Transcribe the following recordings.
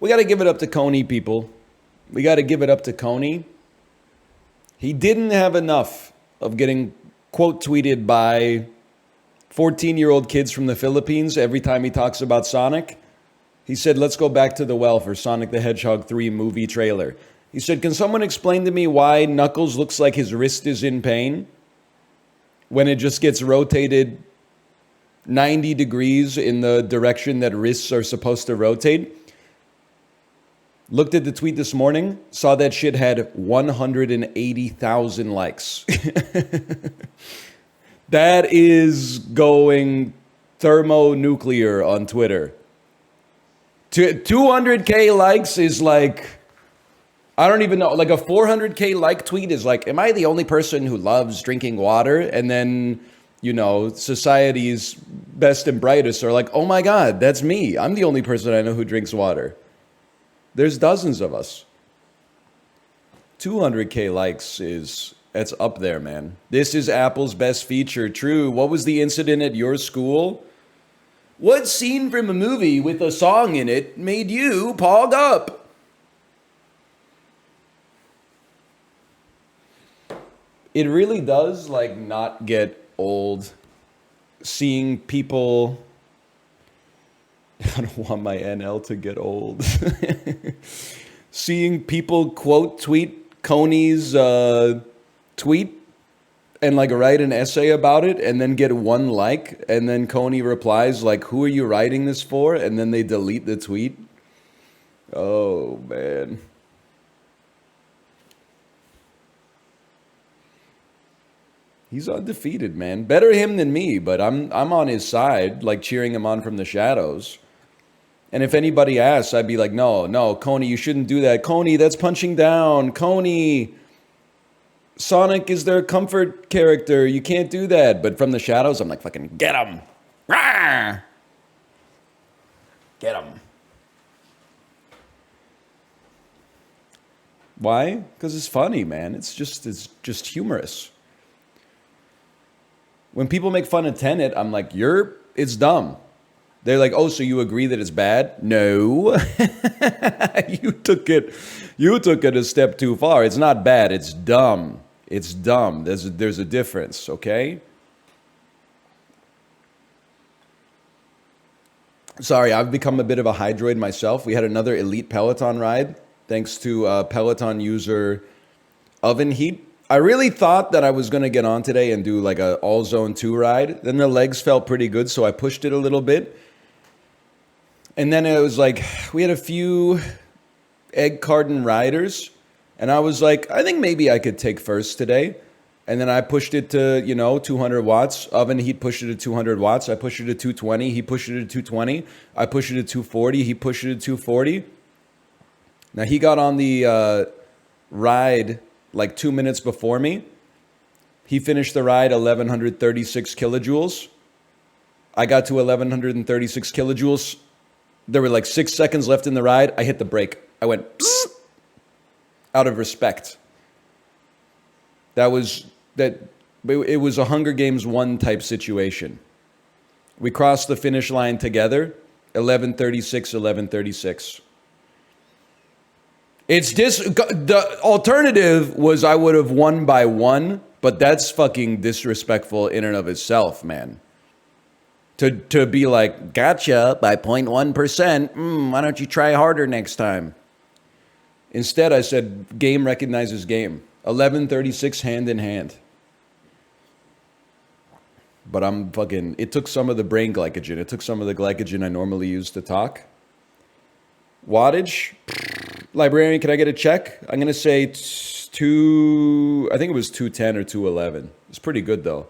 We got to give it up to Coney, people. We got to give it up to Coney. He didn't have enough of getting quote tweeted by 14-year-old kids from the Philippines every time he talks about Sonic. He said, let's go back to the well for Sonic the Hedgehog 3 movie trailer. He said, can someone explain to me why Knuckles looks like his wrist is in pain when it just gets rotated 90 degrees in the direction that wrists are supposed to rotate? Looked at the tweet this morning, saw that shit had 180,000 likes. That is going thermonuclear on Twitter. 200K likes is like, I don't even know, like a 400K like tweet is like, am I the only person who loves drinking water? And then, you know, society's best and brightest are like, oh my God, that's me. I'm the only person I know who drinks water. There's dozens of us. 200K likes that's up there, man. This is Apple's best feature. True. What was the incident at your school? What scene from a movie with a song in it made you pog up? It really does, like, not get old seeing people. I don't want my NL to get old. Seeing people quote tweet Coney's tweet and like write an essay about it and then get one like, and then Coney replies like, who are you writing this for? And then they delete the tweet. Oh man. He's undefeated, man. Better him than me, but I'm on his side, like cheering him on from the shadows. And if anybody asks, I'd be like, no, Coney, you shouldn't do that. Coney, that's punching down. Coney, Sonic is their comfort character. You can't do that. But from the shadows, I'm like, fucking get him. Rawr! Get him. Why? Because it's funny, man. It's just humorous. When people make fun of Tenet, I'm like, it's dumb. They're like, oh, so you agree that it's bad? No. You took it a step too far. It's not bad, it's dumb. It's dumb. There's a difference, okay? Sorry, I've become a bit of a hydroid myself. We had another elite Peloton ride, thanks to Peloton user Oven Heat. I really thought that I was going to get on today and do like a all zone 2 ride. Then the legs felt pretty good, so I pushed it a little bit. And then it was like, we had a few egg carton riders. And I was like, I think maybe I could take first today. And then I pushed it to, 200 watts. Oven Heat pushed it to 200 watts. I pushed it to 220. He pushed it to 220. I pushed it to 240. He pushed it to 240. Now he got on the ride like 2 minutes before me. He finished the ride 1,136 kilojoules. I got to 1,136 kilojoules. There were like 6 seconds left in the ride. I hit the brake. I went psst, out of respect. It was a Hunger Games 1 type situation. We crossed the finish line together, 11:36, 11:36. The alternative was I would have won by 1, but that's fucking disrespectful in and of itself, man. To be like, gotcha by 0.1%. Why don't you try harder next time? Instead, I said, game recognizes game. 11:36 hand in hand. But it took some of the brain glycogen. It took some of the glycogen I normally use to talk. Wattage. Librarian, can I get a check? I'm going to say I think it was 210 or 211. It's pretty good though.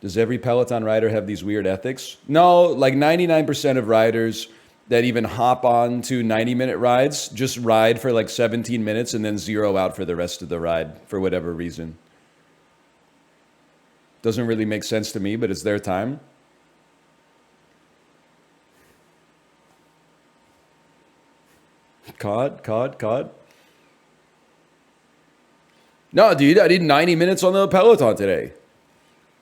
Does every Peloton rider have these weird ethics? No, like 99% of riders that even hop on to 90-minute rides just ride for like 17 minutes and then zero out for the rest of the ride for whatever reason. Doesn't really make sense to me, but it's their time. Cod. No, dude, I did 90 minutes on the Peloton today.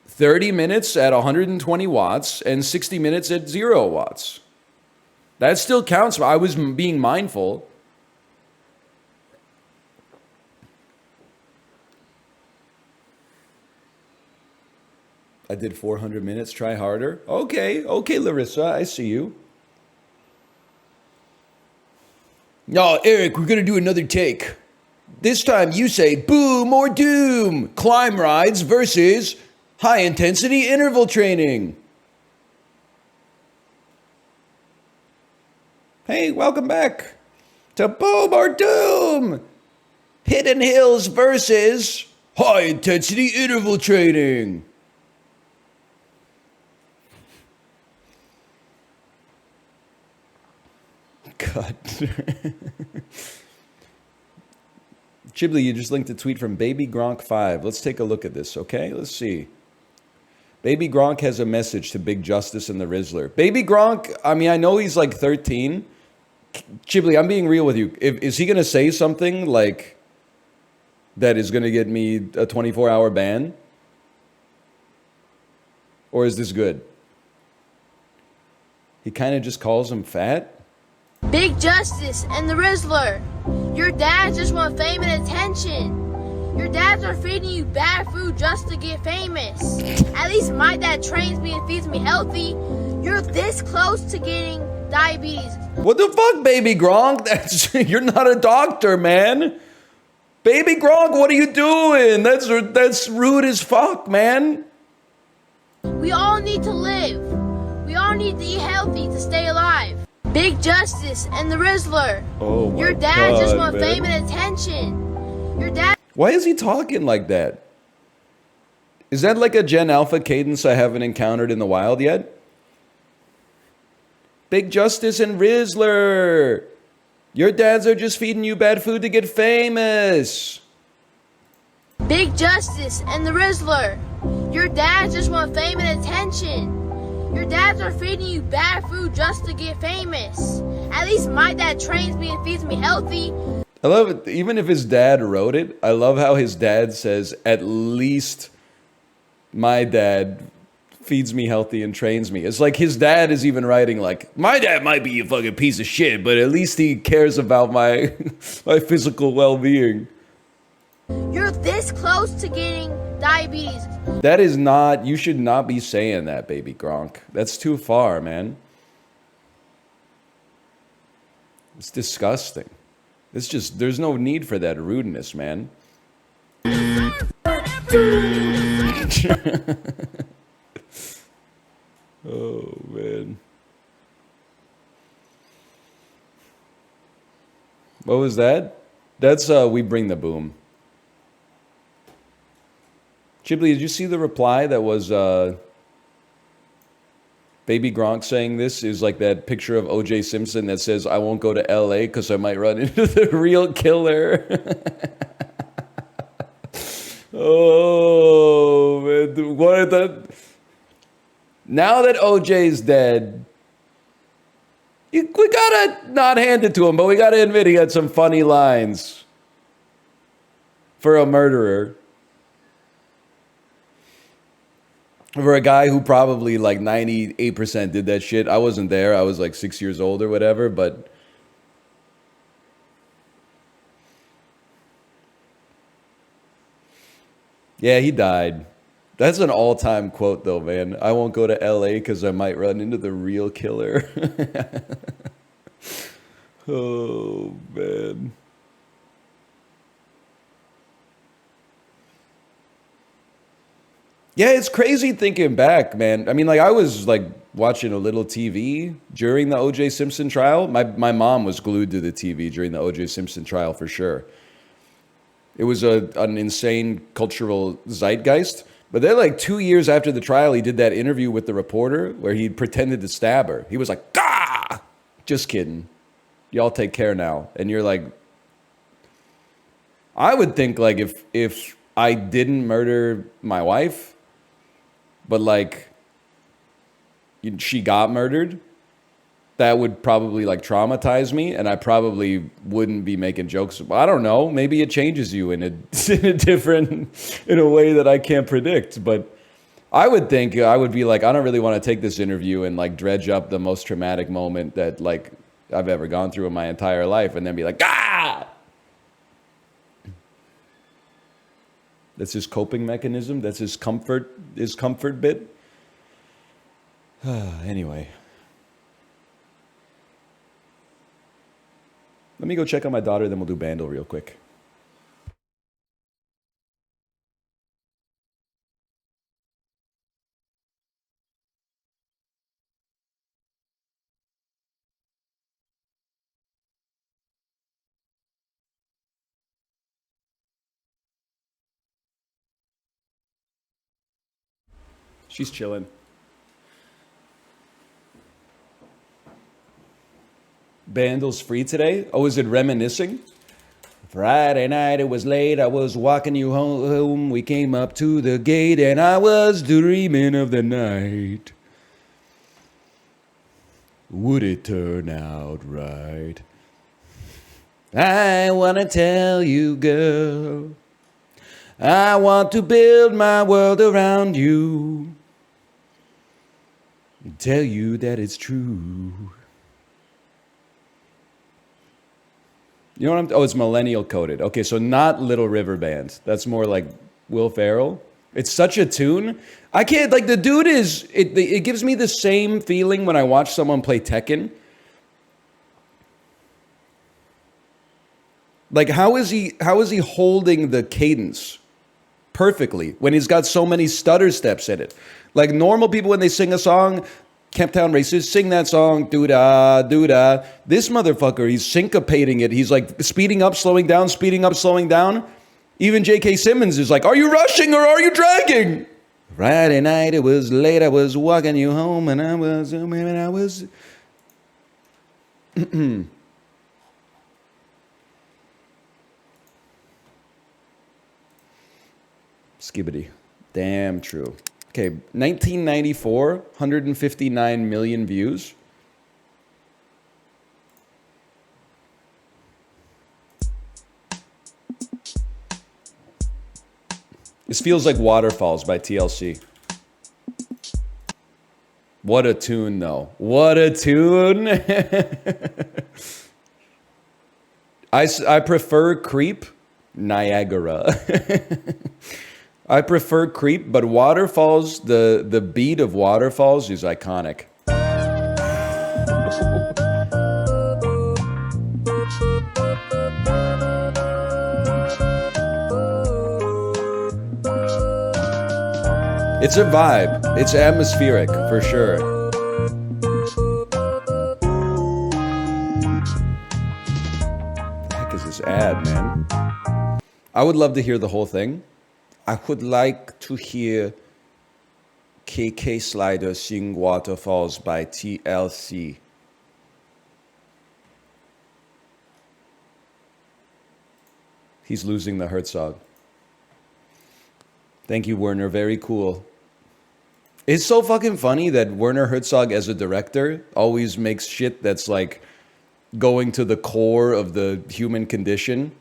30 minutes at 120 watts and 60 minutes at 0 watts. That still counts. I was being mindful. I did 400 minutes. Try harder. Okay, Larissa, I see you. No, Eric, we're going to do another take. This time you say boom or doom. Climb rides versus high intensity interval training. Hey, welcome back to Boom or Doom. Hidden hills versus high intensity interval training. God. Chibli, you just linked a tweet from Baby Gronk 5. Let's take a look at this, okay? Let's see. Baby Gronk has a message to Big Justice and the Rizzler. Baby Gronk, I mean, I know he's like 13. Chibli, I'm being real with you. Is he going to say something like that is going to get me a 24-hour ban? Or is this good? He kind of just calls him fat? Big Justice and the Rizzler. Your dads just want fame and attention. Your dads are feeding you bad food just to get famous. At least my dad trains me and feeds me healthy. You're this close to getting diabetes. What the fuck, Baby Gronk? You're not a doctor, man. Baby Gronk, what are you doing? That's rude as fuck, man. We all need to live. We all need to eat healthy to stay alive. Big Justice and the Rizzler. Oh my Your dad God, just want man. fame and attention. Your dad. Why is he talking like that? Is that like a Gen Alpha cadence I haven't encountered in the wild yet? Big Justice and Rizzler. Your dads are just feeding you bad food to get famous. Big Justice and the Rizzler. Your dads just want fame and attention. Your dads are feeding you bad food just to get famous. At least my dad trains me and feeds me healthy. I love it. Even if his dad wrote it, I love how his dad says, at least my dad feeds me healthy and trains me. It's like his dad is even writing like, my dad might be a fucking piece of shit, but at least he cares about my physical well-being. You're this close to getting diabetes. That is not, you should not be saying that, Baby Gronk. That's too far, man. It's disgusting. It's just, there's no need for that rudeness, man. Oh, man. What was that? That's, We Bring the Boom. Chibli, did you see the reply that was Baby Gronk saying this is like that picture of OJ Simpson that says, I won't go to LA because I might run into the real killer. Oh, man. What the... Now that OJ's dead, we gotta not hand it to him, but we gotta admit he had some funny lines for a murderer. For a guy who probably like 98% did that shit. I wasn't there. I was like 6 years old or whatever, but yeah, he died. That's an all-time quote though, man. I won't go to LA because I might run into the real killer. Oh, man. Yeah, it's crazy thinking back, man. I mean, like, I was, like, watching a little TV during the O.J. Simpson trial. My mom was glued to the TV during the O.J. Simpson trial, for sure. It was an insane cultural zeitgeist. But then, like, 2 years after the trial, he did that interview with the reporter where he pretended to stab her. He was like, "Gah! Just kidding. Y'all take care now." And you're like... I would think, like, if I didn't murder my wife... but like she got murdered, that would probably like traumatize me, and I probably wouldn't be making jokes. I don't know. Maybe it changes you in a way that I can't predict. But I would think I would be like, I don't really want to take this interview and like dredge up the most traumatic moment that like I've ever gone through in my entire life, and then be like, ah. That's his coping mechanism. That's his comfort bit. Anyway. Let me go check on my daughter, then we'll do Bandle real quick. She's chilling. Bandle's free today? Oh, is it reminiscing? Friday night, it was late. I was walking you home. We came up to the gate, and I was dreaming of the night. Would it turn out right? I want to tell you, girl, I want to build my world around you. Tell you that it's true. You know what I'm... Oh, it's millennial coded. Okay, so not Little River Band. That's more like Will Ferrell. It's such a tune. I can't... Like, the dude is... It gives me the same feeling when I watch someone play Tekken. Like, how is he holding the cadence perfectly when he's got so many stutter steps in it? Like, normal people, when they sing a song... Camptown Racists, sing that song, doo-da, doo-da. This motherfucker, he's syncopating it. He's like speeding up, slowing down, speeding up, slowing down. Even J.K. Simmons is like, are you rushing or are you dragging? Friday night, it was late, I was walking you home, and I was... Skibbity. Damn true. Okay, 1994, 159 million views. This feels like Waterfalls by TLC. What a tune, though. What a tune. I prefer Creep, Niagara. I prefer Creep, but Waterfalls, the beat of Waterfalls is iconic. It's a vibe. It's atmospheric, for sure. What the heck is this ad, man? I would love to hear the whole thing. I would like to hear KK Slider sing Waterfalls by TLC. He's losing the Herzog. Thank you, Werner. Very cool. It's so fucking funny that Werner Herzog as a director always makes shit that's like going to the core of the human condition.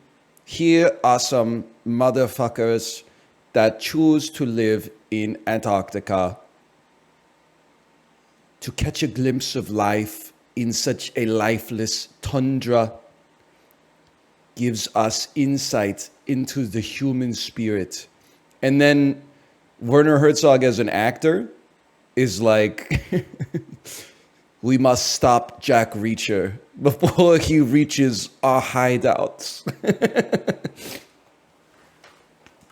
Here are some motherfuckers that choose to live in Antarctica to catch a glimpse of life in such a lifeless tundra gives us insight into the human spirit. And then Werner Herzog as an actor is like, we must stop Jack Reacher before he reaches our hideouts.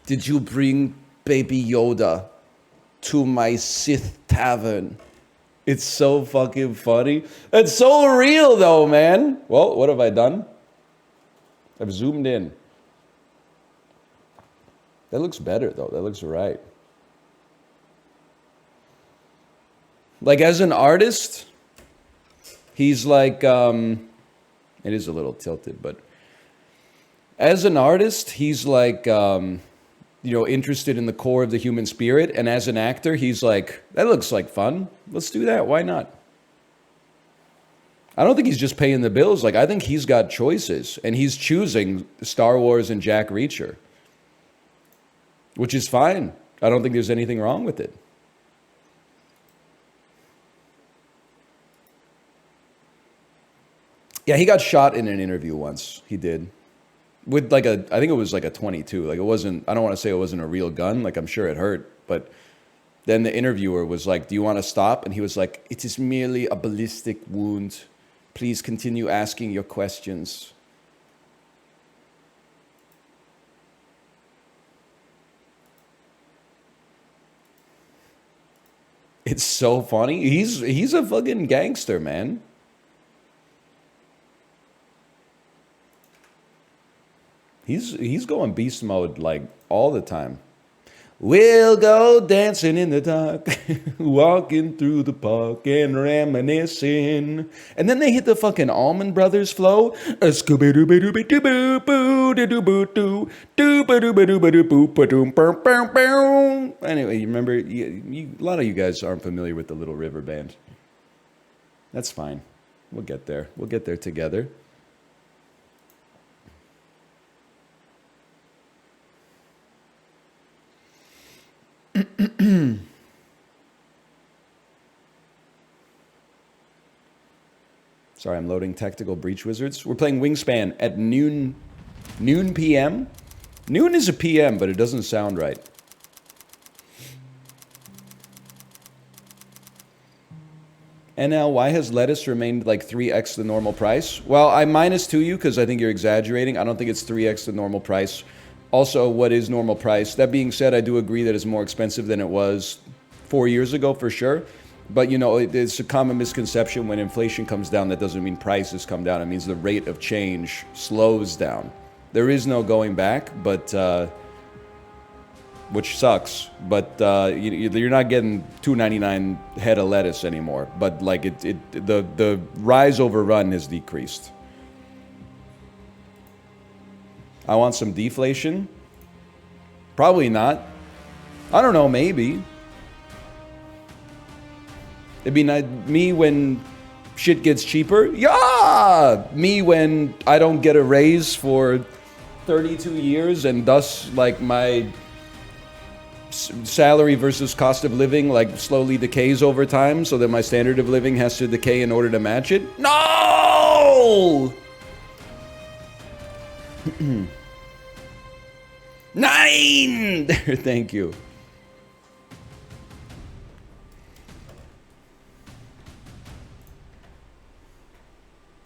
Did you bring Baby Yoda to my Sith tavern? It's so fucking funny. It's so real though, man. Well, what have I done? I've zoomed in. That looks better though. That looks right. Like as an artist, he's like, it is a little tilted, but as an artist, he's like, interested in the core of the human spirit. And as an actor, he's like, that looks like fun. Let's do that. Why not? I don't think he's just paying the bills. Like, I think he's got choices. And he's choosing Star Wars and Jack Reacher. Which is fine. I don't think there's anything wrong with it. Yeah, he got shot in an interview once. He did. With like a, I think it was like a 22. Like it wasn't, I don't want to say it wasn't a real gun. Like I'm sure it hurt. But then the interviewer was like, do you want to stop? And he was like, it is merely a ballistic wound. Please continue asking your questions. It's so funny. He's a fucking gangster, man. He's going beast mode like all the time. We'll go dancing in the dark, walking through the park and reminiscing. And then they hit the fucking Allman Brothers flow. Anyway, you remember, a lot of you guys aren't familiar with the Little River Band. That's fine. We'll get there. We'll get there together. Sorry, I'm loading Tactical Breach Wizards. We're playing Wingspan at noon PM. Noon is a PM, but it doesn't sound right. NL, why has lettuce remained like 3x the normal price? Well, I minus to you because I think you're exaggerating. I don't think it's 3x the normal price. Also, what is normal price? That being said, I do agree that it's more expensive than it was 4 years ago for sure. But, you know, it's a common misconception when inflation comes down, that doesn't mean prices come down. It means the rate of change slows down. There is no going back, but which sucks. But you're not getting $2.99 head of lettuce anymore. But like the rise over run has decreased. I want some deflation. Probably not. I don't know, maybe. It'd be nice, me when shit gets cheaper. Yeah! Me when I don't get a raise for 32 years and thus like my salary versus cost of living like slowly decays over time so that my standard of living has to decay in order to match it. No! 9! Thank you.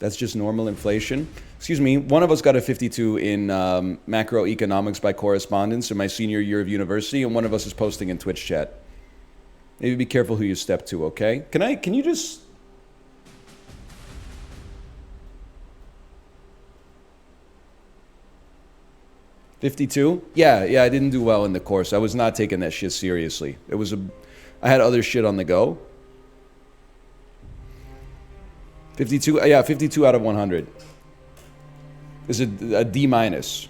That's just normal inflation. Excuse me, one of us got a 52 in macroeconomics by correspondence in my senior year of university, and one of us is posting in Twitch chat. Maybe be careful who you step to, okay? Can you just... $52? Yeah, I didn't do well in the course. I was not taking that shit seriously. I had other shit on the go. 52, yeah, 52 out of 100. Is a D minus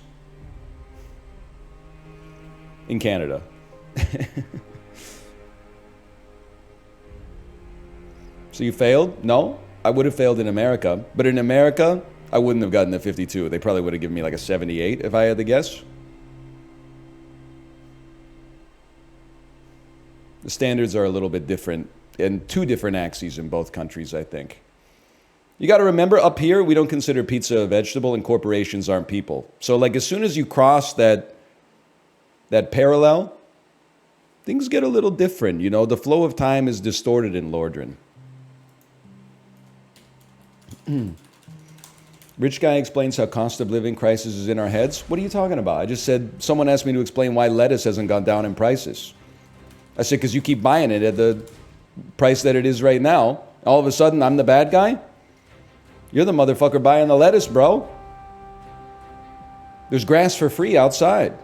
in Canada. So you failed? No, I would have failed in America. But in America, I wouldn't have gotten a 52. They probably would have given me like a 78 if I had to guess. The standards are a little bit different, and two different axes in both countries, I think. You got to remember, up here, we don't consider pizza a vegetable, and corporations aren't people. So, like, as soon as you cross that parallel, things get a little different. You know, the flow of time is distorted in Lordran. Rich guy explains how cost of living crisis is in our heads. What are you talking about? I just said, someone asked me to explain why lettuce hasn't gone down in prices. I said, because you keep buying it at the price that it is right now. All of a sudden, I'm the bad guy? You're the motherfucker buying the lettuce, bro. There's grass for free outside.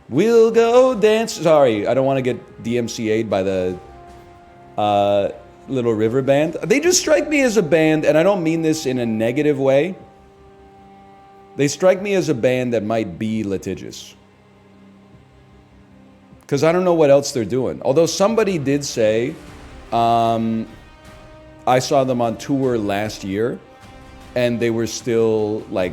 We'll go dance. Sorry, I don't want to get DMCA'd by the Little River Band. They just strike me as a band, and I don't mean this in a negative way. They strike me as a band that might be litigious. Because I don't know what else they're doing. Although somebody did say... I saw them on tour last year, and they were still, like,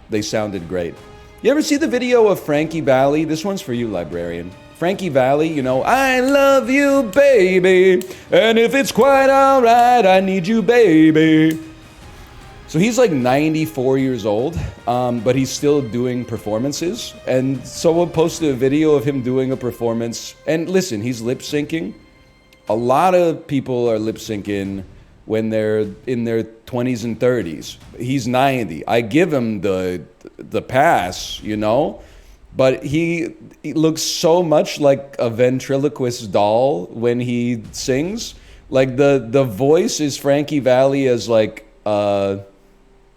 they sounded great. You ever see the video of Frankie Valli? This one's for you, librarian. Frankie Valli, you know, I love you, baby, and if it's quite all right, I need you, baby. So he's like 94 years old, but he's still doing performances. And someone posted a video of him doing a performance. And listen, he's lip syncing. A lot of people are lip syncing when they're in their 20s and 30s. He's 90. I give him the pass, you know? But he looks so much like a ventriloquist doll when he sings. Like the voice is Frankie Valli as like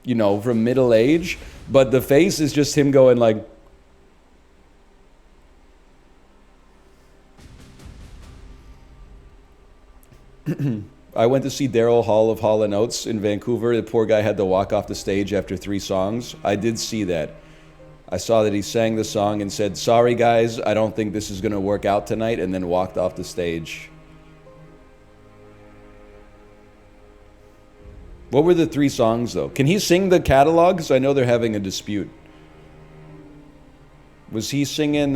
you know, from middle age, but the face is just him going like I went to see Daryl Hall of Hall & Oates in Vancouver. The poor guy had to walk off the stage after 3 songs. I did see that. I saw that he sang the song and said, "Sorry guys, I don't think this is going to work out tonight," and then walked off the stage. What were the 3 songs, though? Can he sing the catalog? Because I know they're having a dispute. Was he singing,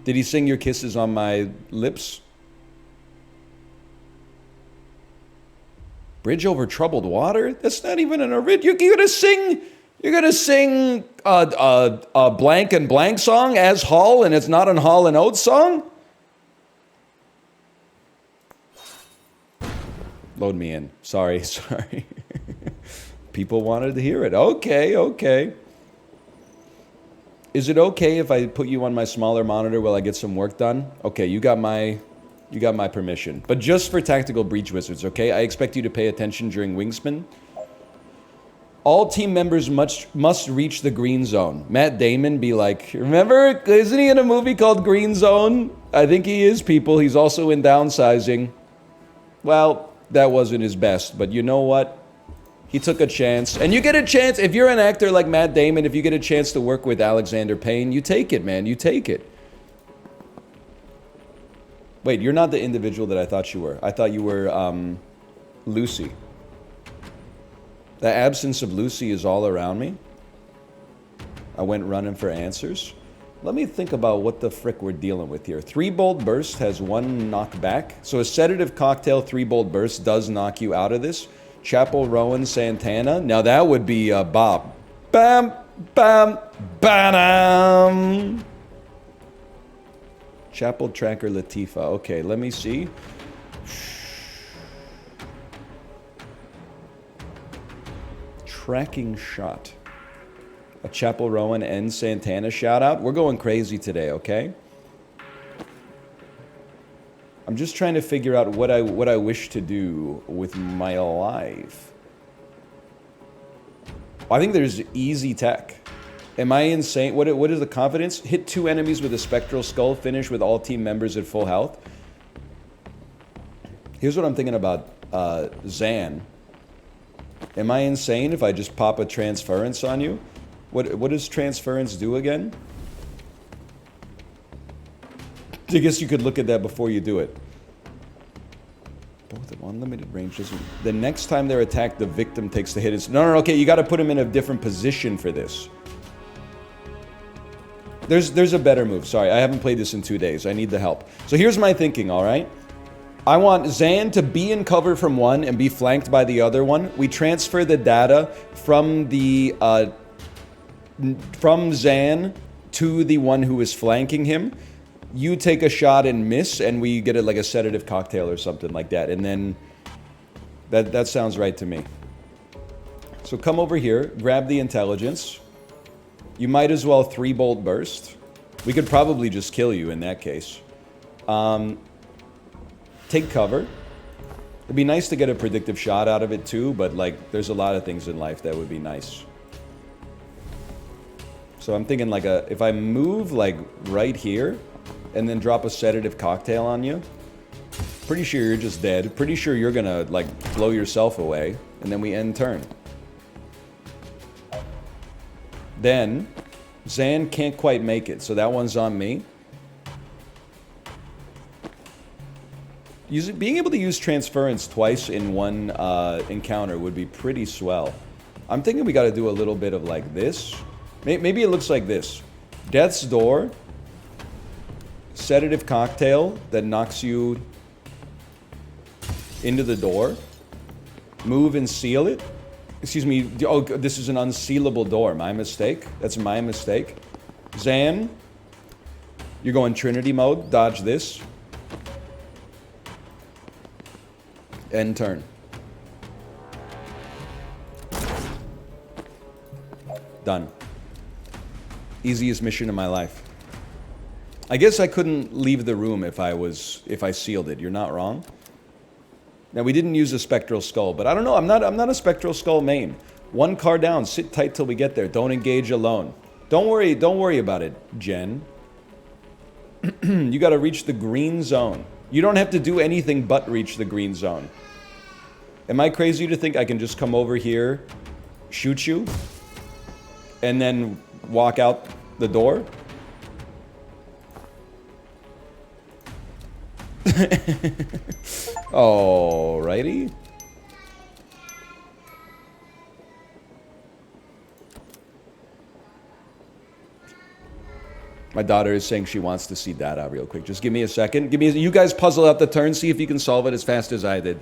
did he sing Your Kisses on My Lips? Bridge Over Troubled Water? That's not even an original. You're gonna sing a blank and blank song as Hall, and it's not an Hall and Oates song? Load me in. Sorry. People wanted to hear it. Okay. Is it okay if I put you on my smaller monitor while I get some work done? Okay, you got my permission. But just for Tactical Breach Wizards, okay? I expect you to pay attention during Wingspan. All team members must reach the green zone. Matt Damon be like, remember, isn't he in a movie called Green Zone? I think he is, people. He's also in Downsizing. Well, that wasn't his best, but you know what? He took a chance. And you get a chance, if you're an actor like Matt Damon, if you get a chance to work with Alexander Payne, you take it, man. You take it. Wait, you're not the individual that I thought you were. I thought you were Lucy. The absence of Lucy is all around me. I went running for answers. Let me think about what the frick we're dealing with here. 3-Bolt Burst has 1 knockback. So a Sedative Cocktail 3-Bolt Burst does knock you out of this. Chapel Rowan Santana. Now that would be a bop. Bam, bam, bam. Chapel Tracker Latifa. Okay, let me see. Tracking Shot. A Chapel Rowan and Santana shout out. We're going crazy today, okay? I'm just trying to figure out what I wish to do with my life. I think there's easy tech. Am I insane? What is the confidence? Hit 2 enemies with a Spectral Skull. Finish with all team members at full health. Here's what I'm thinking about Zan. Am I insane if I just pop a Transference on you? What does Transference do again? I guess you could look at that before you do it. Both have unlimited range. The next time they're attacked, the victim takes the hit. No, okay, you got to put him in a different position for this. There's a better move. Sorry, I haven't played this in 2 days. I need the help. So here's my thinking, all right? I want Zan to be in cover from one and be flanked by the other one. We transfer the data from the from Zan to the one who is flanking him. You take a shot and miss, and we get it like a Sedative Cocktail or something like that. And then that sounds right to me. So come over here, grab the intelligence. You might as well 3-Bolt Burst. We could probably just kill you in that case. Take cover. It'd be nice to get a predictive shot out of it too, but like there's a lot of things in life that would be nice. So I'm thinking like if I move like right here and then drop a Sedative Cocktail on you, pretty sure you're just dead. Pretty sure you're gonna like blow yourself away, and then we end turn. Then Zan can't quite make it, so that one's on me. Being able to use Transference twice in one encounter would be pretty swell. I'm thinking we got to do a little bit of like this. Maybe it looks like this. Death's Door, Sedative Cocktail that knocks you into the door. Move and seal it. Excuse me. Oh, this is an unsealable door. My mistake. That's my mistake. Zan, you're going Trinity mode. Dodge this. End turn. Done. Easiest mission of my life. I guess I couldn't leave the room if I sealed it. You're not wrong. Now we didn't use a spectral skull, but I don't know. I'm not a spectral skull main. One car down. Sit tight till we get there. Don't engage alone. Don't worry about it, Jen. You got to reach the green zone. You don't have to do anything but reach the green zone. Am I crazy to think I can just come over here, shoot you, and then walk out the door? Alrighty. My daughter is saying she wants to see data real quick. Just give me a second. You guys puzzle out the turn, see if you can solve it as fast as I did.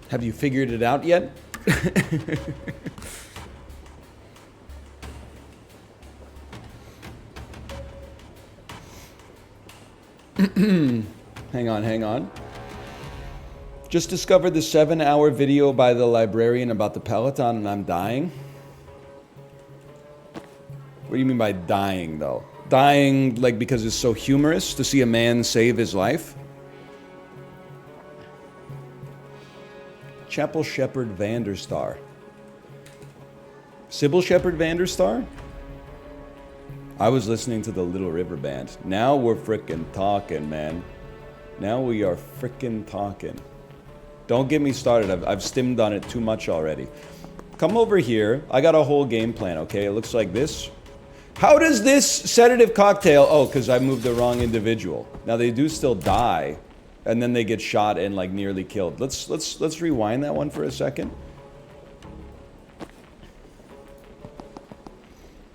Have you figured it out yet? Hang on. Just discovered the 7-hour video by the librarian about the Peloton and I'm dying. What do you mean by dying, though? Dying, like, because it's so humorous to see a man save his life? Chapel Shepherd Vanderstar. Sybil Shepherd Vanderstar? I was listening to the Little River Band. Now we're frickin' talking, man. Now we are frickin' talking. Don't get me started. I've stimmed on it too much already. Come over here. I got a whole game plan, okay? It looks like this. How does this sedative cocktail... Oh, because I moved the wrong individual. Now, they do still die, and then they get shot and, like, nearly killed. Let's rewind that one for a second.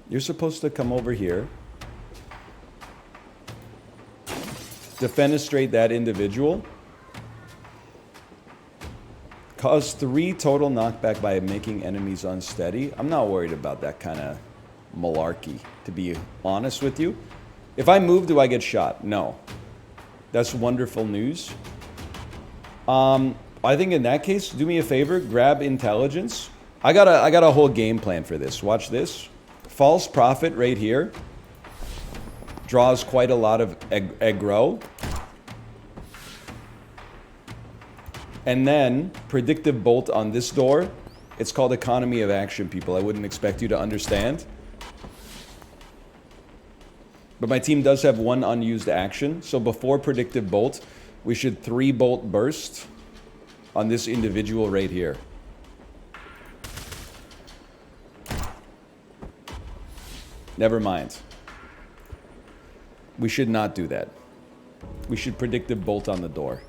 You're supposed to come over here. Defenestrate that individual. Cause 3 total knockback by making enemies unsteady. I'm not worried about that kind of malarkey, to be honest with you. If I move, do I get shot? No. That's wonderful news. I think in that case, do me a favor, grab intelligence. I got a whole game plan for this. Watch this. False prophet right here. Draws quite a lot of aggro. And then, predictive bolt on this door. It's called economy of action, people. I wouldn't expect you to understand. But my team does have 1 unused action. So before predictive bolt, we should 3 bolt burst on this individual right here. Never mind. We should not do that. We should predictive bolt on the door.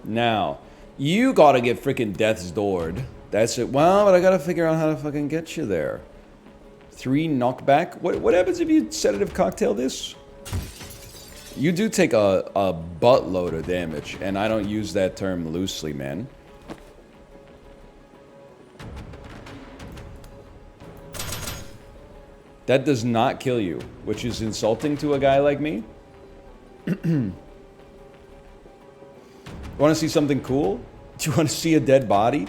Now, you gotta get freaking death's doored. That's it. Well, but I gotta figure out how to fucking get you there. 3 knockback. What happens if you sedative cocktail this? You do take a buttload of damage, and I don't use that term loosely, man. That does not kill you, which is insulting to a guy like me. Want to see something cool? Do you want to see a dead body?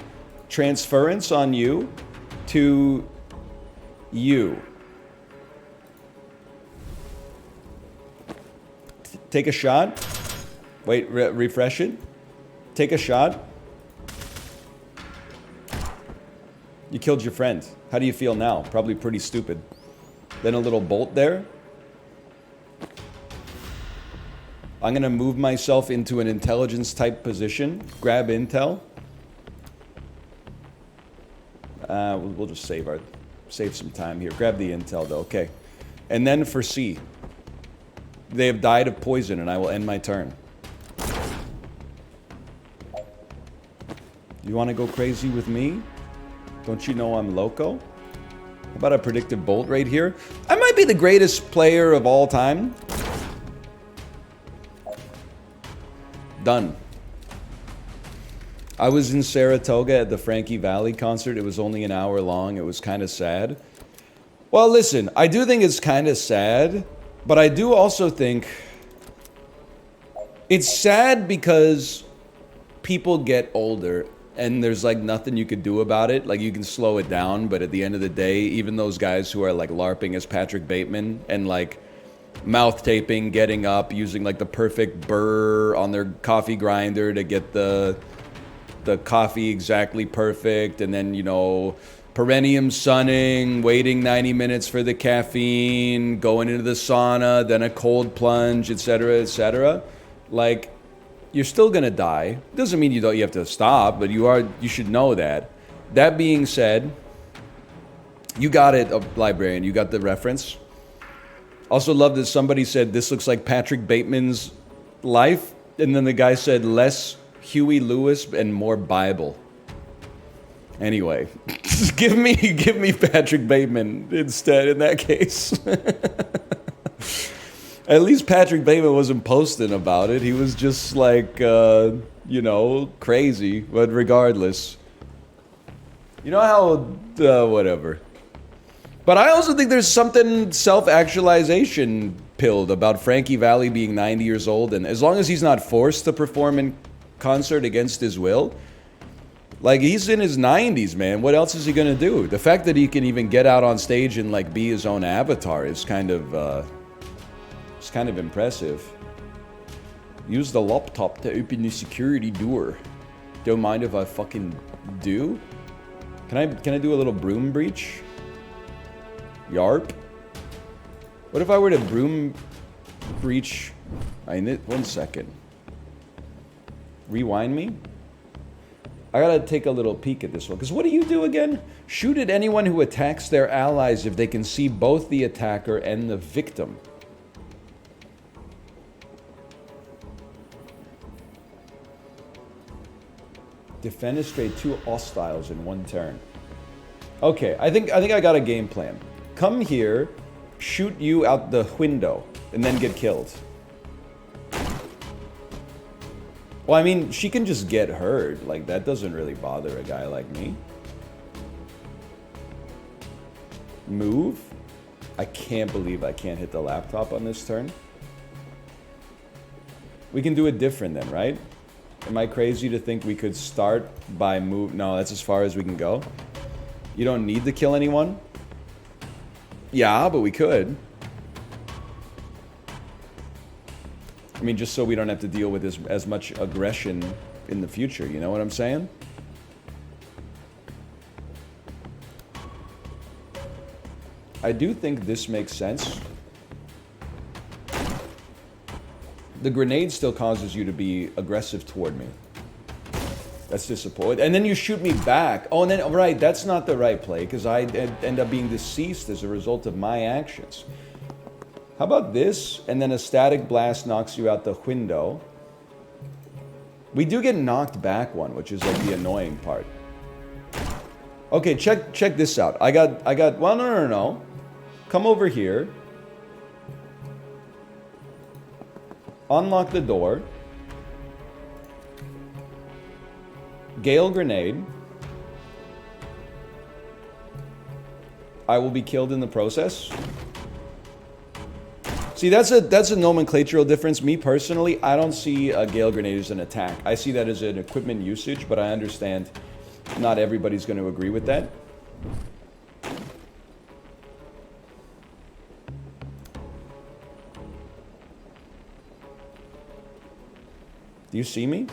Transference on you to you. Take a shot. Wait, refresh it. Take a shot. You killed your friend. How do you feel now? Probably pretty stupid. Then a little bolt there. I'm going to move myself into an intelligence type position. Grab intel. We'll just save some time here. Grab the intel though. Okay. And then for C. They have died of poison and I will end my turn. You want to go crazy with me? Don't you know I'm loco? How about a predictive bolt right here? I might be the greatest player of all time. Done. I was in Saratoga at the Frankie Valli concert. It was only an hour long. It was kind of sad. Well, listen, I do think it's kind of sad, but I do also think it's sad because people get older and there's like nothing you could do about it. Like you can slow it down, but at the end of the day, even those guys who are like LARPing as Patrick Bateman and like mouth taping, getting up, using like the perfect burr on their coffee grinder to get the coffee exactly perfect, and then, you know, perineum sunning, waiting 90 minutes for the caffeine, going into the sauna, then a cold plunge, etc., etc. Like, you're still gonna die. Doesn't mean you have to stop, but you should know that. That being said, you got it, librarian. You got the reference. Also love that somebody said this looks like Patrick Bateman's life, and then the guy said less Huey Lewis and more Bible. Anyway, give me Patrick Bateman instead in that case. At least Patrick Bateman wasn't posting about it. He was just like, you know, crazy. But regardless, you know how, whatever. But I also think there's something self-actualization pilled about Frankie Valli being 90 years old. And as long as he's not forced to perform in concert against his will, like, he's in his 90s, man. What else is he gonna do? The fact that he can even get out on stage and like be his own avatar is kind of impressive. Use the laptop to open the security door. Don't mind if I fucking do. Can I do a little broom breach? Yarp. What if I were to broom breach? One second. Rewind me. I gotta take a little peek at this one. Because what do you do again? Shoot at anyone who attacks their allies if they can see both the attacker and the victim. Defenestrate 2 hostiles in 1 turn. Okay, I think I got a game plan. Come here, shoot you out the window, and then get killed. Well, I mean, she can just get hurt. Like, that doesn't really bother a guy like me. Move. I can't believe I can't hit the laptop on this turn. We can do it different then, right? Am I crazy to think we could start by move? No, that's as far as we can go. You don't need to kill anyone? Yeah, but we could. I mean, just so we don't have to deal with as much aggression in the future, you know what I'm saying? I do think this makes sense. The grenade still causes you to be aggressive toward me. That's disappointing. And then you shoot me back. Oh, and then, right, that's not the right play, because I end up being deceased as a result of my actions. How about this? And then a static blast knocks you out the window. We do get knocked back one, which is like the annoying part. Okay, check this out. I got, well, no. Come over here. Unlock the door. Gale grenade. I will be killed in the process. See, that's a nomenclatural difference. Me personally, I don't see a Gale grenade as an attack. I see that as an equipment usage, but I understand not everybody's going to agree with that. Do you see me?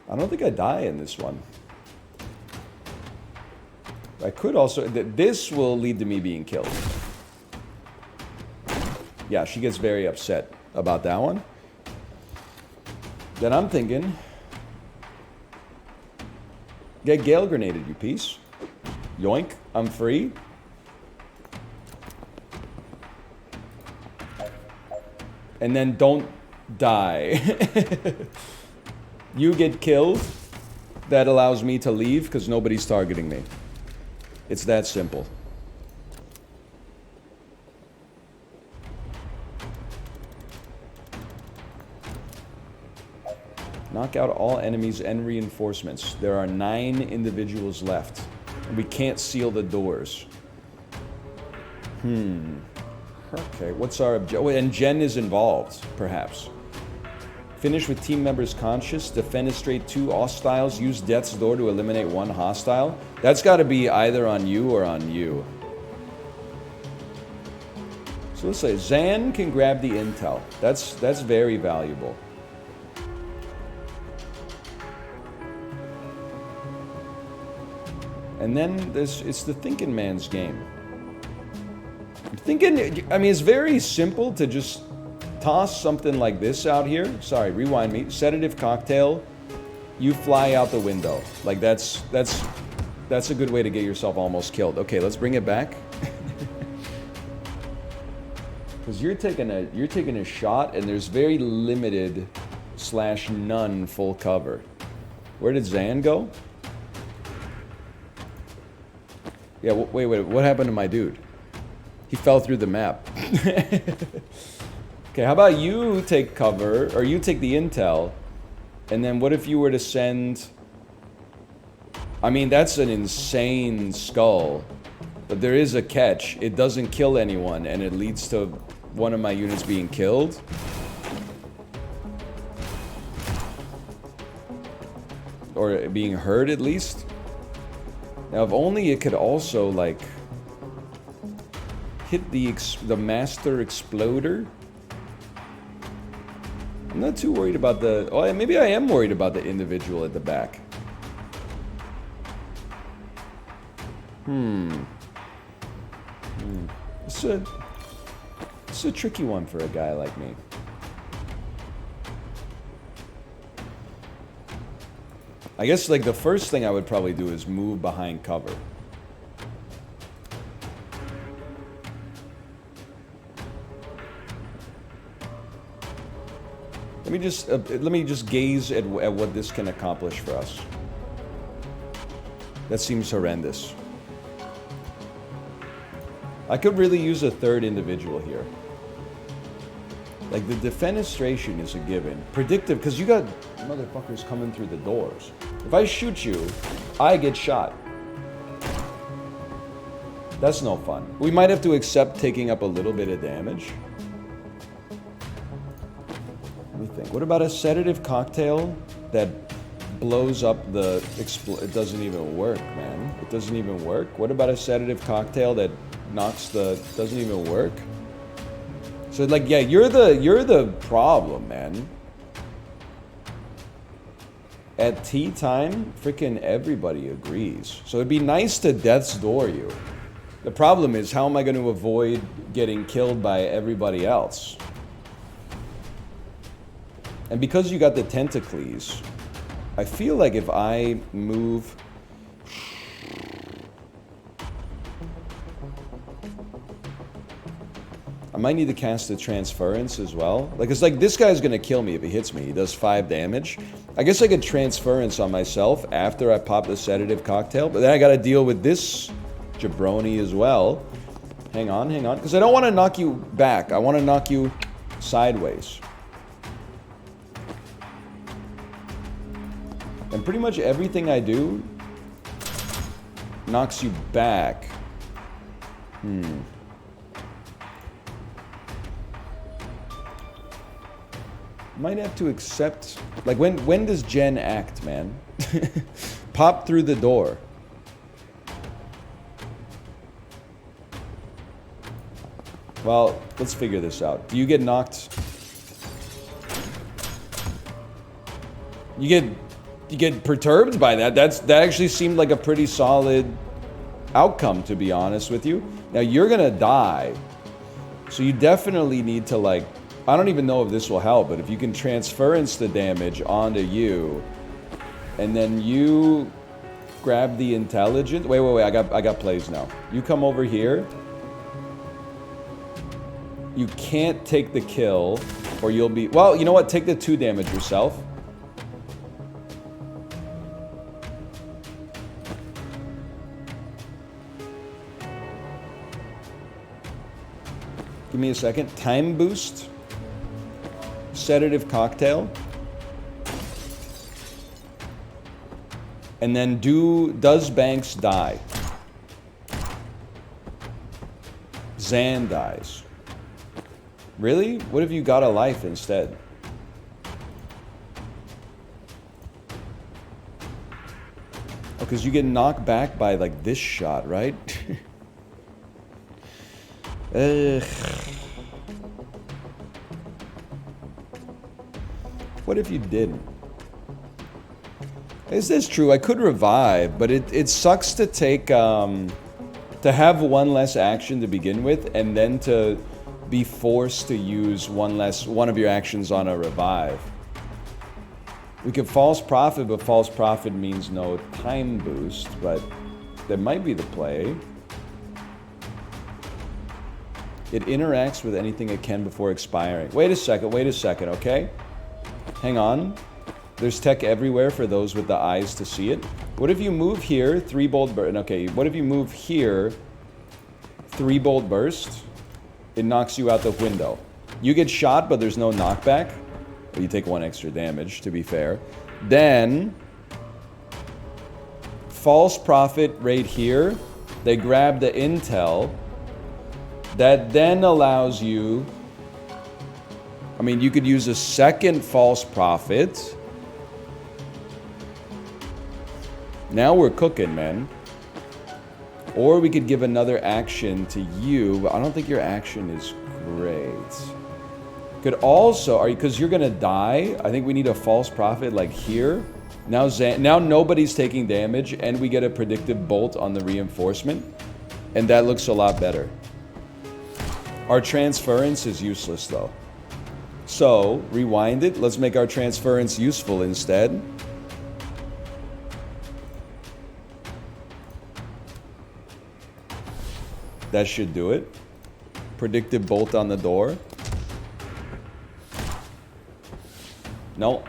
I don't think I die in this one. I could also... This will lead to me being killed. Yeah, she gets very upset about that one. Then I'm thinking... Get Gale grenaded, you piece. Yoink, I'm free. And then don't die. You get killed. That allows me to leave because nobody's targeting me. It's that simple. Knock out all enemies and reinforcements. There are 9 individuals left. And we can't seal the doors. Okay, what's our objective? Oh, and Jen is involved, perhaps. Finish with team members conscious. Defenestrate 2 hostiles. Use death's door to eliminate 1 hostile. That's got to be either on you or on you. So let's say Zan can grab the intel. That's very valuable. And then it's the thinking man's game. I'm thinking, I mean, it's very simple to just toss something like this out here. Sorry, rewind me. Sedative cocktail. You fly out the window. Like that's a good way to get yourself almost killed. Okay, let's bring it back. Because you're taking a shot, and there's very limited / none full cover. Where did Zan go? Yeah, wait, what happened to my dude? He fell through the map. Okay, how about you take cover, or you take the intel, and then what if you were to send... I mean, that's an insane skull, but there is a catch. It doesn't kill anyone, and it leads to one of my units being killed. Or being hurt, at least. Now, if only it could also, like, hit the master exploder. I'm not too worried about the... Oh, maybe I am worried about the individual at the back. It's It's a tricky one for a guy like me. I guess like the first thing I would probably do is move behind cover. Let me just gaze at what this can accomplish for us. That seems horrendous. I could really use a third individual here. Like the defenestration is a given. Predictive, because you got motherfuckers coming through the doors. If I shoot you, I get shot. That's no fun. We might have to accept taking up a little bit of damage. Let me think. What about a sedative cocktail that blows up the... It doesn't even work, man. It doesn't even work. What about a sedative cocktail that knocks the... Doesn't even work? So, like, yeah, you're the problem, man. At tea time, freaking everybody agrees. So it'd be nice to death's door you. The problem is, how am I going to avoid getting killed by everybody else? And because you got the tentacles, I feel like if I move... I might need to cast a transference as well. Like, it's like this guy's gonna kill me if he hits me. He does 5 damage. I guess I could transference on myself after I pop the sedative cocktail, but then I gotta deal with this jabroni as well. Hang on, because I don't want to knock you back. I want to knock you sideways. And pretty much everything I do knocks you back. Might have to accept... Like, when does Jen act, man? Pop through the door. Well, let's figure this out. Do you get knocked... You get perturbed by that? That actually seemed like a pretty solid outcome, to be honest with you. Now, you're gonna die. So you definitely need to, like... I don't even know if this will help, but if you can transference the damage onto you, and then you grab the intelligence... Wait, I got plays now. You come over here. You can't take the kill, or you'll be... Well, you know what? Take the 2 damage yourself. Give me a second. Time boost. Sedative cocktail. And then does Banks die? Zan dies. Really? What if you got a life instead? Oh, because you get knocked back by, like, this shot, right? Ugh. What if you didn't? Is this true? I could revive, but it sucks to take, to have one less action to begin with, and then to be forced to use one of your actions on a revive. We could false prophet, but false prophet means no time boost, but that might be the play. It interacts with anything it can before expiring. Wait a second, okay? Hang on. There's tech everywhere for those with the eyes to see it. What if you move here, 3 bolt burst? Okay, what if you move here, 3 bolt burst? It knocks you out the window. You get shot, but there's no knockback. Well, you take 1 extra damage, to be fair. Then, false prophet right here. They grab the intel. That then allows you... I mean, you could use a second false prophet. Now we're cooking, man. Or we could give another action to you, but I don't think your action is great. Could also, because you're gonna die, I think we need a false prophet like here. Now nobody's taking damage, and we get a predictive bolt on the reinforcement, and that looks a lot better. Our transference is useless though. So, rewind it. Let's make our transference useful instead. That should do it. Predictive bolt on the door. No.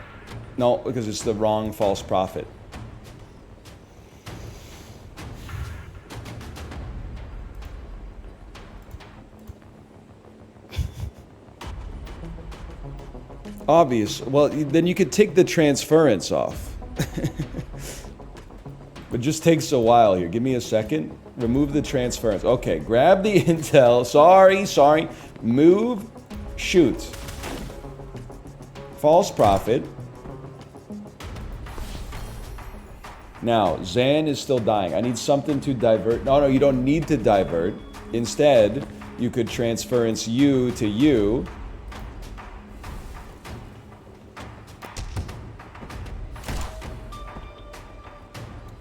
No, because it's the wrong false prophet. Obvious. Well, then you could take the transference off. It just takes a while here. Give me a second. Remove the transference. Okay, grab the intel. Sorry. Move. Shoot. False prophet. Now, Zan is still dying. I need something to divert. No, you don't need to divert. Instead, you could transference you to you.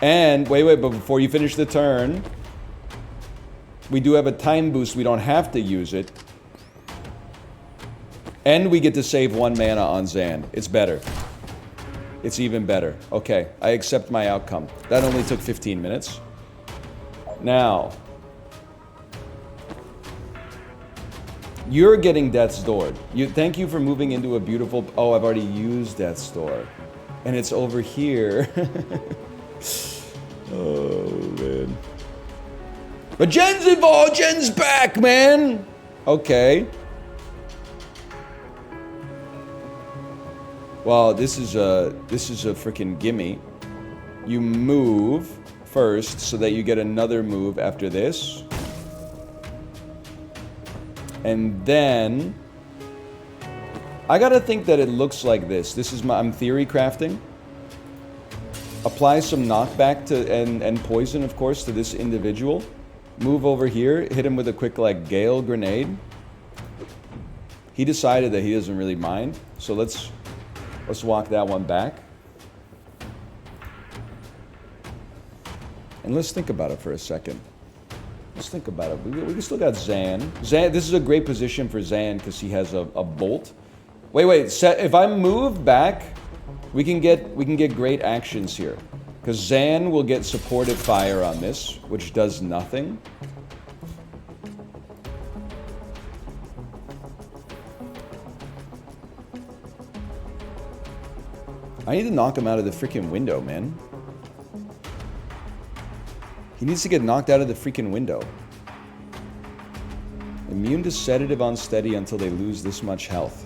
And, wait, but before you finish the turn, we do have a time boost. We don't have to use it. And we get to save 1 mana on Zan. It's better. It's even better. Okay, I accept my outcome. That only took 15 minutes. Now, you're getting Death's Door. Thank you for moving into a beautiful... Oh, I've already used Death's Door. And it's over here. Oh, man. But Jen's involved! Jen's back, man! Okay. Well, this is a freaking gimme. You move first so that you get another move after this. And then... I gotta think that it looks like this. This is I'm theory crafting. Apply some knockback to and poison, of course, to this individual. Move over here, hit him with a quick, like, Gale grenade. He decided that he doesn't really mind, so let's walk that one back. And let's think about it for a second. Let's think about it. We still got Zan. This is a great position for Zan because he has a bolt. Wait. If I move back... We can get great actions here. Because Zan will get supported fire on this, which does nothing. I need to knock him out of the freaking window, man. He needs to get knocked out of the freaking window. Immune to sedative on steady until they lose this much health.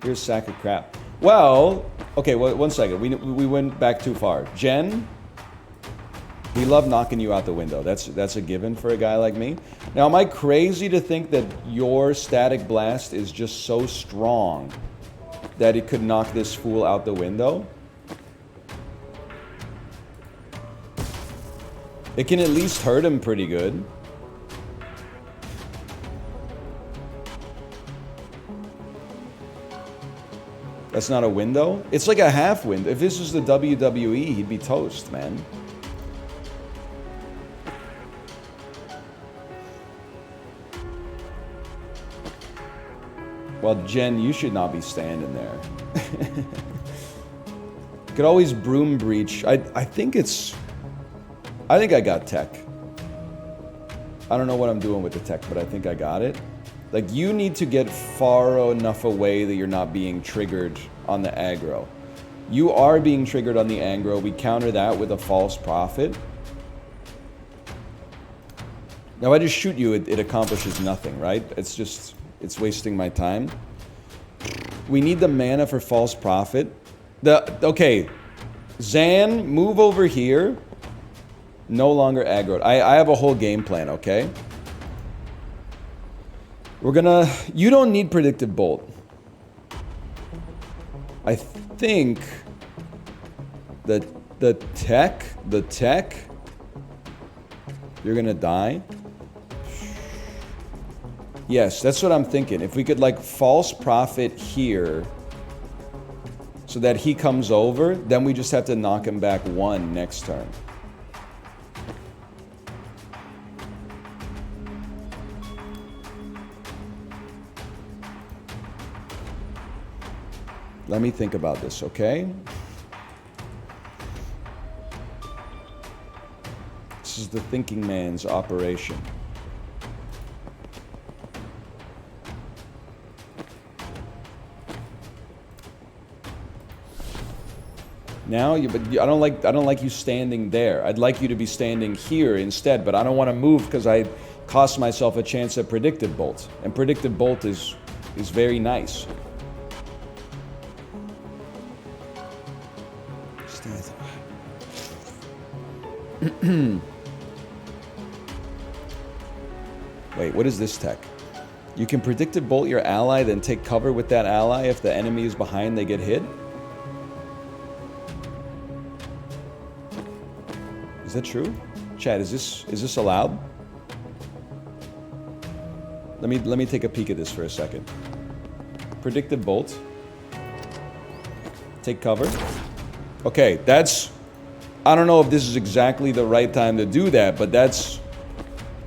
Here's sack of crap. Well, okay, one second. We went back too far. Jen, we love knocking you out the window. That's a given for a guy like me. Now, am I crazy to think that your static blast is just so strong that it could knock this fool out the window? It can at least hurt him pretty good. That's not a window? It's like a half window. If this was the WWE, he'd be toast, man. Well, Jen, you should not be standing there. Could always broom breach. I think I got tech. I don't know what I'm doing with the tech, but I think I got it. Like, you need to get far enough away that you're not being triggered on the aggro. You are being triggered on the aggro. We counter that with a false prophet. Now, I just shoot you, it accomplishes nothing, right? It's wasting my time. We need the mana for false prophet. Okay, Zan, move over here. No longer aggroed. I have a whole game plan, okay? You don't need predictive bolt. I think that the tech, you're gonna die. Yes, that's what I'm thinking. If we could, like, false prophet here so that he comes over, then we just have to knock him back 1 next turn. Let me think about this, okay? This is the thinking man's operation. Now, but I don't like you standing there. I'd like you to be standing here instead, but I don't want to move because I cost myself a chance at predictive bolt, and predictive bolt is very nice. Wait, what is this tech? You can predictive bolt your ally, then take cover with that ally. If the enemy is behind, they get hit. Is that true? Chad, is this allowed? Let me take a peek at this for a second. Predictive bolt. Take cover. Okay, that's... I don't know if this is exactly the right time to do that, but that's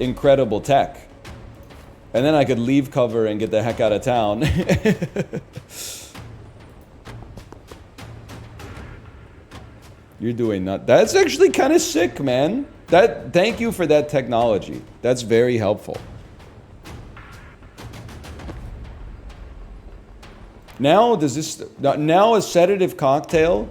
incredible tech. And then I could leave cover and get the heck out of town. You're doing that. That's actually kind of sick, man. Thank you for that technology. That's very helpful. Now a sedative cocktail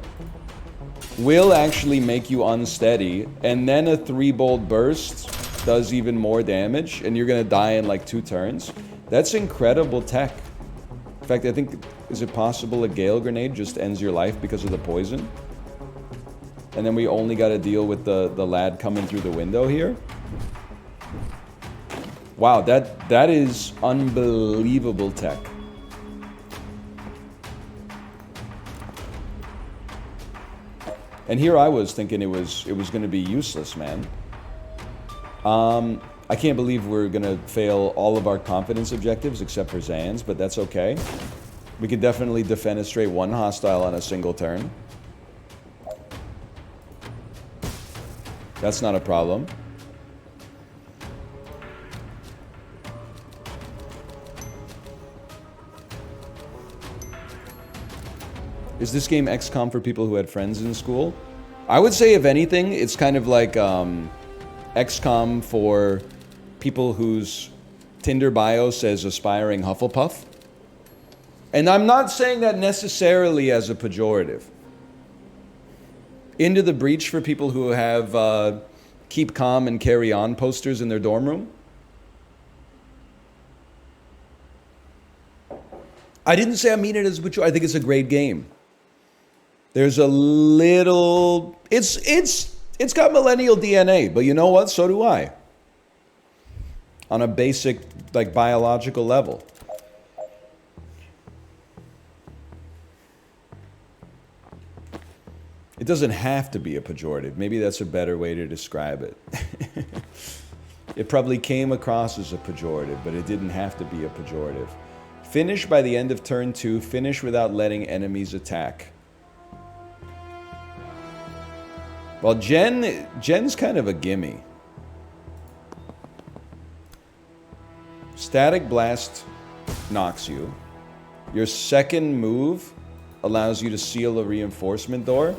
will actually make you unsteady, and then a 3-bolt burst does even more damage, and you're gonna die in like 2 turns. That's incredible tech. In fact, I think, is it possible a Gale Grenade just ends your life because of the poison? And then we only got to deal with the lad coming through the window here. Wow, that is unbelievable tech. And here I was thinking it was going to be useless, man. I can't believe we're going to fail all of our confidence objectives except for Zan's, but that's okay. We can definitely defenestrate 1 hostile on a single turn. That's not a problem. Is this game XCOM for people who had friends in school? I would say, if anything, it's kind of like XCOM for people whose Tinder bio says aspiring Hufflepuff. And I'm not saying that necessarily as a pejorative. Into the Breach for people who have keep calm and carry on posters in their dorm room. I didn't say I mean it as a pejorative. I think it's a great game. There's a little... It's got millennial DNA, but you know what? So do I. On a basic, like, biological level. It doesn't have to be a pejorative. Maybe that's a better way to describe it. It probably came across as a pejorative, but it didn't have to be a pejorative. Finish by the end of turn 2. Finish without letting enemies attack. Well, Jen's kind of a gimme. Static Blast knocks you. Your second move allows you to seal a reinforcement door.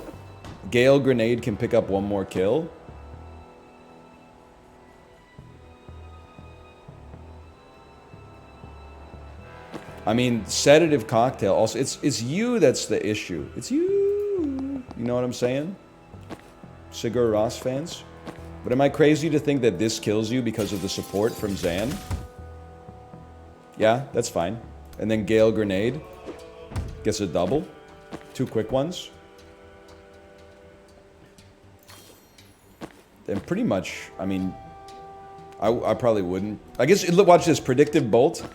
Gale Grenade can pick up 1 more kill. I mean, Sedative Cocktail also, it's you that's the issue. It's you. You know what I'm saying? Sigur Rós fans? But am I crazy to think that this kills you because of the support from Zan? Yeah, that's fine. And then Gale Grenade gets a double. 2 quick ones. Then pretty much, I mean, I probably wouldn't. I guess, look, watch this. Predictive Bolt.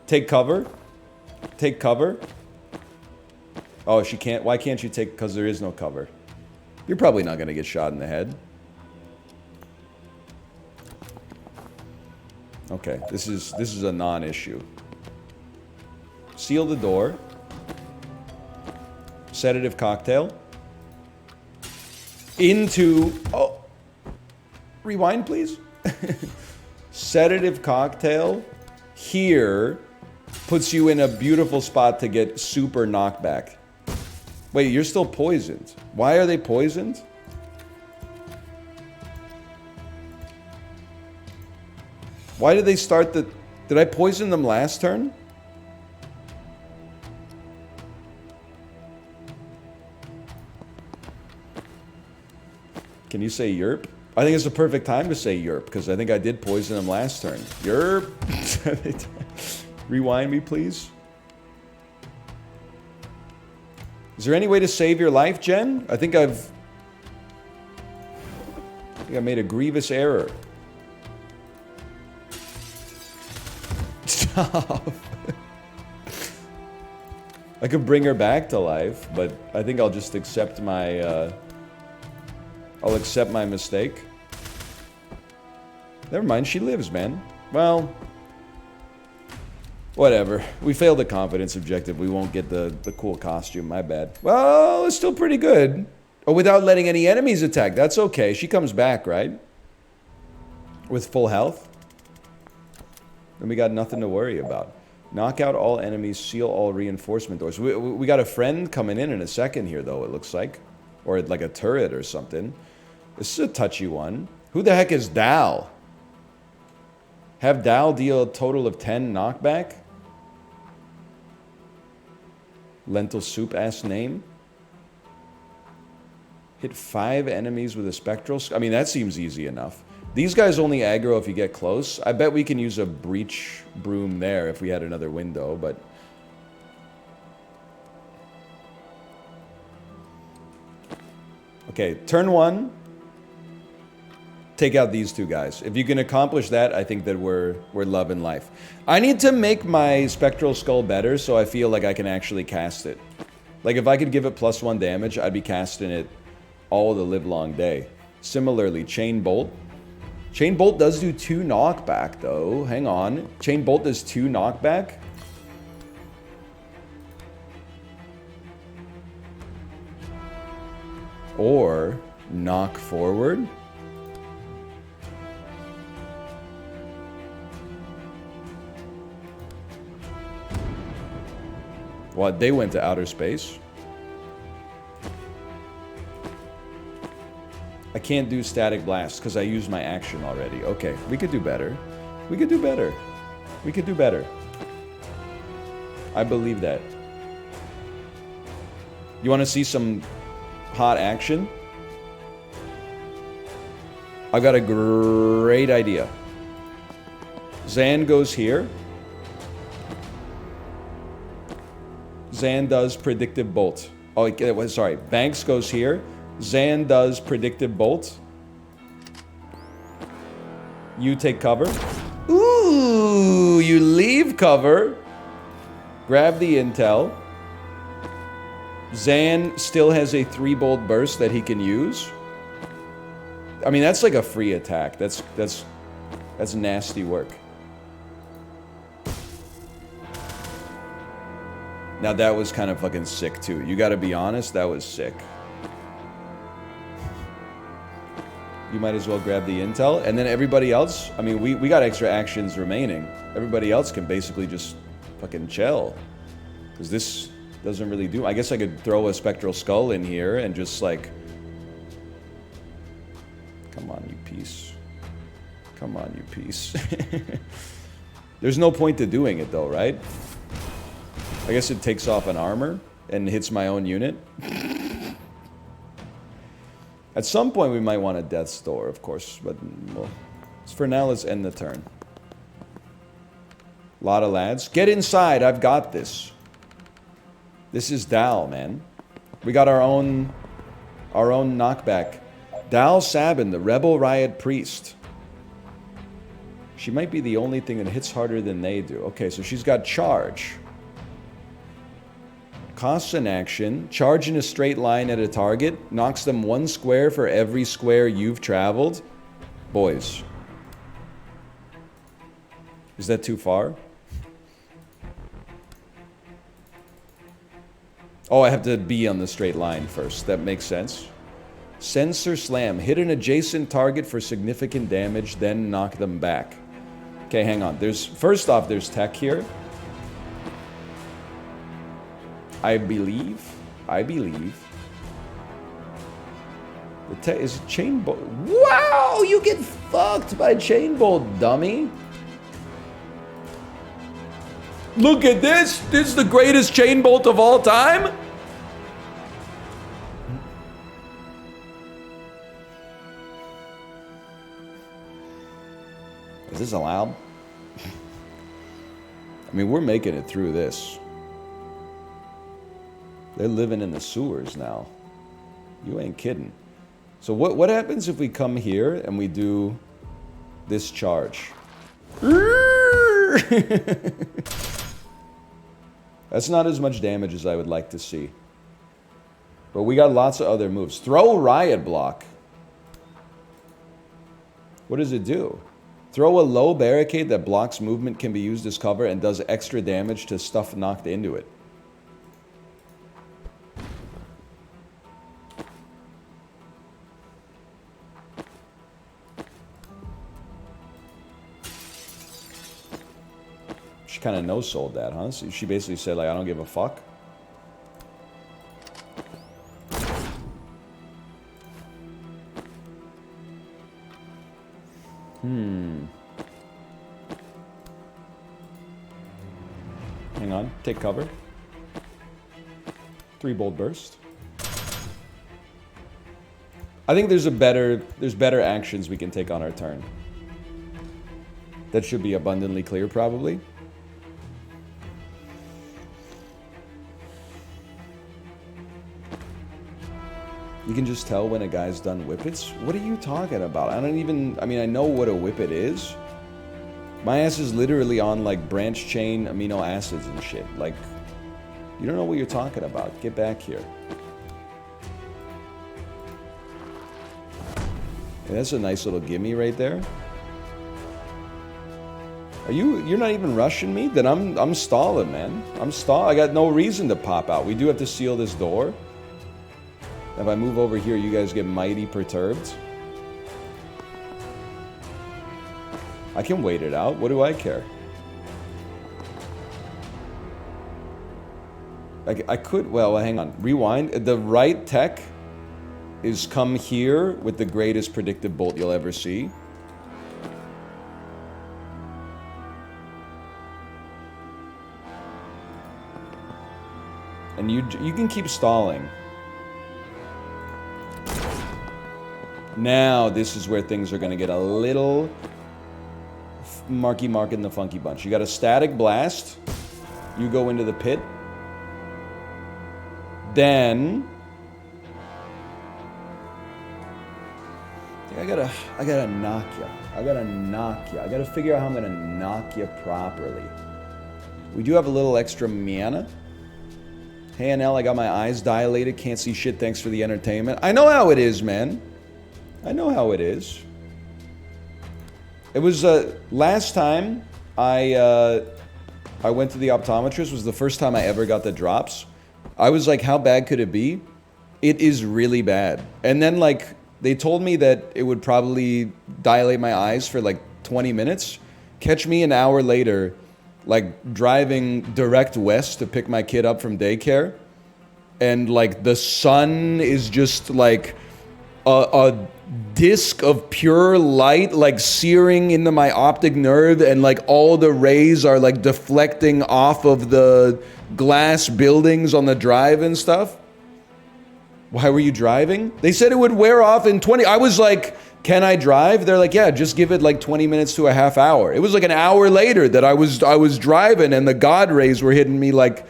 Take cover. Take cover. Oh, she can't. Why can't you take, because there is no cover. You're probably not going to get shot in the head. Okay, this is a non-issue. Seal the door. Sedative Cocktail. Into... Oh! Rewind, please. Sedative Cocktail here puts you in a beautiful spot to get super knockback. Wait, you're still poisoned. Why are they poisoned? Why did they start the... Did I poison them last turn? Can you say yerp? I think it's the perfect time to say yerp, because I think I did poison them last turn. Yerp! Rewind me, please. Is there any way to save your life, Jen? I think I made a grievous error. Stop. I could bring her back to life, but I think I'll just accept my... I'll accept my mistake. Never mind, she lives, man. Well... Whatever. We failed the confidence objective. We won't get the cool costume. My bad. Well, it's still pretty good. Oh, without letting any enemies attack. That's okay. She comes back, right? With full health. Then we got nothing to worry about. Knock out all enemies. Seal all reinforcement doors. We got a friend coming in a second here, though, it looks like. Or like a turret or something. This is a touchy one. Who the heck is Dal? Have Dal deal a total of 10 knockback? Lentil soup ass name. Hit 5 enemies with a spectral. I mean, that seems easy enough. These guys only aggro if you get close. I bet we can use a breach broom there if we had another window, but... Okay, turn 1. Take out these 2 guys. If you can accomplish that, I think that we're loving life. I need to make my Spectral Skull better so I feel like I can actually cast it. Like, if I could give it +1 damage, I'd be casting it all the livelong day. Similarly, Chain Bolt. Chain Bolt does do 2 knockback, though. Hang on. Chain Bolt does 2 knockback. Or knock forward. What? They went to outer space? I can't do Static Blast because I used my action already. Okay, we could do better. We could do better. We could do better. I believe that. You want to see some hot action? I've got a great idea. Zan goes here. Zan does Predictive Bolt. Oh, sorry. Banks goes here. Zan does Predictive Bolt. You take cover. Ooh, you leave cover. Grab the intel. Zan still has a 3-bolt burst that he can use. I mean, that's like a free attack. That's nasty work. Now that was kind of fucking sick too. You gotta be honest, that was sick. You might as well grab the intel. And then everybody else, I mean, we got extra actions remaining. Everybody else can basically just fucking chill. Because this doesn't really do... I guess I could throw a Spectral Skull in here and just like... Come on, you piece. Come on, you piece. There's no point to doing it though, right? I guess it takes off an armor and hits my own unit. At some point we might want a Death's Door, of course, but well, for now let's end the turn. Lot of lads. Get inside, I've got this. This is Dal, man. We got our own knockback. Dal Sabin, the Rebel Riot Priest. She might be the only thing that hits harder than they do. Okay, so she's got charge. Costs an action. Charge in a straight line at a target. Knocks them 1 square for every square you've traveled. Boys. Is that too far? Oh, I have to be on the straight line first. That makes sense. Sensor Slam. Hit an adjacent target for significant damage, then knock them back. Okay, hang on. First off, there's tech here. I believe. I believe. Is it chain bolt? Wow, you get fucked by chain bolt, dummy. Look at this. This is the greatest chain bolt of all time. Is this allowed? I mean, we're making it through this. They're living in the sewers now. You ain't kidding. So what happens if we come here and we do this charge? That's not as much damage as I would like to see. But we got lots of other moves. Throw Riot Block. What does it do? Throw a low barricade that blocks movement can be used as cover and does extra damage to stuff knocked into it. She kind of no-sold that, huh? So she basically said, like, I don't give a fuck. Hang on. Take cover. 3 bolt burst. I think there's better actions we can take on our turn. That should be abundantly clear, probably. You can just tell when a guy's done whippets? What are you talking about? I mean, I know what a whippet is. My ass is literally on, like, branch chain amino acids and shit. Like, you don't know what you're talking about. Get back here. Yeah, that's a nice little gimme right there. You're not even rushing me? Then I'm stalling, man. I got no reason to pop out. We do have to seal this door. If I move over here, you guys get mighty perturbed. I can wait it out. What do I care? I could... Well, hang on. Rewind. The right tech is come here with the greatest predictive bolt you'll ever see. And you can keep stalling. Now, this is where things are going to get a little marky mark in the funky bunch. You got a static blast. You go into the pit. Then... I gotta knock you. I gotta figure out how I'm gonna knock you properly. We do have a little extra mana. Hey, NL, I got my eyes dilated. Can't see shit. Thanks for the entertainment. I know how it is, man. I know how it is. It was last time I went to the optometrist was the first time I ever got the drops. I was like, how bad could it be? It is really bad. And then, like, they told me that it would probably dilate my eyes for like 20 minutes. Catch me an hour later, like, driving direct west to pick my kid up from daycare. And, like, the sun is just like a disc of pure light, like, searing into my optic nerve, and, like, all the rays are, like, deflecting off of the glass buildings on the drive and stuff. Why were you driving? They said it would wear off in 20. I was like, can I drive? They're like, yeah, just give it like 20 minutes to a half hour. It was like an hour later that I was driving, and the God rays were hitting me like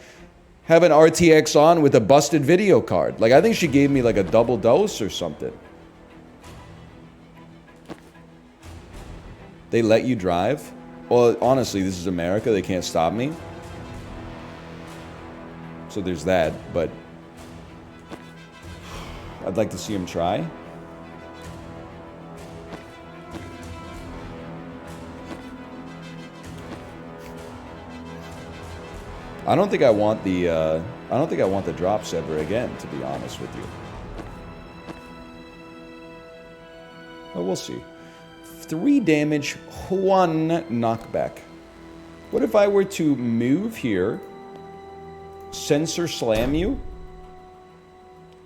having RTX on with a busted video card. Like, I think she gave me like a double dose or something. They let you drive? Well, honestly, this is America. They can't stop me. So there's that, but I'd like to see him try. I don't think I want the drops ever again, to be honest with you. But we'll see. 3 damage, 1 knockback. What if I were to move here, sensor slam you,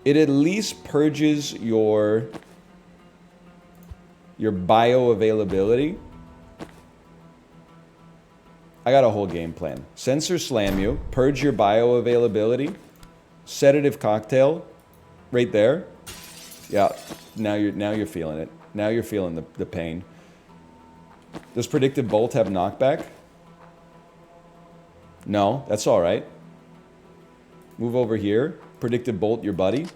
it at least purges your bioavailability. I got a whole game plan. Sensor slam you, purge your bioavailability, sedative cocktail, right there. Yeah, now you're feeling it. Now you're feeling the pain. Does predictive bolt have knockback? No, that's all right. Move over here. Predictive bolt your buddy.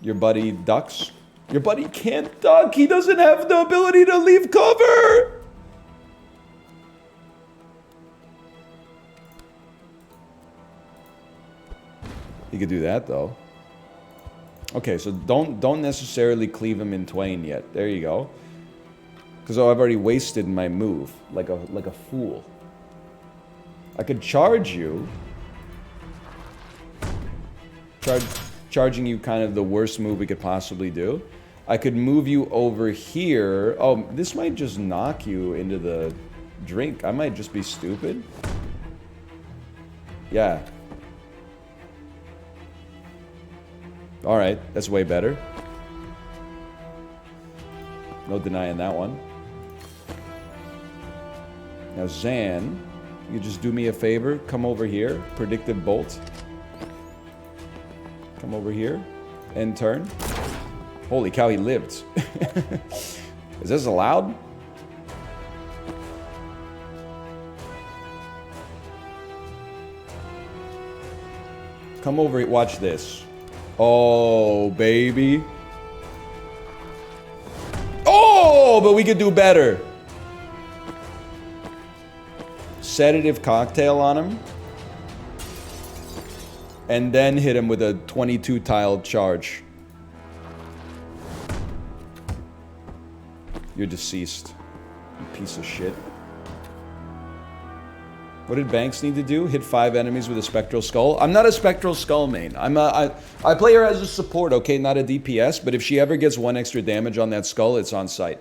Your buddy ducks. Your buddy can't duck. He doesn't have the ability to leave cover. He could do that though. Okay, so don't necessarily cleave him in twain yet. There you go. Because I've already wasted my move like a fool. I could charge you. Charging you kind of the worst move we could possibly do. I could move you over here. Oh, this might just knock you into the drink. I might just be stupid. Yeah. Alright, that's way better. No denying that one. Now Zan, you just do me a favor. Come over here. Predictive bolt. Come over here. End turn. Holy cow, he lived. Is this allowed? Come over, watch this. Oh, baby. Oh, but we could do better. Sedative cocktail on him. And then hit him with a 22 tile charge. You're deceased. You piece of shit. What did Banks need to do? Hit 5 enemies with a Spectral Skull? I'm not a Spectral Skull main. I play her as a support, okay? Not a DPS, but if she ever gets 1 extra damage on that skull, it's on sight.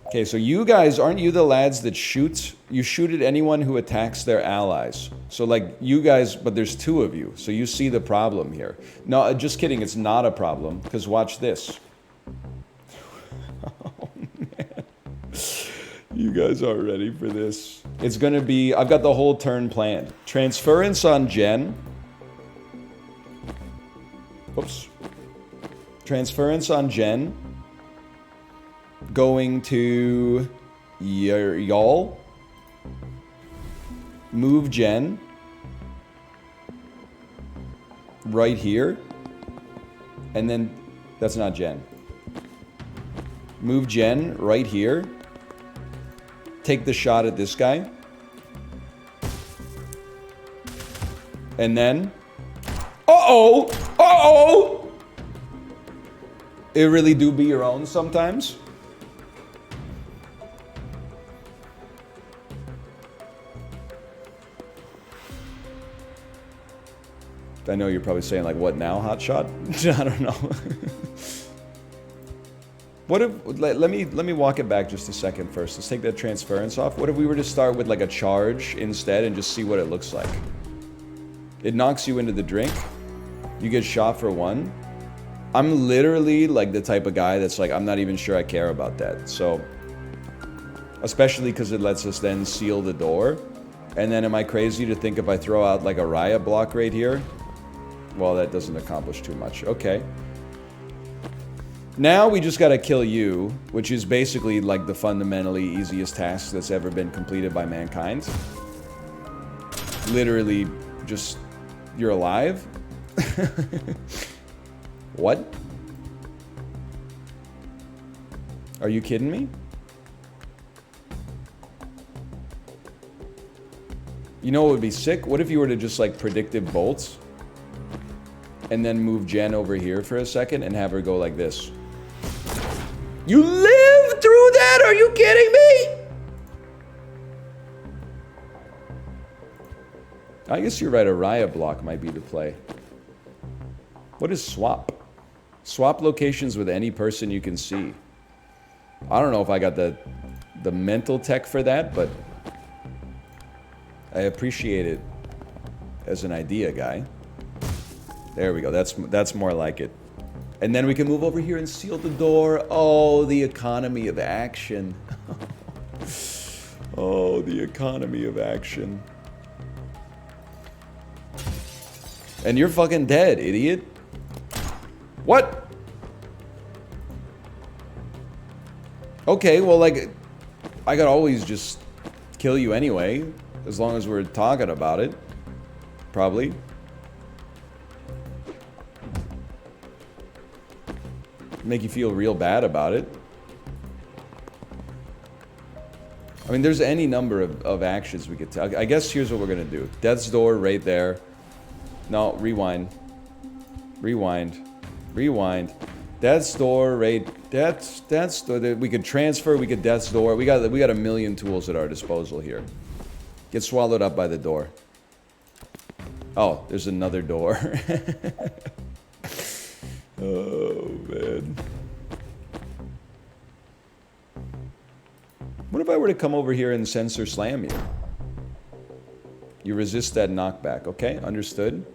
Okay, so you guys, aren't you the lads that shoot? You shoot at anyone who attacks their allies. So like, you guys, but there's 2 of you. So you see the problem here. No, just kidding, it's not a problem. Because watch this. Oh, man. You guys aren't ready for this. It's gonna be, I've got the whole turn planned. Transference on Jen. Oops. Transference on Jen. Going to y'all. Move Jen. Right here. And then, that's not Jen. Move Jen right here. Take the shot at this guy. And then... Uh-oh! Uh-oh! It really do be your own sometimes. I know you're probably saying, like, what now, hotshot? I don't know. What if, let me walk it back just a second first. Let's take that transference off. What if we were to start with like a charge instead and just see what it looks like? It knocks you into the drink. You get shot for 1. I'm literally like the type of guy that's like, I'm not even sure I care about that. So, especially because it lets us then seal the door. And then am I crazy to think if I throw out like a riot block right here? Well, that doesn't accomplish too much. Okay. Now we just gotta kill you, which is basically like the fundamentally easiest task that's ever been completed by mankind. Literally, just, you're alive? What? Are you kidding me? You know what would be sick? What if you were to just like predictive bolts and then move Jen over here for a second and have her go like this? You lived through that? Are you kidding me? I guess you're right, a riot block might be the play. What is swap? Swap locations with any person you can see. I don't know if I got the mental tech for that, but I appreciate it as an idea, guy. There we go. That's more like it. And then we can move over here and seal the door. Oh, the economy of action. Oh, the economy of action. And you're fucking dead, idiot. What? Okay, well, like, I could always just kill you anyway, as long as we're talking about it. Probably. Make you feel real bad about it. I mean, there's any number of actions we could take. I guess here's what we're gonna do. Death's door right there. No, rewind. Rewind. Rewind. Death's door right. Death's door. We could transfer. We could death's door. We got a million tools at our disposal here. Get swallowed up by the door. Oh, there's another door. Oh, man. What if I were to come over here and sensor slam you? You resist that knockback, okay? Understood?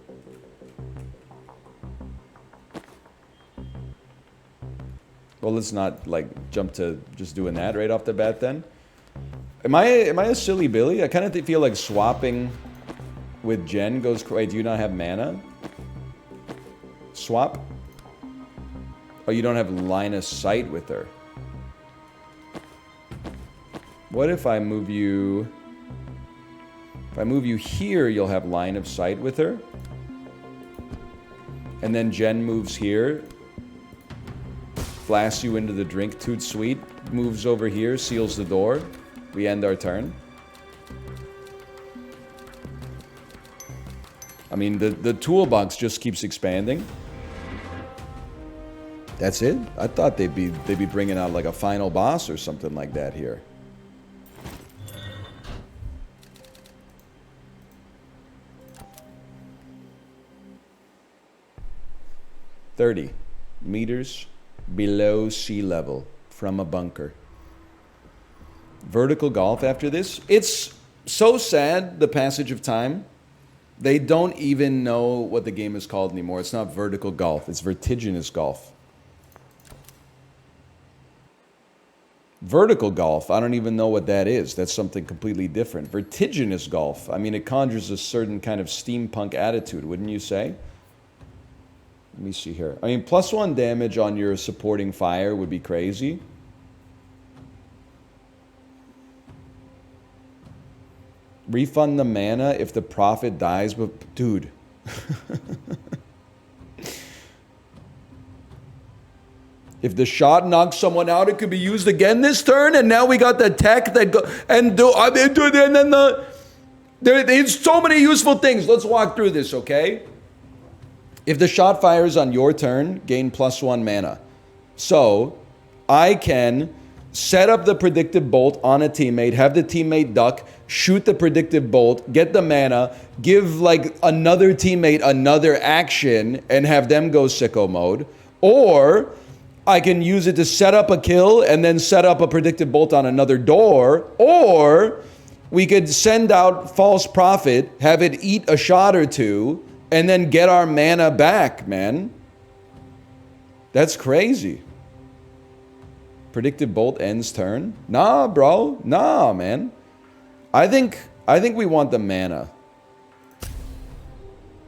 Well, let's not, like, jump to just doing that right off the bat, then. Am I a silly Billy? I kind of feel like swapping with Jen goes... Wait, do you not have mana? Swap? Oh, you don't have line of sight with her. What if I move you... If I move you here, you'll have line of sight with her. And then Jen moves here. Blasts you into the drink, toot sweet. Moves over here, seals the door. We end our turn. I mean, the toolbox just keeps expanding. That's it? I thought they'd be bringing out like a final boss or something like that here. $30 meters below sea level from a bunker. Vertical golf after this. It's so sad, the passage of time. They don't even know what the game is called anymore. It's not vertical golf. It's vertiginous golf. Vertical golf, I don't even know what that is. That's something completely different. Vertiginous golf, I mean, it conjures a certain kind of steampunk attitude, wouldn't you say? Let me see here. I mean, +1 damage on your supporting fire would be crazy. Refund the mana if the prophet dies, but dude. If the shot knocks someone out, it could be used again this turn, and now we got the tech that go and do. I mean, and then there's so many useful things. Let's walk through this, okay? If the shot fires on your turn, gain +1 mana. So I can set up the predictive bolt on a teammate, have the teammate duck, shoot the predictive bolt, get the mana, give like another teammate another action, and have them go sicko mode, or I can use it to set up a kill and then set up a predictive bolt on another door. Or we could send out false prophet, have it eat a shot or two, and then get our mana back, man. That's crazy. Predictive bolt ends turn. Nah, bro. Nah, man. I think we want the mana.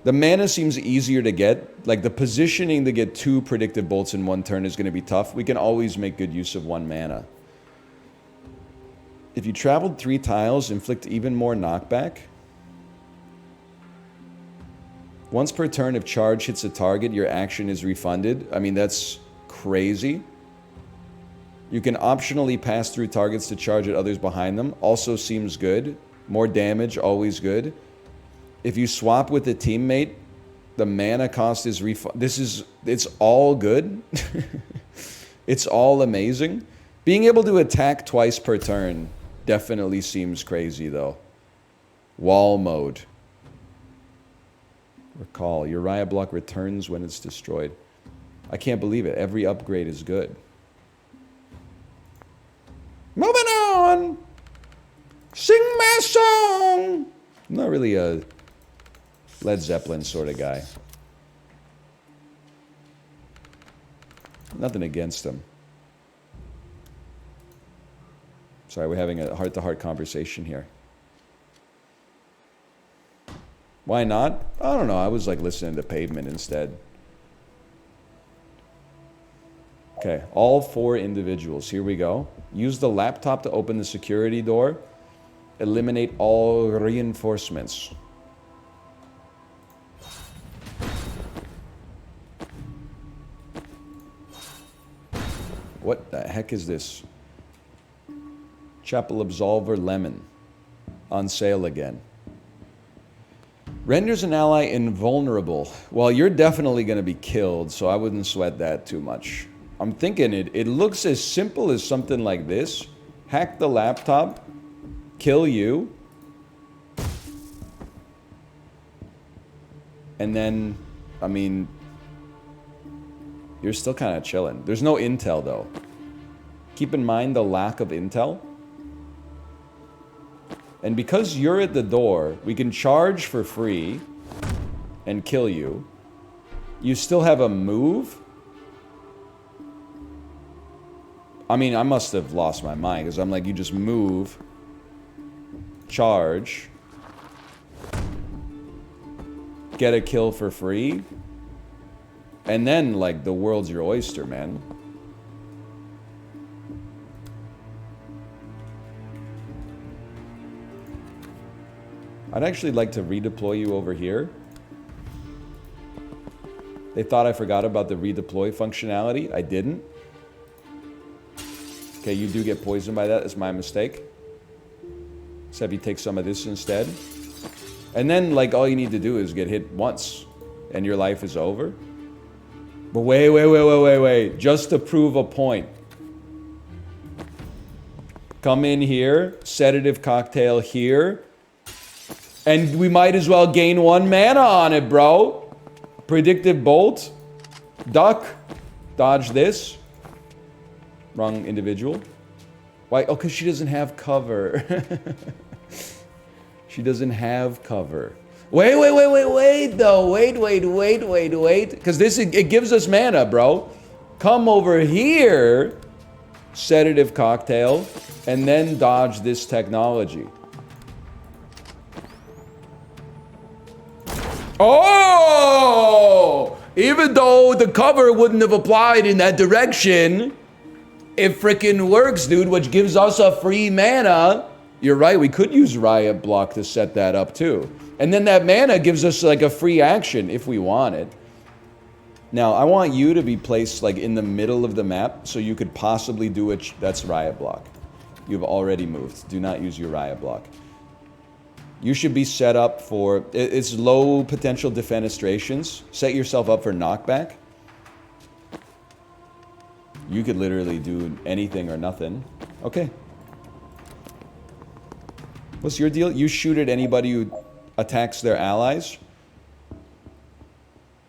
The mana seems easier to get. Like, the positioning to get 2 predictive bolts in 1 turn is going to be tough. We can always make good use of 1 mana. If you traveled 3 tiles, inflict even more knockback. Once per turn, if charge hits a target, your action is refunded. I mean, that's crazy. You can optionally pass through targets to charge at others behind them. Also seems good. More damage, always good. If you swap with a teammate, the mana cost is it's all good. It's all amazing. Being able to attack twice per turn definitely seems crazy, though. Wall mode. Recall, Uriah block returns when it's destroyed. I can't believe it. Every upgrade is good. Moving on. Sing my song. I'm not really a Led Zeppelin sort of guy. Nothing against him. Sorry, we're having a heart-to-heart conversation here. Why not? I don't know. I was like listening to Pavement instead. Okay, all 4 individuals. Here we go. Use the laptop to open the security door. Eliminate all reinforcements. What the heck is this? Chapel Absolver Lemon. On sale again. Renders an ally invulnerable. Well, you're definitely going to be killed, so I wouldn't sweat that too much. I'm thinking it looks as simple as something like this. Hack the laptop. Kill you. And then, I mean, you're still kind of chilling. There's no intel, though. Keep in mind the lack of intel. And because you're at the door, we can charge for free and kill you. You still have a move. I mean, I must have lost my mind because I'm like, you just move, charge, get a kill for free, and then, like, the world's your oyster, man. I'd actually like to redeploy you over here. They thought I forgot about the redeploy functionality. I didn't. Okay, you do get poisoned by that. It's my mistake. Let's have you take some of this instead. And then, like, all you need to do is get hit once, and your life is over. But wait. Just to prove a point. Come in here, sedative cocktail here. And we might as well gain 1 mana on it, bro. Predictive bolt. Duck. Dodge this. Wrong individual. Why? Oh, because she doesn't have cover. She doesn't have cover. Wait, though. Wait. Because this, it gives us mana, bro. Come over here. Sedative cocktail. And then dodge this technology. Oh! Even though the cover wouldn't have applied in that direction, it frickin' works, dude, which gives us a free mana. You're right, we could use Riot Block to set that up too. And then that mana gives us like a free action if we want it. Now, I want you to be placed like in the middle of the map so you could possibly do it. That's Riot Block. You've already moved. Do not use your Riot Block. You should be set up for, it's low potential defenestrations. Set yourself up for knockback. You could literally do anything or nothing. Okay. What's your deal? You shoot at anybody who attacks their allies?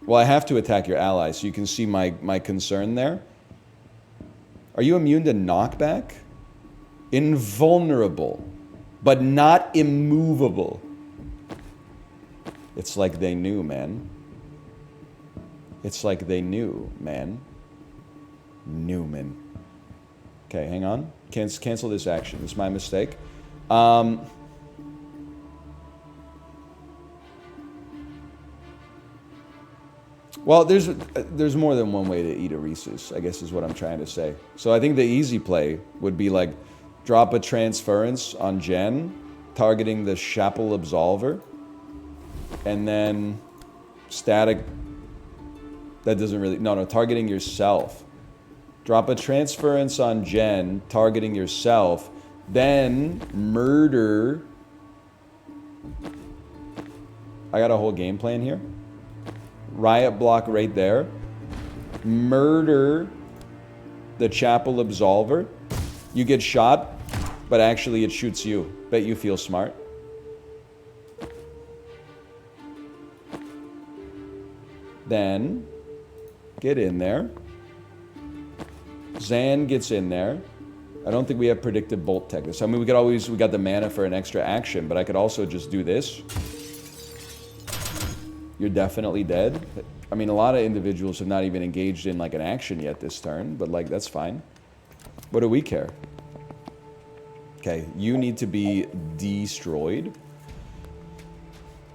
Well, I have to attack your allies, so you can see my concern there. Are you immune to knockback? Invulnerable. But not immovable. It's like they knew, man. It's like they knew, man. Newman. Okay, hang on. Cancel this action. It's my mistake. Well, there's more than one way to eat a Reese's, I guess is what I'm trying to say. So I think the easy play would be like, drop a transference on Jen, targeting the Chapel Absolver, and then static, that doesn't really, no, targeting yourself. Drop a transference on Jen, targeting yourself, then murder. I got a whole game plan here. Riot Block right there. Murder the Chapel Absolver. You get shot, but actually it shoots you. Bet you feel smart. Then, get in there. Zan gets in there. I don't think we have predictive bolt tech. I mean, we got the mana for an extra action, but I could also just do this. you're definitely dead. I mean, a lot of individuals have not even engaged in like an action yet this turn, but like that's fine. What do we care? Okay, you need to be destroyed.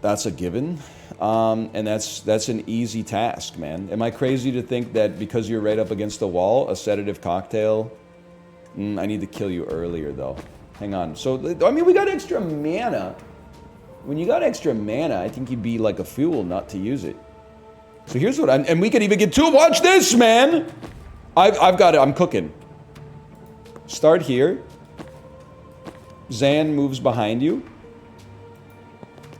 That's a given. And that's an easy task, man. Am I crazy to think that because you're right up against the wall, a sedative cocktail? I need to kill you earlier, though. Hang on. So, I mean, we got extra mana. When you got extra mana, I think you'd be like a fool not to use it. So here's what and we could even get two. Watch this, man. I've got it. I'm cooking. Start here. Zan moves behind you.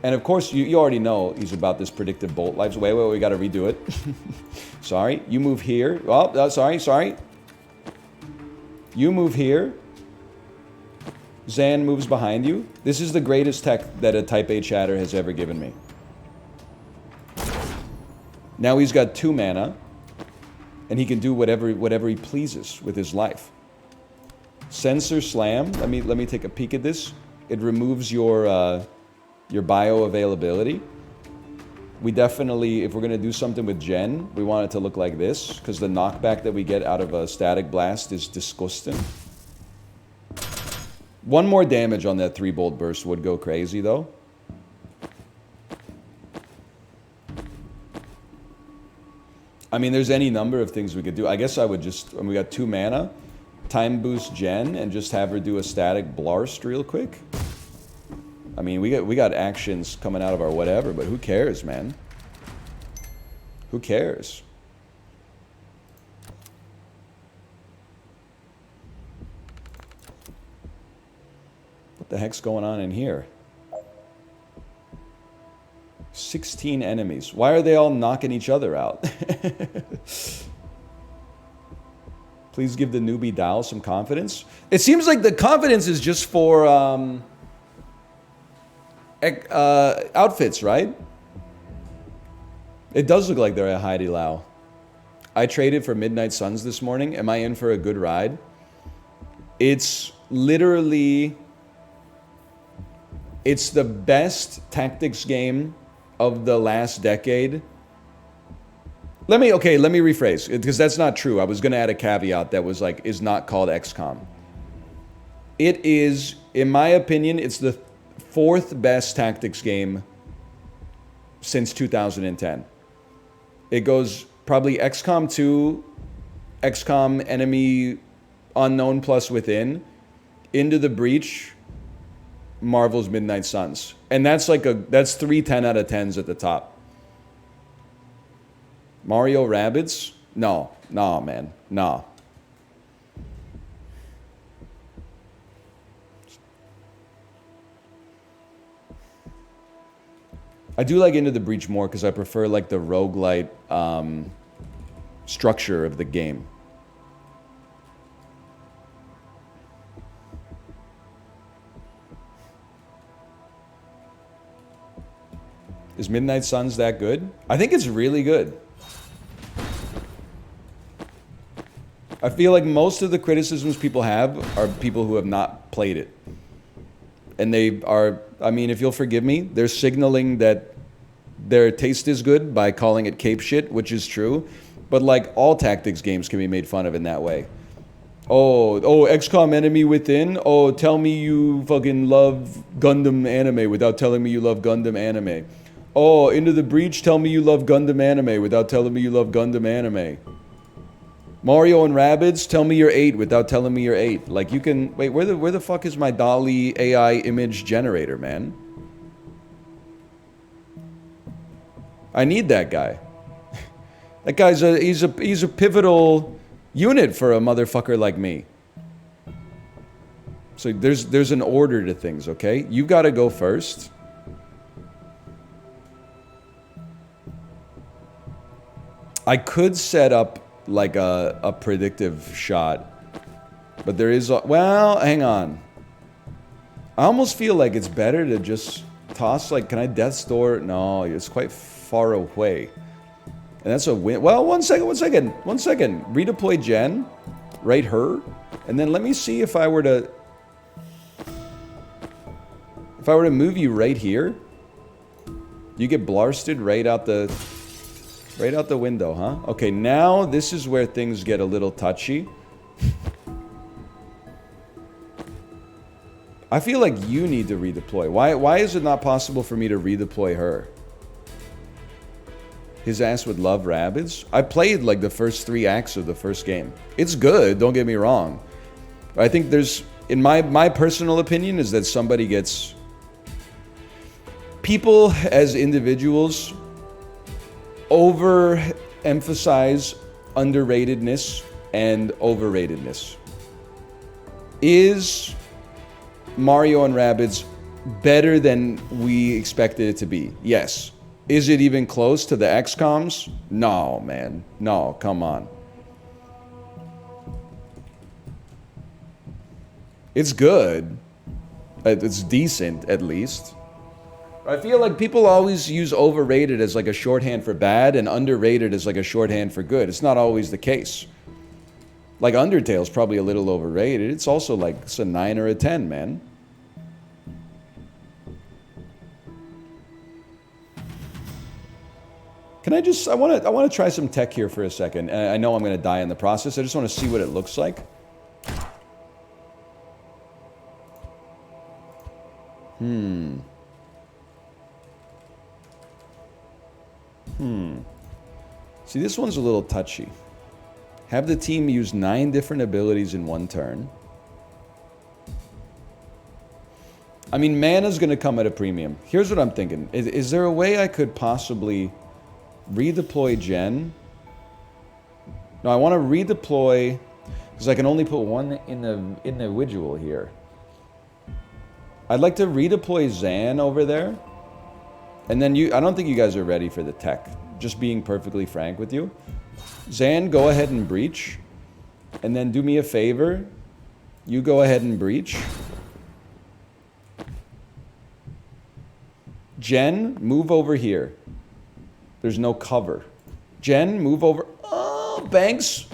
And of course, you already know he's about this predictive bolt lives. Wait, we got to redo it. Sorry. You move here. Oh, sorry. You move here. Zan moves behind you. This is the greatest tech that a Type A chatter has ever given me. Now he's got 2 mana. And he can do whatever he pleases with his life. Sensor Slam. Let me take a peek at this. It removes your bioavailability. We definitely, if we're going to do something with Gen, we want it to look like this, because the knockback that we get out of a Static Blast is disgusting. 1 more damage on that 3-bolt burst would go crazy, though. I mean, there's any number of things we could do. I guess I would just, we got 2 mana, time boost Jen, and just have her do a static Blarst real quick. I mean, we got actions coming out of our whatever, but who cares, man? Who cares? What the heck's going on in here? 16 enemies. Why are they all knocking each other out? Please give the newbie Dial some confidence. It seems like the confidence is just for outfits, right? It does look like they're a Heidi Lau. I traded for Midnight Suns this morning. Am I in for a good ride? It's literally... It's the best tactics game of the last decade. Let me rephrase, because that's not true. I was going to add a caveat that was like, is not called XCOM. It is, in my opinion, it's the 4th best tactics game since 2010. It goes probably XCOM 2, XCOM Enemy Unknown plus Within, Into the Breach, Marvel's Midnight Suns. And that's like that's 3 10 out of 10s at the top. Mario Rabbids? No, man, no. I do like Into the Breach more because I prefer like the roguelite structure of the game. Is Midnight Suns that good? I think it's really good. I feel like most of the criticisms people have are people who have not played it. And they are, I mean, if you'll forgive me, they're signaling that their taste is good by calling it cape shit, which is true. But like all tactics games can be made fun of in that way. Oh, XCOM Enemy Within? Oh, tell me you fucking love Gundam anime without telling me you love Gundam anime. Oh, Into the Breach, tell me you love Gundam anime without telling me you love Gundam anime. Mario and Rabbids, tell me you're 8 without telling me you're 8. Like you can, wait, where the fuck is my Dolly AI image generator, man? I need that guy. That guy's he's a pivotal unit for a motherfucker like me. So there's an order to things, okay? You gotta go first. I could set up like a predictive shot, but there is well, hang on. I almost feel like it's better to just toss, like, can I Death's Door? No, it's quite far away. And that's a win. Well, one second. Redeploy Jen, right her, and then let me see if I were to move you right here. You get blarsted right out the window, huh? Okay, now this is where things get a little touchy. I feel like you need to redeploy. Why is it not possible for me to redeploy her? His ass would love rabbits. I played like the first 3 acts of the first game. It's good, don't get me wrong. But I think there's, in my personal opinion, is that somebody gets... People as individuals overemphasize underratedness and overratedness. Is Mario and Rabbids better than we expected it to be? Yes. Is it even close to the XCOMs? No, man. No, come on. It's good. It's decent, at least. I feel like people always use overrated as like a shorthand for bad and underrated as like a shorthand for good. It's not always the case. Like Undertale's probably a little overrated. It's also like it's a 9 or a 10, man. Can I just I want to try some tech here for a second. I know I'm going to die in the process. I just want to see what it looks like. See, this one's a little touchy. Have the team use 9 different abilities in one turn. I mean, mana's going to come at a premium. Here's what I'm thinking. Is there a way I could possibly redeploy Jen? No, I want to redeploy because I can only put one in the individual here. I'd like to redeploy Zan over there. And then I don't think you guys are ready for the tech. Just being perfectly frank with you. Zan, go ahead and breach. And then do me a favor. You go ahead and breach. Jen, move over here. There's no cover. Jen, move over. Oh, Banks,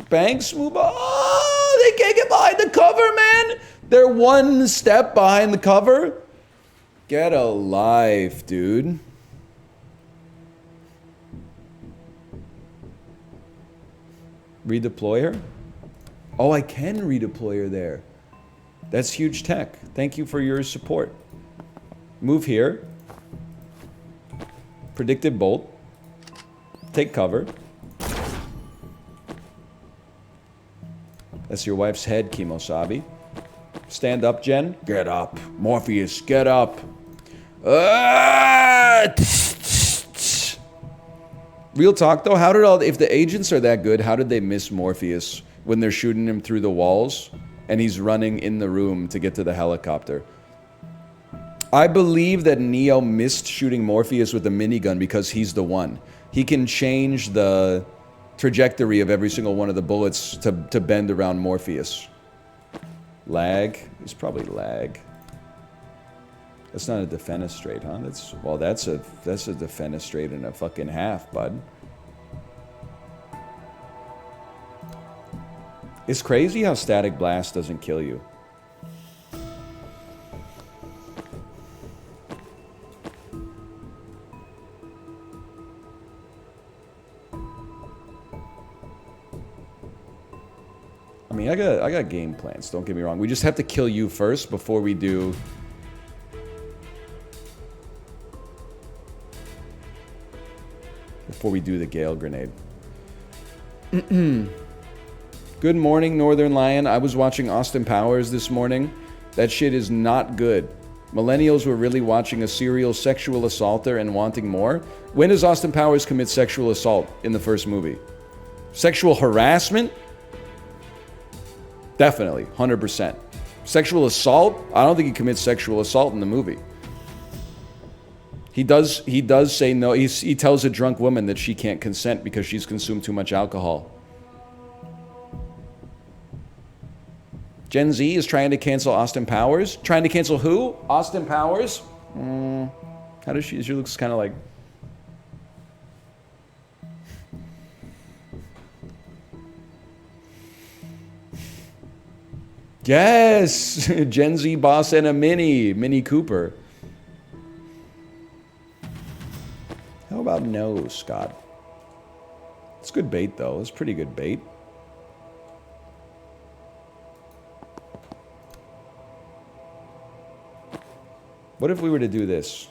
move. Oh, they can't get behind the cover, man. They're one step behind the cover. Get a life, dude. Redeploy her? Oh, I can redeploy her there. That's huge tech. Thank you for your support. Move here. Predicted bolt. Take cover. That's your wife's head, Kimosabi. Stand up, Jen. Get up. Morpheus, get up. Real talk, though, how did if the agents are that good, how did they miss Morpheus when they're shooting him through the walls and he's running in the room to get to the helicopter? I believe that Neo missed shooting Morpheus with a minigun because he's the one. He can change the trajectory of every single one of the bullets to bend around Morpheus. Lag? It's probably lag. That's not a defenestrate, huh? That's a defenestrate and a fucking half, bud. It's crazy how Static Blast doesn't kill you. I mean, I got game plans, don't get me wrong. We just have to kill you first before we do... the Gale Grenade. Good morning, Northern Lion. I was watching Austin Powers this morning. That shit is not good. Millennials were really watching a serial sexual assaulter and wanting more. When does Austin Powers commit sexual assault in the first movie? Sexual harassment? Definitely, 100%. Sexual assault? I don't think he commits sexual assault in the movie. He does say no. He tells a drunk woman that she can't consent because she's consumed too much alcohol. Gen Z is trying to cancel Austin Powers. Trying to cancel who? Austin Powers? How does she looks kind of like... Yes! Gen Z boss and a Mini Cooper. How about no, Scott? It's good bait, though. It's pretty good bait. What if we were to do this?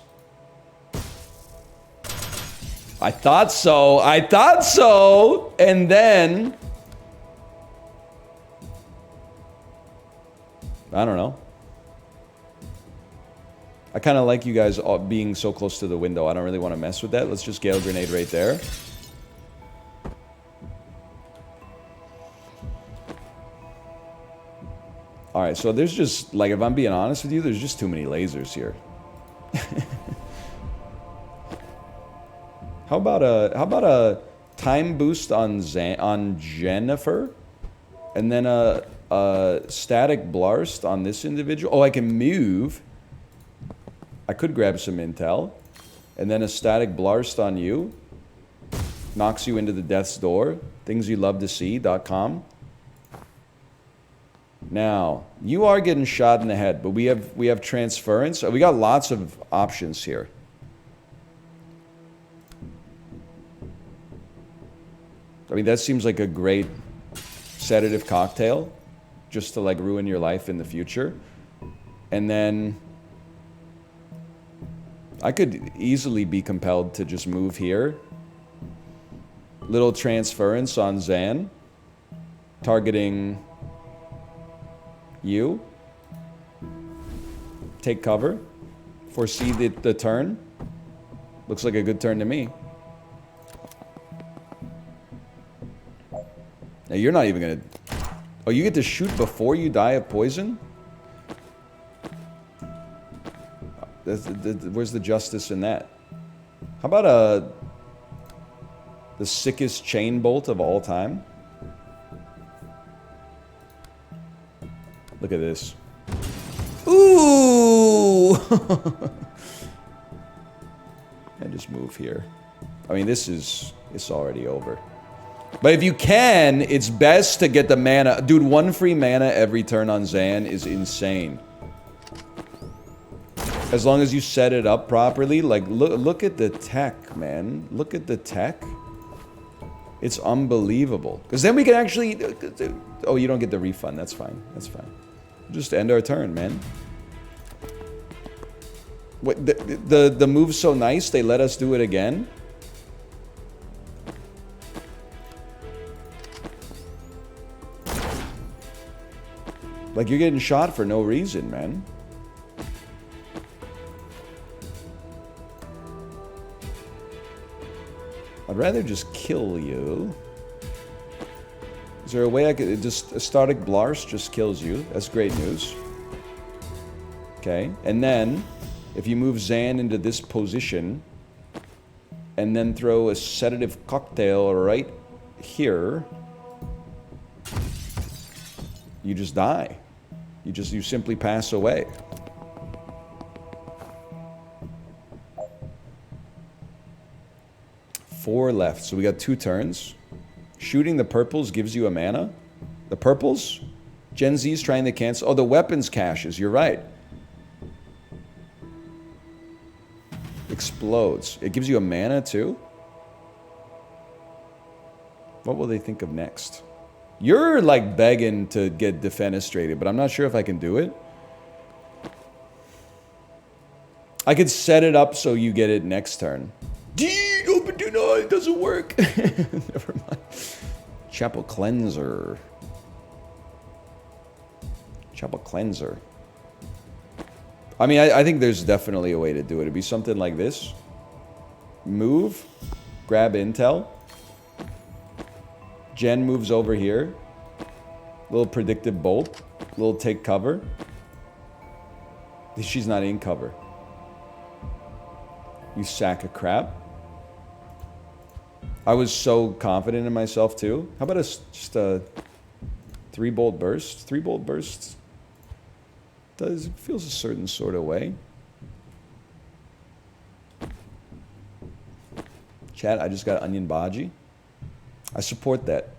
I thought so. I thought so. And then... I don't know. I kind of like you guys all being so close to the window. I don't really want to mess with that. Let's just Gale Grenade right there. Alright, so there's just... Like, if I'm being honest with you, there's just too many lasers here. How about a time boost on Jennifer, and then a static blarst on this individual? Oh, I can move. I could grab some intel, and then a static blarst on you. Knocks you into the death's door. Things you love to see.com. Now, you are getting shot in the head, but we have transference. We got lots of options here. I mean, that seems like a great sedative cocktail just to like ruin your life in the future. And then I could easily be compelled to just move here. Little transference on Zan, targeting you. Take cover. Foresee the turn. Looks like a good turn to me. Now you're not even gonna... Oh, you get to shoot before you die of poison? Where's the justice in that? How about the sickest chain bolt of all time? Look at this. Ooh! And just move here. I mean, it's already over. But if you can, it's best to get the mana. Dude, 1 free mana every turn on Zan is insane. As long as you set it up properly. Like, look at the tech, man. Look at the tech. It's unbelievable. Because then we can actually... Oh, you don't get the refund. That's fine. That's fine. Just end our turn, man. What, the move's so nice, they let us do it again? Like, you're getting shot for no reason, man. I'd rather just kill you. Is there a way I could... Just a static Blarst just kills you. That's great news. Okay. And then, if you move Zan into this position, and then throw a sedative cocktail right here, you just die. You simply pass away. Four left, so we got 2 turns. Shooting the purples gives you a mana. The purples? Gen Z's trying to cancel. Oh, the weapons caches, you're right. Explodes. It gives you a mana too? What will they think of next? You're like begging to get defenestrated, but I'm not sure if I can do it. I could set it up so you get it next turn. Open do not, it doesn't work. Never mind. Chapel Cleanser. Chapel Cleanser. I mean, I think there's definitely a way to do it. It'd be something like this. Move. Grab intel. Jen moves over here. Little predictive bolt. Little take cover. She's not in cover. You sack of crap. I was so confident in myself too. How about just a 3-bolt burst? 3-bolt bursts feels a certain sort of way. Chat, I just got onion bhaji. I support that.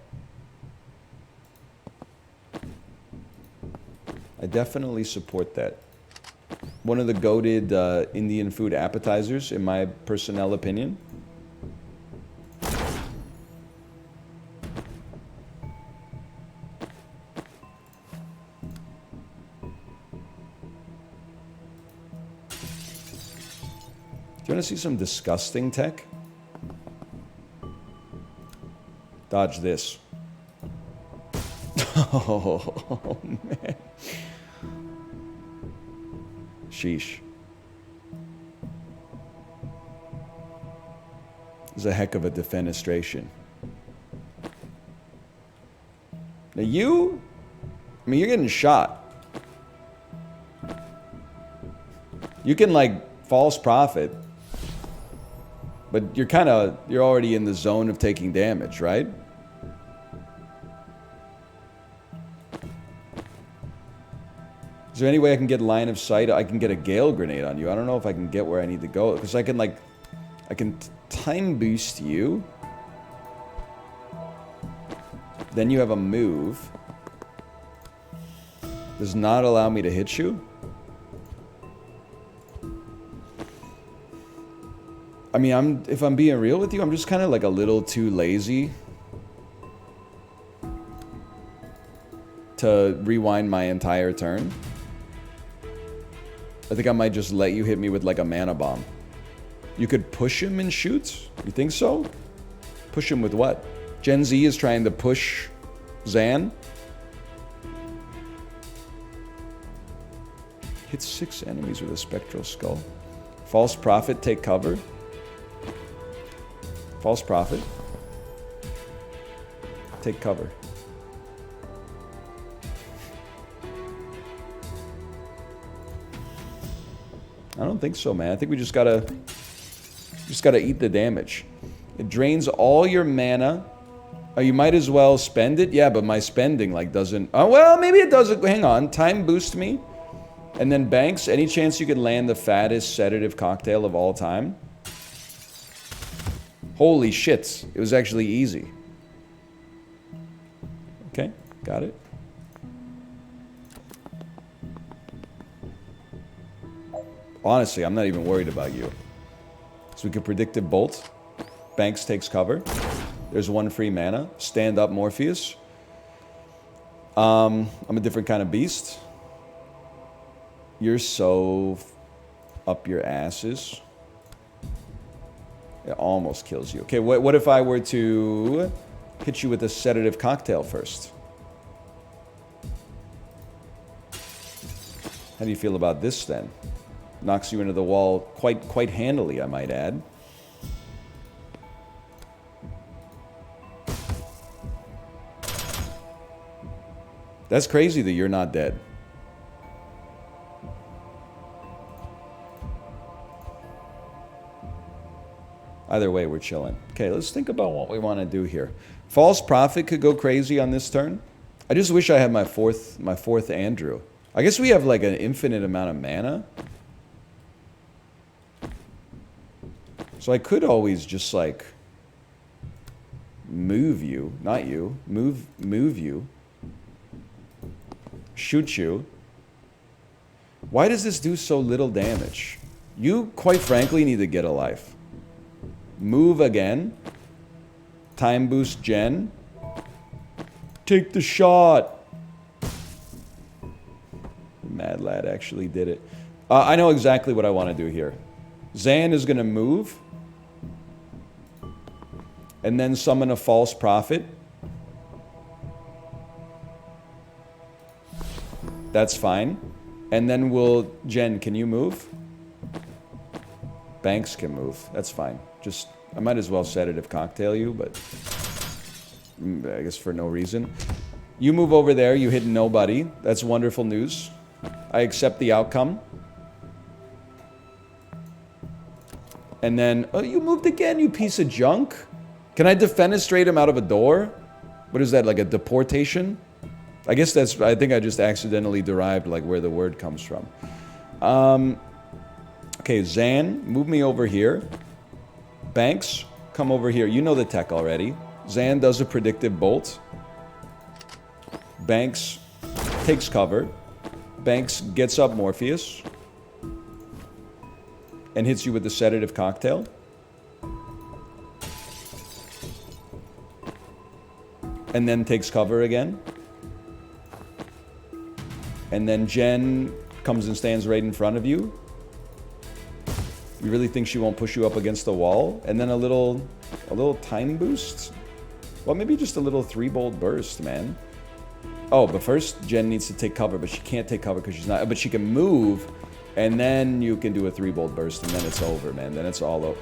I definitely support that. One of the goated Indian food appetizers, in my personnel opinion. to see some disgusting tech? Dodge this. Oh, man. Sheesh. This is a heck of a defenestration. Now you... I mean, you're getting shot. You can, like, false profit. But you're already in the zone of taking damage, right? Is there any way I can get line of sight? I can get a Gale Grenade on you. I don't know if I can get where I need to go. Because I can time boost you. Then you have a move. Does not allow me to hit you. I mean, if I'm being real with you, I'm just kind of like a little too lazy to rewind my entire turn. I think I might just let you hit me with like a mana bomb. You could push him and shoot? You think so? Push him with what? Gen Z is trying to push Zan. Hit 6 enemies with a Spectral Skull. False Prophet, take cover. False Prophet. Take cover. I don't think so, man. I think we just gotta eat the damage. It drains all your mana. Oh, you might as well spend it. Yeah, but my spending like doesn't. Oh well, maybe it doesn't. Hang on. Time boost me, and then Banks. Any chance you could land the fattest sedative cocktail of all time? Holy shit! It was actually easy. Okay, got it. Honestly, I'm not even worried about you. So we can Predictive Bolt. Banks takes cover. There's 1 free mana. Stand up, Morpheus. I'm a different kind of beast. You're so up your asses. It almost kills you. Okay, what if I were to hit you with a sedative cocktail first? How do you feel about this then? Knocks you into the wall quite handily, I might add. That's crazy that you're not dead. Either way, we're chilling. Okay, let's think about what we want to do here. False Prophet could go crazy on this turn. I just wish I had my fourth Andrew. I guess we have like an infinite amount of mana. So I could always just like move you, not you, move you, shoot you. Why does this do so little damage? You, quite frankly, need to get a life. Move again. Time boost Gen. Take the shot. Mad Lad actually did it. I know exactly what I want to do here. Zan is going to move. And then summon a False Prophet. That's fine. And then we'll... Jen, can you move? Banks can move. That's fine. Just... I might as well sedative cocktail you, but... I guess for no reason. You move over there. You hit nobody. That's wonderful news. I accept the outcome. And then... Oh, you moved again, you piece of junk. Can I defenestrate him out of a door? What is that, like a deportation? I guess that's... I think I just accidentally derived like where the word comes from. Okay, Zan, move me over here. Banks, come over here. You know the tech already. Zan does a Predictive Bolt. Banks takes cover. Banks gets up Morpheus. And hits you with the sedative cocktail. And then takes cover again. And then Jen comes and stands right in front of you. You really think she won't push you up against the wall? And then a little time boost? Well, maybe just a little 3-bolt burst, man. Oh, but first Jen needs to take cover, but she can't take cover because she's not. But she can move, and then you can do a 3-bolt burst, and then it's over, man. Then it's all over.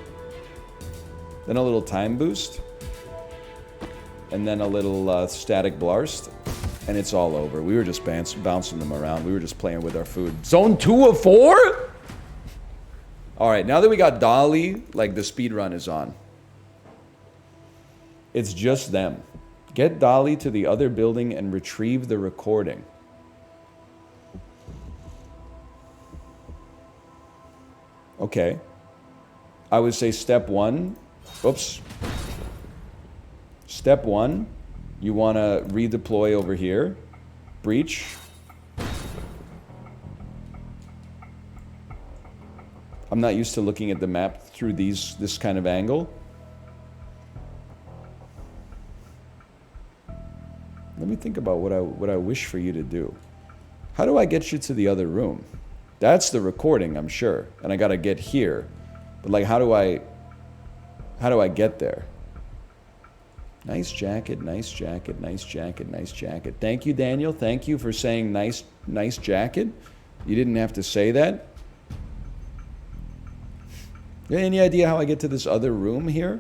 Then a little time boost. And then a little static blarst. And it's all over. We were just bouncing them around. We were just playing with our food. Zone 2 of 4? Alright, now that we got Dolly, like, the speed run is on. It's just them. Get Dolly to the other building and retrieve the recording. Okay. I would say step 1. Oops. Step 1, you want to redeploy over here. Breach. I'm not used to looking at the map through this kind of angle. Let me think about what I wish for you to do. How do I get you to the other room? That's the recording, I'm sure. And I got to get here. But like how do I get there? Nice jacket, nice jacket, nice jacket, nice jacket. Thank you, Daniel. Thank you for saying nice jacket. You didn't have to say that. You have any idea how I get to this other room here?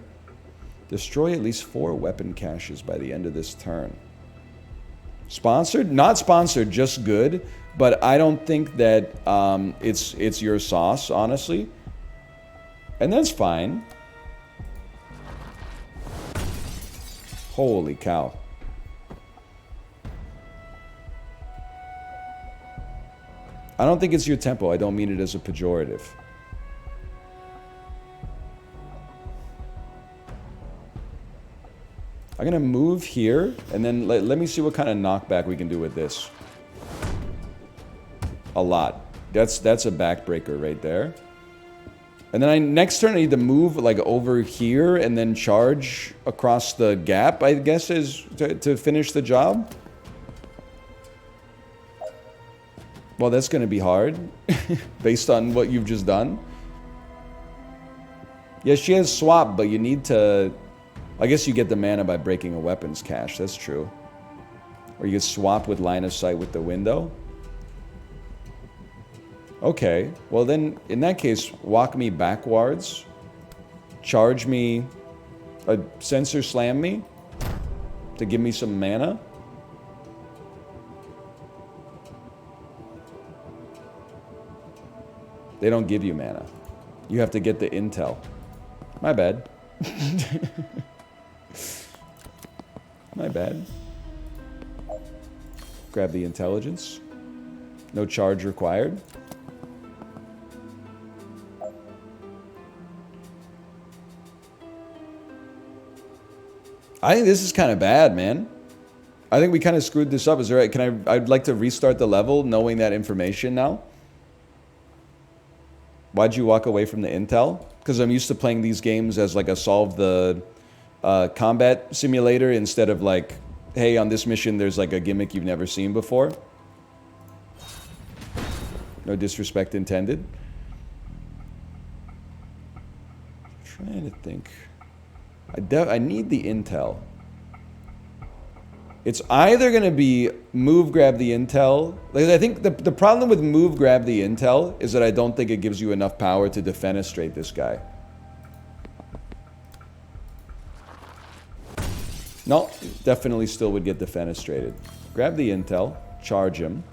Destroy at least 4 weapon caches by the end of this turn. Sponsored? Not sponsored, just good. But I don't think that it's your sauce, honestly. And that's fine. Holy cow. I don't think it's your tempo. I don't mean it as a pejorative. I'm gonna move here, and then let me see what kind of knockback we can do with this. A lot. That's a backbreaker right there. And then next turn I need to move like over here and then charge across the gap, I guess, is to finish the job. Well, that's gonna be hard based on what you've just done. Yeah, she has swap, but you need to... I guess you get the mana by breaking a weapons cache, that's true. Or you could swap with line of sight with the window. Okay, well then, in that case, walk me backwards. Charge me... sensor slam me. To give me some mana. They don't give you mana. You have to get the intel. My bad. My bad. Grab the intelligence. No charge required. I think this is kind of bad, man. I think we kind of screwed this up. Is there? I'd like to restart the level knowing that information now. Why'd you walk away from the intel? Because I'm used to playing these games as like a solve the combat simulator instead of like, hey, on this mission there's like a gimmick you've never seen before. No disrespect intended. I'm trying to think. I need the intel. It's either going to be move, grab the intel. Like, I think the problem with move, grab the intel is that I don't think it gives you enough power to defenestrate this guy. No, definitely still would get defenestrated. Grab the intel, charge him.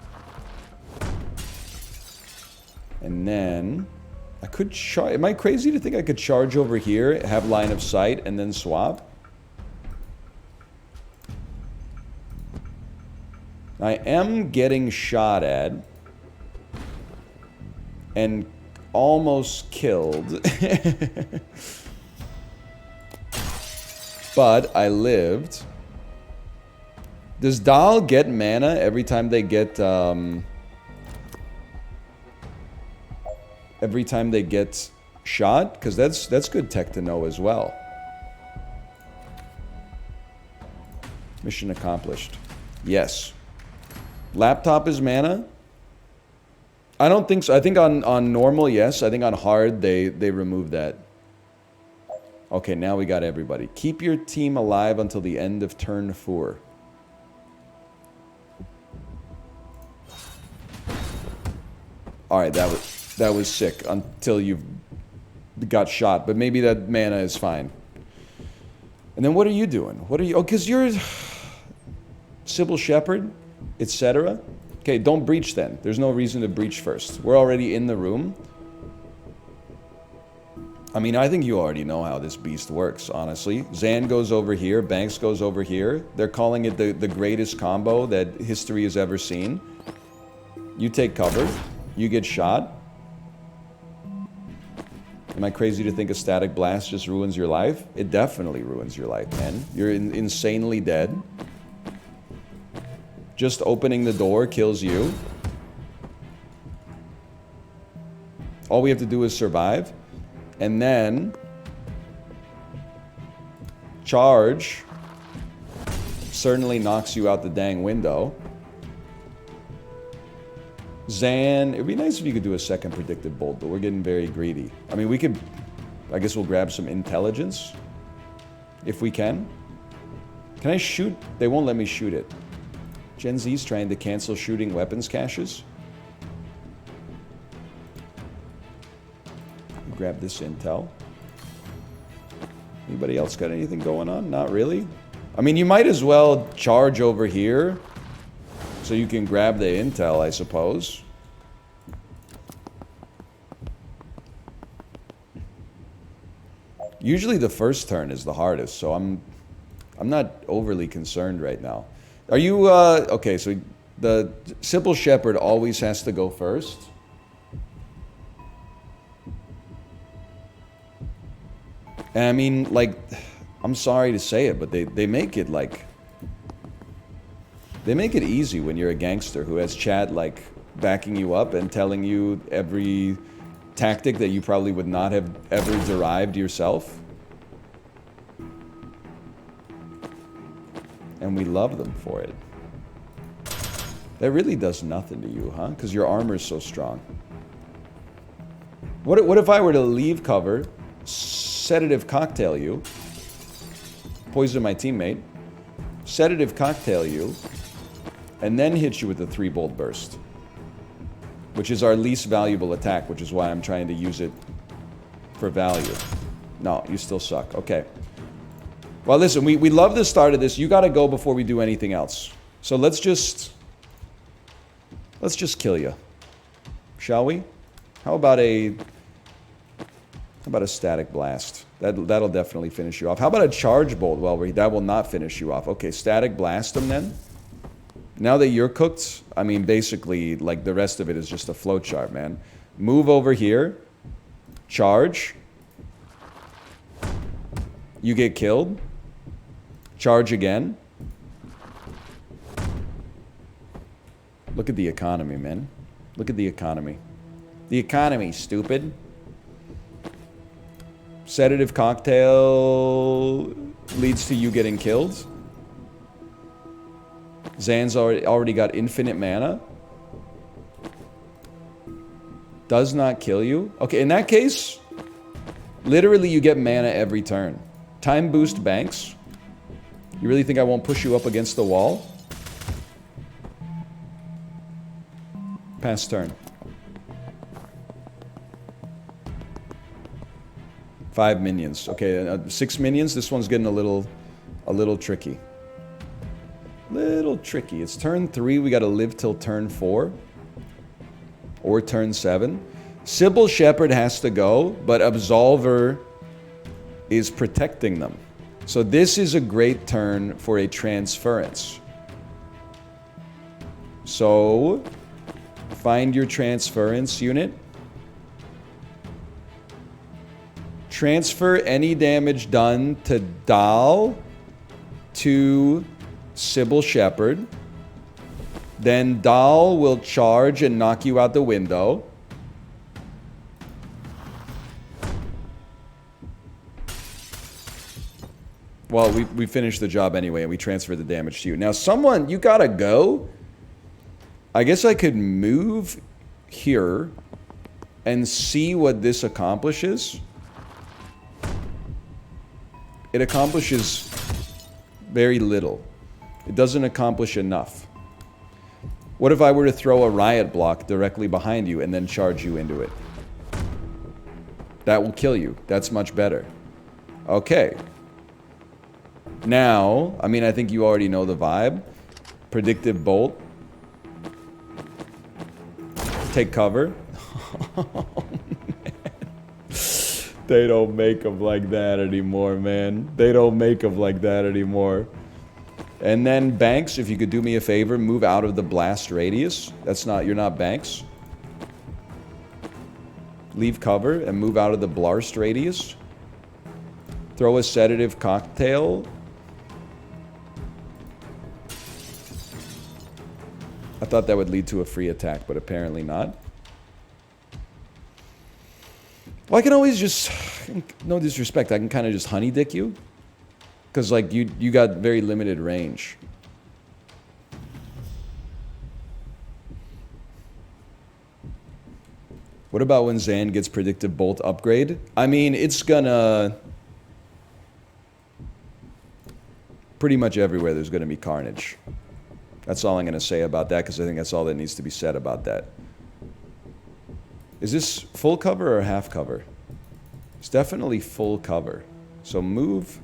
And then I could charge. Am I crazy to think I could charge over here, have line of sight, and then swap? I am getting shot at and almost killed. But I lived. Does Dahl get mana every time they get shot? Because that's good tech to know as well. Mission accomplished. Yes. Laptop is mana. I don't think so. I think on normal, yes. I think on hard, they remove that. Okay, now we got everybody. Keep your team alive until the end of turn 4. All right, that was sick until you got shot. But maybe that mana is fine. And then what are you doing? What are you? Oh, because you're Sybil Shepherd, etc. Okay, don't breach then. There's no reason to breach first. We're already in the room. I mean, I think you already know how this beast works, honestly. Zan goes over here. Banks goes over here. They're calling it the greatest combo that history has ever seen. You take cover. You get shot. Am I crazy to think a static blast just ruins your life? It definitely ruins your life, man. You're insanely dead. Just opening the door kills you. All we have to do is survive. And then charge certainly knocks you out the dang window. Zan, it'd be nice if you could do a second predicted bolt, but we're getting very greedy. I mean, we could, I guess we'll grab some intelligence if we can. Can I shoot? They won't let me shoot it. Gen Z's trying to cancel shooting weapons caches. Grab this intel. Anybody else got anything going on? Not really. I mean, you might as well charge over here so you can grab the intel, I suppose. Usually the first turn is the hardest, so I'm not overly concerned right now. Are you okay, so the Sybil Shepherd always has to go first. And I mean, like, I'm sorry to say it, but they make it like, they make it easy when you're a gangster who has chat like backing you up and telling you every tactic that you probably would not have ever derived yourself. And we love them for it. That really does nothing to you, huh? Because your armor's so strong. What if I were to leave cover, sedative cocktail you, poison my teammate, sedative cocktail you, and then hit you with the 3-bolt burst, which is our least valuable attack, which is why I'm trying to use it for value. No, you still suck. Okay. Well, listen, we love the start of this. You got to go before we do anything else. So let's just kill you, shall we? How about a static blast? That'll definitely finish you off. How about a charge bolt? Well, that will not finish you off. Okay, static blast them then. Now that you're cooked, I mean, basically, like, the rest of it is just a flowchart, man. Move over here. Charge. You get killed. Charge again. Look at the economy, man. Look at the economy. The economy, stupid. Sedative cocktail leads to you getting killed. Zan's already got infinite mana. Does not kill you. Okay, in that case, literally you get mana every turn. Time boost Banks. You really think I won't push you up against the wall? Pass turn. 5 minions. Okay, 6 minions. This one's getting a little tricky. Little tricky. It's turn 3. We got to live till turn 4 or turn 7. Sybil Shepherd has to go, but Absolver is protecting them. So this is a great turn for a transference. So find your transference unit. Transfer any damage done to Dal to Sybil Shepherd. Then Dal will charge and knock you out the window. Well, we finished the job anyway, and we transferred the damage to you. Now, someone, you gotta go. I guess I could move here and see what this accomplishes, it accomplishes very little. It doesn't accomplish enough. What if I were to throw a riot block directly behind you and then charge you into it? That will kill you. That's much better. Okay. Now, I mean, I think you already know the vibe. Predictive bolt. Take cover. Oh, man. They don't make them like that anymore, man. They don't make them like that anymore. And then Banks, if you could do me a favor, move out of the blast radius. You're not Banks. Leave cover and move out of the blast radius. Throw a sedative cocktail. I thought that would lead to a free attack, but apparently not. Well, I can always just, no disrespect, I can kind of just honey dick you. Because, like, you got very limited range. What about when Zan gets predictive bolt upgrade? I mean, it's gonna... Pretty much everywhere there's gonna be carnage. That's all I'm gonna say about that, because I think that's all that needs to be said about that. Is this full cover or half cover? It's definitely full cover. So move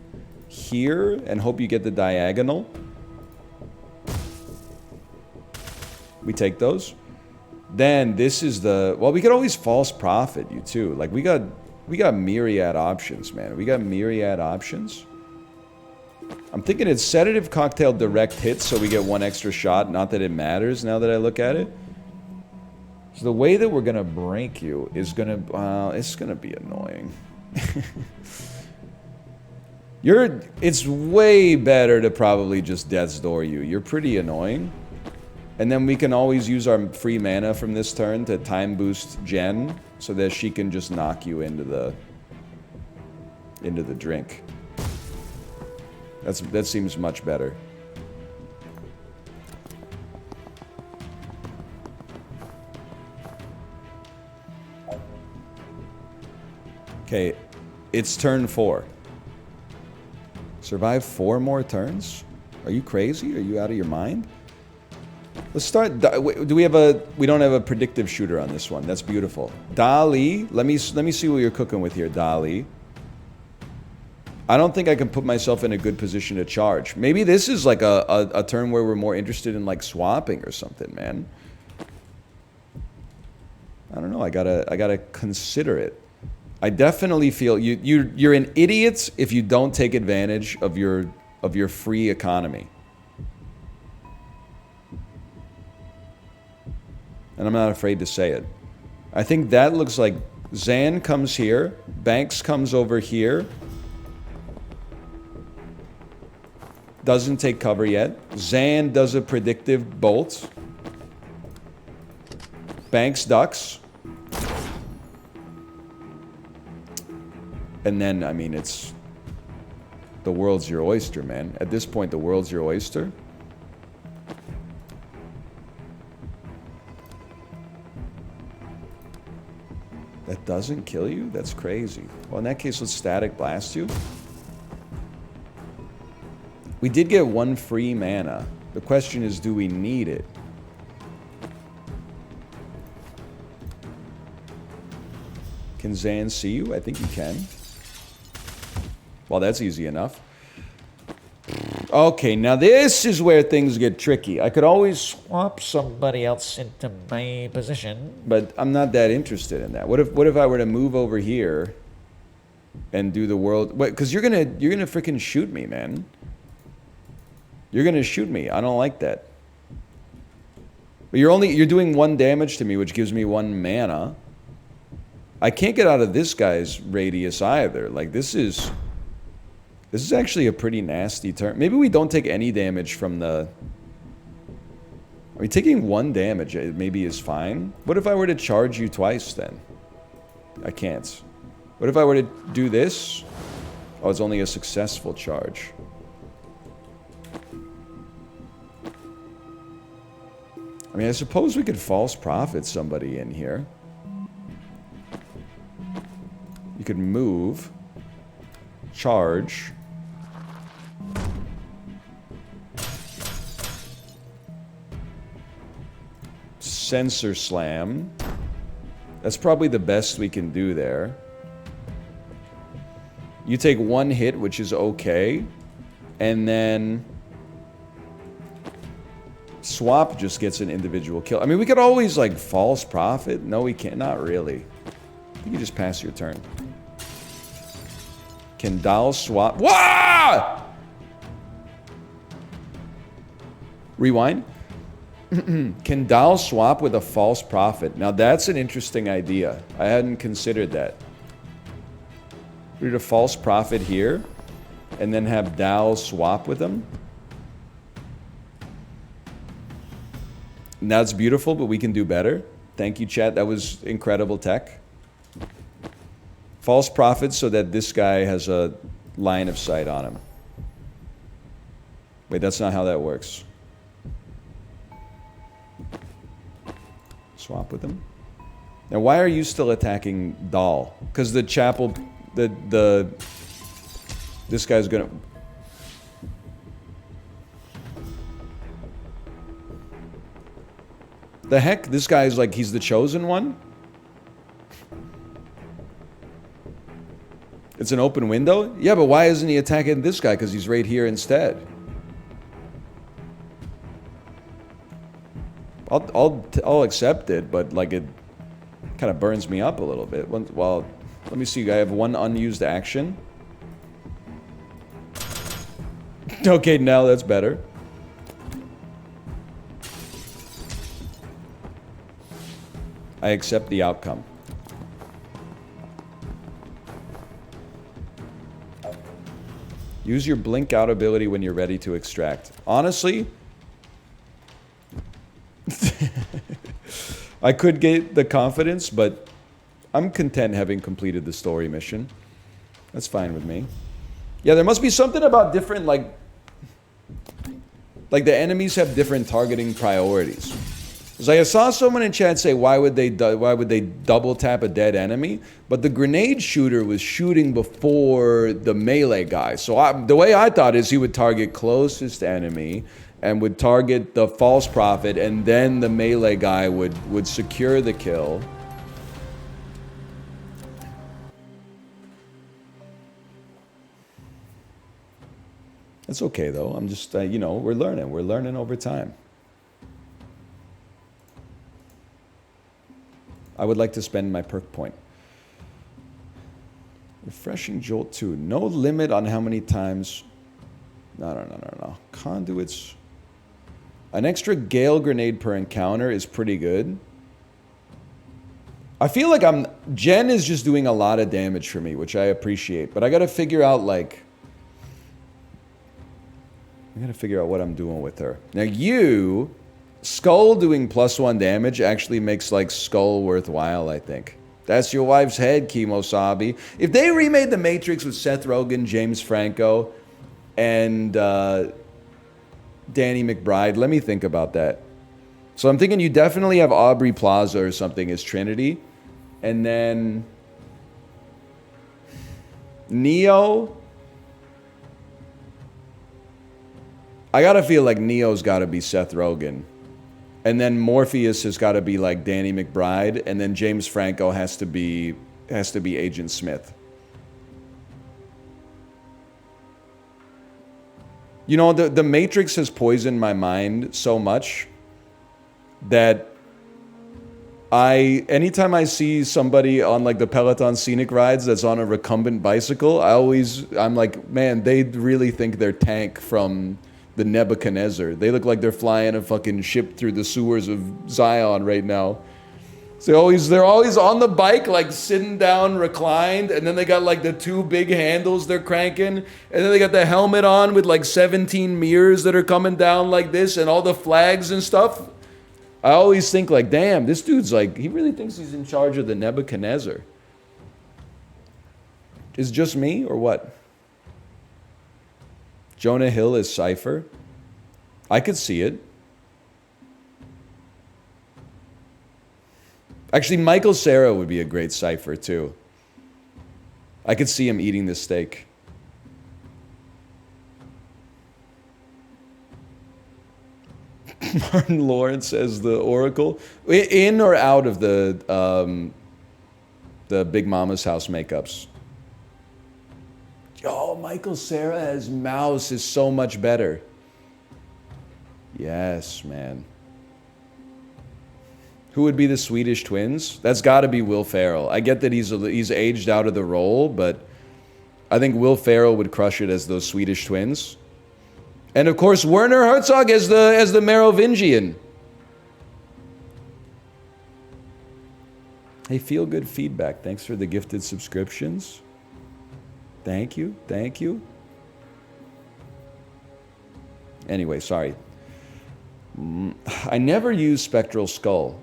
here and hope you get the diagonal. We take those. Then this is the... Well, we could always false profit you too. Like, we got myriad options, man. We got myriad options. I'm thinking it's sedative cocktail direct hit, so we get one extra shot. Not that it matters now that I look at it. So the way that we're gonna break you is gonna... it's gonna be annoying. It's way better to probably just Death's Door you. You're pretty annoying. And then we can always use our free mana from this turn to time boost Jen so that she can just knock you into the drink. That seems much better. Okay, it's turn 4. Survive 4 more turns? Are you crazy? Are you out of your mind? Let's start. Do we have a... We don't have a predictive shooter on this one. That's beautiful. Dali. Let me see what you're cooking with here, Dali. I don't think I can put myself in a good position to charge. Maybe this is like a turn where we're more interested in like swapping or something, man. I don't know. I gotta consider it. I definitely feel you're an idiot if you don't take advantage of your free economy. And I'm not afraid to say it. I think that looks like Zan comes here, Banks comes over here. Doesn't take cover yet. Zan does a predictive bolt. Banks ducks. And then, I mean, it's... The world's your oyster, man. At this point, the world's your oyster. That doesn't kill you? That's crazy. Well, in that case, let's static blast you. We did get 1 free mana. The question is, do we need it? Can Zan see you? I think he can. Well, that's easy enough. Okay, now this is where things get tricky. I could always swap somebody else into my position, but I'm not that interested in that. What if I were to move over here and do the world? Wait, because you're gonna freaking shoot me, man. You're gonna shoot me. I don't like that. But you're doing 1 damage to me, which gives me 1 mana. I can't get out of this guy's radius either. Like, this is actually a pretty nasty turn. Maybe we don't take any damage from the... I mean, taking 1 damage maybe is fine. What if I were to charge you twice then? I can't. What if I were to do this? Oh, it's only a successful charge. I mean, I suppose we could false prophet somebody in here. You could move. Charge. Sensor slam. That's probably the best we can do there. You take one hit, which is okay. And then swap just gets an individual kill. I mean, we could always, like, false prophet. No, we can't. Not really. You can just pass your turn. Can Dal swap? Wah! Rewind. Can Dal swap with a false prophet? Now, that's an interesting idea. I hadn't considered that. Read a false prophet here, and then have Dal swap with them. And that's beautiful, but we can do better. Thank you, chat. That was incredible tech. False prophet so that this guy has a line of sight on him. Wait, that's not how that works. Swap with him. Now, why are you still attacking Dal? Because the chapel, this guy's gonna. The heck? This guy's like, he's the chosen one? It's an open window? Yeah, but why isn't he attacking this guy? Because he's right here instead. I'll accept it, but like it kind of burns me up a little bit. Well, let me see. I have one unused action. Okay, now that's better. I accept the outcome. Use your blink out ability when you're ready to extract. Honestly, I could get the confidence, but I'm content having completed the story mission. That's fine with me. Yeah, there must be something about different, like the enemies have different targeting priorities. It's like I saw someone in chat say, why would they double tap a dead enemy? But the grenade shooter was shooting before the melee guy. So the way I thought is he would target closest enemy and would target the false prophet, and then the melee guy would secure the kill. It's okay though. I'm just, you know, we're learning over time. I would like to spend my perk point. Refreshing Jolt 2. No limit on how many times. No. Conduits. An extra Gale grenade per encounter is pretty good. I feel like Jen is just doing a lot of damage for me, which I appreciate. But I gotta figure out, like, I gotta figure out what I'm doing with her. Now you, Skull doing +1 damage actually makes, like, Skull worthwhile, I think. That's your wife's head, Kimosabi. If they remade The Matrix with Seth Rogen, James Franco, and Danny McBride, let me think about that. So I'm thinking you definitely have Aubrey Plaza or something as Trinity. And then Neo. I gotta feel like Neo's gotta be Seth Rogen. And then Morpheus has gotta be like Danny McBride. And then James Franco has to be Agent Smith. You know, the Matrix has poisoned my mind so much that anytime I see somebody on like the Peloton scenic rides that's on a recumbent bicycle, I'm like, man, they really think they're Tank from the Nebuchadnezzar. They look like they're flying a fucking ship through the sewers of Zion right now. So they're always on the bike, like sitting down, reclined, and then they got like the 2 big handles they're cranking, and then they got the helmet on with like 17 mirrors that are coming down like this, and all the flags and stuff. I always think like, damn, this dude's like, he really thinks he's in charge of the Nebuchadnezzar. Is it just me or what? Jonah Hill is Cypher. I could see it. Actually, Michael Cera would be a great cipher, too. I could see him eating this steak. Martin Lawrence as the Oracle. In or out of the Big Mama's House makeups? Oh, Michael Cera as Mouse is so much better. Yes, man. Who would be the Swedish twins? That's got to be Will Ferrell. I get that he's aged out of the role, but I think Will Ferrell would crush it as those Swedish twins. And of course, Werner Herzog as the Merovingian. Hey, feel good feedback. Thanks for the gifted subscriptions. Thank you. Thank you. Anyway, sorry. I never use Spectral Skull,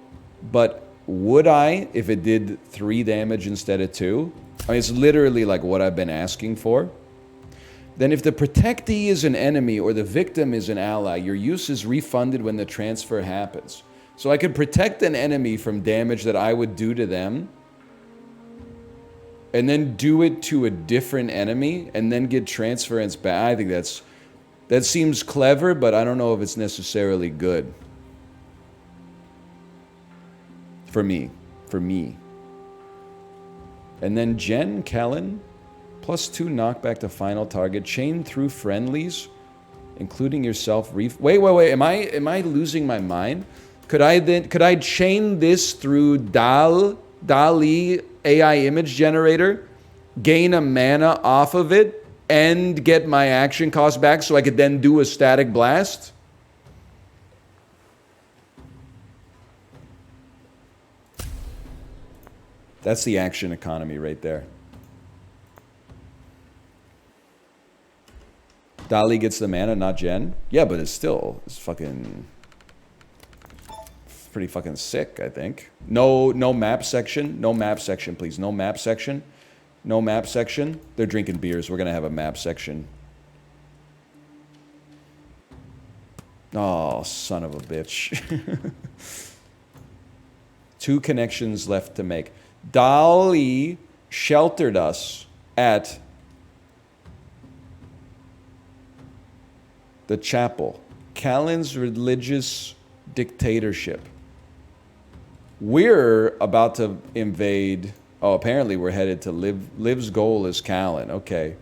but would I if it did 3 damage instead of 2? I mean, it's literally like what I've been asking for. Then if the protectee is an enemy or the victim is an ally, your use is refunded when the transfer happens. So I could protect an enemy from damage that I would do to them, and then do it to a different enemy, and then get transference back. I think that seems clever, but I don't know if it's necessarily good. For me. And then Jen Kellen, +2 knockback to final target, chain through friendlies, including yourself. Wait. Am I losing my mind? Could I chain this through DALL-E AI image generator, gain a mana off of it, and get my action cost back so I could then do a static blast? That's the action economy right there. DALL-E gets the mana, not Jen. Yeah, but it's pretty fucking sick, I think. No map section. No map section, please. No map section. No map section. They're drinking beers. We're going to have a map section. Oh, son of a bitch. 2 connections left to make. DALL-E sheltered us at the chapel. Callan's religious dictatorship. We're about to invade. Oh, apparently we're headed to Liv's goal is Callan. Okay.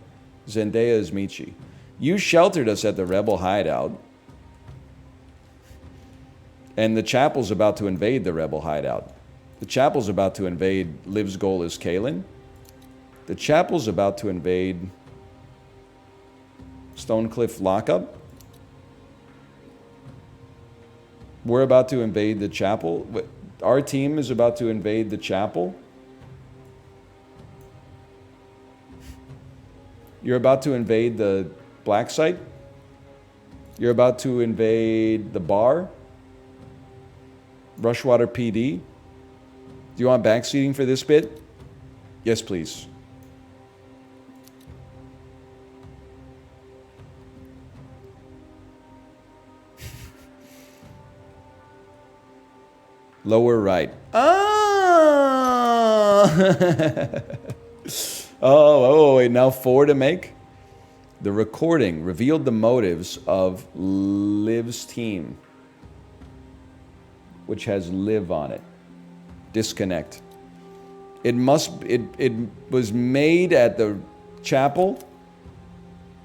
Zendaya is Michi. You sheltered us at the rebel hideout. And the chapel's about to invade the rebel hideout. The chapel's about to invade Liv's goal is Kalen. The chapel's about to invade Stonecliff Lockup. We're about to invade the chapel. Our team is about to invade the chapel. You're about to invade the black site. You're about to invade the bar. Rushwater PD. Do you want backseating for this bit? Yes, please. Lower right. Oh, wait, now 4 to make? The recording revealed the motives of Liv's team, which has Liv on it. Disconnect. It was made at the chapel.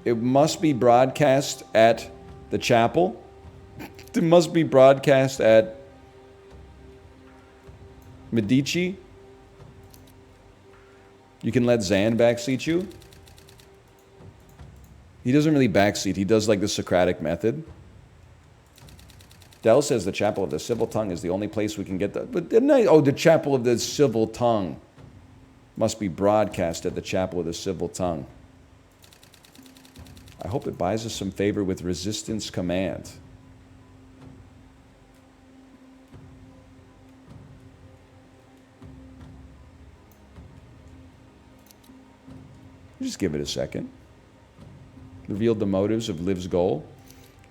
It must be broadcast at the chapel. It must be broadcast at Medici. You can let Zan backseat you. He doesn't really backseat. He does like the Socratic method. Dell says the Chapel of the Civil Tongue is the only place we can get that. But didn't I? Oh, the Chapel of the Civil Tongue must be broadcast at the Chapel of the Civil Tongue. I hope it buys us some favor with Resistance Command. Just give it a second. Revealed the motives of Liv's goal.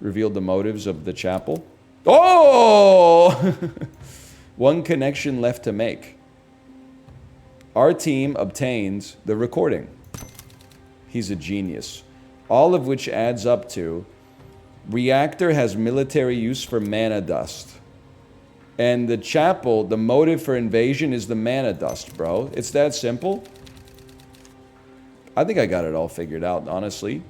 Revealed the motives of the chapel. Oh! One connection left to make. Our team obtains the recording. He's a genius. All of which adds up to reactor has military use for mana dust. And the chapel, the motive for invasion is the mana dust, bro. It's that simple. I think I got it all figured out, honestly.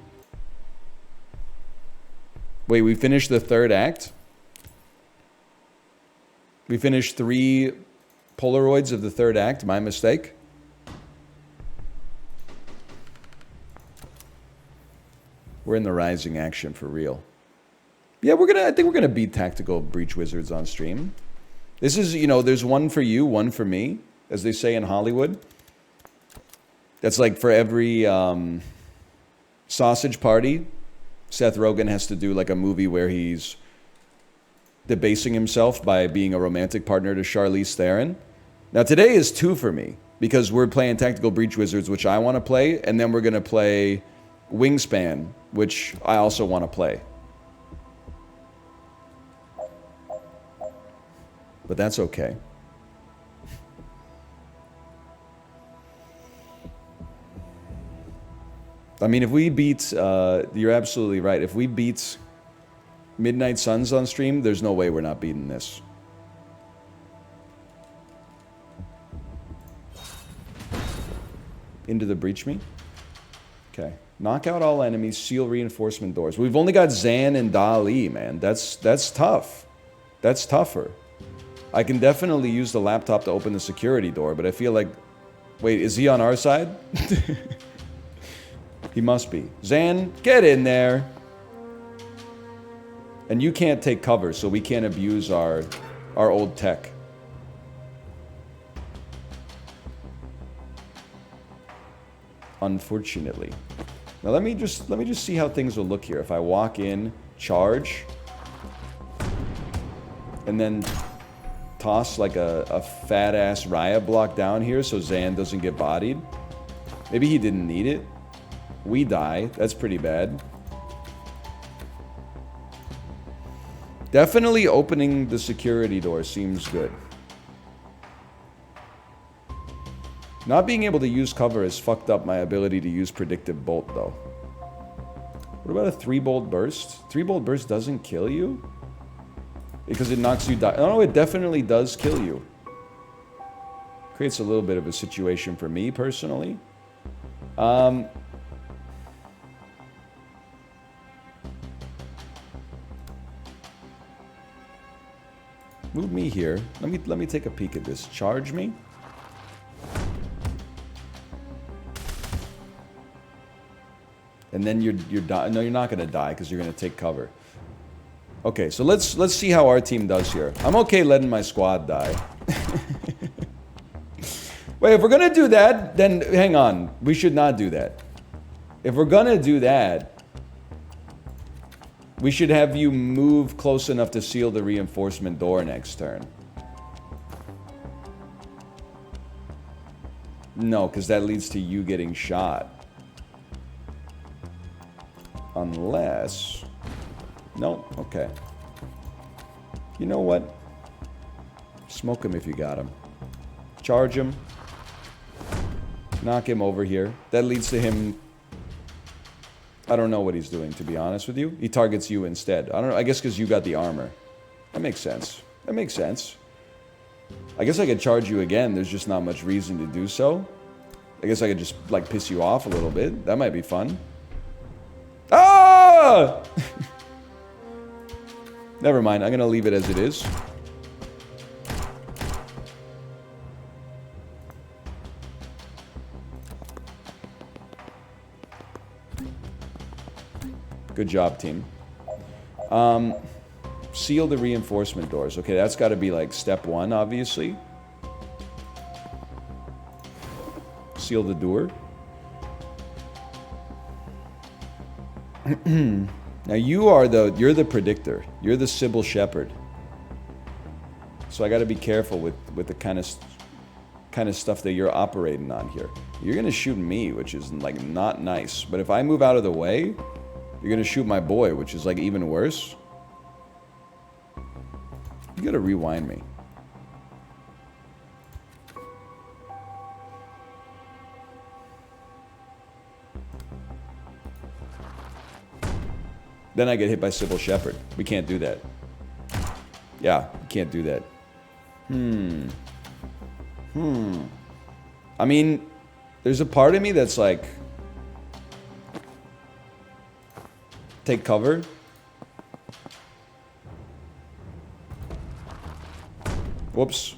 Wait, we finished the third act? We finished 3 Polaroids of the third act. My mistake. We're in the rising action for real. Yeah, I think we're gonna beat Tactical Breach Wizards on stream. This is, you know, there's one for you, one for me, as they say in Hollywood. That's like for every sausage party, Seth Rogen has to do like a movie where he's debasing himself by being a romantic partner to Charlize Theron. Now today is 2 for me because we're playing Tactical Breach Wizards, which I want to play, and then we're going to play Wingspan, which I also want to play. But that's okay. I mean, if we beat, you're absolutely right. If we beat Midnight Suns on stream, there's no way we're not beating this. Into the breach me? Okay. Knock out all enemies, seal reinforcement doors. We've only got Zan and Dali, man. That's tough. That's tougher. I can definitely use the laptop to open the security door, but I feel like... Wait, is he on our side? He must be. Zan, get in there. And you can't take cover, so we can't abuse our old tech. Unfortunately. Now let me just see how things will look here. If I walk in, charge, and then toss like a fat ass riot block down here so Zan doesn't get bodied. Maybe he didn't need it. We die. That's pretty bad. Definitely opening the security door seems good. Not being able to use cover has fucked up my ability to use predictive bolt, though. What about a 3-bolt burst? 3-bolt burst doesn't kill you? Because it knocks you down. No, it definitely does kill you. Creates a little bit of a situation for me, personally. Move me here. Let me take a peek at this. Charge me. And then you're no, you're not gonna die because you're gonna take cover. Okay, so let's see how our team does here. I'm okay letting my squad die. Wait, if we're gonna do that, then hang on. We should not do that. If we're gonna do that, we should have you move close enough to seal the reinforcement door next turn. No, because that leads to you getting shot. Unless... No? Okay. You know what? Smoke him if you got him. Charge him. Knock him over here. That leads to him... I don't know what he's doing, to be honest with you. He targets you instead. I don't know. I guess because you got the armor. That makes sense. That makes sense. I guess I could charge you again. There's just not much reason to do so. I guess I could just, like, piss you off a little bit. That might be fun. Ah! Never mind. I'm going to leave it as it is. Good job, team. Seal the reinforcement doors. Okay, that's got to be like step 1, obviously. Seal the door. Now you're the predictor. You're the Sybil Shepherd. So I got to be careful with the kind of stuff that you're operating on here. You're gonna shoot me, which is like not nice. But if I move out of the way, you're gonna shoot my boy, which is like even worse. You gotta rewind me. Then I get hit by Sybil Shepherd. We can't do that. Yeah, we can't do that. I mean, there's a part of me that's like, take cover. Whoops.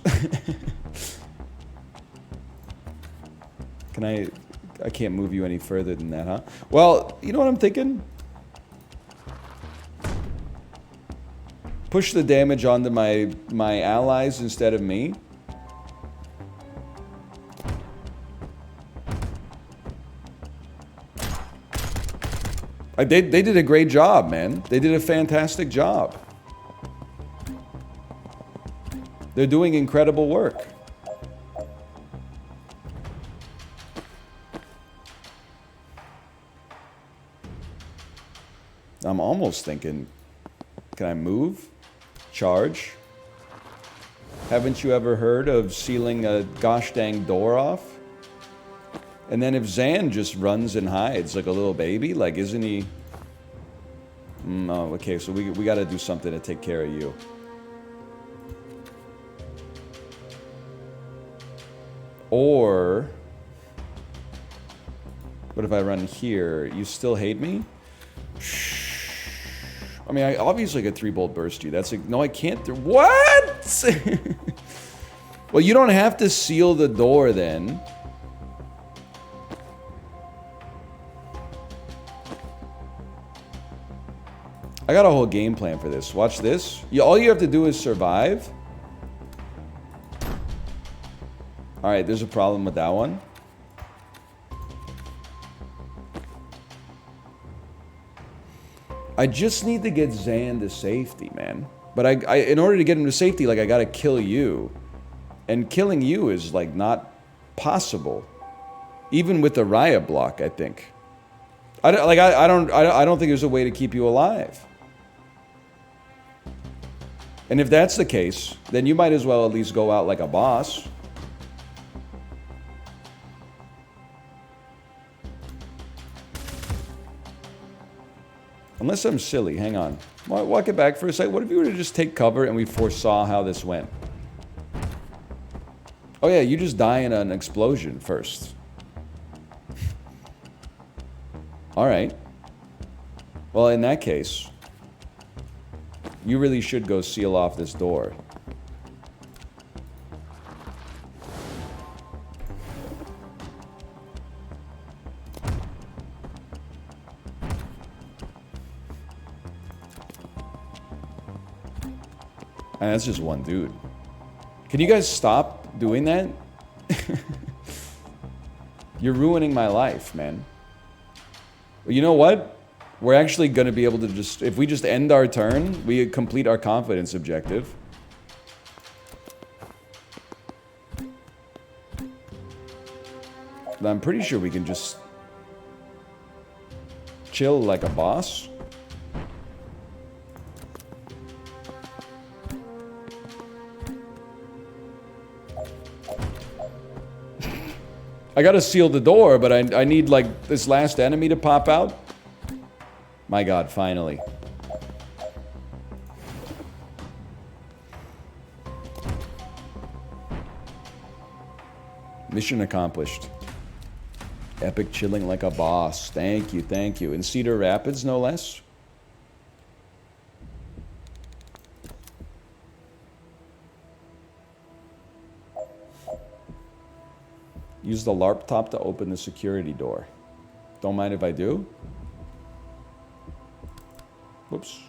Can I can't move you any further than that, huh? Well, you know what I'm thinking? Push the damage onto my allies instead of me. They did a great job, man. They did a fantastic job. They're doing incredible work. I'm almost thinking, can I move? Charge? Haven't you ever heard of sealing a gosh dang door off? And then if Zan just runs and hides like a little baby, like isn't he... Oh, okay, so we gotta do something to take care of you. Or... what if I run here? You still hate me? I mean, I obviously could 3-bolt burst you. That's like, no, I can't. What? Well, you don't have to seal the door then. I got a whole game plan for this. Watch this. All you have to do is survive. All right, there's a problem with that one. I just need to get Zan to safety, man. But I in order to get him to safety, like I gotta kill you, and killing you is like not possible, even with the Raya block. I think. I don't think there's a way to keep you alive. And if that's the case, then you might as well at least go out like a boss. Unless I'm silly, hang on. Walk it back for a sec. What if you were to just take cover and we foresaw how this went? Oh yeah, you just die in an explosion first. Alright. Well, in that case, you really should go seal off this door. And that's just one dude. Can you guys stop doing that? You're ruining my life, man. Well, you know what? We're actually going to be able to just... if we just end our turn, we complete our confidence objective. But I'm pretty sure we can just... chill like a boss. I gotta seal the door, but I need, like, this last enemy to pop out. My god, finally. Mission accomplished. Epic chilling like a boss. Thank you, thank you. In Cedar Rapids, no less. Use the LARP top to open the security door. Don't mind if I do. Whoops.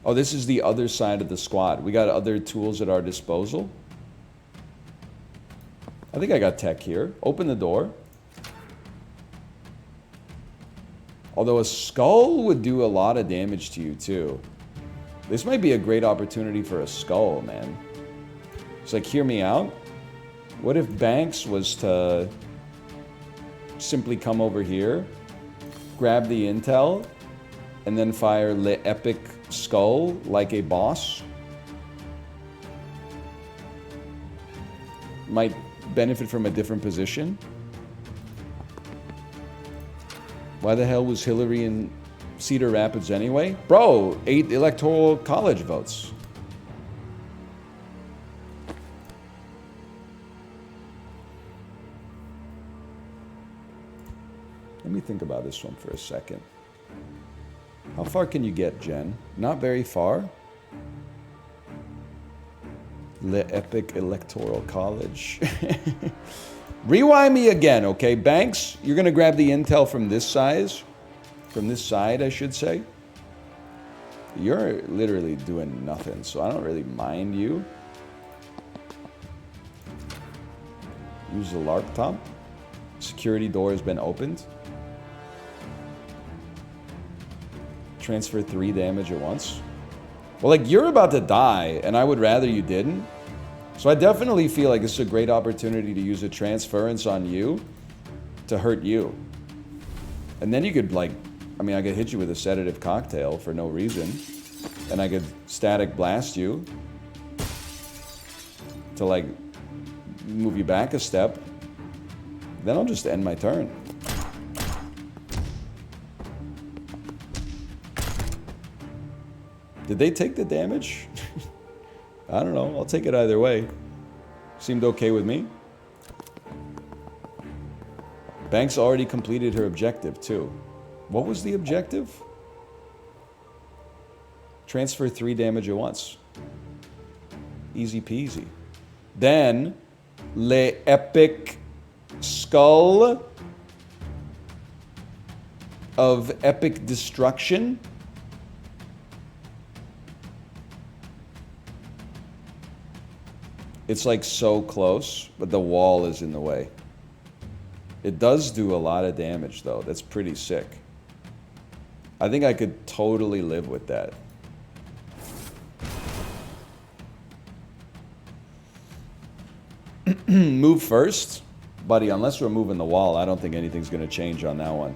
Oh, this is the other side of the squad. We got other tools at our disposal. I think I got tech here. Open the door. Although a skull would do a lot of damage to you too. This might be a great opportunity for a skull, man. It's like, hear me out. What if Banks was to simply come over here, grab the intel, and then fire Le Epic Skull like a boss? Might benefit from a different position. Why the hell was Hillary in Cedar Rapids anyway? Bro, 8 electoral college votes. Let me think about this one for a second. How far can you get, Jen? Not very far. Le Epic Electoral College. Rewind me again, okay? Banks, you're going to grab the intel from this size. From this side, I should say. You're literally doing nothing, so I don't really mind you. Use the LARP top. Security door has been opened. Transfer 3 damage at once. Well, like, you're about to die, and I would rather you didn't. So I definitely feel like this is a great opportunity to use a transference on you to hurt you. And then you could, like, I mean, I could hit you with a sedative cocktail for no reason. And I could static blast you to, like, move you back a step. Then I'll just end my turn. Did they take the damage? I don't know. I'll take it either way. Seemed okay with me. Banks already completed her objective, too. What was the objective? Transfer 3 damage at once. Easy peasy. Then, Le Epic Skull of Epic Destruction. It's like so close, but the wall is in the way. It does do a lot of damage though. That's pretty sick. I think I could totally live with that. Move first? Buddy, unless we're moving the wall, I don't think anything's going to change on that one.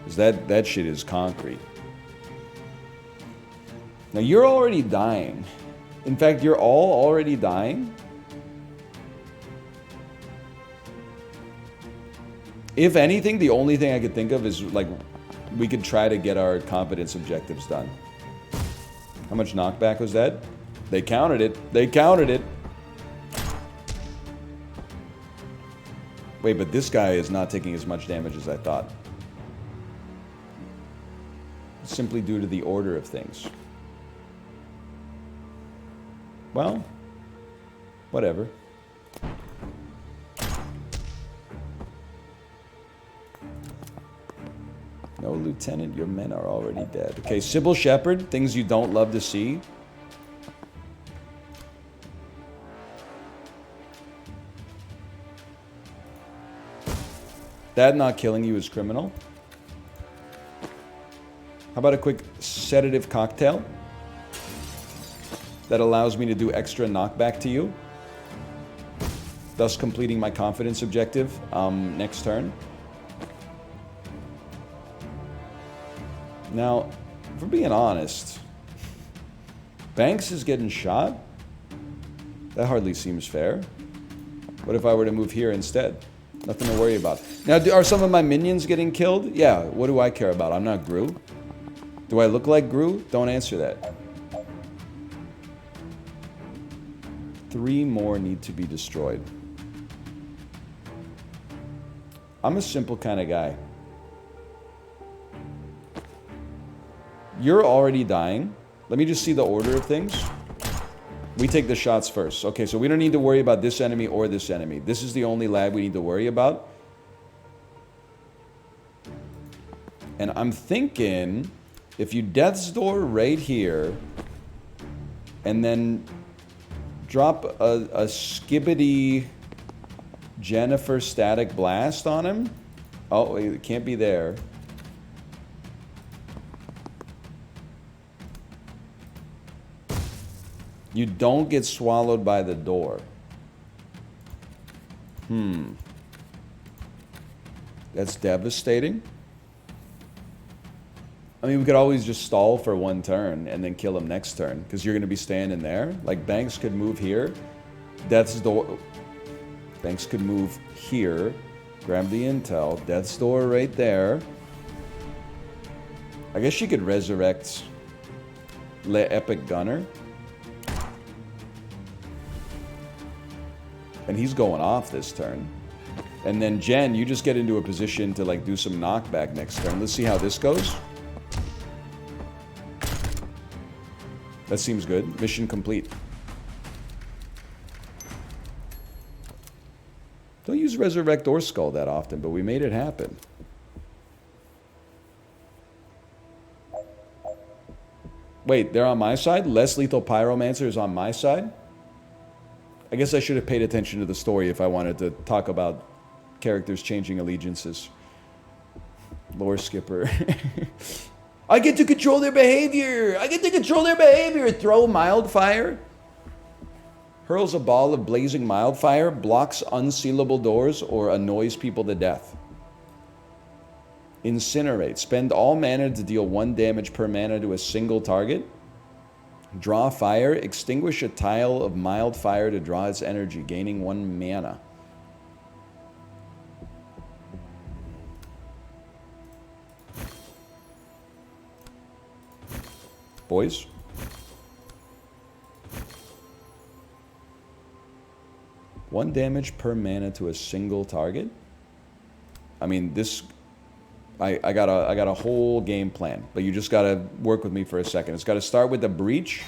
Because that shit is concrete. Now, you're already dying. In fact, you're all already dying. If anything, the only thing I could think of is, like, we could try to get our competence objectives done. How much knockback was that? They counted it. They counted it. Wait, but this guy is not taking as much damage as I thought. Simply due to the order of things. Well, whatever. No, Lieutenant, your men are already dead. Okay, Sybil Shepherd, things you don't love to see. That not killing you is criminal. How about a quick sedative cocktail? That allows me to do extra knockback to you. Thus completing my confidence objective next turn. Now, if we're being honest, Banks is getting shot. That hardly seems fair. What if I were to move here instead? Nothing to worry about. Now, are some of my minions getting killed? Yeah, what do I care about? I'm not Gru. Do I look like Gru? Don't answer that. 3 more need to be destroyed. I'm a simple kind of guy. You're already dying. Let me just see the order of things. We take the shots first. Okay, so we don't need to worry about this enemy or this enemy. This is the only lab we need to worry about. And I'm thinking, if you Death's Door right here, and then drop a skibbity Jennifer static blast on him. Oh, it can't be there. You don't get swallowed by the door. That's devastating. I mean, we could always just stall for 1 turn and then kill him next turn, because you're going to be standing there. Like, Banks could move here. Death's Door. Banks could move here. Grab the intel. Death's Door right there. I guess she could resurrect Le Epic Gunner. And he's going off this turn. And then Jen, you just get into a position to like do some knockback next turn. Let's see how this goes. That seems good. Mission complete. Don't use Resurrect or Skull that often, but we made it happen. Wait, they're on my side? Less Lethal Pyromancer is on my side? I guess I should have paid attention to the story if I wanted to talk about characters changing allegiances. Lore skipper. I get to control their behavior! I get to control their behavior! Throw Mildfire. Hurls a ball of blazing Mildfire, blocks unsealable doors, or annoys people to death. Incinerate. Spend all mana to deal 1 damage per mana to a single target. Draw fire. Extinguish a tile of Mildfire to draw its energy, gaining 1 mana. Boys? One damage per mana to a single target? I mean, this... I got a whole game plan, but you just gotta work with me for a second. It's gotta start with the Breach.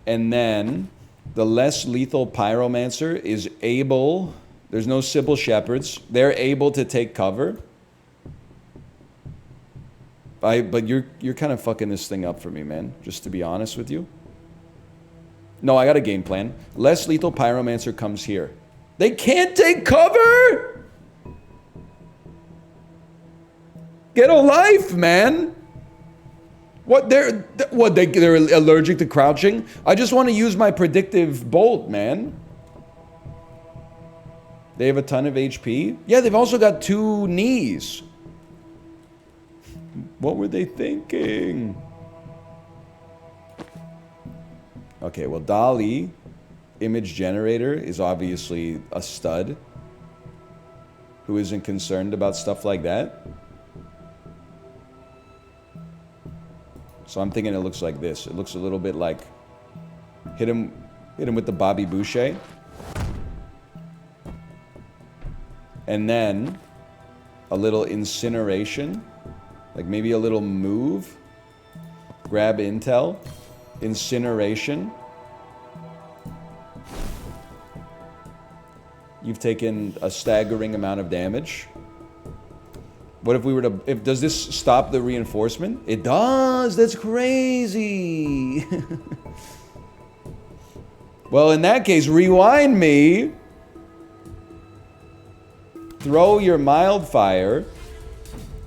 And then the less lethal Pyromancer is able... There's no Sybil Shepherds. They're able to take cover. But you're kind of fucking this thing up for me, man. Just to be honest with you. No, I got a game plan. Less lethal Pyromancer comes here. They can't take cover! Get a life, man! They're allergic to crouching? I just want to use my predictive bolt, man. They have a ton of HP. Yeah, they've also got 2 knees. What were they thinking? Okay, well, Dali, image generator, is obviously a stud who isn't concerned about stuff like that. So I'm thinking it looks like this. It looks a little bit like hit him with the Bobby Boucher. And then a little incineration, like maybe a little move. Grab intel, incineration. You've taken a staggering amount of damage. What if we were to... does this stop the reinforcement? It does! That's crazy! Well, in that case, rewind me. Throw your Mildfire.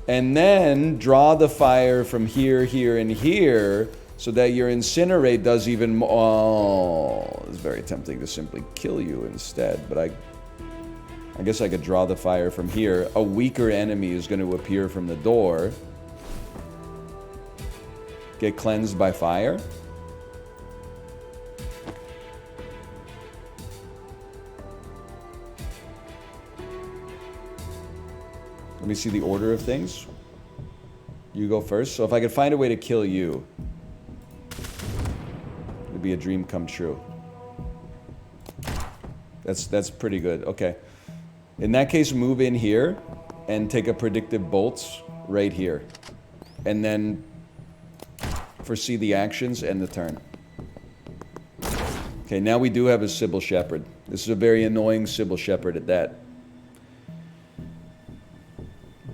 And then draw the fire from here, here, and here. So that your Incinerate does even more... Oh, it's very tempting to simply kill you instead. But I guess I could draw the fire from here. A weaker enemy is going to appear from the door. Get cleansed by fire. Let me see the order of things. You go first. So if I could find a way to kill you, it'd be a dream come true. That's pretty good. Okay. In that case, move in here and take a predictive bolts right here. And then foresee the actions and the turn. Okay, now we do have a Sybil Shepherd. This is a very annoying Sybil Shepherd at that.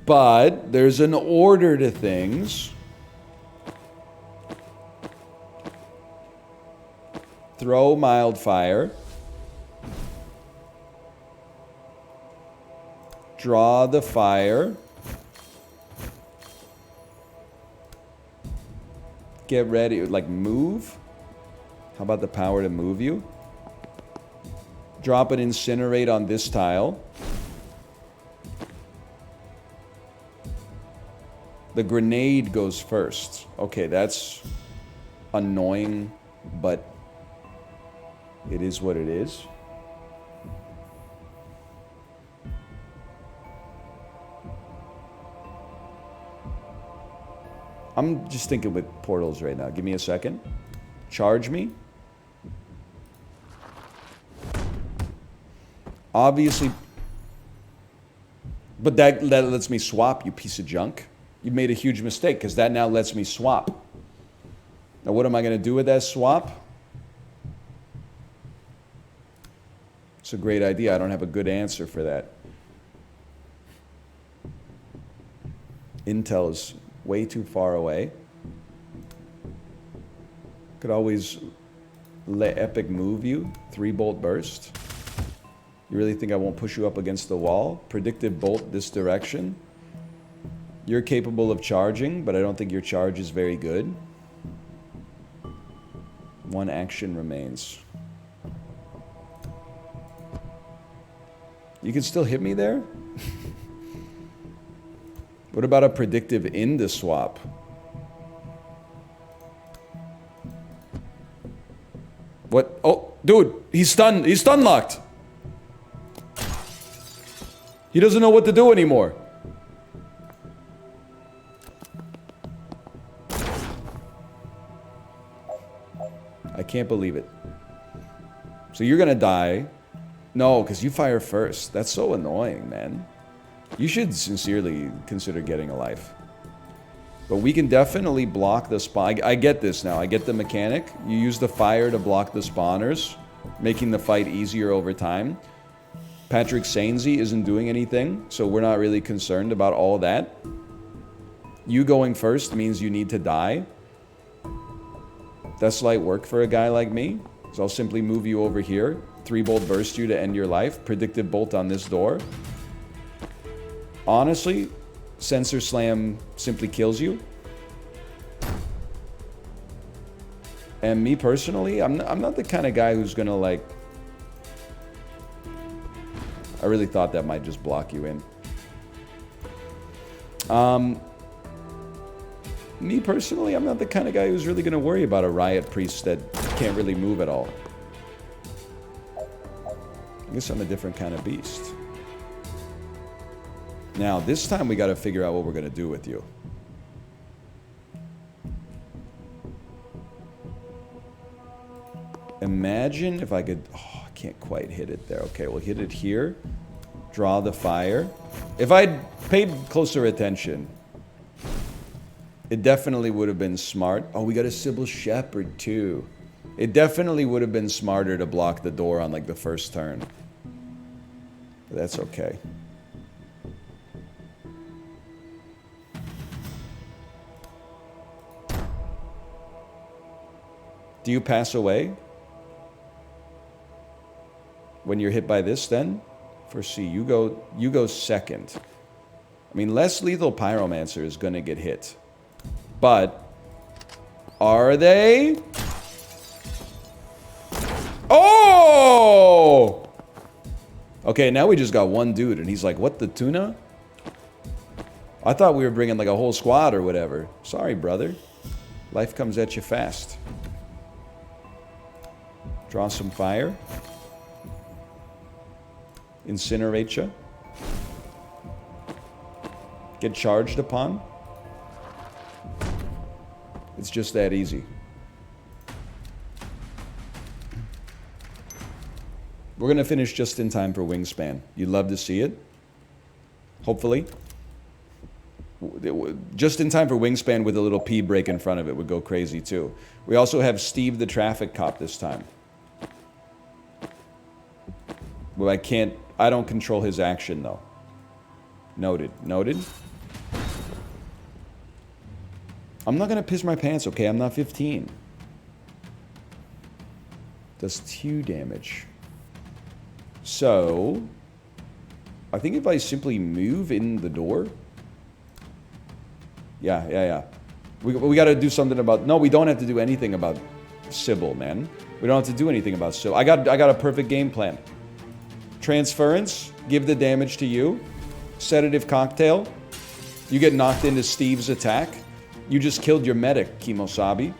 But there's an order to things. Throw Mildfire. Draw the fire. Get ready, like move. How about the power to move you? Drop an Incinerate on this tile. The grenade goes first. Okay, that's annoying, but it is what it is. I'm just thinking with portals right now. Give me a second. Charge me. Obviously. But that lets me swap, you piece of junk. You made a huge mistake, because that now lets me swap. Now what am I going to do with that swap? It's a great idea. I don't have a good answer for that. Intel is way too far away. Could always let Epic move you. 3-bolt burst. You really think I won't push you up against the wall? Predictive bolt this direction. You're capable of charging, but I don't think your charge is very good. 1 action remains. You can still hit me there? What about a predictive into swap? What? Oh, dude, he's stunned. He's stun locked. He doesn't know what to do anymore. I can't believe it. So you're gonna die. No, because you fire first. That's so annoying, man. You should sincerely consider getting a life. But we can definitely block the spawn. I get this now. I get the mechanic. You use the fire to block the spawners, making the fight easier over time. Patrick Sainsey isn't doing anything, so we're not really concerned about all that. You going first means you need to die. That's light work for a guy like me. So I'll simply move you over here. 3-bolt burst you to end your life. Predictive bolt on this door. Honestly, Sensor Slam simply kills you. And me personally, I'm not the kind of guy who's gonna like... I really thought that might just block you in. Me personally, I'm not the kind of guy who's really gonna worry about a Riot Priest that can't really move at all. I guess I'm a different kind of beast. Now, this time we gotta figure out what we're gonna do with you. Imagine if I could... Oh, I can't quite hit it there. Okay, we'll hit it here. Draw the fire. If I'd paid closer attention, it definitely would have been smart. Oh, we got a Sybil Shepherd too. It definitely would have been smarter to block the door on like the first turn. But that's okay. Do you pass away when you're hit by this then? For C, you go second. I mean, less lethal Pyromancer is gonna get hit. But are they? Oh! Okay, now we just got one dude and he's like, what, the tuna? I thought we were bringing like a whole squad or whatever. Sorry, brother. Life comes at you fast. Draw some fire. Incinerate you. Get charged upon. It's just that easy. We're going to finish just in time for Wingspan. You'd love to see it. Hopefully. Just in time for Wingspan with a little pee break in front of it would go crazy too. We also have Steve the Traffic Cop this time. Well, I don't control his action though. Noted. Noted. I'm not gonna piss my pants, okay? I'm not 15. Does 2 damage. So, I think if I simply move in the door. Yeah. We gotta do something about... No, we don't have to do anything about Sybil, man. We don't have to do anything about Sybil. I got a perfect game plan. Transference, give the damage to you. Sedative cocktail, you get knocked into Steve's attack. You just killed your medic, Kimosabi.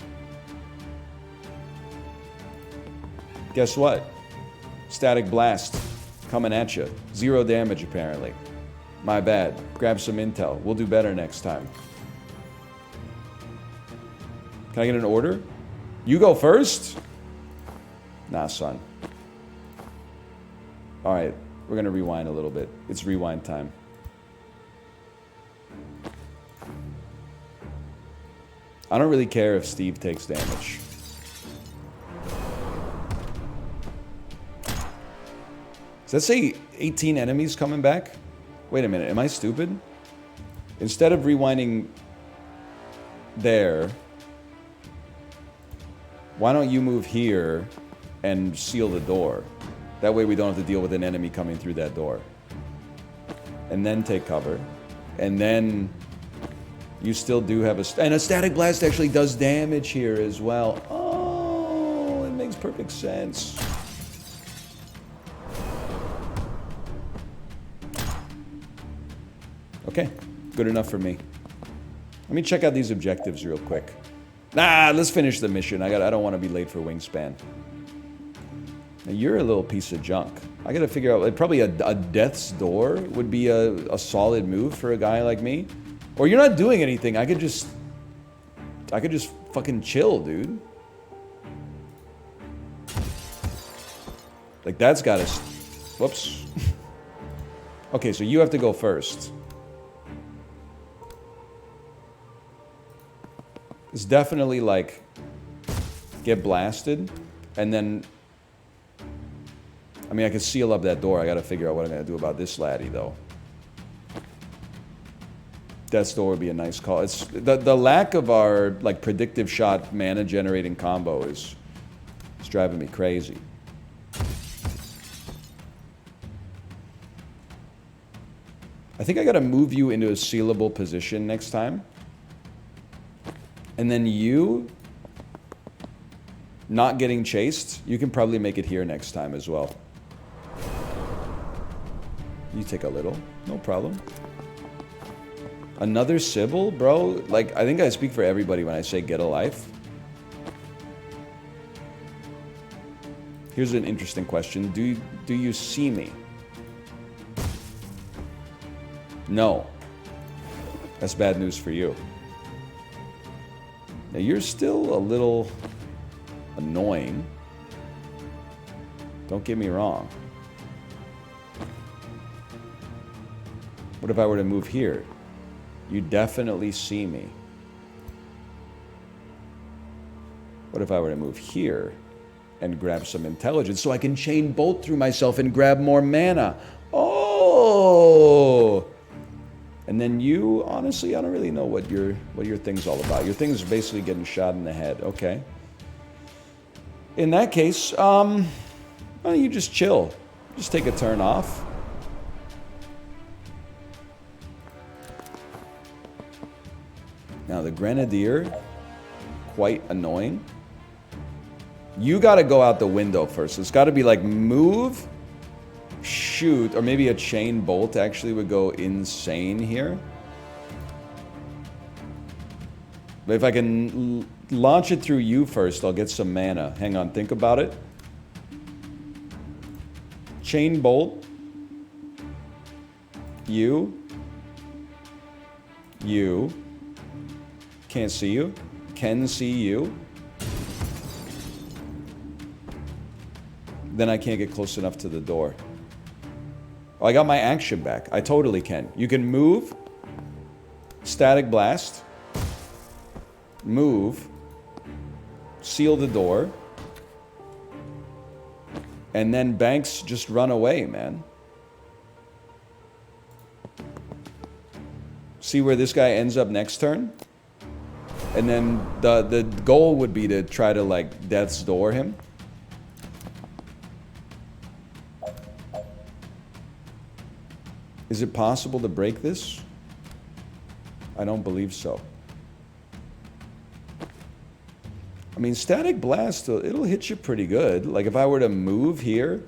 Guess what? Static blast, coming at you. 0 damage, apparently. My bad. Grab some intel. We'll do better next time. Can I get an order? You go first? Nah, son. All right, we're gonna rewind a little bit. It's rewind time. I don't really care if Steve takes damage. Does that say 18 enemies coming back? Wait a minute, am I stupid? Instead of rewinding there, why don't you move here and seal the door? That way we don't have to deal with an enemy coming through that door. And then take cover. And then you still do have and a static blast actually does damage here as well. Oh, it makes perfect sense. Okay, good enough for me. Let me check out these objectives real quick. Nah, let's finish the mission. I don't want to be late for Wingspan. Now, you're a little piece of junk. I gotta figure out, like, probably a death's door would be a solid move for a guy like me. Or you're not doing anything. I could just fucking chill, dude. Like, that's gotta... Whoops. Okay, so you have to go first. It's definitely like get blasted and then I mean I could seal up that door. I gotta figure out what I'm gonna do about this laddie though. Death's door would be a nice call. It's the lack of our like predictive shot mana generating combo is driving me crazy. I think I gotta move you into a sealable position next time. And then you, not getting chased, you can probably make it here next time as well. You take a little, no problem. Another Sybil, bro? Like, I think I speak for everybody when I say get a life. Here's an interesting question. Do you see me? No. That's bad news for you. Now, you're still a little annoying. Don't get me wrong. What if I were to move here? You definitely see me. What if I were to move here and grab some intelligence so I can chain bolt through myself and grab more mana? Oh! And then you, honestly, I don't really know what your thing's all about. Your thing's basically getting shot in the head. Okay. In that case, why don't you just chill? Just take a turn off. Now, the Grenadier, quite annoying. You gotta go out the window first. It's gotta be like move, shoot, or maybe a chain bolt actually would go insane here. But if I can launch it through you first, I'll get some mana. Hang on, think about it. Chain bolt. You. Can't see you. Can see you. Then I can't get close enough to the door. Oh, I got my action back. I totally can. You can move. Static blast. Move. Seal the door. And then Banks just run away, man. See where this guy ends up next turn? And then the goal would be to try to, like, Death's Door him. Is it possible to break this? I don't believe so. I mean, Static Blast, it'll hit you pretty good. Like, if I were to move here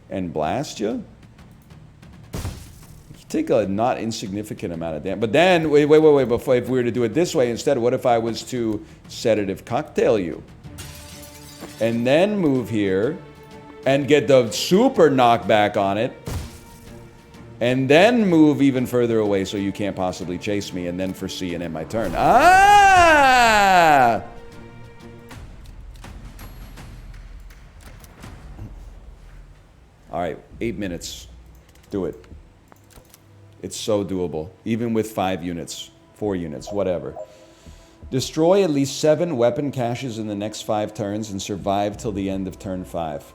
and blast you, take a not insignificant amount of damage. But then, wait, before, if we were to do it this way instead, what if I was to Sedative Cocktail you? And then move here and get the super knockback on it. And then move even further away so you can't possibly chase me and then foresee and end my turn. Ah! All right, 8 minutes. Do it. It's so doable, even with 5 units, 4 units, whatever. Destroy at least 7 weapon caches in the next 5 turns and survive till the end of turn 5.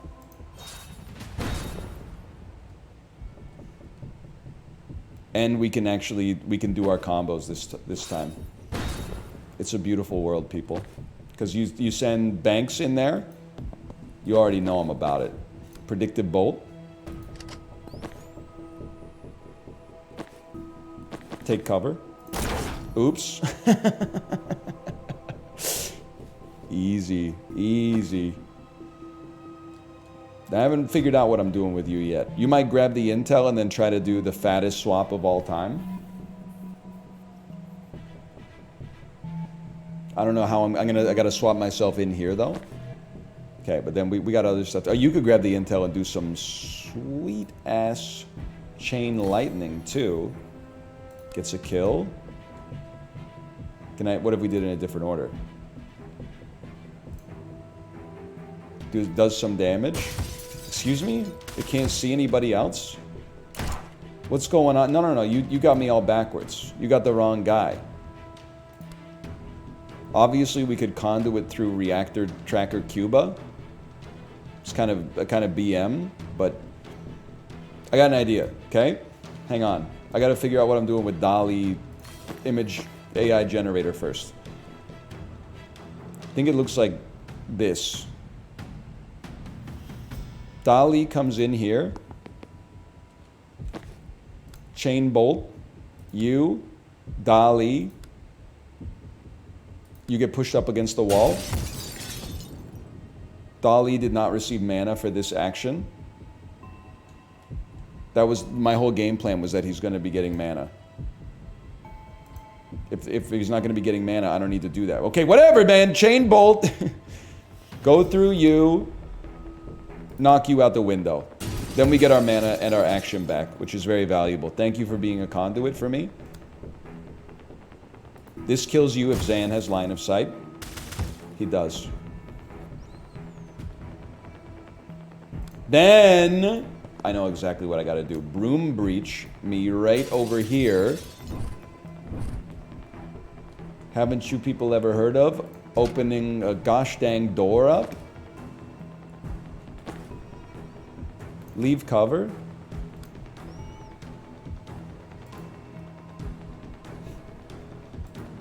And we can do our combos this time. It's a beautiful world, people. Because you send banks in there, you already know I'm about it. Predictive bolt. Take cover. Oops. Easy, easy. I haven't figured out what I'm doing with you yet. You might grab the intel and then try to do the fattest swap of all time. I don't know how I gotta swap myself in here though. Okay, but then we got other stuff. Oh, you could grab the intel and do some sweet ass chain lightning too. Gets a kill. What if we did it in a different order? Does some damage. Excuse me? I can't see anybody else? What's going on? No. You got me all backwards. You got the wrong guy. Obviously, we could conduit through Reactor Tracker Cuba. It's kind of BM, but I got an idea, okay? Hang on. I got to figure out what I'm doing with DALL-E image AI generator first. I think it looks like this. DALL-E comes in here. Chain bolt. You. DALL-E. You get pushed up against the wall. DALL-E did not receive mana for this action. That was my whole game plan, was that he's going to be getting mana. If he's not going to be getting mana, I don't need to do that. Okay, whatever, man. Chain bolt. Go through you. Knock you out the window. Then we get our mana and our action back, which is very valuable. Thank you for being a conduit for me. This kills you if Zan has line of sight. He does. Then, I know exactly what I gotta do. Broom breach me right over here. Haven't you people ever heard of opening a gosh dang door up? Leave cover.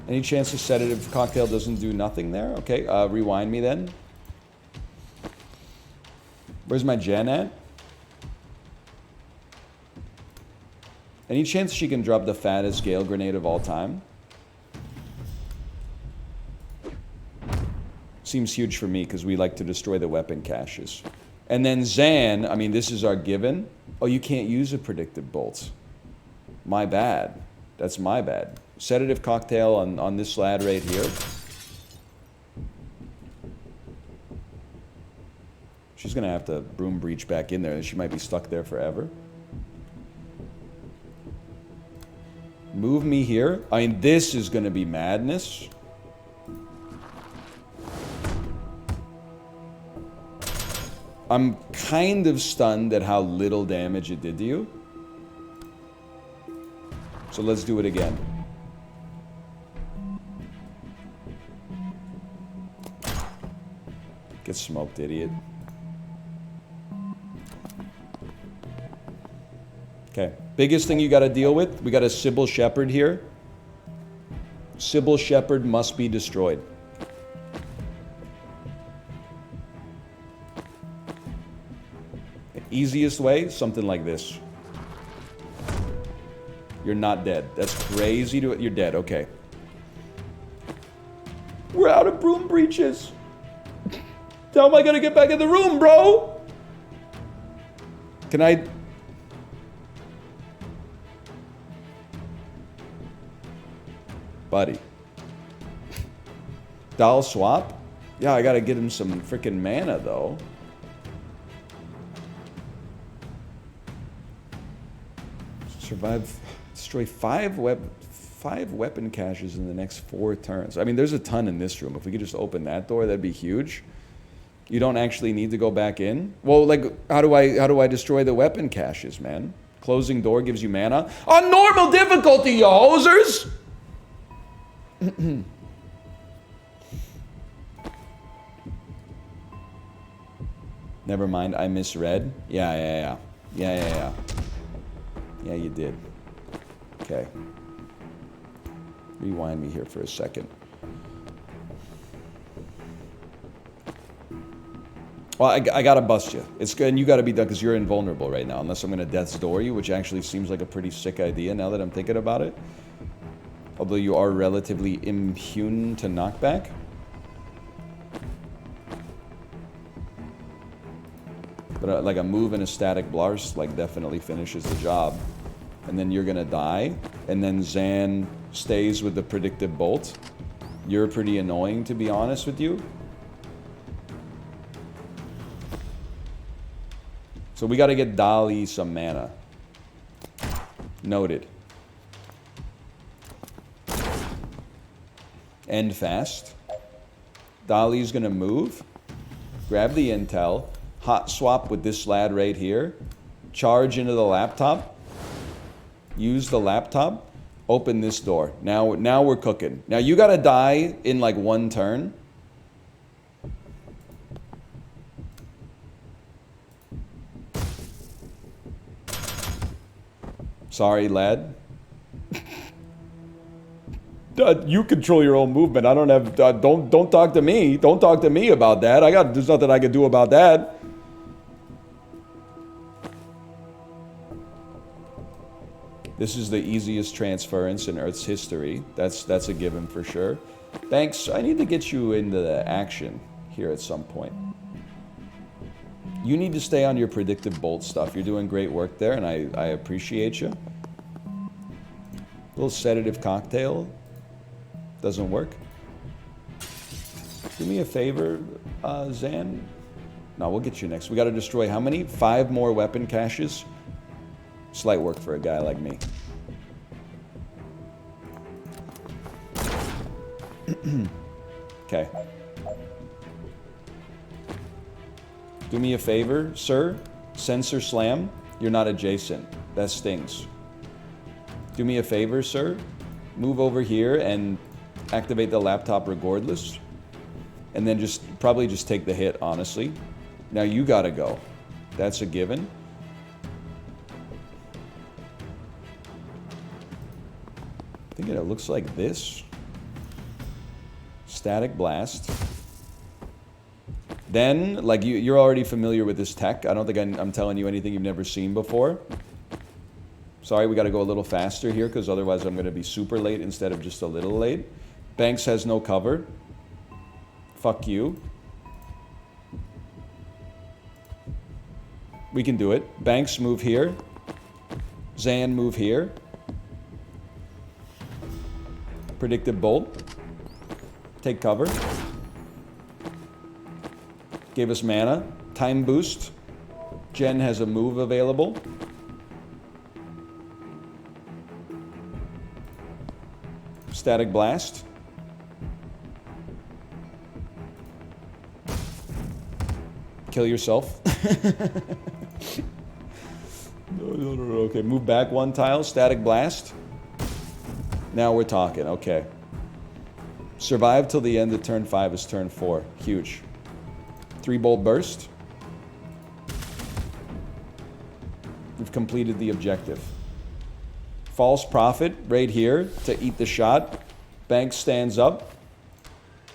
Any chance a sedative cocktail doesn't do nothing there? Okay, rewind me then. Where's my gen at? Any chance she can drop the fattest Gale grenade of all time? Seems huge for me because we like to destroy the weapon caches. And then Zan, I mean, this is our given. Oh, you can't use a predictive bolt. My bad. That's my bad. Sedative cocktail on this lad right here. She's gonna have to broom breach back in there, and she might be stuck there forever. Move me here. I mean, this is gonna be madness. I'm kind of stunned at how little damage it did to you. So let's do it again. Get smoked, idiot. Okay, biggest thing you gotta deal with, we got a Sybil Shepherd here. Sybil Shepherd must be destroyed. The easiest way, something like this. You're not dead. That's crazy to it. You're dead, okay. We're out of broom breaches. How am I gonna get back in the room, bro? Can I... Buddy. Doll swap? Yeah, I gotta get him some freaking mana, though. Survive... Destroy 5 weapon caches in the next 4 turns. I mean, there's a ton in this room. If we could just open that door, that'd be huge. You don't actually need to go back in? Well, like, how do I destroy the weapon caches, man? Closing door gives you mana? On normal difficulty, you hosers! Never mind, I misread. Yeah, you did. Okay. Rewind me here for a second. Well, I gotta bust you. It's good, and you gotta be done because you're invulnerable right now, unless I'm gonna death's door you, which actually seems like a pretty sick idea now that I'm thinking about it. Although you are relatively immune to knockback. But like a move and a static blast like definitely finishes the job. And then you're gonna die, and then Zan stays with the predictive bolt. You're pretty annoying, to be honest with you. So we gotta get Dali some mana. Noted. End fast. Dali's gonna move. Grab the intel. Hot swap with this lad right here. Charge into the laptop. Use the laptop. Open this door. Now we're cooking. Now you gotta die in like one turn. Sorry, lad. You control your own movement. I don't have. Don't talk to me. Don't talk to me about that. There's nothing I can do about that. This is the easiest transference in Earth's history. That's a given for sure. Thanks. I need to get you into the action here at some point. You need to stay on your predictive bolt stuff. You're doing great work there, and I appreciate you. Little sedative cocktail doesn't work. Do me a favor, Zan. No, we'll get you next. We got to destroy how many? 5 more weapon caches. Slight work for a guy like me. Okay. Do me a favor, sir. Sensor slam. You're not adjacent. That stings. Do me a favor, sir. Move over here and activate the laptop regardless. And then probably just take the hit, honestly. Now you gotta go. That's a given. I think it looks like this. Static blast. Then, like, you're already familiar with this tech. I don't think I'm telling you anything you've never seen before. Sorry, we got to go a little faster here because otherwise I'm going to be super late instead of just a little late. Banks has no cover. Fuck you. We can do it. Banks move here. Zan move here. Predictive bolt. Take cover. Gave us mana. Time boost. Jen has a move available. Static blast. Kill yourself. No. Okay, move back 1 tile. Static blast. Now we're talking. Okay. Survive till the end of turn 5 is turn 4. Huge. 3 bolt burst. We've completed the objective. False prophet right here to eat the shot. Bank stands up.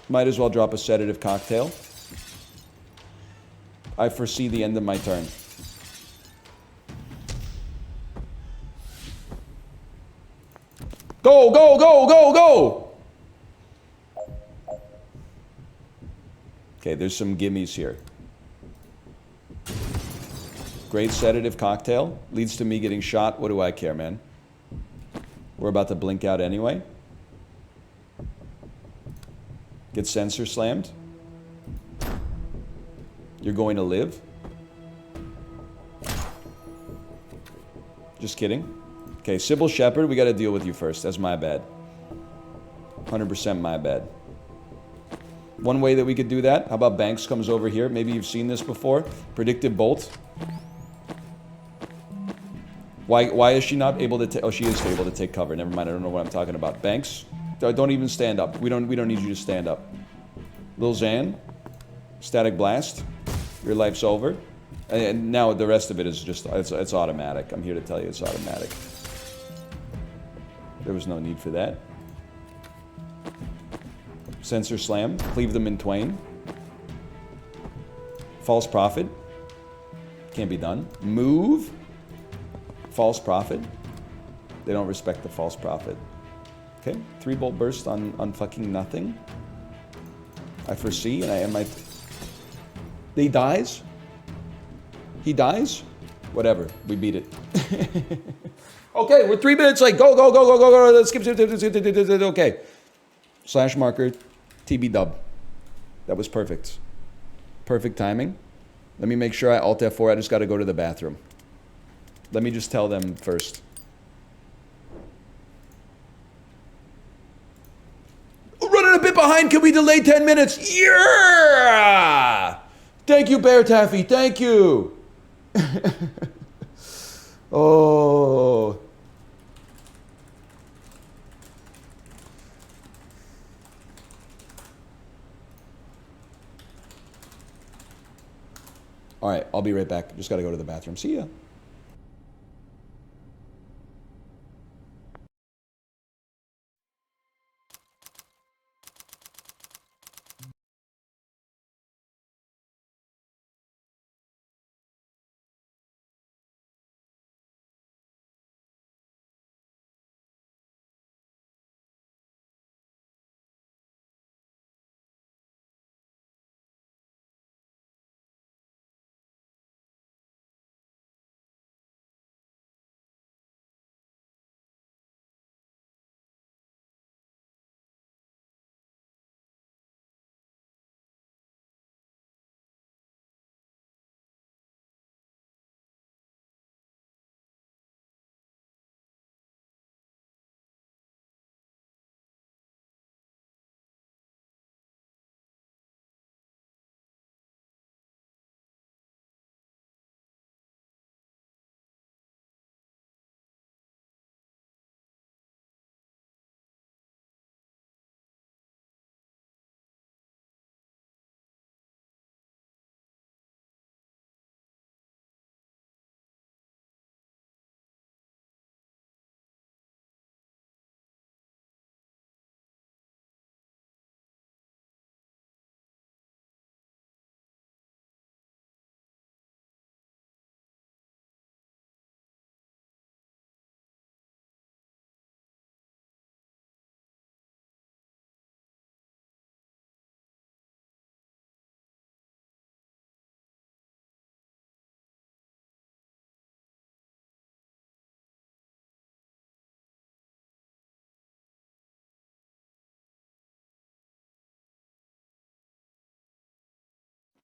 Might as well drop a sedative cocktail. I foresee the end of my turn. Go, go, go, go, go! Okay, there's some gimmies here. Great sedative cocktail. Leads to me getting shot. What do I care, man? We're about to blink out anyway. Get sensor slammed. You're going to live. Just kidding. Okay, Sybil Shepherd, we got to deal with you first. That's my bad. 100% my bad. One way that we could do that. How about Banks comes over here? Maybe you've seen this before. Predictive bolt. Why is she not able to take... Oh, she is able to take cover. Never mind. I don't know what I'm talking about. Banks, don't even stand up. We don't need you to stand up. Lil Xan, Static Blast. Your life's over. And now the rest of it is just... It's automatic. I'm here to tell you it's automatic. There was no need for that. Sensor Slam. Cleave them in twain. False Prophet. Can't be done. Move. False Prophet. They don't respect the False Prophet. Okay. 3-bolt burst on fucking nothing. I foresee, and I might... He dies? He dies? Whatever. We beat it. Okay, we're 3 minutes late. Go, go, go, go, go, go. Let's skip. Okay. Slash marker. TB dub. That was perfect. Perfect timing. Let me make sure I Alt F4. I just got to go to the bathroom. Let me just tell them first. Running a bit behind. Can we delay 10 minutes? Yeah! Thank you, Bear Taffy. Thank you. Oh. All right, I'll be right back. Just got to go to the bathroom. See ya.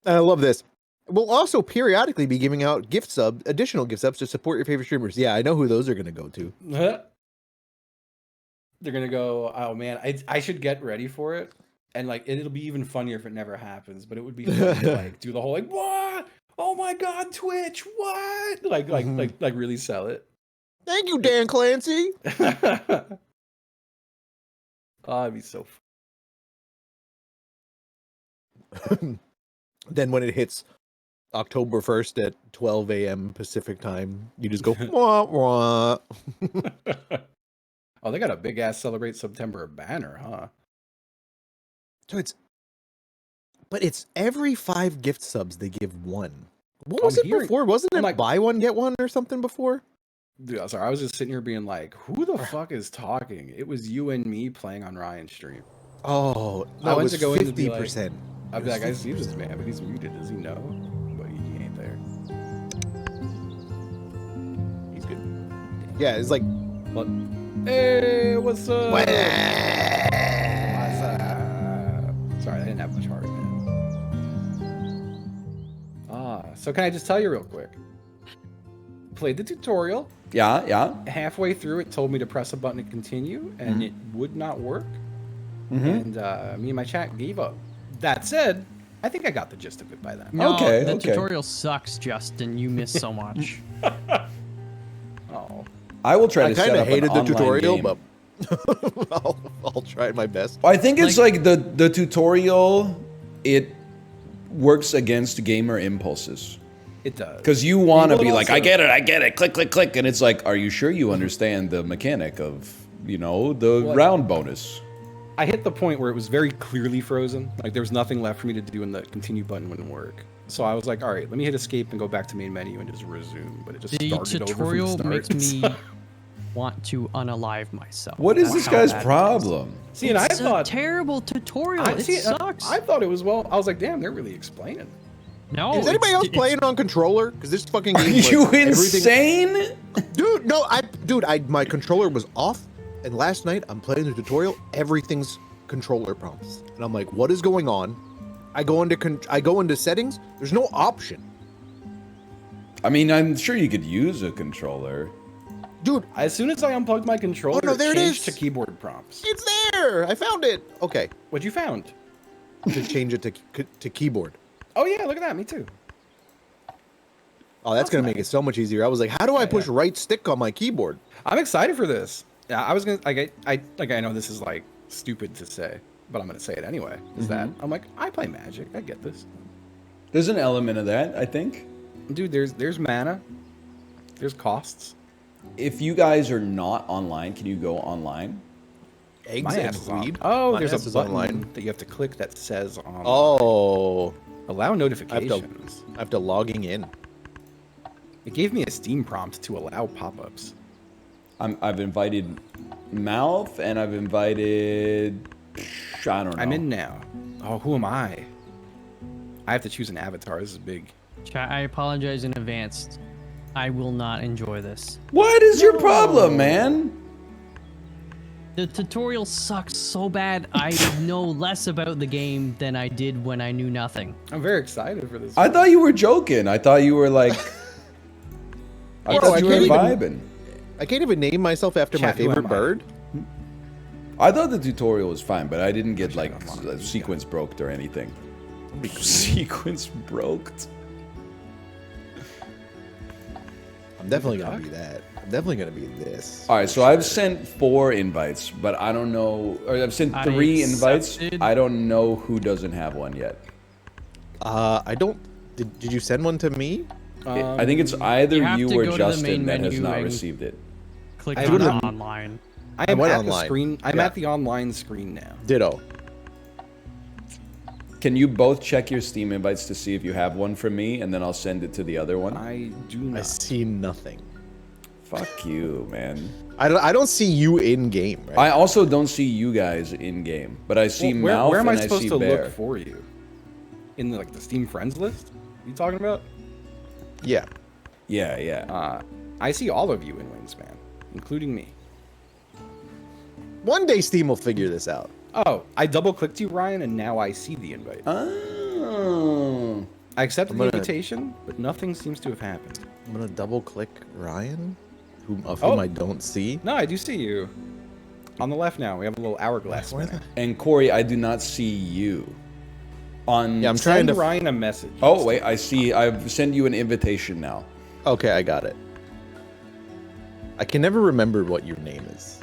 I love this. We'll also periodically be giving out additional gift subs to support your favorite streamers. Yeah, I know who those are going to go to. They're gonna go. Oh man, I should get ready for it, and like it'll be even funnier if it never happens. But it would be fun to like do the whole like what? Oh my god, Twitch, what? Like really sell it. Thank you, Dan Clancy. Oh, it'd be so. Then when it hits October 1st at 12 a.m. Pacific time, you just go wah wah. Oh, they got a big ass Celebrate September banner, huh? So it's every 5 gift subs they give one. What was it before? Wasn't it like buy one get one or something before? Dude, sorry, I was just sitting here being like, who the fuck is talking? It was you and me playing on Ryan's stream. Oh, no, I went was to go 50%. I'd be like, I see this man, but he's muted. Does he know? But he ain't there. He's good. Yeah, it's like, what? Hey, what's up? What's up? Sorry, I didn't have much heart, man. So can I just tell you real quick? Played the tutorial. Yeah. Halfway through, it told me to press a button to continue, and it would not work. And me and my chat gave up. That said, I think I got the gist of it by then. No, Okay, the okay. tutorial sucks, Justin. You miss so much. Oh. I will try I to set kind up of hated an the online tutorial, game. but I'll try my best. I think it's like the tutorial, it works against gamer impulses. It does. Because you want to Well, be like, also- I get it, click, click, click. And it's like, are you sure you understand the mechanic of, the Well, round bonus? I hit the point where it was very clearly frozen. Like, there was nothing left for me to do, and the continue button wouldn't work. So I was like, all right, let me hit escape and go back to main menu and just resume. But it just The started tutorial over from the makes start. me want to unalive myself. What is That's this how guy's bad it is. problem? See, and I It's a thought... terrible tutorial. It see, sucks. I thought it was well. I was like, damn, they're really explaining. No. Is anybody else playing on controller? Because this fucking Are game, you everything- insane? dude? No, my controller was off, and last night I'm playing the tutorial. Everything's controller prompts, and I'm like, what is going on? I go into settings. There's no option, I mean, I'm sure you could use a controller. dude. As soon as I unplugged my controller, Oh, no, there it changed is. to keyboard prompts. It's there. I found it. Okay, What you found? to change it to keyboard. Oh yeah, look at that. Me too. Oh, that's gonna make it so much easier. I was like, how do I push right stick on my keyboard? I'm excited for this. Yeah, I was gonna I know this is like stupid to say, but I'm gonna say it anyway. Is that I'm like, I play Magic. I get this, There's an element of that, I think. dude. There's mana. There's costs. If you guys are not online, can you go online? Eggs My and ass is on. weed. Oh, My there's ass a is button online. that you have to click that says on. Oh, Allow notifications. after logging in. It gave me a Steam prompt to allow pop-ups. I've invited Mouth and I've invited. I don't know. I'm in now. Oh, who am I? I have to choose an avatar. This is big. Chat, I apologize in advance. I will not enjoy this. What is your problem, man? The tutorial sucks so bad. I know less about the game than I did when I knew nothing. I'm very excited for this. I thought you were joking. I thought you were like. I Bro, thought you were can't even- vibing. I can't even name myself after my Chat, who favorite am I? bird. I thought the tutorial was fine, but I didn't get like I'm on. sequence broke or anything. Sequence broke. I'm definitely gonna be that. I'm definitely gonna be this. All right, so I've sent 4 invites, but I don't know. Or I've sent I 3 invites. accepted. I don't know who doesn't have one yet. I don't. Did you send one to me? I think it's either You have you to or go to the Justin main that has menu not and- received it. Click I on do it- online. I am went at the online. screen. I'm Yeah. at the online screen now. Ditto. Can you both check your Steam invites to see if you have one from me, and then I'll send it to the other one? I do I not. see nothing. Fuck you, man. I don't see you in game. Right? I also don't see you guys in game, but I see Well, Mouth where am I and I supposed see to Bear. look for you? In the, like the Steam friends list? You talking about? Yeah. Yeah, yeah. I see all of you in Wingspan, including me. One day Steam will figure this out. Oh, I double clicked you, Ryan, and now I see the invite. Oh. I accepted I'm the gonna- invitation, but nothing seems to have happened. I'm gonna double click Ryan, whom Oh. I don't see. No, I do see you. On the left now, we have a little hourglass. Where spinner. And Corey, I do not see you. On Yeah, I'm trying Send to. Ryan a message. Oh wait, I see. I've sent you an invitation now. Okay, I got it. I can never remember what your name is.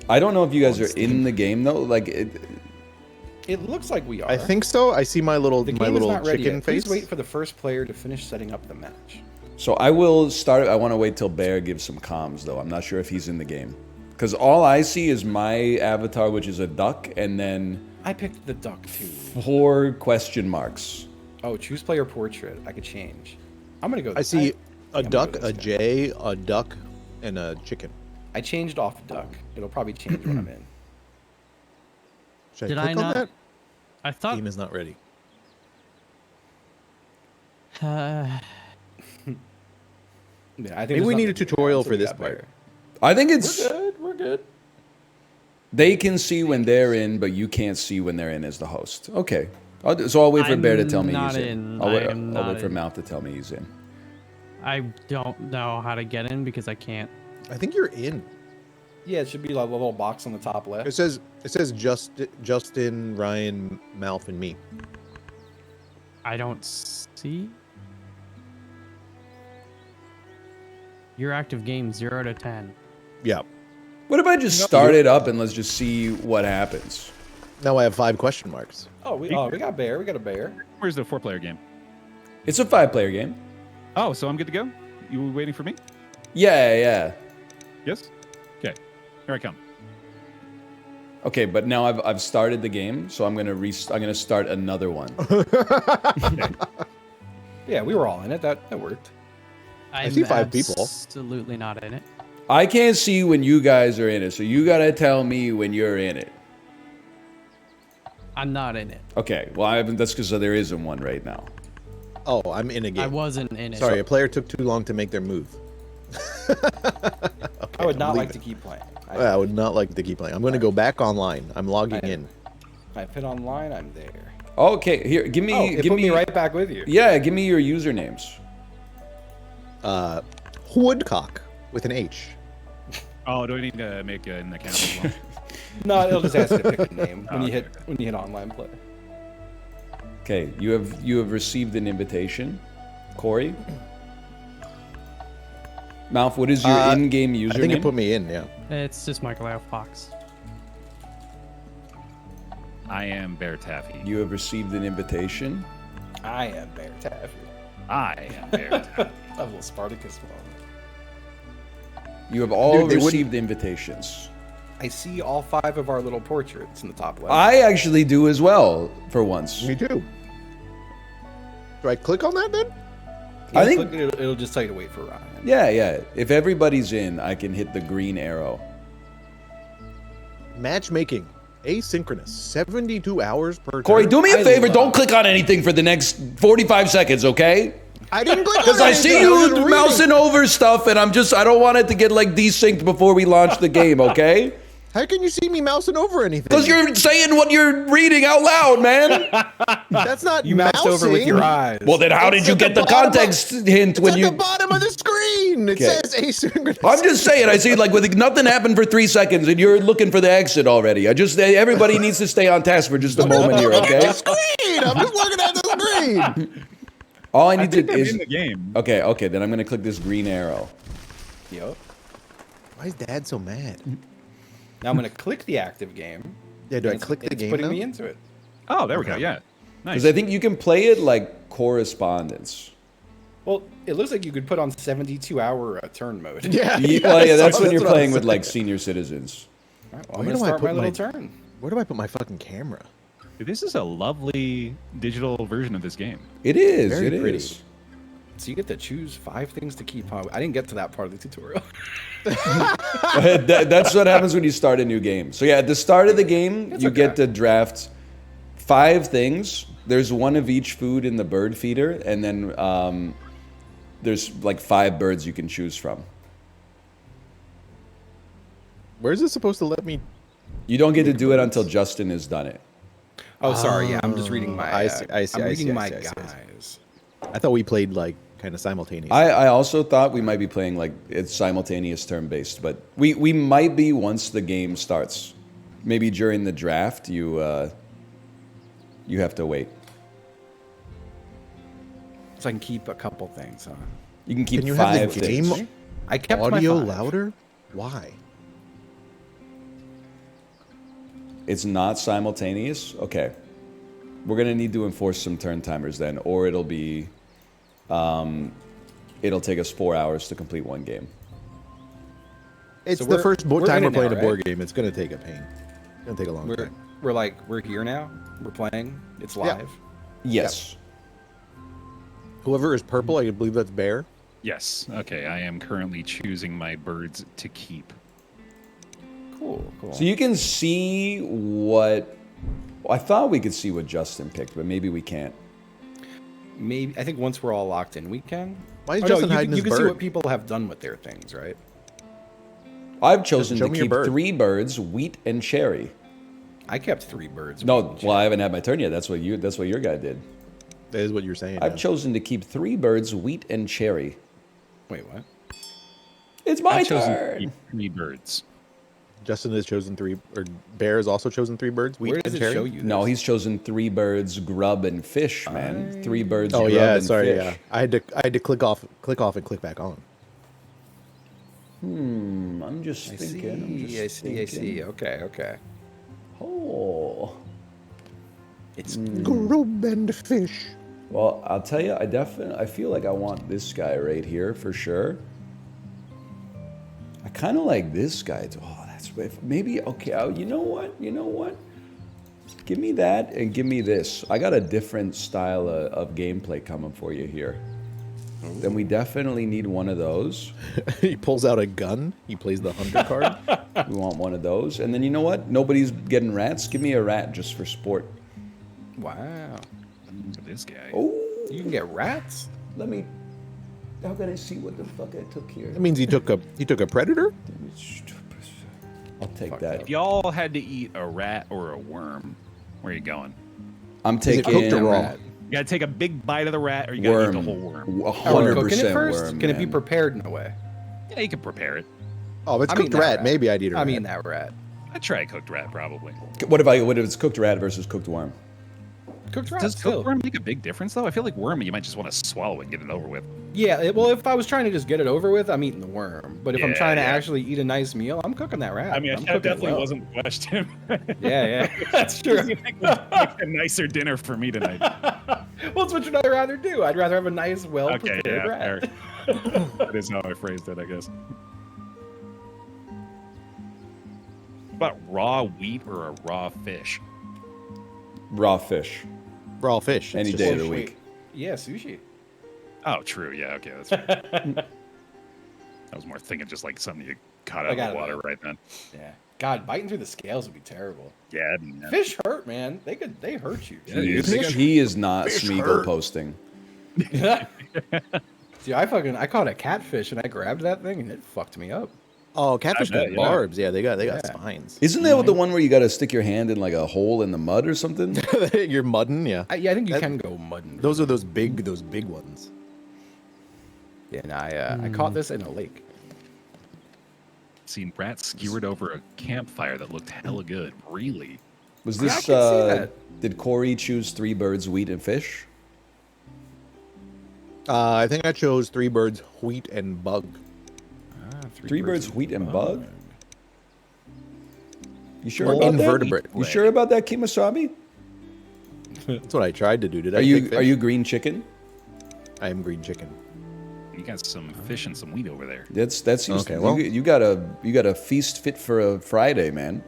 I don't know if you guys On are Steam. in the game though. Like, It looks like we are. I think so. I see my little the game is not ready chicken yet. face. Please wait for the first player to finish setting up the match. so I will start. I want to wait till Bear gives some comms though. I'm not sure if he's in the game, because all I see is my avatar, which is a duck, and then I picked the duck too. 4 question marks. Oh, choose player portrait. I could change. I'm gonna go. I see a I'm gonna duck, go a this guy. jay, a duck, and a chicken. I changed off duck. It'll probably change when I'm in. Should Did I I click on not- that? I thought. Game is not ready. Yeah, I think Maybe there's we need a nothing to do tutorial until for we this got part. Bear. I think it's We're good. We're good. they can see when they're in, but you can't see when they're in as the host. Okay. So I'll wait for Bear to tell me I'm he's not in. in. I'll wait, I am I'll not wait for in. Mouth to tell me he's in. I don't know how to get in because I can't. I think you're in. Yeah, it should be like a little box on the top left. It says Justin, Ryan, Malf, and me. I don't see. Your active game 0 to 10. Yeah. What if I just start it up and let's just see what happens? Now I have 5 question marks. Oh, we got bear. We got a bear. Where's the 4-player game? It's a 5-player game. Oh, so I'm good to go? You waiting for me? Yeah. Yes? Okay. Here I come. Okay, but now I've started the game, so I'm gonna start another one. Yeah, we were all in it. That worked. I'm see 5 people. Absolutely not in it. I can't see when you guys are in it, so you gotta tell me when you're in it. I'm not in it. Okay, well that's because there isn't one right now. Oh, I'm in a game. I wasn't in it. Sorry, a player took too long to make their move. I would not like leaving. to keep playing. I would not like to keep playing. I'm going to go back online. I'm logging in. I put online. I'm there. Okay, here, give Oh, it me put me right back with you. Yeah, give me your usernames. Woodcock with an H. Oh, do I need to make an account as well? No, it'll just ask you to pick a name when you hit online play. Okay, you have received an invitation, Corey. Malf, what is your in-game username? I think it put me in, yeah. It's just Michael F. Fox. I am Bear Taffy. You have received an invitation. I am Bear Taffy. I am Bear Taffy. A little Spartacus moment. You have all Dude, they received invitations. I see all 5 of our little portraits in the top left. I actually do as well, for once. Me too. Do I click on that then? I think- it'll just tell you to wait for Ryan. Yeah. If everybody's in, I can hit the green arrow. Matchmaking. Asynchronous. 72 hours per Corey, turn. do me a I favor. love- Don't click on anything for the next 45 seconds, okay? I didn't click on Because I see anything, was you reading. mousing over stuff, and I don't want it to get like desynced before we launch the game, okay? How can you see me mousing over anything? Because you're saying what you're reading out loud, man. That's not You moused over with your eyes. Well, then how did It's you at get the the bottom context hint It's when at you... the bottom of the screen. It Okay. says asynchronous. I'm just saying, I see like with nothing happened for 3 seconds, and you're looking for the exit already. Everybody needs to stay on task for just a moment here, okay? Screen. I'm just looking at the screen. All I I need think to I'm is... in the game. Okay, then I'm going to click this green arrow. Yup. Why is Dad so mad? Now I'm gonna click the active game. Yeah, do I It's- click the it's game putting now? me into it. Oh, there we go. Yeah. Nice. Because I think you can play it like correspondence. Well, it looks like you could put on 72-hour turn mode. Yeah. That's when you're what I playing was with like saying. senior citizens. All right, well, Where I'm do I gonna start my put little my- turn. Where do I put my fucking camera? This is a lovely digital version of this game. It is. Very It is. pretty. So you get to choose 5 things to keep on. I didn't get to that part of the tutorial. That's what happens when you start a new game. So yeah, at the start of the game, It's you okay. get to draft 5 things. There's one of each food in the bird feeder, and then there's like 5 birds you can choose from. Where's it supposed to let me? You don't get to do it until Justin has done it. Oh, sorry. Yeah, I'm just reading my. I see, I see, I'm I reading see, I my see, I see, I see. guys. I thought we played like kind of simultaneously. I also thought we might be playing like it's simultaneous turn based, but we might be once the game starts. Maybe during the draft you have to wait. So I can keep a couple things, huh? You can keep Can you have 5 the things. game I kept audio my 5. louder? Why? It's not simultaneous? Okay. We're going to need to enforce some turn timers then, or it'll be... it'll take us 4 hours to complete one game. It's So the we're- first we're time in we're it now, playing a right? board game. It's gonna take a pain. It's gonna take a long time. We're here now. We're playing. It's live. Yes. Whoever is purple, I believe that's Bear. Yes. Okay. I am currently choosing my birds to keep. Cool. So you can see what... I thought we could see what Justin picked, but maybe we can't. Maybe I think once we're all locked in, we can. Why is Oh, no, Justin you hiding can, his you can see bird? what people have done with their things, right? I've chosen show to me your keep bird. 3 birds, wheat and cherry. I kept 3 birds. No, well, I haven't had my turn yet. That's what your guy did. That is what you're saying. I've now. chosen to keep 3 birds, wheat and cherry. Wait, what? It's my I've chosen to turn. keep 3 birds. Justin has chosen 3, or Bear has also chosen 3 birds. Wheat Where does and it cherry. show you? No, this? he's chosen 3 birds, grub, and fish, man. 3 birds, Oh grub, yeah, and sorry. fish. Yeah, I had to click off, and click back on. I'm just I thinking. see. I see. Okay. Oh. It's Grub and fish. Well, I'll tell you, I feel like I want this guy right here for sure. I kind of like this guy too. Oh, that's maybe okay. You know what? Give me that and give me this. I got a different style of gameplay coming for you here. Then we definitely need one of those. He pulls out a gun. He plays the hunter card. We want one of those. And then you know what? Nobody's getting rats. Give me a rat just for sport. wow. Look at this guy. Oh, You can get rats. let me. How can I see what the fuck I took here? That means he took a predator. I'll take that. If y'all had to eat a rat or a worm, where are you going? I'm Is it taking cooked or raw? Rat. You gotta take a big bite of the rat, or you gotta eat the worm. whole worm. Are we cooking 100% it first? worm. Can it be man. prepared in a way? Yeah, you can prepare it. Oh, if it's I mean cooked that rat, rat. maybe I'd eat a I rat. mean that rat. I'd try a cooked rat, probably. What if it's cooked rat versus cooked worm? Cooked rat. Does still. cooked worm make a big difference, though? I feel like worm, you might just want to swallow it and get it over with. Yeah. Well, if I was trying to just get it over with, I'm eating the worm. But if I'm Yeah, trying to yeah. actually eat a nice meal, I'm cooking that rat. I mean, I'm that cooking it definitely well. wasn't the question. Yeah. That's true. Make a nicer dinner for me tonight. Well, that's what would I rather do. I'd rather have a nice, well Okay, prepared yeah, rat. fair. That is how I phrased it, I guess. About raw wheat or a raw fish? Raw fish. Raw fish. Any It's day just- of the week. Yeah, sushi. Oh, true. Yeah, okay, that's fair. I was more thinking just like something you caught out Like of out the of water the- right then. Yeah. God, biting through the scales would be terrible. Yeah, I mean, Fish hurt, man. They hurt you. Yeah, He is not Fish Smeagol hurt. posting. See, I caught a catfish and I grabbed that thing and it fucked me up. Oh, catfish bet, got yeah. barbs. Yeah, they got Yeah. spines. Isn't that the one where you got to stick your hand in like a hole in the mud or something? You're mudding, yeah. I think you That- can go mudding. Those are those big ones. Yeah, and I caught this in a lake. seen rats skewered over a campfire that looked hella good. Really? Was Yeah, I this? can see that. Did Corey choose 3 birds, wheat, and fish? I think I chose 3 birds, wheat, and bug. 3 birds, wheat, and bug. You sure Or about invertebrate. that? You sure about that, Kimasabi? That's what I tried to do. Did I? Are take you fish? green chicken? I am green chicken. You got some fish and some wheat over there. That's Okay, you, well- you got a feast fit for a Friday, man.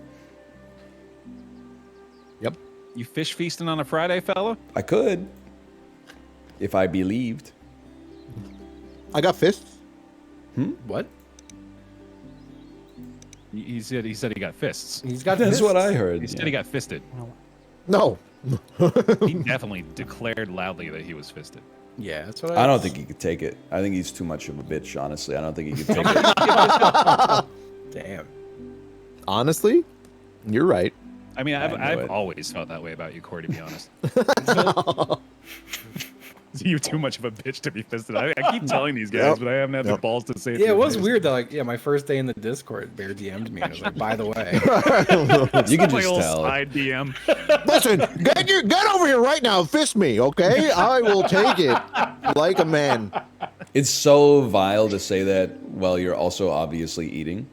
Yep. You fish feasting on a Friday, fella? I could, if I believed. I got fists. What? He said he got fists. He's got That's fists? what I heard. He said he got fisted. No. He definitely declared loudly that he was fisted. Yeah, that's what I don't think he could take it. I think he's too much of a bitch, honestly. I don't think he could take it. Damn. Honestly, you're right. I mean, I know I've it. always felt that way about you, Corey, to be honest. You're too much of a bitch to be fisted. I keep telling these guys, Yep. but I haven't had the Yep. balls to say it. Yeah, to it was their face. weird though. Like, yeah, my first day in the Discord, Bear DM'd me and was like, "By the way, You can My just old tell. side DM. Listen, get over here right now. And fist me, okay? I will take it like a man. It's so vile to say that while you're also obviously eating.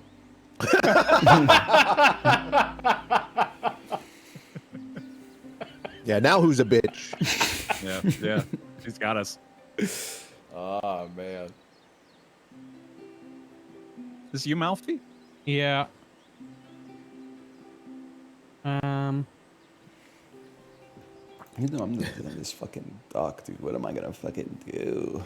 Yeah. Now who's a bitch? Yeah. He's got us. oh man, Is you, Malfi? Yeah. You know, I'm looking at this fucking doc, dude. What am I gonna fucking do?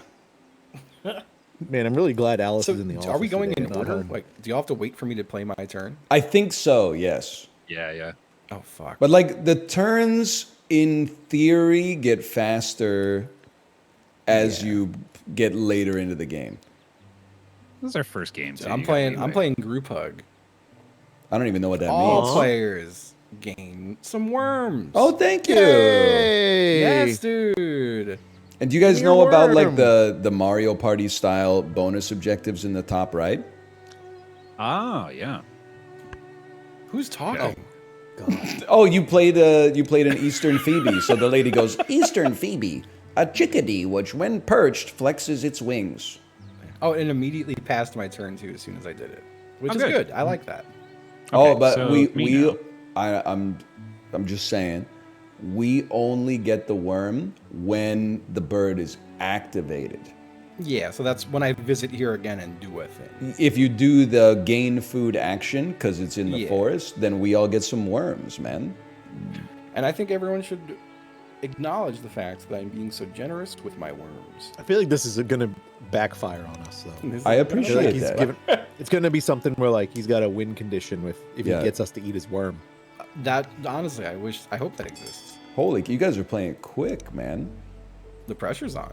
Man, I'm really glad Alice so is in the office. are we going today, in not order? her. Like, do you have to wait for me to play my turn? I think so, yes. Yeah. Oh fuck. But like the turns in theory get faster as you get later into the game. This is our first game. So too. I'm You gotta be playing like- group hug. I don't even know what that All means. players gain some worms. Oh, thank you. Hey! yes, dude. And do you guys Give me know a about like worm. the Mario Party style bonus objectives in the top right? Ah, yeah. Who's talking? Oh, you played an Eastern Phoebe. So the lady goes, Eastern Phoebe, a chickadee which when perched flexes its wings. Oh, and immediately passed my turn too as soon as I did it, which is good. good. I like that. Oh, Okay, but so we me now. I'm just saying, we only get the worm when the bird is activated. Yeah, so that's when I visit here again and do a thing. If you do the gain food action because it's in the Yeah. forest, then we all get some worms, man. And I think everyone should acknowledge the fact that I'm being so generous with my worms. I feel like this is gonna backfire on us, though. This I is- appreciate I feel like that. it's gonna be something where like he's got a win condition with if Yeah. he gets us to eat his worm. that. Honestly, I hope that exists. Holy, you guys are playing quick, man. The pressure's on.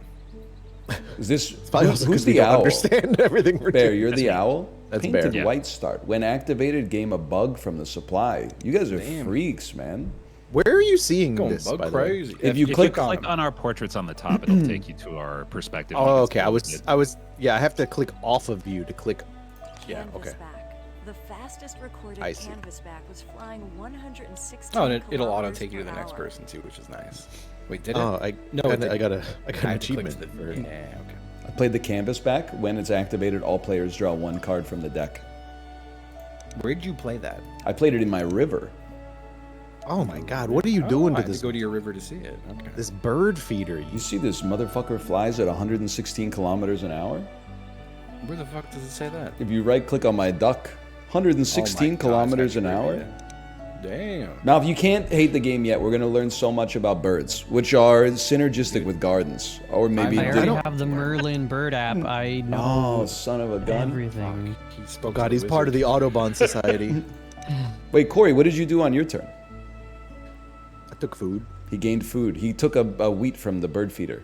Is this Probably also who's 'cause we the don't owl? understand everything we're Bear, doing. you're the owl. That's Painted Bear. Yeah. white start. When activated, game a bug from the supply. You guys are Damn. freaks, man. Where are you seeing Going this? bug By the way? crazy. If you click Click them. on our portraits on the top, it'll take you to our perspective. Oh, You okay. can see I was. Yeah, I have to click off of you to click. Yeah. Okay. Canvasback. The fastest recorded I see. canvasback was flying 116 Oh, and it'll auto kilometers take you to per the next hour. person too, which is nice. Wait, did it? Oh, No, I it didn't. got I an had to click achievement. to the- for- Yeah, okay. I played the canvas back. When it's activated, all players draw one card from the deck. Where'd you play that? I played it in my river. Oh my God! What are you doing I to had this? go to your river to see it. Okay. This bird feeder. You see this motherfucker flies at 116 kilometers an hour? Where the fuck does it say that? If you right click on my duck, 116 Oh my God, kilometers it's an hour? actually Damn. Now, if you can't hate the game yet, we're going to learn so much about birds, which are synergistic with gardens. Or maybe... I I already don't- have the Merlin bird app. I Oh, know son of a gun. everything. He Oh spoke God, to he's part of the wizard. Autobahn Society. Wait, Corey, what did you do on your turn? I took food. He gained food. He took a wheat from the bird feeder.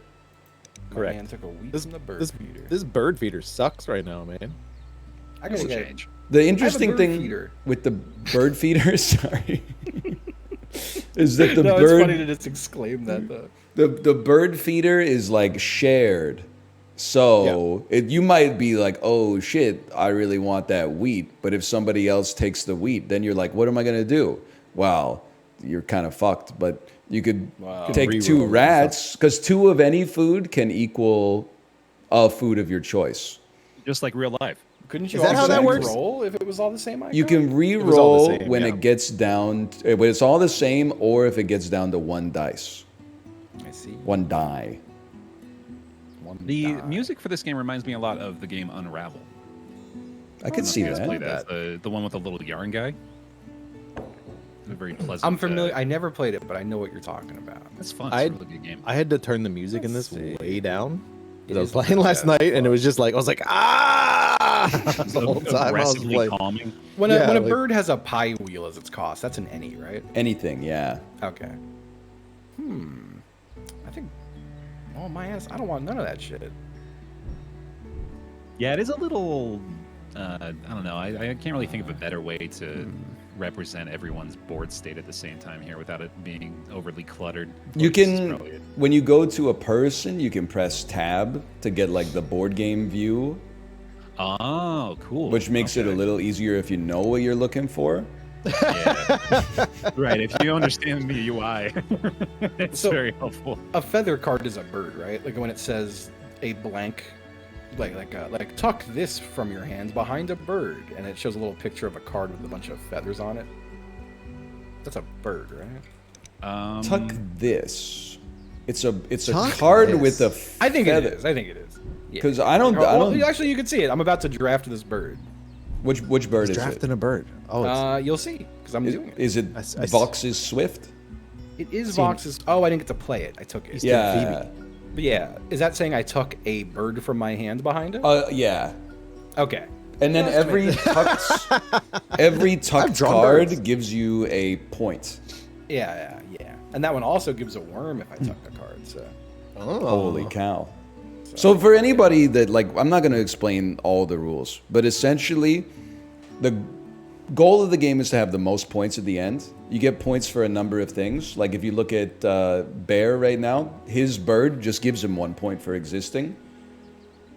My Correct. man took a wheat This from the bird this, feeder. this bird feeder sucks right now, man. I This gotta will get change. The interesting bird thing feeder. with the bird feeder, sorry, is that the no, it's funny to bird just exclaim that though. the bird feeder is like shared. So you might be like, oh shit, I really want that wheat. But if somebody else takes the wheat, then you're like, what am I gonna do? Well, you're kind of fucked. But you could take Reroll two and rats because two of any food can equal a food of your choice. Just like real life. Couldn't you Is that also how that works? roll if it was all the same icon? You can was all the re-roll same, when yeah. it gets down. When it's all the same, or if it gets down to one dice, I see. one die. One The die. music for this game reminds me a lot of the game Unravel. I could see You guys play that. that? The one with the little yarn guy. A very pleasant. I'm familiar. I never played it, but I know what you're talking about. That's fun. It's I- a really good game. I had to turn the music in Let's this see. way down. 'Cause It I was is playing last like that. night, and it was just like I was like the whole time I was Aggressively playing. calming. When Yeah, a like- bird has a pie wheel as its cost, that's an any, right? Anything, yeah. Okay. I think. Oh my ass! I don't want none of that shit. Yeah, it is a little. I don't know. I can't really think of a better way to represent everyone's board state at the same time here without it being overly cluttered. You This is can, probably it. when you go to a person, you can press tab to get like the board game view, Oh, cool. which makes it a Okay. little easier if you know what you're looking for. Yeah. Right. If you understand the UI, it's So- very helpful. A feather card is a bird, right? Like when it says a blank, like tuck this from your hands behind a bird, and it shows a little picture of a card with a bunch of feathers on it. That's a bird, right? Tuck this. It's a Tuck card this. with a I think feather. it is. I think it is. Yeah. 'Cause I don't- Well, actually, you can see it. I'm about to draft this bird. Which bird is Drafting it? a bird. Oh, it's, You'll see, because I'm doing it. Is it I Vox's Swift? It is seen- Vox's. Oh, I didn't get to play it. I took it. Yeah. But yeah, is that saying I took a bird from my hand behind it? Yeah. Okay. And then That's every tucked drawn card birds. gives you a point. Yeah. And that one also gives a worm if I tuck the card. So oh. Holy cow. So for anybody that I'm not going to explain all the rules, but essentially the goal of the game is to have the most points at the end. You get points for a number of things. Like if you look at Bear right now, his bird just gives him 1 point for existing.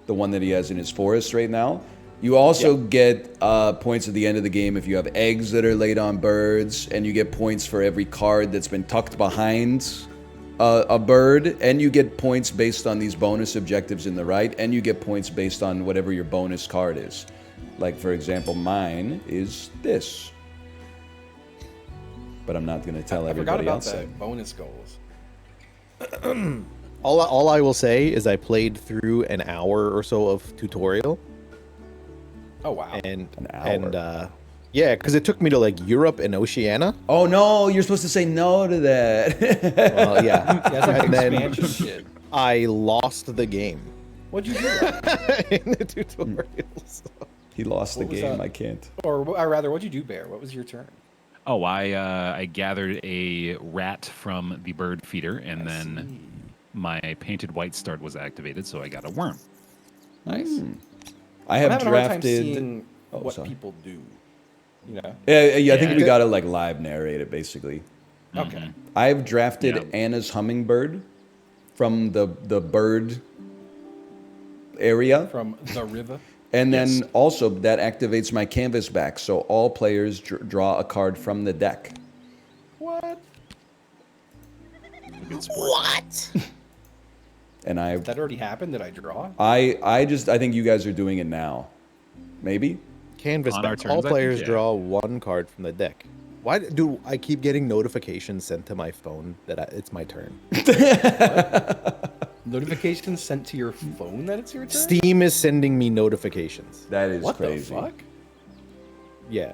The one that he has in his forest right now. You also get points at the end of the game if you have eggs that are laid on birds, and you get points for every card that's been tucked behind a bird, and you get points based on these bonus objectives in the right, and you get points based on whatever your bonus card is. Like, for example, mine is this. But I'm not going to tell I forgot everybody about else. the bonus goals. All I will say is I played through an hour or so of tutorial, Oh wow. and An hour. yeah, because it took me to like Europe and Oceania. Oh, no, you're supposed to say no to that. Well, yeah, That's like and then expansion shit. I lost the game What'd you do? in the tutorials. He lost the What was game. that? I can't. Or rather, what'd you do, Bear? What was your turn? Oh, I gathered a rat from the bird feeder, and then my painted white start was activated, so I got a worm. Nice. I I'm have having a hard time drafted. seeing Oh, what sorry. people do. You know? Yeah, I think Yeah. we got to like live narrate it basically. Okay. I've drafted Yeah. Anna's hummingbird from the bird area, From the river. and then Yes. also that activates my canvas back, so all players draw a card from the deck. What? Good sport. And That already happened? Did I draw? I think you guys are doing it now. Maybe. Canvas On our back. turns, All I think, players yeah. draw one card from the deck. Why do I keep getting notifications sent to my phone that it's my turn? Notifications sent to your phone that it's your turn? Steam is sending me notifications. That is What crazy. the fuck? Yeah.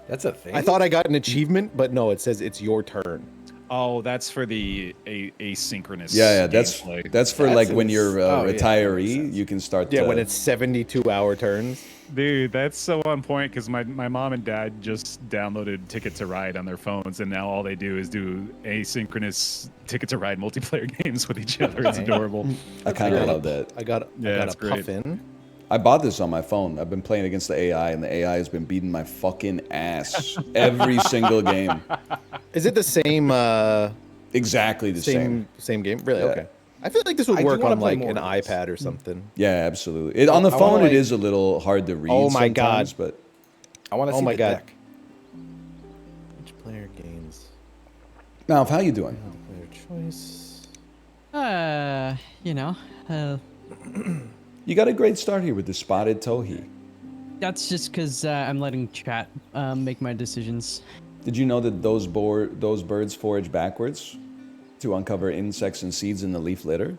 That's a thing? I thought I got an achievement, but no, it says it's your turn. Oh, that's for the asynchronous. Yeah, that's gameplay. that's for That's like when you're a oh, yeah, that makes retiree, sense. you can start. Yeah, to, when it's 72-hour turns. Dude, that's so on point because my mom and dad just downloaded Ticket to Ride on their phones, and now all they do is do asynchronous Ticket to Ride multiplayer games with each other. It's adorable. I kind of love that. I got that's a great. puffin. I bought this on my phone. I've been playing against the AI, and the AI has been beating my fucking ass every single game. Is it the same Exactly the same. same game? Really? Yeah. Okay. I feel like this would I do work wanna on play like more an of this. iPad or something. Yeah, absolutely. On the I phone, wanna, it like- is a little hard to read. Oh my sometimes, God. But I want to Oh see my the God. deck. Which player games? now, how you doing? Player choice. You know, You got a great start here with the spotted towhee. that's just because I'm letting chat make my decisions. Did you know that those birds forage backwards to uncover insects and seeds in the leaf litter?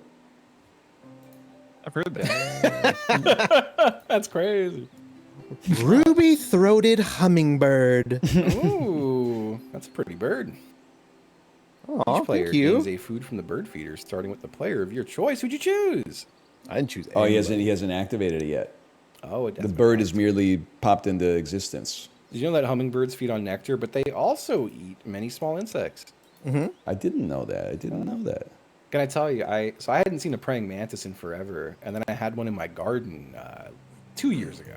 I've heard that. That's crazy. Ruby-throated hummingbird. Ooh, that's a pretty bird. Oh, Each player thank you. gains a food from the bird feeder, starting with the player of your choice. Who'd you choose? I didn't choose. Oh, anybody. he hasn't activated it yet. Oh, it The does. bird is merely popped into existence. Did you know that hummingbirds feed on nectar, but they also eat many small insects? I didn't know that. I didn't know that. Can I tell you? I hadn't seen a praying mantis in forever, and then I had one in my garden 2 years ago,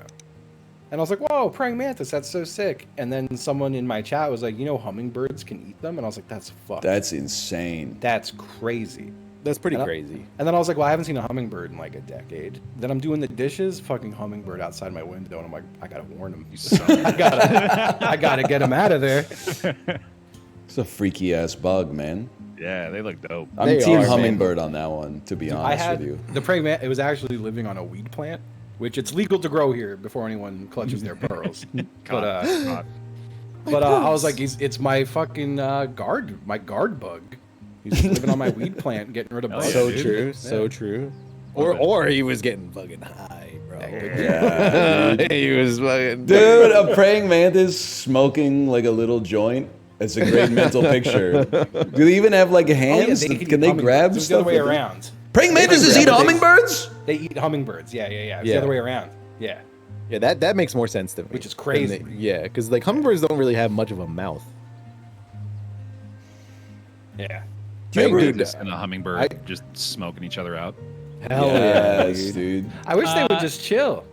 and I was like, "Whoa, praying mantis! That's so sick!" And then someone in my chat was like, "You know, hummingbirds can eat them," and I was like, "That's fucked. That's insane. That's crazy." That's pretty And I- crazy. And then I was like, "Well, I haven't seen a hummingbird in like a decade." Then I'm doing the dishes, fucking hummingbird outside my window, and I'm like, "I gotta warn him. I gotta get him out of there." It's a freaky ass bug, man. Yeah, they look dope. I'm They team are, man. hummingbird on that one, to be I honest had with you. the praying man. It was actually living on a weed plant, which it's legal to grow here before anyone clutches their pearls. but I was like, it's my fucking my guard bug. He's just living on my weed plant, getting rid of bugs. yeah, So dude. true. So true. Or he was getting fucking high, bro. Yeah, he was fucking. dude, a praying mantis smoking like a little joint. It's a great mental picture. Do they even have like hands? could Can eat they grab hummingbirds. It was stuff? the other way with it? around. Praying mantises eat grab it. hummingbirds? They eat hummingbirds. Yeah. It was the Yeah. other way around. Yeah. Yeah, that makes more sense to me. Which is than crazy. yeah, because like hummingbirds don't really have much of a mouth. Yeah. Do you ever- Dude, And a hummingbird just smoking each other out. Hell yeah, Yes, dude. I wish they would just chill.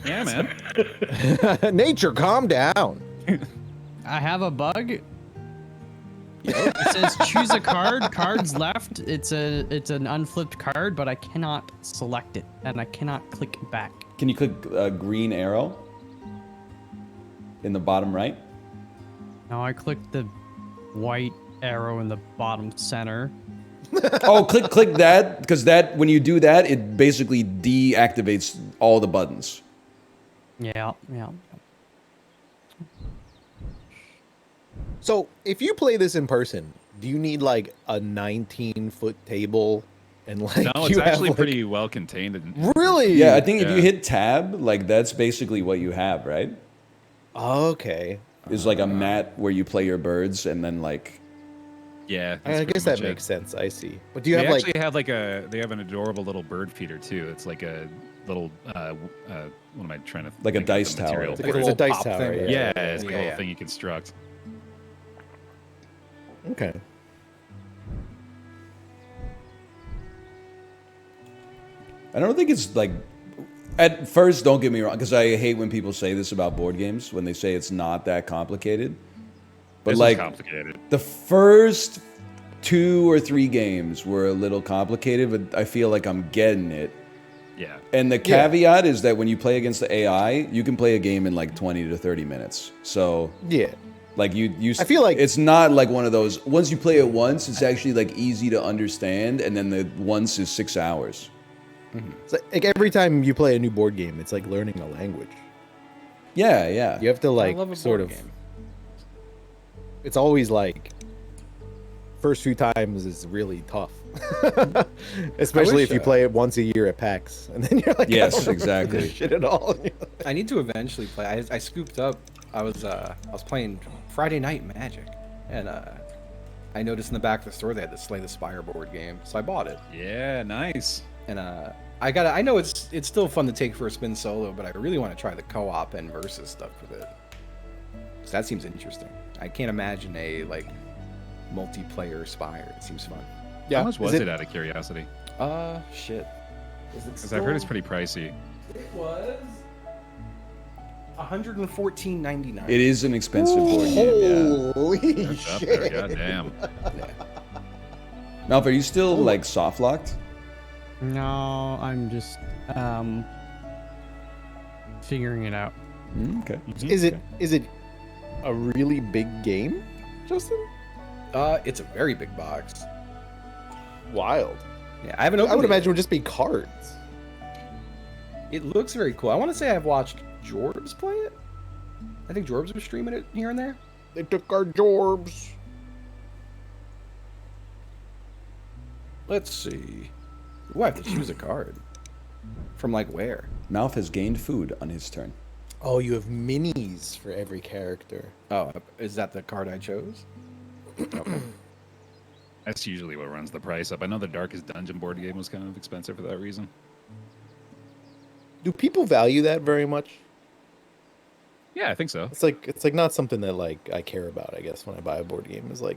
Yeah, man. dude. Nature, calm down. I have a bug. It says choose a card. Cards left. It's an unflipped card, but I cannot select it and I cannot click back. Can you click green arrow in the bottom right? Now I clicked the white arrow in the bottom center. Oh, click that, because that when you do that, it basically deactivates all the buttons. Yeah. So if you play this in person, do you need like a 19-foot table and like? No, it's you have, actually like- pretty well contained. Really? Yeah, I think if you Yeah. hit tab, like that's basically what you have, right? Okay. Is like a mat where you play your birds, and then like Yeah, I that's guess pretty that much it. makes sense. I see. But do you They have actually like? have like they have an adorable little bird feeder too. It's like a little what am I trying to Like a think of dice the tower. material It's for It's it. a little dice pop tower. thing. Yeah, it's like a Yeah, little yeah. thing you construct. Okay. I don't think it's like. At first, don't get me wrong, because I hate when people say this about board games when they say it's not that complicated. But This is like complicated. the first 2 or 3 games were a little complicated, but I feel like I'm getting it. Yeah. And the caveat is that when you play against the AI, you can play a game in like 20 to 30 minutes. So Yeah. like you I feel like- it's not like one of those. Once you play it once, it's actually like easy to understand, and then the once is 6 hours. It's like every time you play a new board game, it's like learning a language. Yeah, yeah. You have to I like love a sort board of. game. It's always like first few times is really tough, especially wish, if you play it once a year at PAX, and then you're like, Yes, I don't exactly. remember shit at all. I need to eventually play. I scooped up. I was playing Friday Night Magic, and I noticed in the back of the store they had the Slay the Spire board game, so I bought it. Yeah, nice. And I know it's still fun to take for a spin solo, but I really want to try the co-op and versus stuff with it. 'Cause that seems interesting. I can't imagine a like multiplayer Spire. It seems fun. Yeah. How much was it out of curiosity? Shit. Is it Because I've heard it's pretty pricey. It was $114.99. It is an expensive board game, Holy It's up there, shit! goddamn. Malf, are you still like soft locked? No, I'm just figuring it out. Okay. Is it a really big game, Justin? It's a very big box. Wild. Yeah, I haven't I opened would it imagine it yet. would just be cards. It looks very cool. I want to say I've watched Jorbs play it. I think Jorbs was streaming it here and there. They took our Jorbs. Let's see. Ooh, I have to choose a card. From like where? Malf has gained food on his turn. Oh, you have minis for every character. Oh, is that the card I chose? That's usually what runs the price up. I know the Darkest Dungeon board game was kind of expensive for that reason. Do people value that very much? Yeah, I think so. It's like not something that like I care about. I guess when I buy a board game is like.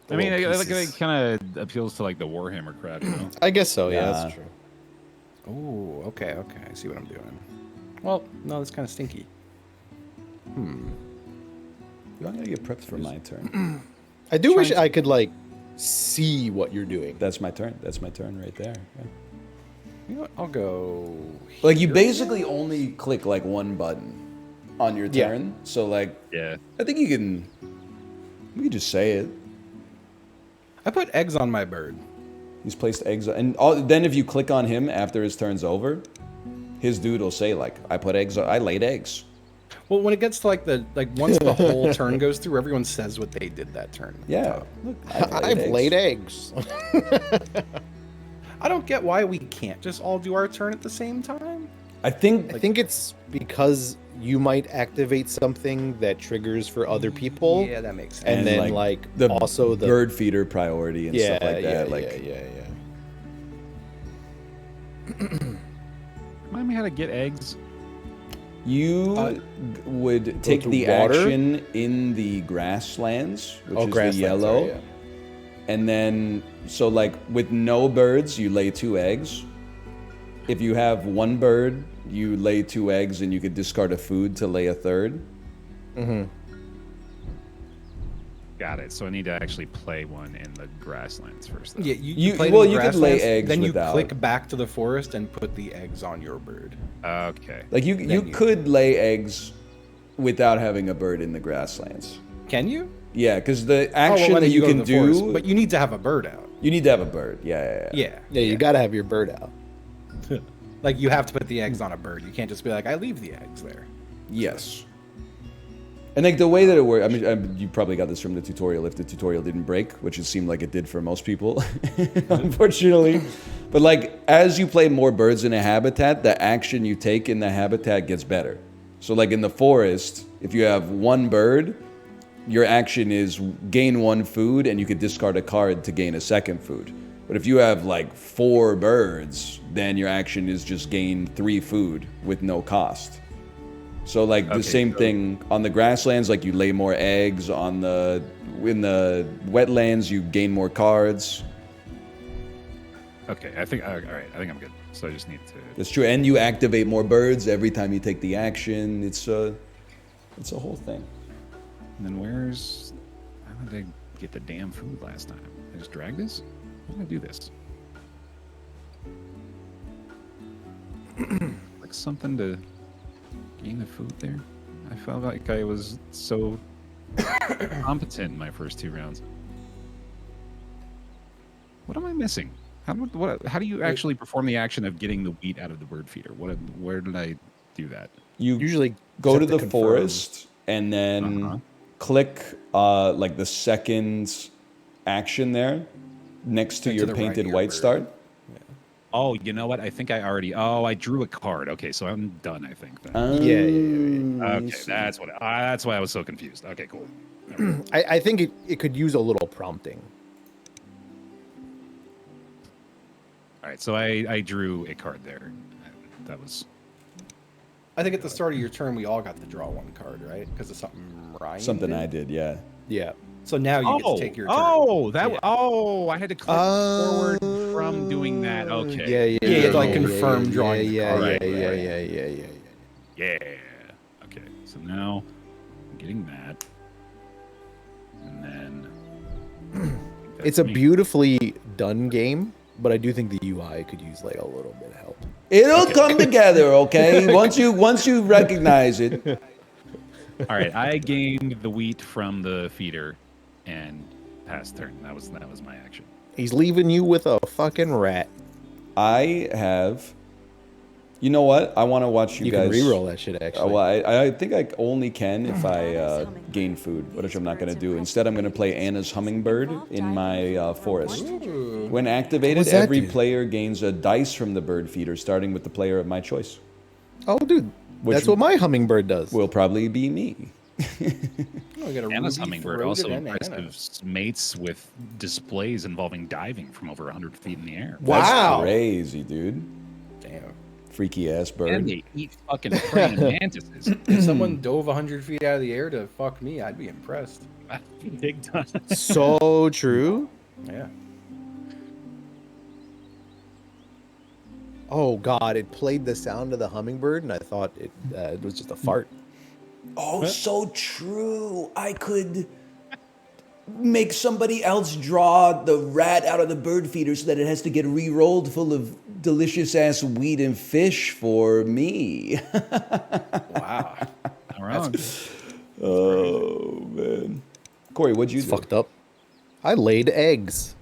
the I mean, little I like it pieces. kind of appeals to like the Warhammer crowd, you know? I guess so. Yeah, Yeah. that's true. Oh, okay. I see what I'm doing. Well, no, that's kind of stinky. I'm gonna get prepped for my turn. I do wish I could like see what you're doing. That's my turn. That's my turn right there. Yeah. You know what? I'll go. Like you here. basically only click like one button on your Yeah. turn. So like Yeah. I think you can just say it. I put eggs on my bird. He's placed eggs, and then if you click on him after his turn's over, his dude will say like, I laid eggs." Well, when it gets to like once the whole turn goes through, everyone says what they did that turn. Yeah, look, I've laid eggs. I don't get why we can't just all do our turn at the same time. I think I think it's because you might activate something that triggers for other people. Yeah, that makes sense. And then, like, the also the- bird feeder priority and Yeah, stuff like that. yeah, like Remind me how to get eggs. you would take to the water? action in the grasslands, which is the grasslands, yellow. sorry, yeah. And then, so like with no birds, you lay 2 eggs. If you have 1 bird, you lay 2 eggs, and you could discard a food to lay a third. Got it. So I need to actually play one in the grasslands first. Though. Yeah, you play well, in the you could lay grasslands, eggs then you without. click back to the forest and put the eggs on your bird. Okay. Like you could lay eggs without having a bird in the grasslands. Can you? Yeah, because the Oh, well, action when that you go to can the forest, do, but you need to have a bird out. you need to have a bird. Yeah. Yeah. Yeah, you gotta have your bird out. Like you have to put the eggs on a bird. You can't just be like, I leave the eggs there. Yes. And like the way that it works, I mean, you probably got this from the tutorial. If the tutorial didn't break, which it seemed like it did for most people, unfortunately. But like as you play more birds in a habitat, the action you take in the habitat gets better. So like in the forest, if you have one bird, your action is gain one food, and you could discard a card to gain a second food. But if you have like 4 birds, then your action is just gain 3 food with no cost. So like the same thing on the grasslands, like you lay more eggs. In the wetlands, you gain more cards. Okay. I think. All right. I think I'm good. So I just need to. That's true, and you activate more birds every time you take the action. It's a whole thing. And then where's? How did I get the damn food last time? I just drag this. How did I do this? Like something to gain the food there. I felt like I was so competent in my first 2 rounds. What am I missing? How do you actually perform the action of getting the wheat out of the bird feeder? Where did I do that? You Usually go to set to the confirm. forest and then click like the second action there next to And to your the right painted of your white bird. star. Oh, you know what? I think I already. Oh, I drew a card. Okay, so I'm done. I think. Then. Yeah. Okay, that's what. That's why I was so confused. Okay, cool. I think it could use a little prompting. All right, so I drew a card there. That was. I think at the start of your turn, we all got to draw 1 card, right? Because of something Ryan Something did? I did, yeah. Yeah. So now you get to take your turn. Oh, that. Yeah. Oh, I had to click forward from doing that. Okay. Yeah, you had to, like, confirm drawing the card. Right, Yeah. Yeah. Okay. So now I'm getting that, and then It's a beautifully done game, but I do think the UI could use like a little bit of help. It'll come together, okay? once you recognize it. All right. I gained the wheat from the feeder, and passed turn. That was my action. He's leaving you with a fucking rat. I have. You know what? I want to watch you, You guys. can reroll that shit actually. Well, I think I only can if I gain food, which I'm not going to do. Instead, I'm going to play Anna's Hummingbird in my forest. When activated, What's that every do? player gains a dice from the bird feeder, starting with the player of my choice. Oh, dude, Which that's what my hummingbird does. Will probably be me. Oh, we got a Anna's Ruby, hummingbird Frozen, also and impressive Anna. mates with displays involving diving from over 100 feet in the air. That's Wow. crazy, dude. Damn. Freaky ass And bird. they eat fucking praying mantises. If someone dove 100 feet out of the air to fuck me, I'd be impressed. Big time. So true. Yeah. Oh god, it played the sound of the hummingbird, and I thought it was just a fart. Oh, so true. I could make somebody else draw the rat out of the bird feeder so that it has to get re-rolled full of delicious ass wheat and fish for me. Wow. Not wrong. Oh, man. Corey, what'd you It's do? fucked up. I laid eggs.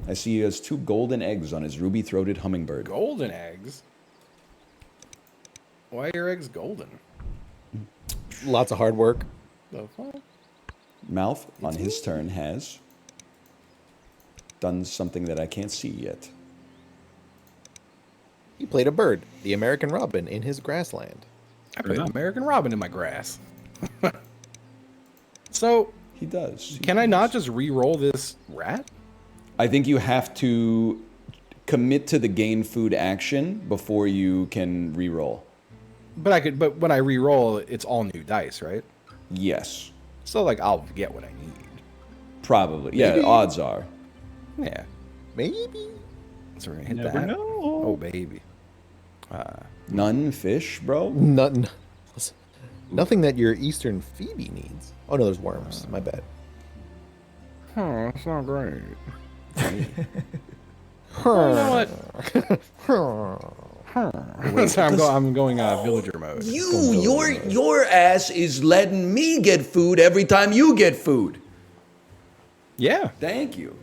I see he has 2 golden eggs on his ruby-throated hummingbird. Golden eggs? Why are your eggs golden? Lots of hard work. The fuck? Mouth, on his turn, has done something that I can't see yet. He played a bird, the American robin, in his grassland. I played enough. American Robin in my grass. So, He does. He can I does. not just re-roll this rat? I think you have to commit to the gain food action before you can re-roll. But when I re-roll, it's all new dice, right? Yes. So, like, I'll get what I need. Probably. Yeah, Maybe. odds are. Yeah. Maybe. So we're gonna hit Never that. know. Oh, baby. None fish, bro? Nothing that your Eastern Phoebe needs. Oh no, there's worms. My bad. Oh, it's not great. You know what? Sorry, I'm going villager mode. Your ass is letting me get food every time you get food. Yeah, Thank you.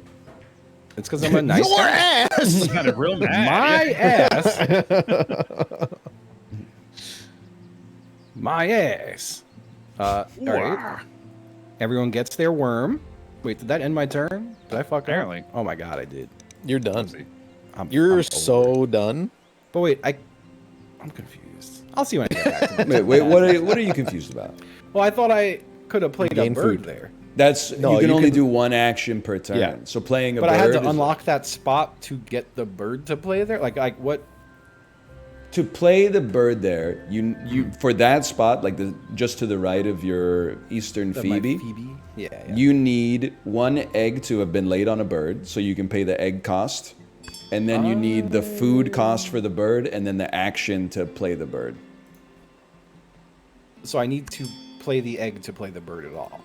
it's because I'm a nice Your guy. ass. Kind of real mad. My ass. My ass. All right. Everyone gets their worm. Wait, did that end my turn? Did I fuck up? Apparently. Oh my god, I did. You're done. I'm You're over so it. done. But wait, I'm confused. I'll see when I get back. To Wait, what are you confused about? Well, I thought I could have played a Gain bird food. there, That's No, you can you only can- do one action per turn. Yeah. So playing a but bird I had to is- unlock that spot to get the bird to play there. Like what? to play the bird there. You for that spot, like just to the right of your Eastern My Phoebe. Phoebe. Yeah. You need one egg to have been laid on a bird, so you can pay the egg cost, and then you need the food cost for the bird, and then the action to play the bird. So I need to play the egg to play the bird at all.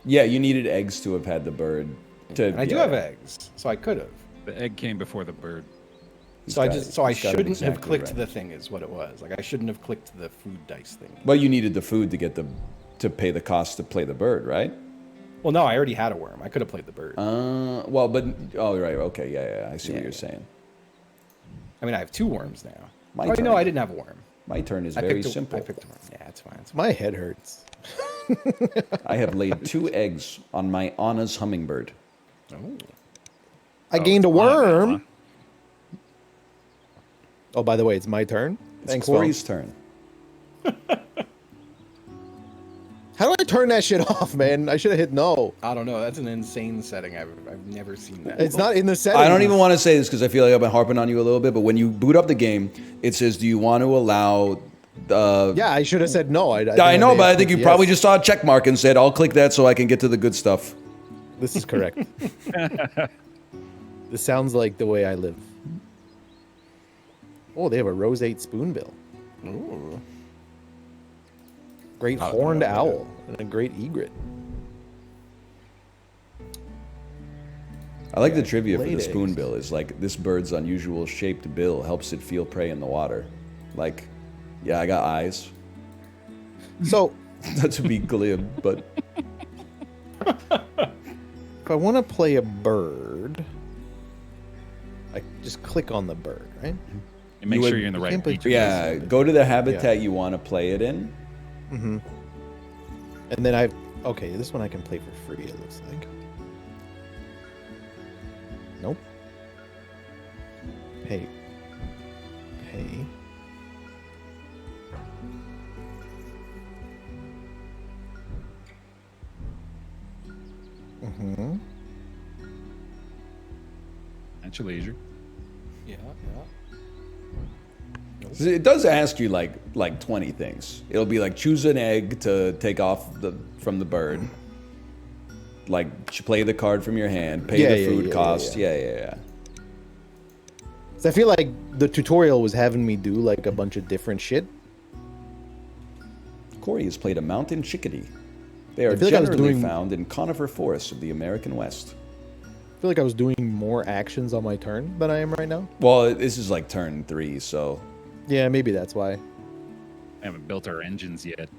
Yeah, you needed eggs to have had the bird. And I do yeah. have eggs, so I could have. The egg came before the bird. He's So got I it. I He's got it shouldn't have exactly clicked right. the thing is what it was. Like I shouldn't have clicked the food dice thing. Well, you needed the food to get to pay the cost to play the bird, right? Well, no, I already had a worm. I could have played the bird. Well, but right, okay, yeah, I see what Yeah, you're yeah. saying. I mean, I have 2 worms now. My Oh, turn. no, I didn't have a worm. My turn is I very picked a, simple. I picked a worm. Yeah, it's fine. It's fine. My head hurts. I have laid 2 eggs on my Anna's hummingbird. Oh. I gained a it's on now, worm. huh? Oh, by the way, it's my turn. It's Thanks, Corey's phone. turn. How do I turn that shit off, man? I should have hit no. I don't know. That's an insane setting. I've never seen that. It's not in the settings. I don't even want to say this because I feel like I've been harping on you a little bit, but when you boot up the game, it says, "Do you want to allow?" Yeah, I should have said no. I know, but I think you yes. probably just saw a check mark and said, "I'll click that so I can get to the good stuff." This is correct. This sounds like the way I live. Oh, they have a roseate spoonbill. Ooh. Great I don't horned know what owl and a great egret. I like the trivia for laid the eggs. spoonbill is like this bird's unusual shaped bill helps it feel prey in the water. Like, yeah, I got eyes. So, Not to be glib, but if I want to play a bird, I just click on the bird, right? And make You sure would- you're in the you right can't play region. yeah, go to the habitat you want to play it in. Mm-hmm. And then okay, this one I can play for free, it looks like. Nope. Pay. Mm-hmm. At your leisure. Yeah, It does ask you like 20 things. It'll be like choose an egg to take off from the bird. Like play the card from your hand, pay the food cost. Yeah. So I feel like the tutorial was having me do like a bunch of different shit. Corey has played a mountain chickadee. They are I feel like I was generally doing- found in conifer forests of the American West. I feel like I was doing more actions on my turn than I am right now. Well, this is like turn 3, so Yeah, maybe that's why. I haven't built our engines yet.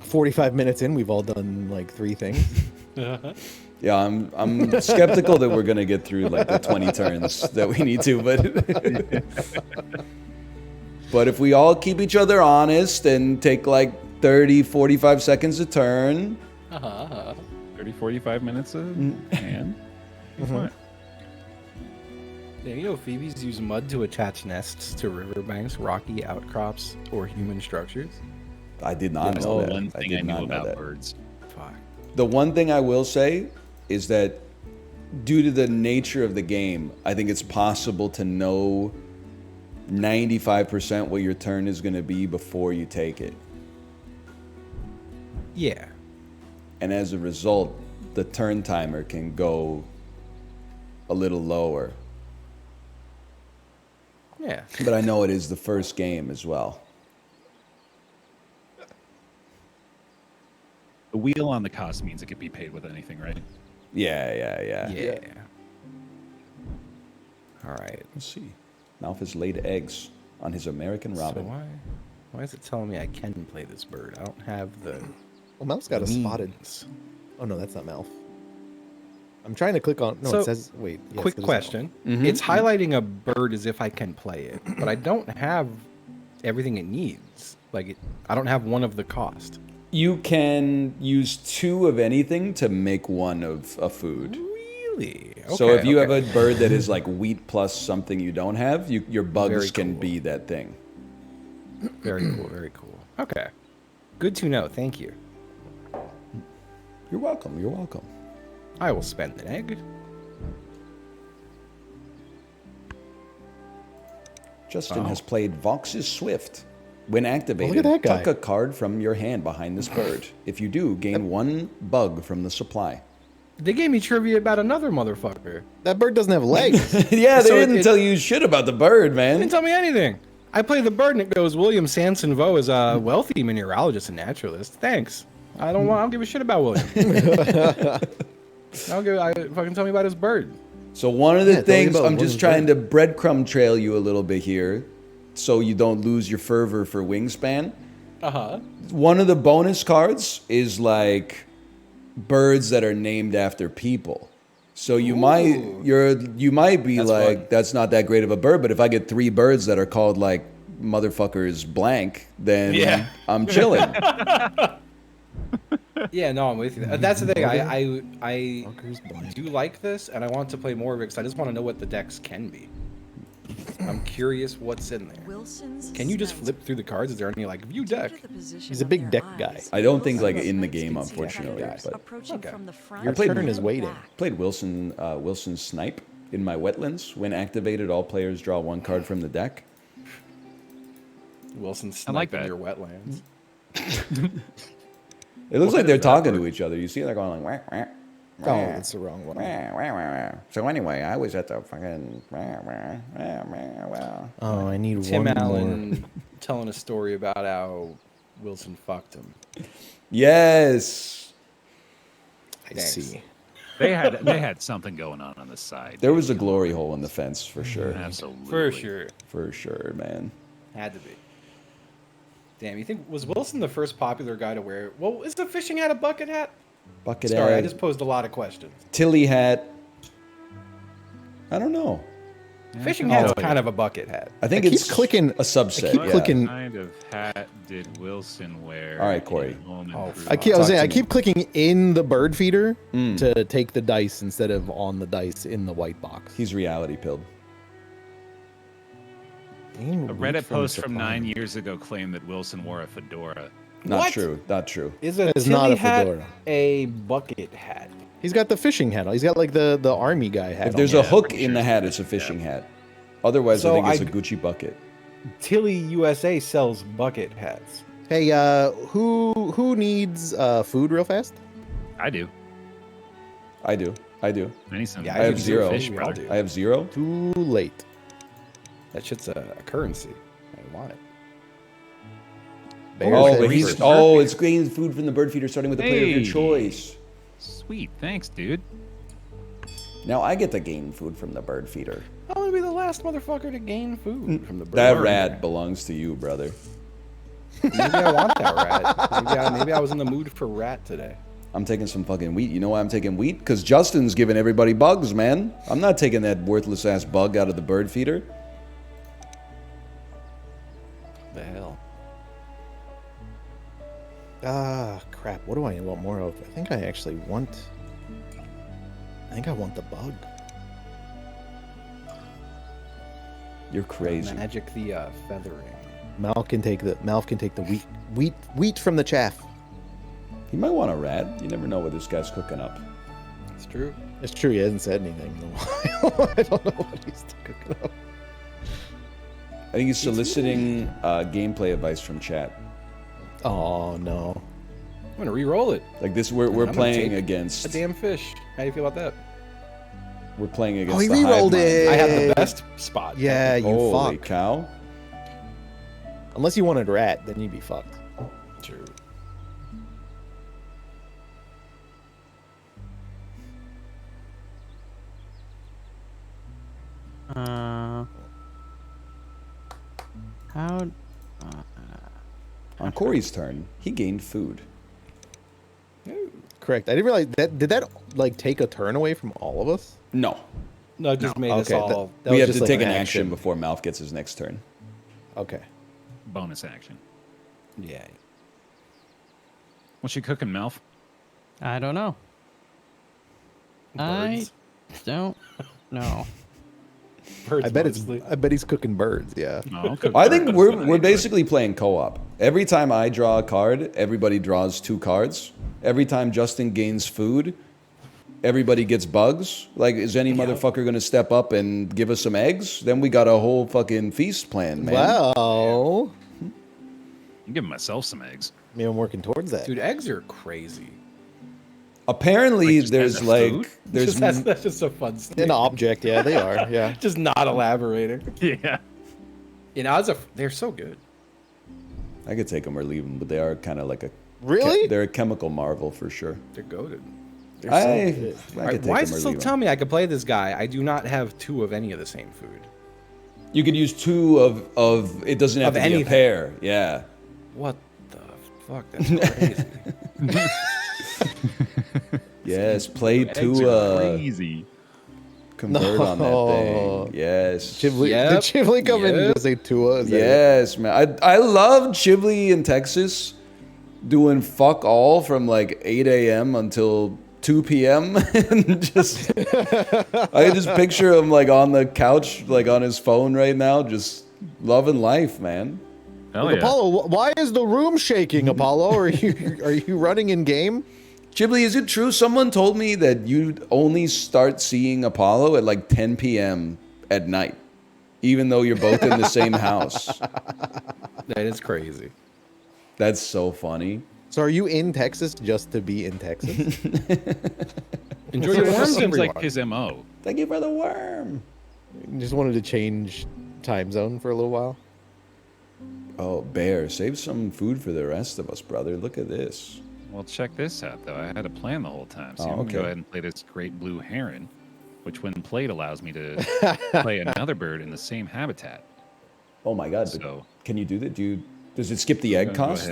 45 minutes in, we've all done like 3 things. yeah, I'm skeptical that we're gonna get through like the 20 turns that we need to, but if we all keep each other honest and take like 30, 45 seconds a turn, 30, 45 minutes a hand. You're fine. Yeah, you know, Phoebes use mud to attach nests to riverbanks, rocky outcrops, or human structures. I did not That's know the that. one thing I did knew not know about that. birds. Fuck. The one thing I will say is that due to the nature of the game, I think it's possible to know 95% what your turn is going to be before you take it. Yeah. And as a result, the turn timer can go a little lower. Yeah. But I know it is the first game as well. wheel on the cost means it could be paid with anything, right? Yeah. Yeah. All right. Let's see. Malf has laid eggs on his American So robin. why is it telling me I can play this bird? I don't have the. Well, Malf's got a spotted. means. Oh no, that's not Malf. I'm trying to click on. No, So, it says. Wait. Yes, Quick that is question. Mhm. It's highlighting a bird as if I can play it, but I don't have everything it needs. I don't have one of the cost. You can use 2 of anything to make 1 of a food. Really? So if you have okay. a bird that is like wheat plus something you don't have, your bugs Very can cool. be that thing. Very cool. Very cool. Okay. Good to know. Thank you. You're welcome. You're welcome. I will spend an egg. Justin Oh. has played Vox's Swift. When activated, look at that guy. tuck a card from your hand behind this bird. If you do, gain 1 bug from the supply. They gave me trivia about another motherfucker. That bird doesn't have legs. Yeah, they So didn't it- tell you shit about the bird, They didn't man. tell me anything. I play the bird and it goes, William Sanson Vo is a wealthy mineralogist and naturalist. Thanks. I don't give a shit about William. Fucking tell me about his bird. So one of the Yeah, tell me things, about I'm William's just trying to breadcrumb trail you a little bit here so you don't lose your fervor for Wingspan. Uh-huh. One of the bonus cards is like birds that are named after people. So you might be That's like, fun. that's not that great of a bird, but if I get 3 birds that are called like motherfuckers blank, then Yeah. I'm chilling. Yeah, no, I'm with you. That's the thing. I Fuckers blind. do like this, and I want to play more of it because I just want to know what the decks can be. I'm curious what's in there. Wilson's Can you just snout. flip through the cards? Is there any like view Due to deck? the position He's a of big their deck guy. eyes, I don't think, like, Wilson's in the snipes game, can see unfortunately, predators but- approaching Okay. from the front Your turn and is the waiting. back. Played Wilson Snipe in my wetlands. When activated, all players draw 1 card from the deck. Wilson I like sniping that. your wetlands. It looks What like they're is that talking bird? to each other. You see, they're going like, wah, wah, Oh, wah, that's the wrong one. wah, wah, wah. So anyway, I was at the fucking. Oh, I need Tim one more. Allen telling a story about how Wilson fucked him. Yes, I Thanks. see. They had something going on the side. there was a glory hole in the fence for sure, Absolutely. For sure. for sure, man. Had to be. Damn, you think was Wilson the first popular guy to wear? Well, is the fishing hat a bucket hat? Bucket Sorry, I hat, just posed a lot of questions. Tilly hat. I don't know. Fishing hat's kind of a bucket hat. I think I keep it's clicking- a subset. keep yeah. clicking- What kind of hat did Wilson wear? All right, Corey. in Home Oh, Improvement? I was Talk saying, to I me. keep clicking in the bird feeder to take the dice instead of on the dice in the white box. He's reality pilled. A Reddit post from 9 years ago claimed that Wilson wore a fedora. Not What? true. Not true. Is a It's Tilly not a hat fedora. a bucket hat? He's got the fishing hat. He's got like the army guy hat. If there's on. a hook pretty in the sure hat, it's it's a a fishing hat. Otherwise, So I think it's I- a Gucci bucket. Tilly USA sells bucket hats. Hey, who needs food real fast? I do. I do. I need some. Yeah, I have do too. zero. Fish, We all brother. do. I have 0. Too late. That shit's a currency. I want it. Bears Oh, head but he's first. it's getting food from the bird feeder, starting with the player of your Hey. choice. Sweet, thanks, dude. Now I get to gain food from the bird feeder. I want to be the last motherfucker to gain food from the bird. That feeder. rat belongs to you, brother. Maybe I want that rat. Maybe I was in the mood for rat today. I'm taking some fucking wheat. You know why I'm taking wheat? Because Justin's giving everybody bugs, man. I'm not taking that worthless ass bug out of the bird feeder. The hell. Ah, crap. What do I want more of? I think I actually want. I think I want the bug. You're crazy. Magic the feathering. Mal can take the wheat from the chaff. He might want a rat. You never know what this guy's cooking up. It's true. It's true. He hasn't said anything in a while. I don't know what he's cooking up. I think he's soliciting gameplay advice from chat. Oh no. I'm gonna re-roll it. Like this, we're I'm gonna playing take against. A damn fish. How do you feel about that? We're playing against. Oh, he the hive re-rolled mind. it. I had the best spot. Yeah, you Holy fuck. cow! Unless you wanted rat, then you'd be fucked. True. How? On Corey's turn, he gained food. Correct. I didn't realize that. Did that like take a turn away from all of us? No. No, it just made us Okay, all. that We was have just to like take an action before Malf gets his next turn. Okay. Bonus action. Yeah. What's she cooking, Malf? I don't know. Birds. I don't know. Birds I bet mostly. I bet he's cooking birds. Yeah. Oh, cook I think birds. we're basically playing co-op. Every time I draw a card, everybody draws 2 cards. Every time Justin gains food, everybody gets bugs. Like, is any motherfucker gonna step up and give us some eggs? Then we got a whole fucking feast planned, man. Well, I'm giving myself some eggs. maybe I'm working towards that. Dude, eggs are crazy. Apparently, Like, just there's as a like food? there's That's just a fun An statement. object, yeah, they are. Yeah. Just not elaborating. Yeah. You know, they're so good. I could take them or leave them, but they are kind of like a Really? they're a chemical marvel for sure. They're goated. I All could right, take why them is or it still leave 'em. telling me I could play this guy? I do not have 2 of any of the same food. You could use 2 of it doesn't have Of to be a anything. pair. Yeah. What the fuck? That's crazy. Yes, play Eggs 2 are crazy. convert on that No. thing. Yes. Chivli, Yep. Did Chivli come in and Yep. just say Tua? Is that it? Yes, man. I love Chivli in Texas doing fuck all from like 8 a.m. until 2 p.m. and just I can just picture him like on the couch, like on his phone right now, just loving life, man. Hell Like, yeah. Apollo, why is the room shaking, Apollo? Are you running in game? Chibli, is it true? Someone told me that you only start seeing Apollo at like 10 p.m. at night, even though you're both in the same house. That is crazy. That's so funny. So are you in Texas just to be in Texas? Enjoy your That worms, seems everyone. like his MO. Thank you for the worm. Just wanted to change time zone for a little while. Oh, Bear, save some food for the rest of us, brother. Look at this. Well, check this out, though. I had a plan the whole time. So Oh, I'm going to go okay. ahead and play this great blue heron, which when played allows me to play another bird in the same habitat. Oh my God! but So can you do that? Does it skip the egg Go cost?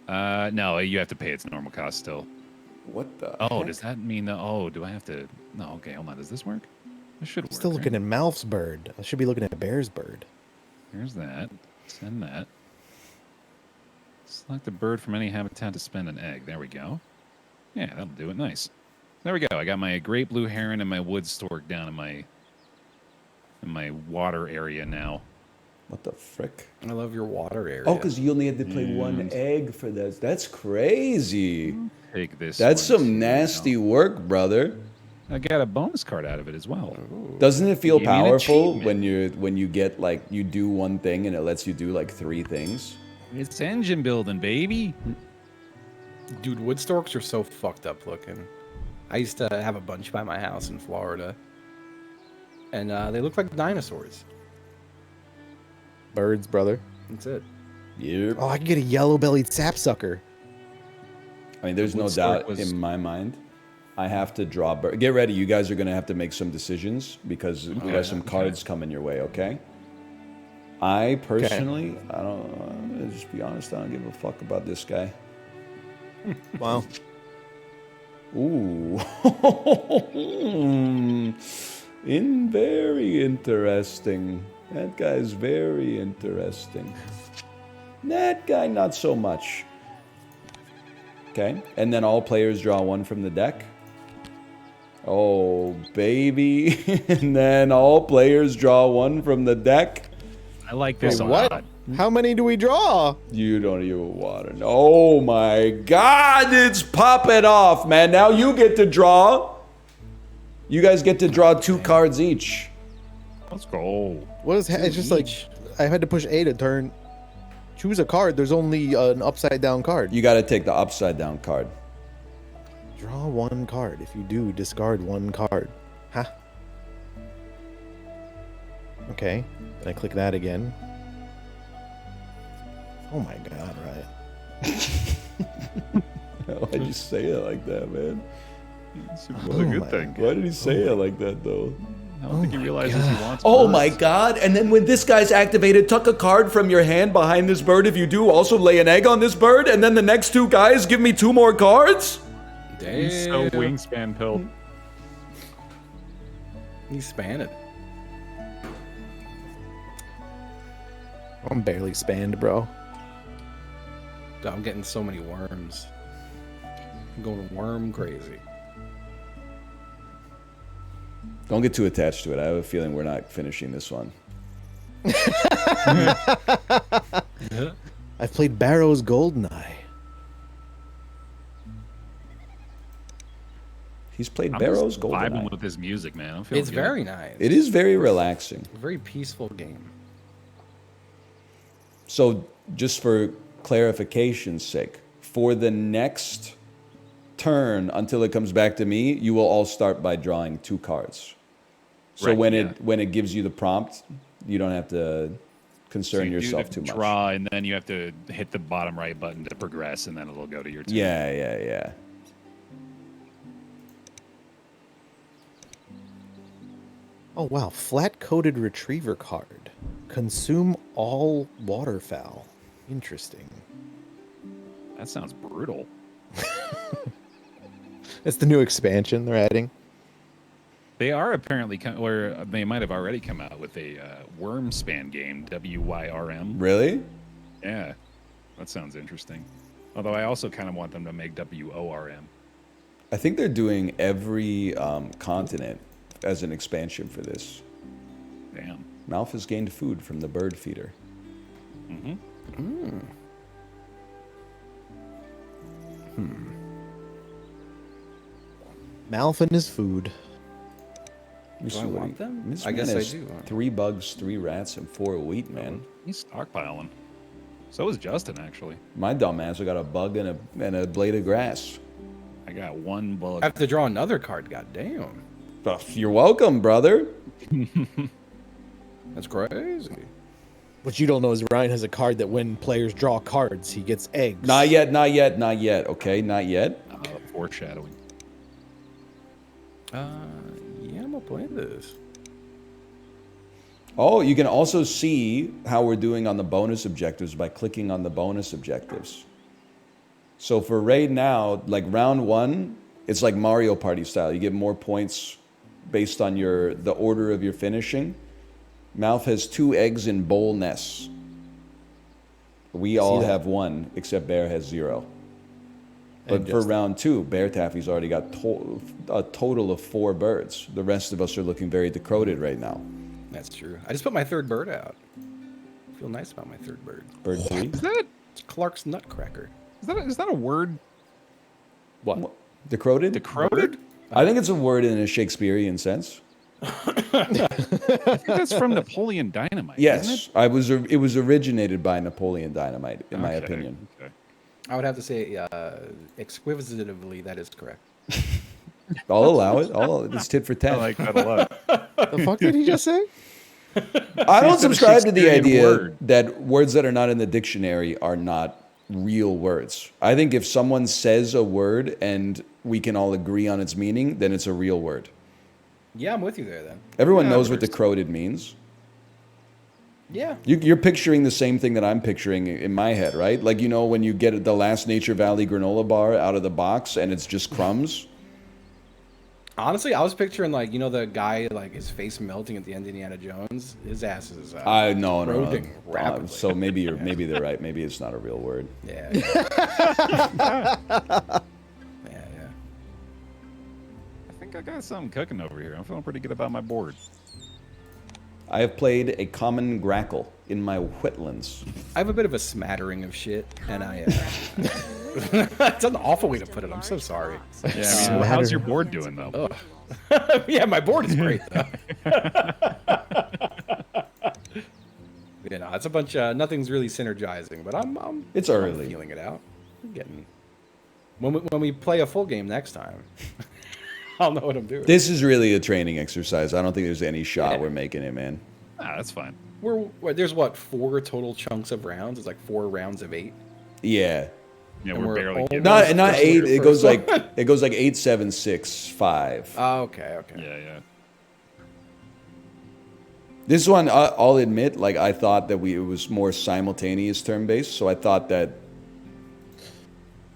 ahead. No, you have to pay its normal cost still. What the? Oh, heck? does that mean that? Oh, do I have to? No, okay, hold on. Does this work? It should work. Still looking right? at Malf's bird. I should be looking at Bear's bird. Here's that. Send that. Select a bird from any habitat to spend an egg. There we go. Yeah, that'll do it. Nice. There we go. I got my great blue heron and my wood stork down in my water area now. What the frick? I love your water area. Oh, because you only had to play one egg for this. That's crazy. Take this. That's one some too, nasty work, brother. I got a bonus card out of it as well. Doesn't it feel Give me an powerful achievement. when you get like you do one thing and it lets you do like 3 things? It's engine building, baby. Dude, wood storks are so fucked up looking. I used to have a bunch by my house in Florida. And they look like dinosaurs. Birds, brother. That's it. Yep. Oh, I can get a yellow-bellied sapsucker. I mean, there's no wood stork doubt was- in my mind. I have to draw. Get ready. You guys are going to have to make some decisions because we got some cards coming your way, okay? I personally, I don't, just be honest, I don't give a fuck about this guy. Wow. Ooh. Very interesting. That guy's very interesting. That guy, not so much. Okay, and then all players draw 1 from the deck. Oh, baby. And then all players draw 1 from the deck. I like this a What? lot. How many do we draw? You don't even want to know. Oh my God, it's popping off, man. Now you get to draw. You guys get to draw 2 cards each. Let's go. What is? It's just like I had to push A to turn. Choose a card. There's only an upside down card. You got to take the upside down card. Draw 1 card. If you do, discard 1 card. Huh? Okay. Then I click that again. Oh my God! Right. Why'd you say it like that, man? It's a Oh good my thing. Why did he say it like that, though? I don't think he realizes he wants. Oh birds. my god! And then when this guy's activated, tuck a card from your hand behind this bird. If you do, also lay an egg on this bird. And then the next 2 guys give me 2 more cards. He's so wingspan pilled. He's spanning. I'm barely spanned, bro. Dude, I'm getting so many worms. I'm going worm crazy. Don't get too attached to it. I have a feeling we're not finishing this one. I've played Barrow's Goldeneye. He's played I'm Barrow's just Goldeneye. vibing with his music, man. I'm feeling It's good. very nice. It is very relaxing. A very peaceful game. So, just for clarification's sake, for the next turn until it comes back to me, you will all start by drawing 2 cards. So Right, when it gives you the prompt, you don't have to So concern you do yourself the too much. Draw, and then you have to hit the bottom right button to progress, and then it'll go to your turn. Yeah. Oh wow, flat-coated retriever card. Consume all waterfowl. Interesting. That sounds brutal. It's the new expansion they're adding. They are apparently, or they might have already come out with a Wormspan game, WYRM. Really? Yeah, that sounds interesting. Although I also kind of want them to make WORM. I think they're doing every continent as an expansion for this. Damn. Malf has gained food from the bird feeder. Malf and his food. Let me Do I see what want he- them? This I man guess I has do. 3 bugs, 3 rats, and 4 wheat, man. He's stockpiling. So is Justin, actually. My dumb ass, I got a bug and a blade of grass. I got 1 bug. I have to draw another card. God damn. Oh, you're welcome, brother. That's crazy. What you don't know is Ryan has a card that when players draw cards, he gets eggs. Not yet, okay? Not yet. Foreshadowing. Yeah, I'm gonna play this. Oh, you can also see how we're doing on the bonus objectives by clicking on the bonus objectives. So for right now, like round 1, it's like Mario Party style. You get more points based on the order of your finishing. Malf has 2 eggs in bowl nests. We all that. have 1, except Bear has 0. But And for Justin. round 2, Bear Taffy's already got a total of 4 birds. The rest of us are looking very decroded right now. That's true. I just put my 3rd bird out. I feel nice about my 3rd bird. Bird 3? Is that It's Clark's Nutcracker. is that a word? What? Decroded? Decroded? I think it's a word in a Shakespearean sense. I think that's from Napoleon Dynamite. Yes, it was originated by Napoleon Dynamite, in my Okay, opinion. Okay. I would have to say exquisitively that is correct. I'll allow it. It's tit for tat. I like that a lot. The fuck did he just say? I don't He's got a subscribe to the Shakespearean idea word. that words that are not in the dictionary are not real words. I think if someone says a word and we can all agree on its meaning, then it's a real word. Yeah, I'm with you there then. Everyone Yeah, knows what there's- decroded means. Yeah. You're picturing the same thing that I'm picturing in my head, right? Like, you know, when you get the last Nature Valley granola bar out of the box and it's just crumbs. Honestly, I was picturing like, you know, the guy like his face melting at the end of Indiana Jones. His ass is No. corroding rapidly. So maybe maybe they're right. Maybe it's not a real word. Yeah. Yeah. yeah. I think I got something cooking over here. I'm feeling pretty good about my board. I have played a common grackle in my wetlands. I have a bit of a smattering of shit, and I. It's an awful way to put it. I'm so sorry. Yeah, I mean, how's your board doing though? Yeah, my board is great though. You know, it's a bunch of nothing's really synergizing, but I'm It's early. feeling it out. I'm getting when we play a full game next time, I'll know what I'm doing. This is really a training exercise. I don't think there's any shot Yeah. we're making it, man. Ah, that's fine. There's what 4 total chunks of rounds. It's like 4 rounds of 8. Yeah. Yeah, And we're we're barely all- getting. Not First 8. one. It goes like 8, 7, 6, 5. Oh, okay. Yeah, yeah. This one, I'll admit, like I thought that it was more simultaneous turn-based, so I thought that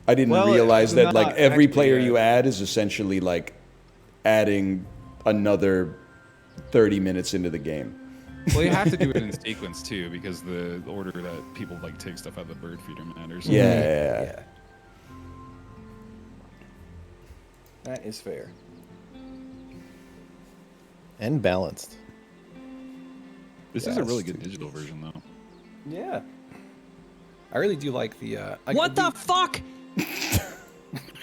I didn't realize that like every player you add is essentially like adding another 30 minutes into the game. Well, you have to do it in sequence too, because the order that people like take stuff out of the bird feeder matters. Yeah. That is fair. And balanced. This is a really good digital version, though. Yeah. I really do like the. What the fuck?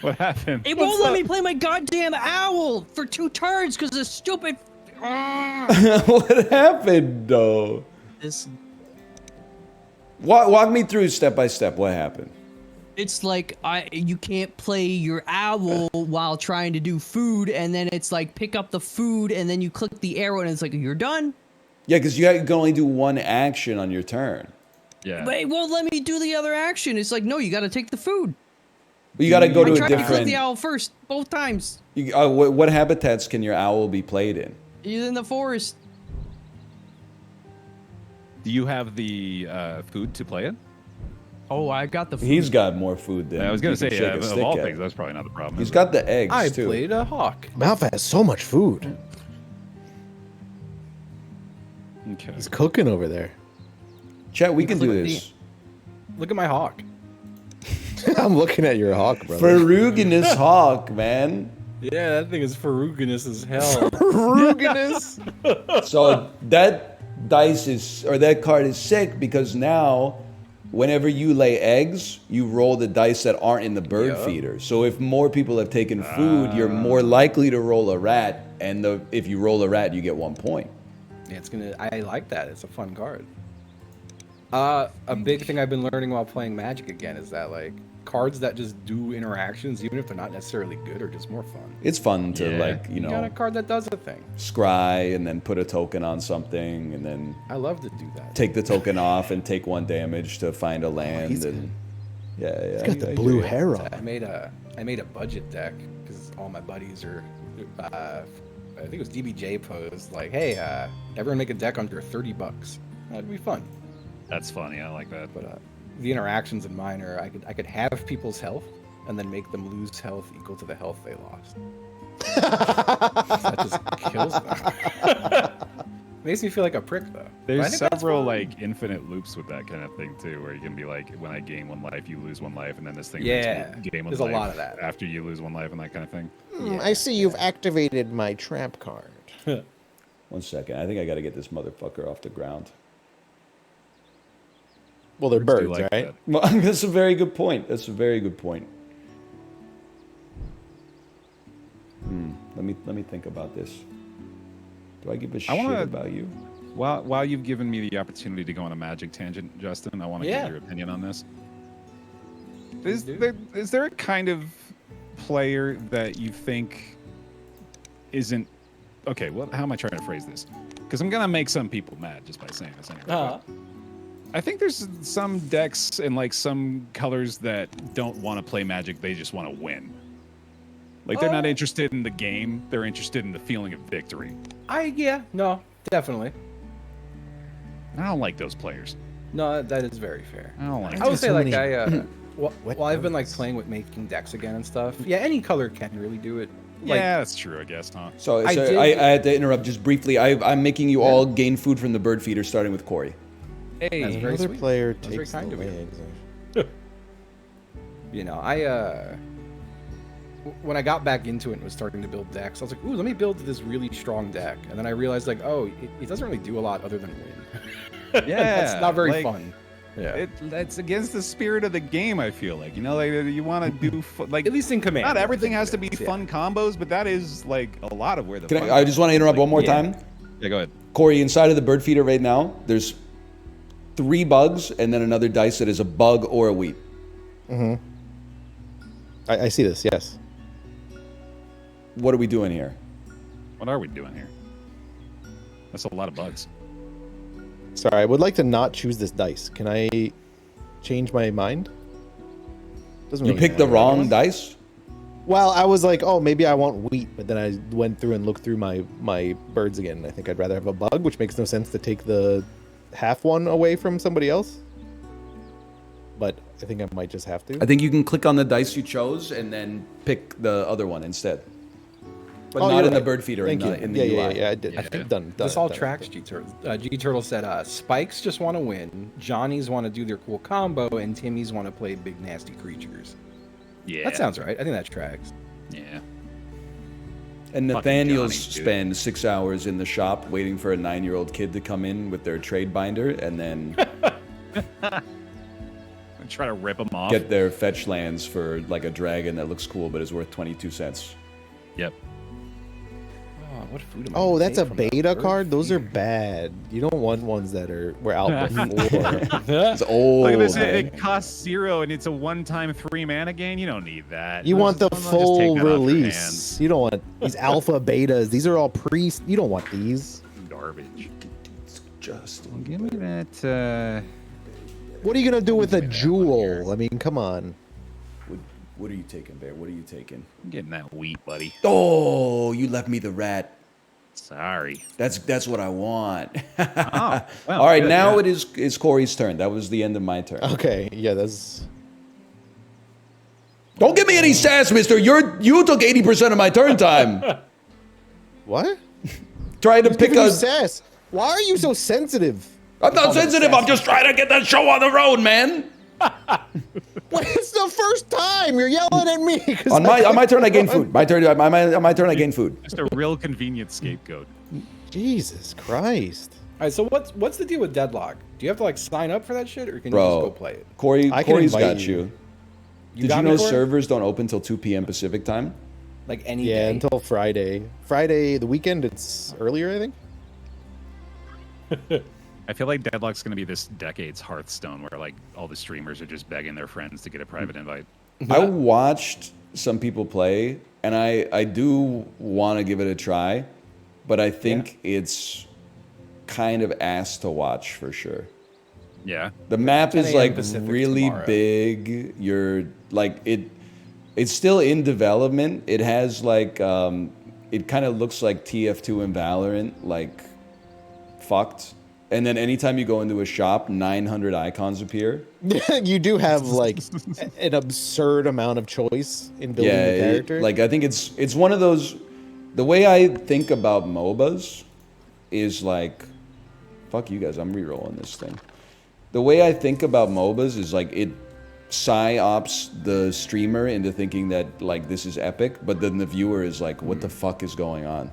What happened? It won't let me play my goddamn owl for 2 turns because of stupid. What happened, though? This. Walk me through step by step. What happened? It's like you can't play your owl while trying to do food, and then it's like pick up the food, and then you click the arrow, and it's like you're done. Yeah, because you can only do one action on your turn. Yeah. But it won't let me do the other action. It's like no, you got to take the food. But you got to go to I a tried to click different. the owl first, both times. What habitats can your owl be played in? He's in the forest. Do you have the food to play it? Oh, I got the food. He's got more food than. I was gonna you can say, shake a of stick all at. things, that's probably not the problem. He's is got the eggs I too. played a hawk. Malfa has so much food. it? Okay. He's cooking over there. Chat, we can do Look at this. Look at my hawk. I'm looking at your hawk, brother. Ferruginous hawk, man. Yeah, that thing is ferruginous as hell. Ferruginous. So that that card is sick because now, whenever you lay eggs, you roll the dice that aren't in the bird Yeah. feeder. So if more people have taken food, you're more likely to roll a rat, and if you roll a rat, you get 1 point. Yeah, I like that. It's a fun card. A big thing I've been learning while playing Magic again is that like cards that just do interactions, even if they're not necessarily good, are just more fun. It's fun to Yeah. You got a card that does a thing. scry and then put a token on something, and then I love to do that. take the token off and take 1 damage to find a land. he's And yeah, He's got the I blue hear ya. hair on. I made a budget deck because all my buddies are. I think it was DBJ posed like, hey, everyone make a deck under $30. That'd be fun. That's funny. I like that. But the interactions in mine are I could have people's health and then make them lose health equal to the health they lost. That just kills them. Makes me feel like a prick though. But I There's think that's several fun. like infinite loops with that kind of thing too, where you can be like, when I gain 1 life, you lose 1 life, and then this thing Yeah, makes me gain 1 there's a life lot of that. after you lose 1 life and that kind of thing. I see you've activated my trap card. 1 second. I think I got to get this motherfucker off the ground. Well, they're Birds do birds, like right? that. Well, that's a very good point. That's a very good point. Let me think about this. Do I give a shit wanna- about you? While you've given me the opportunity to go on a Magic tangent, Justin, I want to Yeah. get your opinion on this. Please do. Is there a kind of player that you think isn't okay? Well, how am I trying to phrase this? Because I'm gonna make some people mad just by saying this anyway. Uh-huh. but I think there's some decks and like some colors that don't want to play Magic; they just want to win. Like they're not interested in the game; they're interested in the feeling of victory. No, definitely. I don't like those players. No, that is very fair. I don't like. I would those. say so like many while wet I've been like words. playing with making decks again and stuff. Yeah, any color can really do it. Like, Yeah, that's true. I guess, huh? So, I so did- I had to interrupt just briefly. I'm making you all gain food from the bird feeder, starting with Corey. that's Hey, very Another sweet. player That's very takes the kind of you. legs. You know, when I got back into it and was starting to build decks, I was like, ooh, let me build this really strong deck. And then I realized like, oh, it doesn't really do a lot other than win. Yeah, That's not very like, fun. Yeah. That's against the spirit of the game. I feel like like you want to do like At least in command. not everything has to be Yeah. fun combos, but that is like a lot of where the. Can fun I just want to interrupt one more Yeah. time. Yeah, go ahead. Corey, inside of the bird feeder right now, there's 3 bugs and then another dice that is a bug or a wheat. I see this, yes. What are we doing here? What are we doing here? That's a lot of bugs. Sorry, I would like to not choose this dice. Can I change my mind? Doesn't You really picked the matter. wrong dice? Well, I was like, oh, maybe I want wheat, but then I went through and looked through my birds again. I think I'd rather have a bug, which makes no sense to take the half one away from somebody else. But I think I might just have to. I think you can click on the dice you chose and then pick the other one instead. But not you're in the right. bird feeder Thank you. in the UI. Yeah, I did. Yeah. I've done This all done. tracks G Turtle. G Turtle said, Spikes just want to win, Johnny's want to do their cool combo, and Timmy's want to play big nasty creatures. Yeah. That sounds right. I think that tracks. Yeah. And Fucking Nathaniel's Johnny, dude. spend 6 hours in the shop waiting for a 9-year-old kid to come in with their trade binder and then Try to rip them off. get their fetch lands for like a dragon that looks cool but is worth 22 cents. Yep. Oh, what food am I Oh, gonna that's a take from the beta bird card. Those are feeder? bad. You don't want ones that were out before. It's old. Look at this. man. It costs 0 and it's a one-time 3 mana gain. You don't need that. You want the Just take full that off your release. hands. You don't want these alpha betas. These are all pre. You don't want these. Garbage. Justin. Give me that. What are you gonna do with a jewel? I mean, come on. What are you taking, Bear? What are you taking? I'm getting that wheat, buddy. Oh, you left me the rat. Sorry. That's what I want. Oh, well, All right, good, now yeah. it's Corey's turn. That was the end of my turn. Okay, yeah, that's. Don't give me any sass, mister. You took 80% of my turn time. What? Trying to Who's pick giving you a... sass. Why are you so sensitive? I'm not sensitive. I'm just trying to get that show on the road, man. What? It's the first time you're yelling at me. 'Cause On my turn, I gain food. My turn, I gain food. Just a real convenient scapegoat. Jesus Christ. All right, so what's the deal with Deadlock? Do you have to like sign up for that shit, or can you Bro, just go play it? Corey's I can invite got you. you. Did got you me, know Corey? servers don't open till 2 p.m. Pacific time? Like any Yeah, day? until Friday. Friday, the weekend, it's earlier, I think. I feel like Deadlock's going to be this decade's Hearthstone, where like all the streamers are just begging their friends to get a private invite. I watched some people play, and I do want to give it a try, but I think it's kind of ass to watch for sure. Yeah. The map 10 is a.m. like Pacific really tomorrow. big. You're like it's still in development. It has like it kind of looks like TF2 and Valorant, like fucked. And then anytime you go into a shop, 900 icons appear. You do have like an absurd amount of choice in building Yeah, the character. like I think it's one of those. The way I think about MOBAs is like, fuck you guys, I'm re-rolling this thing. The way I think about MOBAs is like it psyops the streamer into thinking that like this is epic, but then the viewer is like, what the fuck is going on?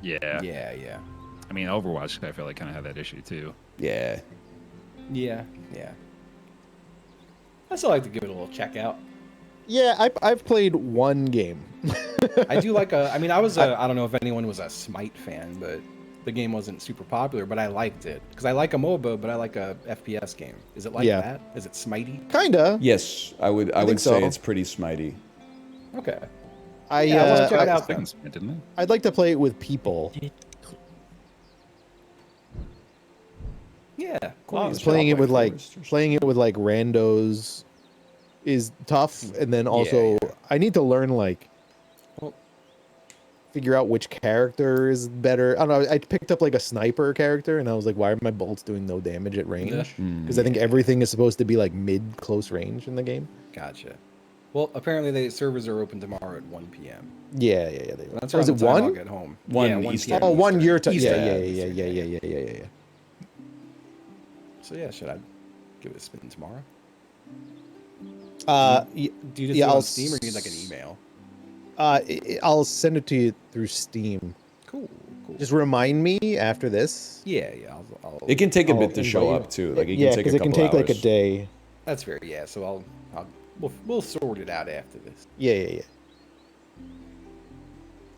Yeah. Yeah. I mean, Overwatch, I feel like kind of had that issue too. Yeah. Yeah. I still like to give it a little check out. yeah, I've played one game. I do like I don't know if anyone was a Smite fan, but the game wasn't super popular, but I liked it. Because I like a MOBA, but I like a FPS game. Is it like Yeah. that? Is it Smitey? Kinda. Yes, I would think say so. it's pretty smitey. Okay. I Yeah, I want to check it I- out then. Didn't it? I'd like to play it with people. Yeah. Cool. Just playing it with like randos is tough, and then also I need to learn like figure out which character is better. I don't know. I picked up like a sniper character, and I was like, why are my bolts doing no damage at range? Because I think everything is supposed to be like mid close range in the game. Gotcha. Well, apparently the servers are open tomorrow at 1 p.m. Yeah. They That's was around it the time I'll one? get home. One yeah, 1 Eastern. p.m. Oh, 1 year time. Eastern. Yeah. So yeah, should I give it a spin tomorrow? Do Do you just do it I'll on Steam or do you need like an email? I'll send it to you through Steam. Cool. Just remind me after this. Yeah. I'll It can take a I'll bit to show invite you. up too. Like it Yeah, can take a because it couple can take like a hours. day. That's fair. Yeah. So we'll sort it out after this. Yeah.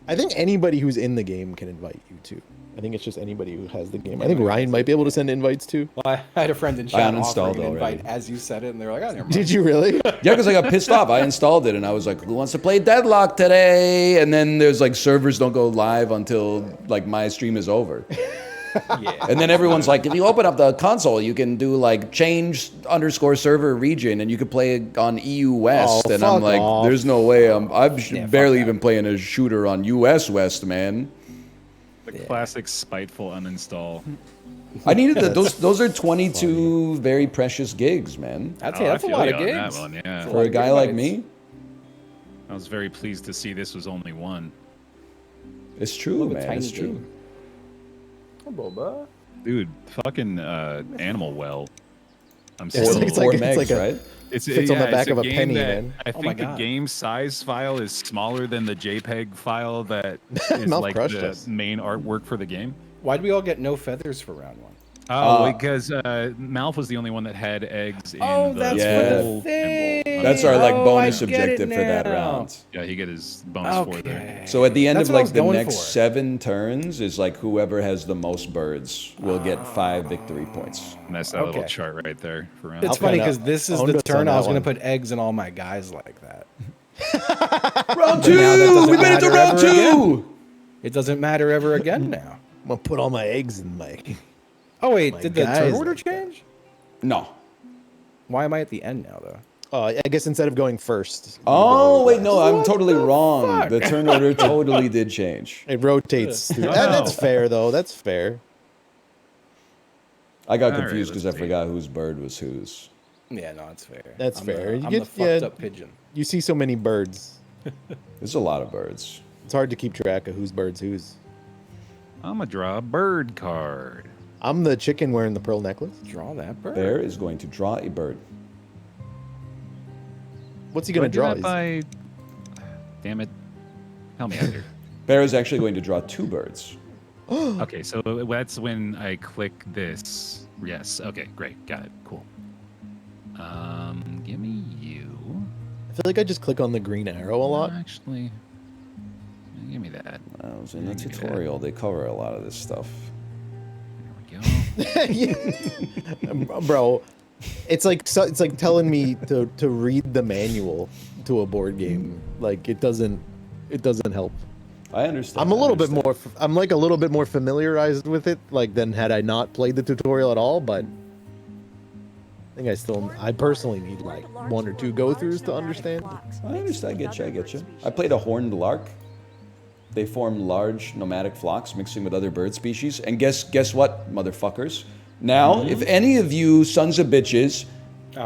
I think anybody who's in the game can invite you too. I think it's just anybody who has the game. I think Ryan might be able to send invites too. Well, I had a friend in chat uninstalled offering an invite already. as you said it, and they're like, "Oh, never mind." Did you really? Yeah, because I got pissed off. I installed it and I was like, who wants to play Deadlock today? And then there's like servers don't go live until like my stream is over. Yeah. And then everyone's like, if you open up the console, you can do like change_server region, and you could play on EU West. Oh, and I'm fuck like, off. there's no way. I'm fuck barely that. even playing a shooter on US West, man. The classic spiteful uninstall. I needed those are 22 very precious gigs, man. I'd Oh, say I that's a feel lot you of on that gigs. one, yeah. That's For lot a of guy like gigabytes. me, I was very pleased to see this was only one. it's true, Look at man. tiny It's true. game. Oh, Boba. Dude, fucking Animal Well. I'm It's still. like- Four it's megs, like a- right? fits on the back it's of a game penny, that- man. I Oh my think the God. game size file is smaller than the JPEG file that is Mouth like crushed the us. main artwork for the game. Why'd we all get no feathers for round one? Oh, because Malf was the only one that had eggs in Oh, the that's Yeah. full thing. symbol. That's our like Oh, bonus I get it objective for that now. round. Yeah, he get his bonus for there. Okay. So at the end That's of what I like was the going next for. 7 turns is like whoever has the most birds will get 5 victory points. And that's that little Okay. chart right there for round. It's I'll funny find because out. this is Owned the us on turn I that was going to one. put eggs in all my guys like that. Round But 2! now that doesn't We made it to matter round ever 2! It doesn't matter ever again now. I'm gonna put all my eggs in my. Oh wait, My did the guys turn order like that. change? No. Why am I at the end now though? I guess instead of going first. you Oh, go wait, no, I'm What totally the wrong. fuck? The turn order totally did change. It rotates. Through. Oh, That's no. fair though. That's fair. I got All right, confused because I let's see. forgot whose bird was whose. Yeah, no, it's fair. That's I'm fair. The, You I'm get- the fucked yeah. up pigeon. You see so many birds. There's a lot of birds. It's hard to keep track of whose bird's whose. I'm gonna draw a bird card. I'm the chicken wearing the pearl necklace. Draw that bird. Bear is going to draw a bird. What's he Do I gonna do draw? that by... Damn it. Help me out here. Bear is actually going to draw 2 birds. Okay, so that's when I click this. Yes. Okay, great. Got it. Cool. Give me you. I feel like I just click on the green arrow a lot. Actually, give me that. I was in the Give me that. tutorial. They cover a lot of this stuff. There we go. Bro, it's like telling me to read the manual to a board game. Like it doesn't help. I understand. I'm a I little bit understand. more. I'm like a little bit more familiarized with it, like than had I not played the tutorial at all. But I think I personally need like 1 or 2 go-throughs to understand. I understand. I get you. I played a horned lark. They form large nomadic flocks mixing with other bird species. And guess what, motherfuckers? Now, if any of you sons of bitches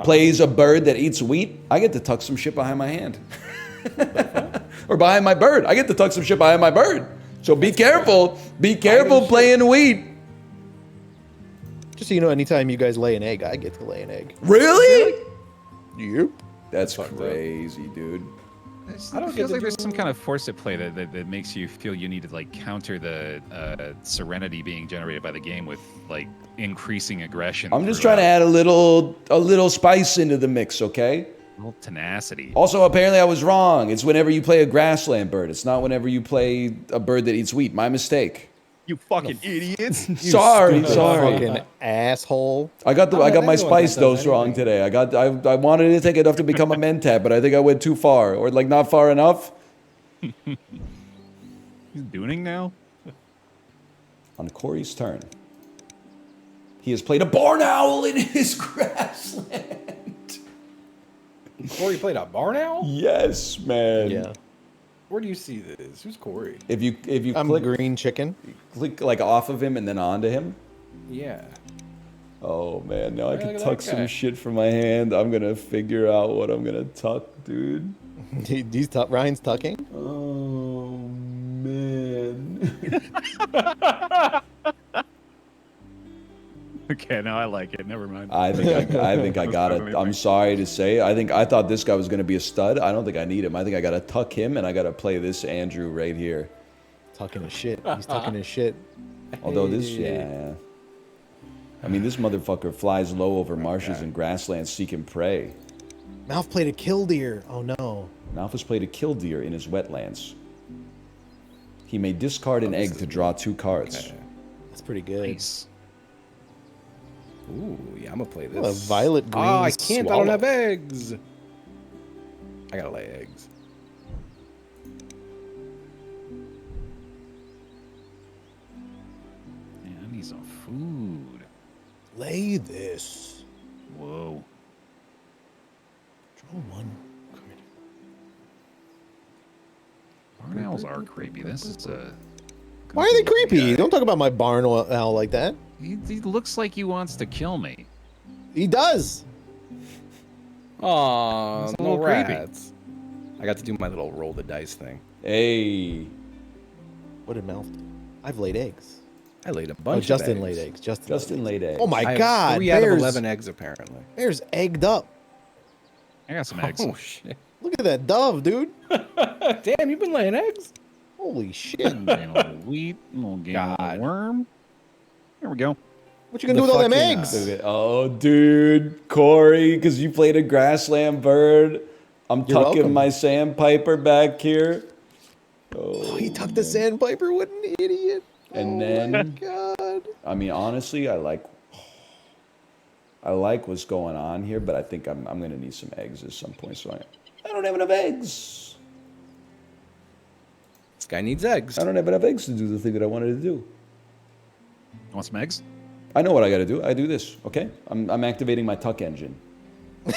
plays a bird that eats wheat, I get to tuck some shit behind my hand. Or behind my bird. I get to tuck some shit behind my bird. So be careful. Be careful playing wheat. Just so you know, anytime you guys lay an egg, I get to lay an egg. Really? Yep. That's crazy, dude. I don't feel like there's some kind of force at play that makes you feel you need to like counter the serenity being generated by the game with like increasing aggression. I'm just trying to add a little spice into the mix, okay? a little tenacity. Also, apparently I was wrong. It's whenever you play a grassland bird. It's not whenever you play a bird that eats wheat. My mistake. You fucking idiots! Sorry. Fucking asshole. I got I'm my not spice anyone that dose does wrong anything. today. I wanted to take enough to become a mentat, but I think I went too far, or like not far enough. He's dooning now. On Corey's turn, he has played a barn owl in his grassland. Corey played a barn owl? Yes, man. Yeah. Where do you see this? Who's Corey? If you I'm click green chicken. like off of him and then onto him. Yeah. Oh man, now I Yeah, can look at tuck that some guy. shit from my hand. I'm gonna figure out what I'm gonna tuck, dude. Ryan's tucking. Oh man. Okay, now I like it. Never mind. I think I got it. I'm sorry to say. I thought this guy was gonna be a stud. I don't think I need him. I think I gotta tuck him and I gotta play this Andrew right here. Tucking his shit. He's tucking his shit. Although this, yeah. I mean, this motherfucker flies low over marshes and grasslands seeking prey. Mouth played a killdeer. Oh no. Malthus played a killdeer in his wetlands. He may discard an egg to draw 2 cards. That's pretty good. Nice. Ooh, yeah, I'm gonna play this. Oh, a violet green. Oh, I can't. I swallow. don't have eggs. I gotta lay eggs. Yeah, I need piece of food. Lay this. Whoa. Draw one. Barn owls are creepy. This is a. Why are they creepy? Guy. Don't talk about my barn owl like that. He looks like he wants to kill me. He does. Aw, It's a no little creepy. rats. I got to do my little roll the dice thing. Hey. What did Mouth do? I've laid eggs. I laid a Oh, bunch Justin of eggs. laid eggs. Justin laid eggs. Oh my I have God! 3 out of Bear's, 11 eggs, apparently. Bear's egged up. I got some eggs. Oh, shit. Look at that dove, dude. Damn, you've been laying eggs? Holy shit! Gain a little wheat, a little gain a God. little worm. There we go. What you gonna do with all them eggs? Look at- Oh, dude, Corey, because you played a grassland bird. I'm You're tucking welcome. my sandpiper back here. Oh, he tucked the sandpiper. What an idiot! And oh then- my God. I mean, honestly, I like what's going on here, but I think I'm gonna need some eggs at some point. So I don't have enough eggs. This guy needs eggs. I don't have enough eggs to do the thing that I wanted to do. You want some eggs? I know what I got to do. I do this. Okay, I'm activating my tuck engine. Is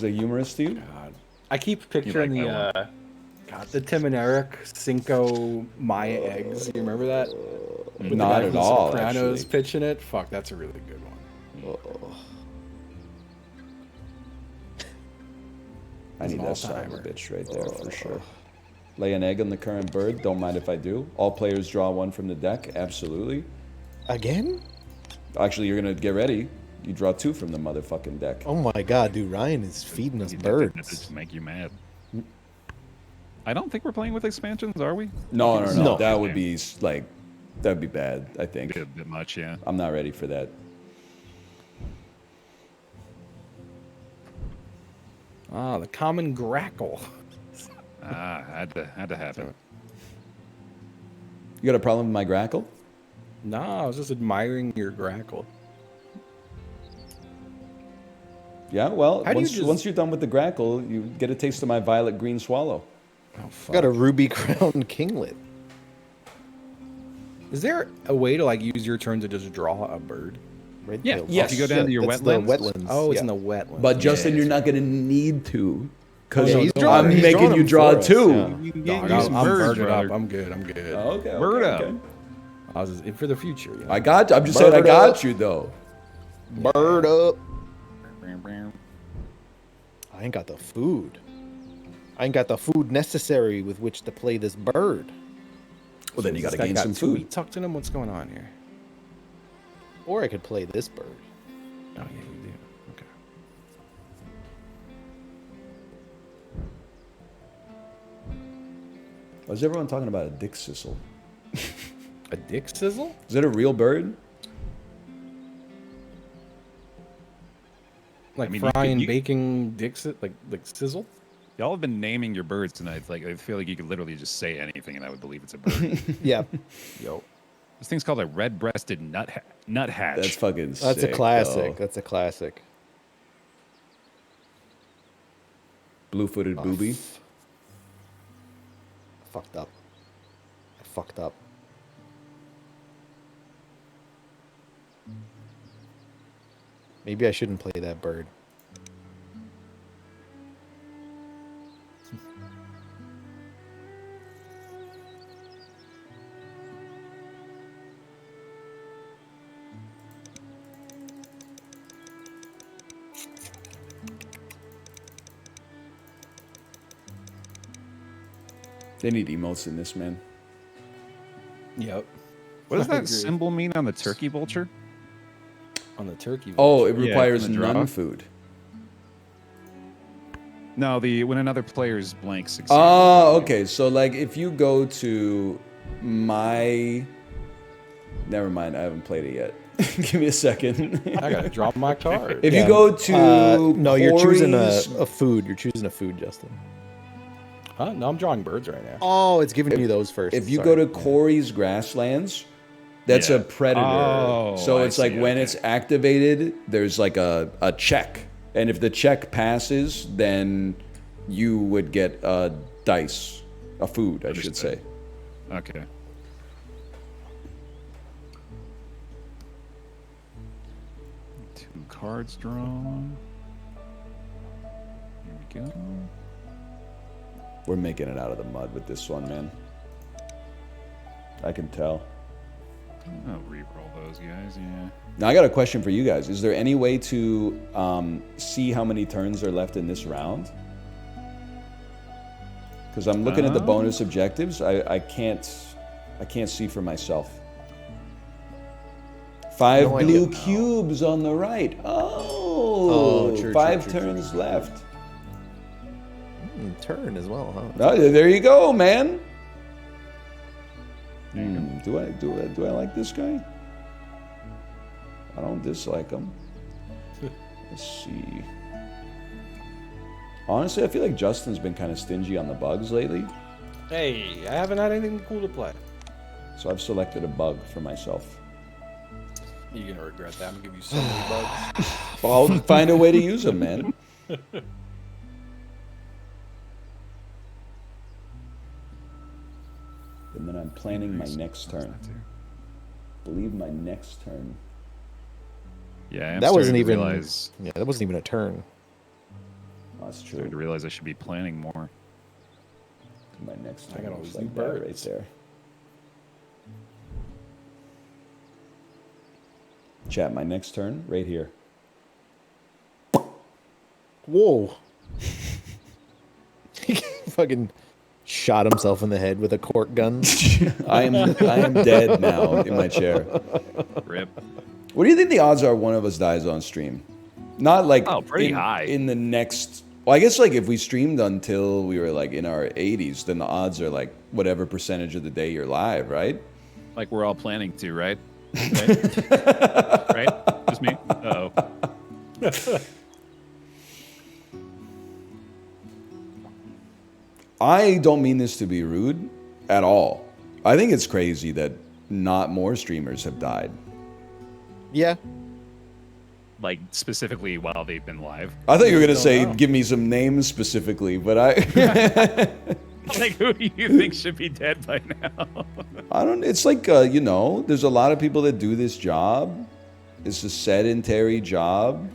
that humorous to you? God. I keep picturing like the, the Tim and Eric Cinco Maya eggs. You remember that? With the Not guy at from The all, Sopranos actually. pitching it. Fuck, that's a really good one. I It's need an that son of a all-timer. bitch right there for sure. Lay an egg on the current bird. Don't mind if I do. All players draw one from the deck. Absolutely. Again? Actually, you're gonna get ready. You draw 2 from the motherfucking deck. Oh my God, dude! Ryan is feeding us You did that birds. to make you mad. I don't think we're playing with expansions, are we? No. No. That would be like, that'd be bad. I think. A bit much, yeah. I'm not ready for that. Ah, the common grackle. Ah, had to happen. You got a problem with my grackle? No, I was just admiring your grackle. Yeah. Well, How do you once just- once you're done with the grackle, you get a taste of my violet green swallow. Oh, fuck. Got a ruby crown kinglet. Is there a way to like use your turn to just draw a bird? Red Yeah, tailed. yes. If you go down to your that's wetlands. The wetlands. Oh, it's yeah. in the wetland. But Justin, Yeah, you're not gonna need to, because Yeah, he's don't drawing- I'm he's making drawing you them draw for us, 2. yeah. You can Dog, use some I'm birds, birded up. brother. I'm good. I'm good. Oh, okay. Bird up. Okay. I was just, for the future. You know? I got. I'm just saying. I Bird got up. you though. Bird up. I ain't got the food. I ain't got the food necessary with which to play this bird. Well, then you This got to guy gain got some 2 food. wheat tucked in him. What's going on here? Or I could play this bird. Oh yeah, you do. Okay. Why is everyone talking about a dick sizzle? A dick sizzle? Is that a real bird? Like mean, you frying, could- you- baking dick like sizzle? Y'all have been naming your birds tonight. It's like I feel like you could literally just say anything and I would believe it's a bird. Yeah, Yo. This thing's called a red-breasted nuthatch. That's fucking. that's sick, a classic. though. That's a classic. Blue-footed booby. Fucked up. I fucked up. Maybe I shouldn't play that bird. They need emotes in this, man. Yep. What does I that agree. symbol mean on the turkey vulture? On the turkey. Oh, it Yeah, requires in the draw. none food. No, when another player's blank succeeds. Oh, okay. So like, if you go to my, never mind. I haven't played it yet. Give me a second. I gotta drop my card. If Yeah. you go to No, you're choosing Corey's- a food. You're choosing a food, Justin. Huh? No, I'm drawing birds right now. Oh, it's giving you those first. If you Sorry. go to Corey's grasslands, that's Yeah. a predator. Oh, so I it's like see, when okay. it's activated, there's like a check. And if the check passes, then you would get a dice, a food, I should say. Okay. cards drawn. Here we go. We're making it out of the mud with this one, man. I can tell. I'll re-roll those guys, yeah. Now I got a question for you guys. Is there any way to see how many turns are left in this round? Because I'm looking at the bonus objectives. I can't see for myself. 5 No blue idea. cubes on the right. Oh, true, 5 true, true, turns left. Turn as well, huh? Oh, there you go, man. Do I like this guy? I don't dislike him. Let's see. Honestly, I feel like Justin's been kind of stingy on the bugs lately, Hey, I haven't had anything cool to play. so I've selected a bug for myself. You're gonna regret that. I'm gonna give you so many bugs. Well, I'll find a way to use them, man. And then I'm planning my next turn. Believe my next turn. Yeah, I'm That wasn't starting to even. realize, Yeah, that wasn't even a turn. That's starting to true. realize I should be planning more. My next I turn got all looks these new like that right birds. there. Chat, my next turn right here. Whoa. He fucking shot himself in the head with a cork gun. I am dead now in my chair. Rip. What do you think the odds are one of us dies on stream? Not like Pretty high. in the next. Well, I guess like if we streamed until we were like in our 80s, then the odds are like whatever percentage of the day you're live, right? Like we're all planning to, right? Right? Right? Just me? Uh-oh. I don't mean this to be rude at all. I think it's crazy that not more streamers have died. Yeah. Like, specifically while they've been live. I thought you were gonna don't say know. give me some names specifically, but I Like, who do you think should be dead by now? I don't. It's like there's a lot of people that do this job. It's a sedentary job.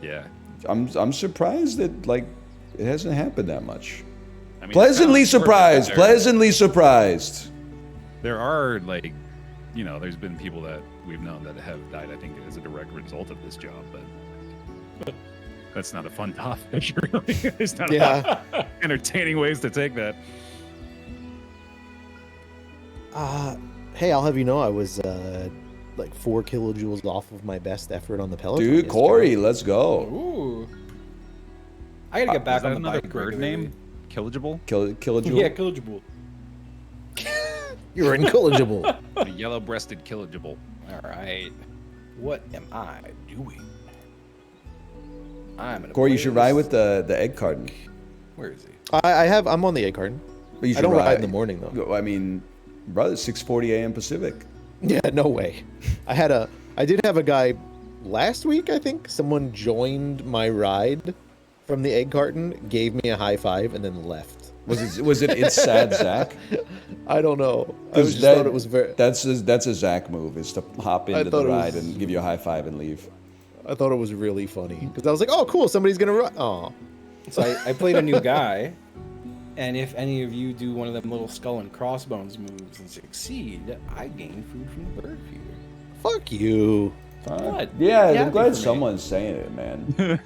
Yeah. I'm surprised that like it hasn't happened that much. I mean, Pleasantly it's kind of surprised. there- Pleasantly surprised. There are, like, there's been people that we've known that have died, I think, as a direct result of this job, but that's not a fun topic, really. There's not a lot of entertaining ways to take that. Hey, I'll have you know I was like 4 kilojoules off of my best effort on the Peloton. Dude, yesterday. Corey, let's go. Ooh. I gotta get back Is that on the another bike bird regularly. name? Killageable? Killajoule. Yeah, Killageable. You're incorrigible. A yellow-breasted Killageable. All right. What am I doing? I'm gonna. Corey, you play should ride this- with the egg carton. Where is he? I'm on the A card. But you I should don't ride in the morning though. I mean, brother, 6:40 a.m. Pacific. Yeah, no way. I did have a guy last week, I think. Someone joined my ride from the egg carton, gave me a high five, and then left. Was it It's Sad Zach? I don't know. I 'Cause just thought it was very. That's a Zach move, is to hop into the thought it ride was- and give you a high five and leave. I thought it was really funny because I was like, "Oh, cool! Somebody's gonna run." Oh, So I played a new guy, and if any of you do one of them little skull and crossbones moves and succeed, I gain food from the bird feeder. fuck you! What? Yeah, Yeah, I'm glad good for me. someone's saying it, man.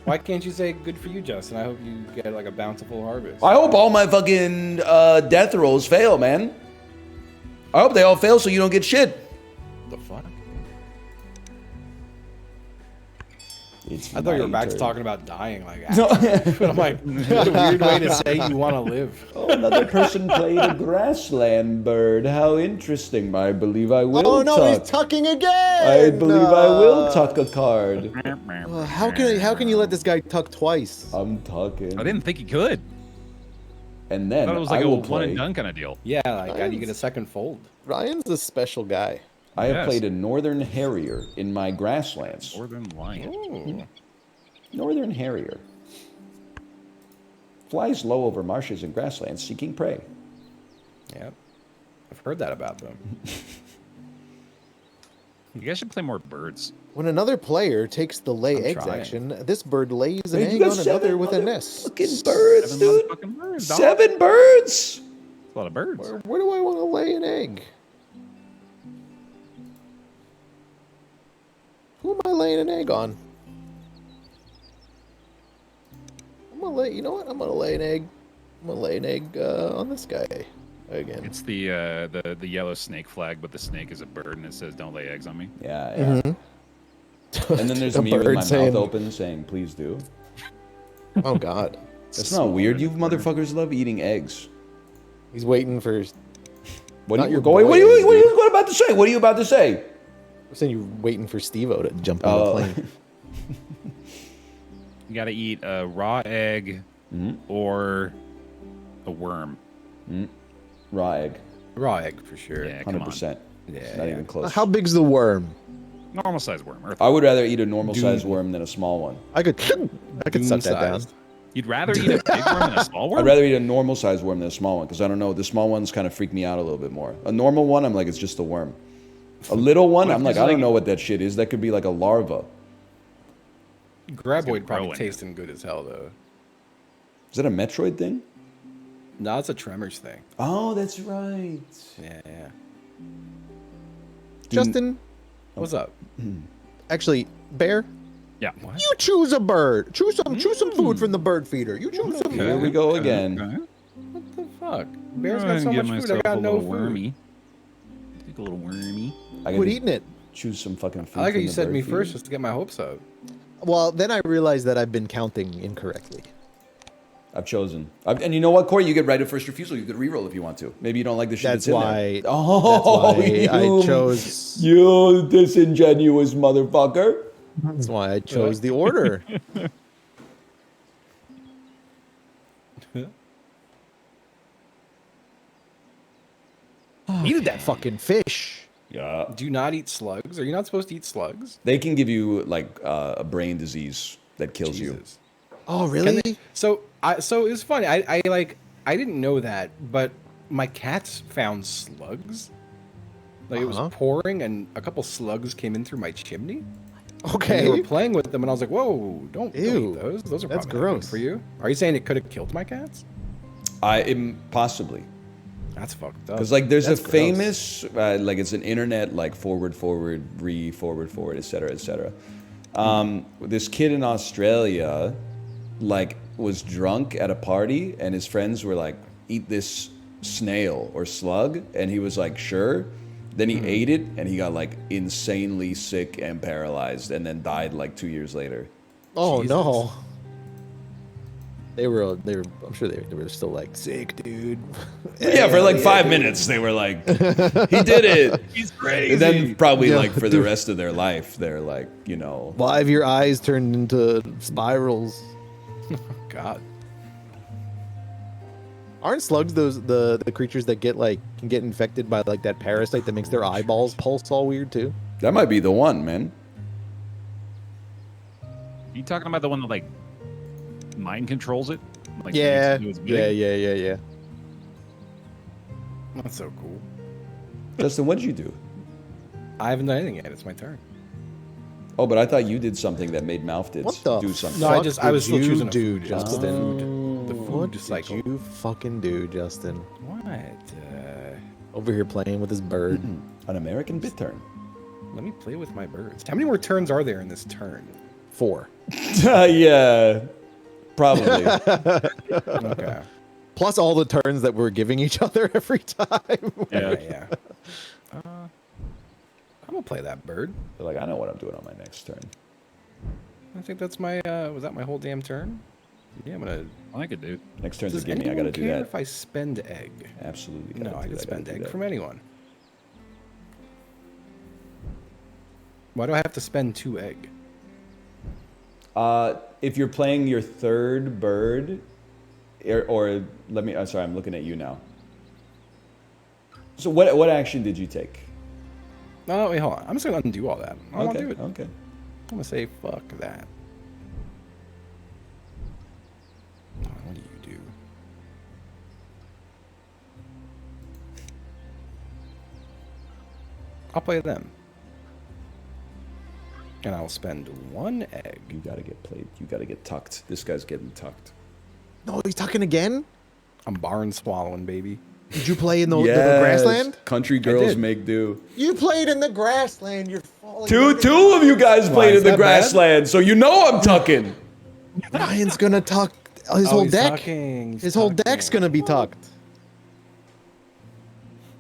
Why can't you say good for you, Justin? I hope you get like a bountiful harvest. I hope all my fucking death rolls fail, man. I hope they all fail so you don't get shit. The fuck? It's I thought you were my back to turn. talking about dying, like. No. But I'm like, what a weird way to say you want to live. Oh, another person played a grassland bird. How interesting. I believe I will Oh no, tuck. he's tucking again. I believe I will tuck a card. How can you let this guy tuck twice? I'm tucking. I didn't think he could. And I then thought it was I like a will one play. and done kind of deal. Yeah, like how do you get a second fold? Ryan's a special guy. I have Yes. played a Northern Harrier in my grasslands. Northern Lion. Ooh. Northern Harrier. Flies low over marshes and grasslands seeking prey. Yep. I've heard that about them. You guys should play more birds. When another player takes the lay I'm eggs trying. action, this bird lays an Man, you egg got on seven another with a nest. Fucking birds, 7 dude. motherfucking birds, dog. 7 birds. That's a lot of birds. Where do I want to lay an egg? Who am I laying an egg on? I'm gonna lay. You know what? I'm gonna lay an egg. I'm gonna lay an egg on this guy again. It's the yellow snake flag, but the snake is a bird, and it says "Don't lay eggs on me." Yeah, yeah. And then there's A me with bird my saying- mouth open saying, "Please do." Oh God, That's not weird. You motherfuckers love eating eggs. he's waiting for. What Not are you your going? boy What are you? eggs, What are dude. you about to say? What are you about to say? I'm saying you're waiting for Steve-O to jump on the Oh. plane. You gotta eat a raw egg or a worm. Raw egg, Raw egg for sure. Yeah, come on. 100%. Yeah, Not yeah. even close. How big's the worm? Normal size worm. Earth. I would rather eat a normal sized worm than a small one. I could suck that down. Doom-sized. You'd rather eat a big worm than a small worm? I'd rather eat a normal sized worm than a small one because I don't know. The small ones kind of freak me out a little bit more. A normal one, I'm like, it's just a worm. A little one, What if I'm like, there's I don't like- know what that shit is. That could be like a larva. Graboid probably grow in tasting good as hell though. Is that a Metroid thing? No, it's a Tremors thing. Oh, that's right. Yeah, yeah. Justin, What's up? actually, Bear, Yeah. you choose a bird. Choose some food from the bird feeder. You choose some. Here we go again. Okay. What the fuck? Bear's Go got ahead so and give much food. I myself got a no little food. wormy. Take a little wormy. I Quit gotta eating it. choose some fucking food. I like how from you the said bird me feeder. first just to get my hopes up. Well, then I realized that I've been counting incorrectly. I've chosen. And you know what, Corey? You get right of first refusal. You could reroll if you want to. Maybe you don't like the shit That's that's in why. there. Oh, That's why I you- chose. You disingenuous motherfucker. That's why I chose the order. Needed that fucking fish. Yeah. Do you not eat slugs? Are you not supposed to eat slugs? They can give you like a brain disease that kills you. Jesus. Oh, really? So it was funny. I didn't know that, but my cats found slugs. Like it Uh-huh. was pouring, and a couple slugs came in through my chimney. And Okay. they were playing with them, and I was like, "Whoa, don't Ew. eat those. Those are That's probably not good gross. for you." Are you saying it could have killed my cats? Possibly. That's fucked up. Because like there's That's a gross. famous like it's an internet like forward etc etc. This kid in Australia like was drunk at a party and his friends were like, eat this snail or slug, and he was like, sure. Then he ate it and he got like insanely sick and paralyzed and then died like 2 years later. Oh no. They were. I'm sure they were still like sick, dude. Yeah, for like 5 minutes they were like, he did it. He's crazy. And then probably Yeah, like for the dude. rest of their life, they're like, you know, Why have your eyes turned into spirals? God. Aren't slugs those the creatures that can get infected by like that parasite that makes their eyeballs pulse all weird too? that might be the one, man. You talking about the one that like mind controls it? Like Yeah, makes it do its yeah, bidding? yeah. That's so cool. Justin, what did you do? I haven't done anything yet. It's my turn. Oh, but I thought you did something that made Mouth did What the do something. No, I fuck just- I did was still you choosing a do, food. Justin? The food What cycle. did you fucking do, Justin? What? Over here playing with his bird. An American bit turn. Let me play with my birds. How many more turns are there in this turn? 4. Yeah, probably. Okay. Plus all the turns that we're giving each other every time. Yeah. Yeah. I'm gonna play that bird. They're like, I know what I'm doing on my next turn. I think that's my. Was that my whole damn turn? Yeah, I'm gonna. I like it, dude. Next turn's a Does gimme. I anyone gotta do care that. if I spend egg? Absolutely. No, gotta I do can that, spend gotta do egg that. from anyone. Why do I have to spend 2 egg? If you're playing your third bird, or let me. I'm sorry, I'm looking at you now. So what action did you take? No, wait, hold on. I'm just gonna undo all that. I don't want to do it. Okay. I'm gonna say fuck that. Oh, what do you do? I'll play them. And I'll spend 1 egg. You gotta get played. You gotta get tucked. This guy's getting tucked. No, he's tucking again. I'm barn swallowing, baby. Did you play in the Yes. grassland? Country girls did. make do. You played in the grassland. You're falling. Two of you guys played is in the that bad? grassland, so you know I'm tucking. Ryan's gonna tuck his whole he's deck. tucking, he's His whole tucking. deck's gonna be tucked.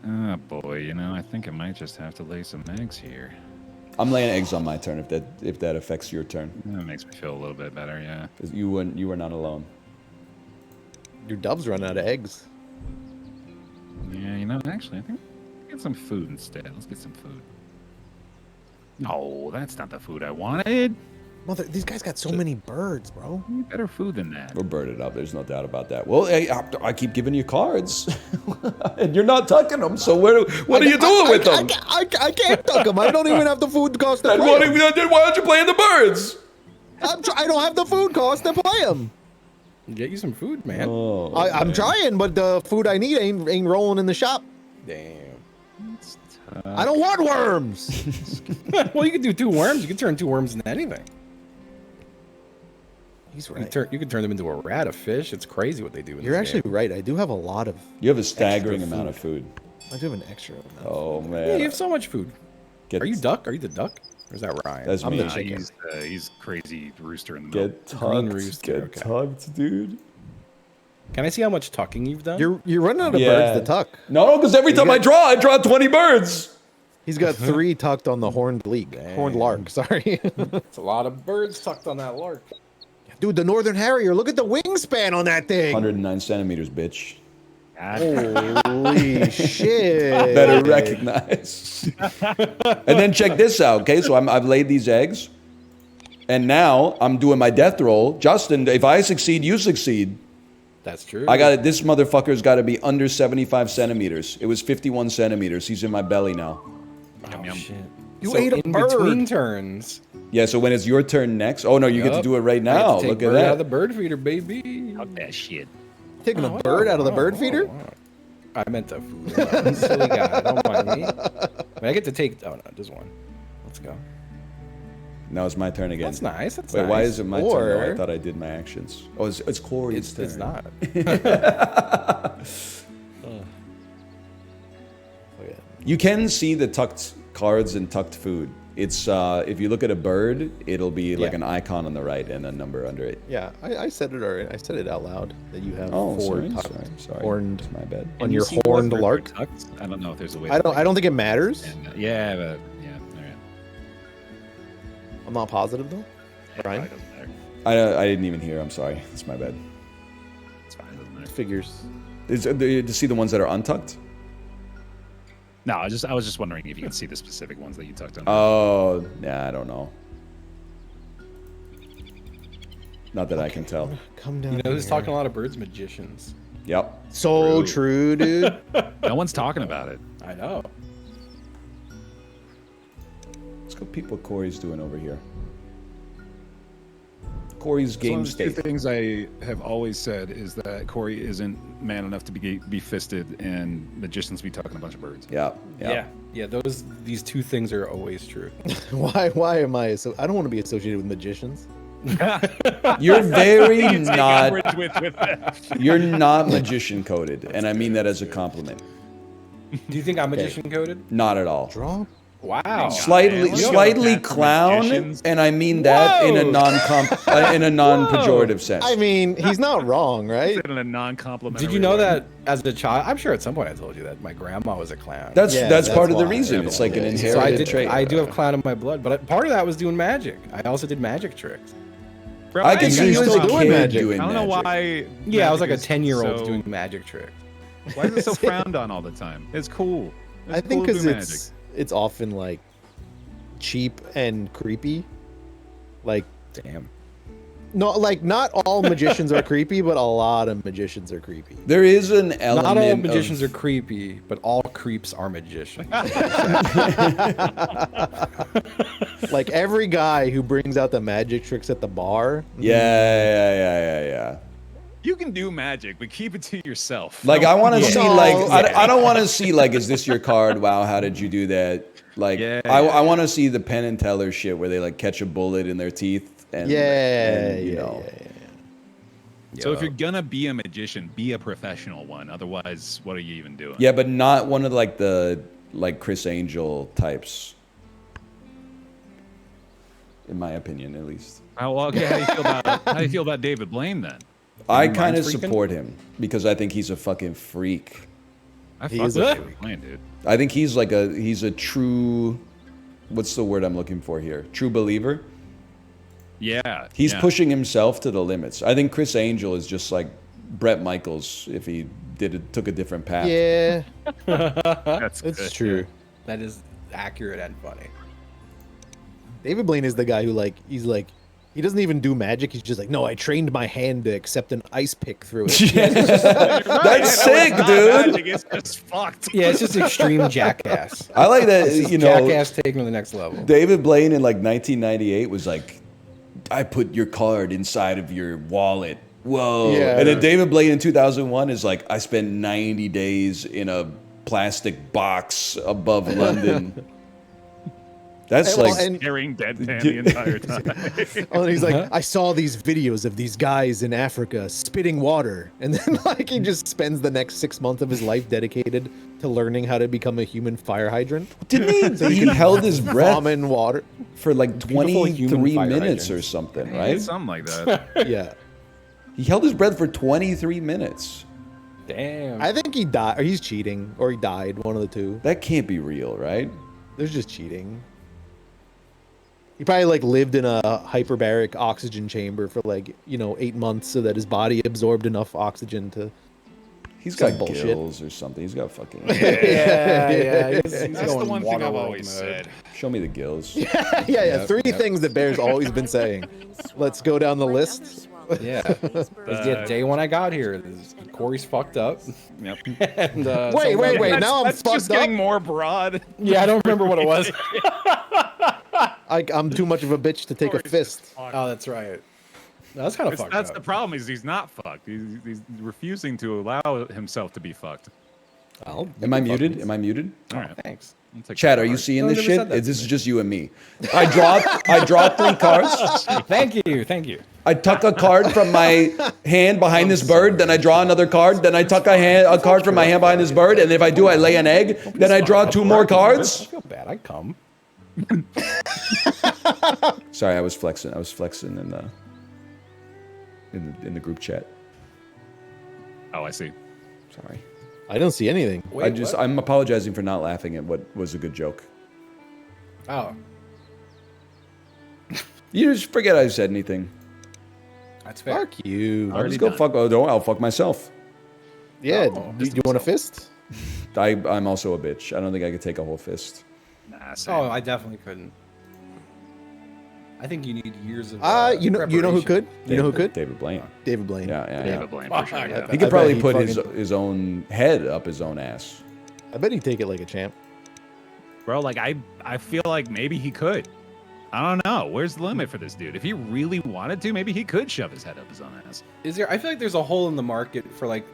Oh boy, you know, I think I might just have to lay some eggs here. I'm laying eggs on my turn if that affects your turn. That makes me feel a little bit better, yeah. 'Cause you were not alone. Your doves run out of eggs. Yeah, you know, actually, I think get some food instead. Let's get some food. No, that's not the food I wanted. Mother, these guys got so many birds, bro. We need better food than that. We're birded up. There's no doubt about that. Well, hey, I keep giving you cards, and you're not tucking them. So what are you doing with them? I can't tuck them. I don't even have the food cost to Then play them. why aren't you playing the birds? I don't have the food cost to play them. Get you some food, man. Oh, I'm trying, but the food I need ain't rolling in the shop. Damn. I don't want worms. Well, you could do 2 worms. You could turn 2 worms into anything. He's You right. can turn them into a rat, a fish. It's crazy what they do. In You're this actually game. right. I do have a lot of. you have a staggering Extra amount of food. I do have an extra amount. Oh Yeah, man, you have so much food. Get, Are you duck? Are you the duck? Or is that Ryan? That's I'm me. the Nah, chicken. he's crazy rooster in the middle. Get Green tucked. rooster, Get okay. tucked, dude. Can I see how much tucking you've done? You're running out of Yeah. birds to tuck. No, because every time I draw 20 birds. He's got 3 tucked on the horned horned lark. Sorry, It's a lot of birds tucked on that lark. dude. The northern harrier. Look at the wingspan on that thing. 109 centimeters, bitch. Holy shit! Better recognize. And then check this out, okay? So I've laid these eggs, and now I'm doing my death roll. Justin, if I succeed, you succeed. That's true. I got it. This motherfucker's got to be under 75 centimeters. It was 51 centimeters. He's in my belly now. Oh, yum. shit. You So ate a in bird. between turns. Yeah. So when it's your turn next, oh no, you get to Yup. do it right I get now. to take Look at bird out of that. the bird feeder, baby. Fuck that shit. Taking a bird out of the bird feeder. Wow. I meant the food. I'm a silly guy. Don't mind me. But I get to take. Oh no, just one. Let's go. Now it's my turn again. That's nice. That's Wait, nice. why is it my turn? Oh, I Or- thought I did my actions. Oh, it's Corey's turn. It's not. You can see the tucked cards and tucked food. It's if you look at a bird, it'll be like Yeah. an icon on the right and a number under it. Yeah, I said it already. I said it out loud that you have Oh, 4 sorry, tucked sorry. horned It's my bad. on Can you your see horned what lark. they're tucked? I don't know if there's a way. I don't think it matters. Yeah, but yeah, all right. I'm not positive though. Ryan? Probably doesn't matter. I didn't even hear. I'm sorry. It's my bad. It's fine. It doesn't matter. Figures. To see the ones that are untucked? No, I was just wondering if you can see the specific ones that you tucked on. Oh, yeah, I don't know. Not that I can tell. Come down. You know who's here. talking a lot of birds? Magicians. Yep. So true, dude. No one's talking about it. I know. Let's go peep what Corey's doing over here. Corey's One game of the two state. things I have always said is that Corey isn't man enough to be fisted, and magicians be talking a bunch of birds. Yeah. Yeah. These two things are always true. Why am I so? I don't want to be associated with magicians. You're very Take not. umbrage with that. You're not magician coded, and I mean that as a compliment. Do you think I'm magician coded? Not at all. Draw. Wow. Slightly, man. slightly That's for clown, magicians. and I mean that in a Whoa. non-pejorative sense. I mean, he's not wrong, right? In a non-complimentary Did you know way. that as a child? I'm sure at some point I told you that my grandma was a clown. That's Yeah, that's part that's of the why. reason. It's like an Yeah. inherited so trait. I do have clown in my blood, but part of that was doing magic. I also did magic tricks. Bro, I can ain't see got you no as a problem. doing kid magic. doing I don't know magic. why. Yeah, I was like a magic is 10-year-old so- doing magic tricks. Why is it so frowned on all the time? It's cool. It's I think cool to because do it's often like cheap and creepy. Like Damn. no, like not all magicians are creepy, but a lot of magicians are creepy. There is an element. Not all magicians of, are creepy, but all creeps are magicians. Like every guy who brings out the magic tricks at the bar. Yeah. You can do magic, but keep it to yourself. Like I want to see No. like I don't want to see like is this your card? Wow, how did you do that? Like Yeah, I want to see the Penn and Teller shit where they like catch a bullet in their teeth and you know. So if you're gonna be a magician, be a professional one. Otherwise, what are you even doing? Yeah, but not one of the Chris Angel types. In my opinion, at least. Oh, okay. How do you feel about David Blaine then? I kind of freaking? support him because I think he's a fucking freak. I He fuck is with a David Blaine, dude. I think he's a true, what's the word I'm looking for here? True believer. Yeah. He's yeah. pushing himself to the limits. I think Chris Angel is just like Brett Michaels if he took a different path. Yeah, That's it's good. true. That is accurate and funny. David Blaine is the guy who he doesn't even do magic. He's just like, no, I trained my hand to accept an ice pick through it. That's sick, dude. Magic, it's just fucked. Yeah, it's just extreme jackass. I like that. It's You know, jackass taken to the next level. David Blaine in like 1998 was like, I put your card inside of your wallet. Whoa. Yeah. And then David Blaine in 2001 is like, I spent 90 days in a plastic box above London. That's Well, like, and- Staring deadpan the entire time. Oh, and he's like, I saw these videos of these guys in Africa spitting water, and then like he just spends the next 6 months of his life dedicated to learning how to become a human fire hydrant. didn't he held his breath Vomit in water. for like Beautiful human 23 fire minutes or hydrants. something, Right? right? Something like that. Yeah, He held his breath for 23 minutes. Damn. I think he died, or he's cheating, or he died. One of the two. That can't be real, right? There's just cheating. He probably like lived in a hyperbaric oxygen chamber for 8 months so that his body absorbed enough oxygen to. He's Some got bullshit. gills or something. He's got fucking. yeah. He's That's the going one thing I've water-like always mode. said. Show me the gills. Yeah. Three things that Bear's always been saying. Let's go down the list. Yeah. Yeah, day when I got here, Corey's fucked up. Yep. And, Wait. Now I'm That's fucked just getting up. more broad. Yeah, I don't remember what it was. I'm too much of a bitch to take a fist. Oh, that's right. That's kind of fucked That's up. the problem. Is he's not fucked. He's refusing to allow himself to be fucked. Well, Am I muted? Am I muted? All right. thanks. I'll take Chad, that are you part. seeing No, this never shit? said that This to is me. just you and me. I draw 3 cards. Thank you. I tuck a card from my hand behind this bird. Then I draw another card. Then I tuck a card from my hand behind this bird. And if I do, I lay an egg. Then I draw 2 more I cards. feel bad. I come. Sorry, I was flexing. I was flexing in the group chat. Oh, I see. Sorry. I don't see anything. Wait, what? I'm apologizing for not laughing at what was a good joke. Oh, You just forget I said anything. that's fair. Fuck you. I'll just go fuck. Oh, don't. I'll fuck myself. Yeah. Oh, do you want a fist? I'm also a bitch. I don't think I could take a whole fist. Nah, same. Oh, I definitely couldn't. I think you need years of. You know who preparation. could? You know who could? David Blaine. David Blaine. Yeah. David Blaine for sure. Fuck, Yeah. He could I probably bet put he his own head up his own ass. I bet he'd take it like a champ. Bro, like I feel like maybe he could. I don't know. Where's the limit for this dude? If he really wanted to, maybe he could shove his head up his own ass. Is there? I feel like there's a hole in the market for like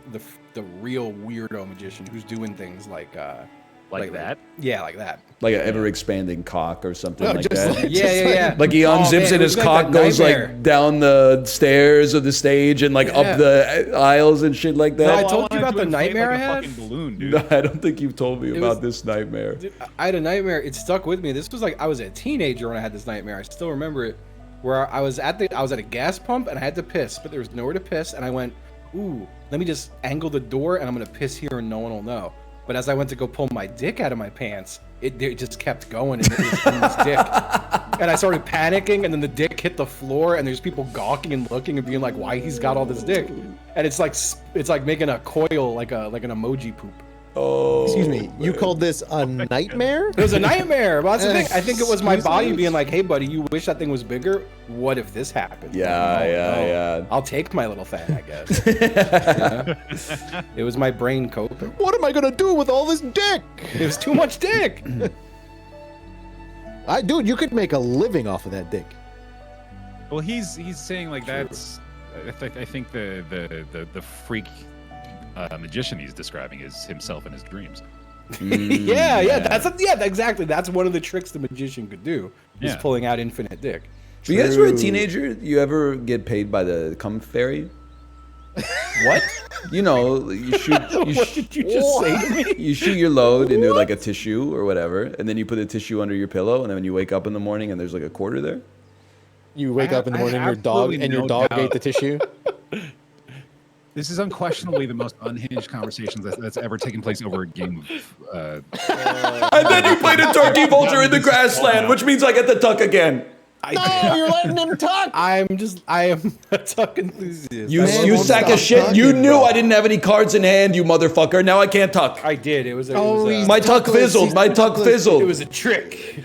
the real weirdo magician who's doing things like that. Yeah, like that. Like an ever expanding cock or something like just that. Yeah. Like he Oh, unzips man, and it his was cock that goes nightmare. like down the stairs of the stage and like Yeah. up the aisles and shit like No, I that. told you about wanted the to inflate nightmare like I a had? fucking balloon, dude. No, I don't think you've told me It about was- this nightmare. Dude, I had a nightmare. It stuck with me. This was like I was a teenager when I had this nightmare. I still remember it. Where I was at a gas pump and I had to piss, but there was nowhere to piss, and I went, "Ooh, let me just angle the door and I'm gonna piss here and no one will know." But as I went to go pull my dick out of my pants, it just kept going and it was in this dick. And I started panicking, and then the dick hit the floor, and there's people gawking and looking and being like, "Why he's got all this dick?" And it's like making a coil, like an emoji poop. Oh, Excuse me. You called this a nightmare? It was a nightmare. But that's the thing. I think it was my Excuse body me? being like, "Hey, buddy, you wish that thing was bigger? What if this happened?" Yeah. I'll take my little thing, I guess. Yeah. It was my brain coping. What am I gonna do with all this dick? It was too much dick. Dude, you could make a living off of that dick. Well, he's saying like that's. I think the freak magician he's describing is himself in his dreams. Yeah, exactly. That's one of the tricks the magician could do. Is Yeah. pulling out infinite dick. If you guys were a teenager, you ever get paid by the cum fairy? What? You know, you shoot. What did you just say to me? You shoot your load into like a tissue or whatever, and then you put the tissue under your pillow, and then when you wake up in the morning and there's like a quarter there. You wake up in the morning, I your dog absolutely and your no dog doubt. ate the tissue. This is unquestionably the most unhinged conversation that's ever taken place over a game of. And then you played a turkey vulture in the grassland, which means I get to tuck again. No, you're letting him talk. I am a tuck enthusiast. You Man, you won't sack stop of shit. tucking, You knew bro. I didn't have any cards in hand, you motherfucker. Now I can't tuck. I did. It was a, Oh, it was he's a, My tuck Tuckless, fizzled. he's My tuck tuckless. fizzled. it was a trick.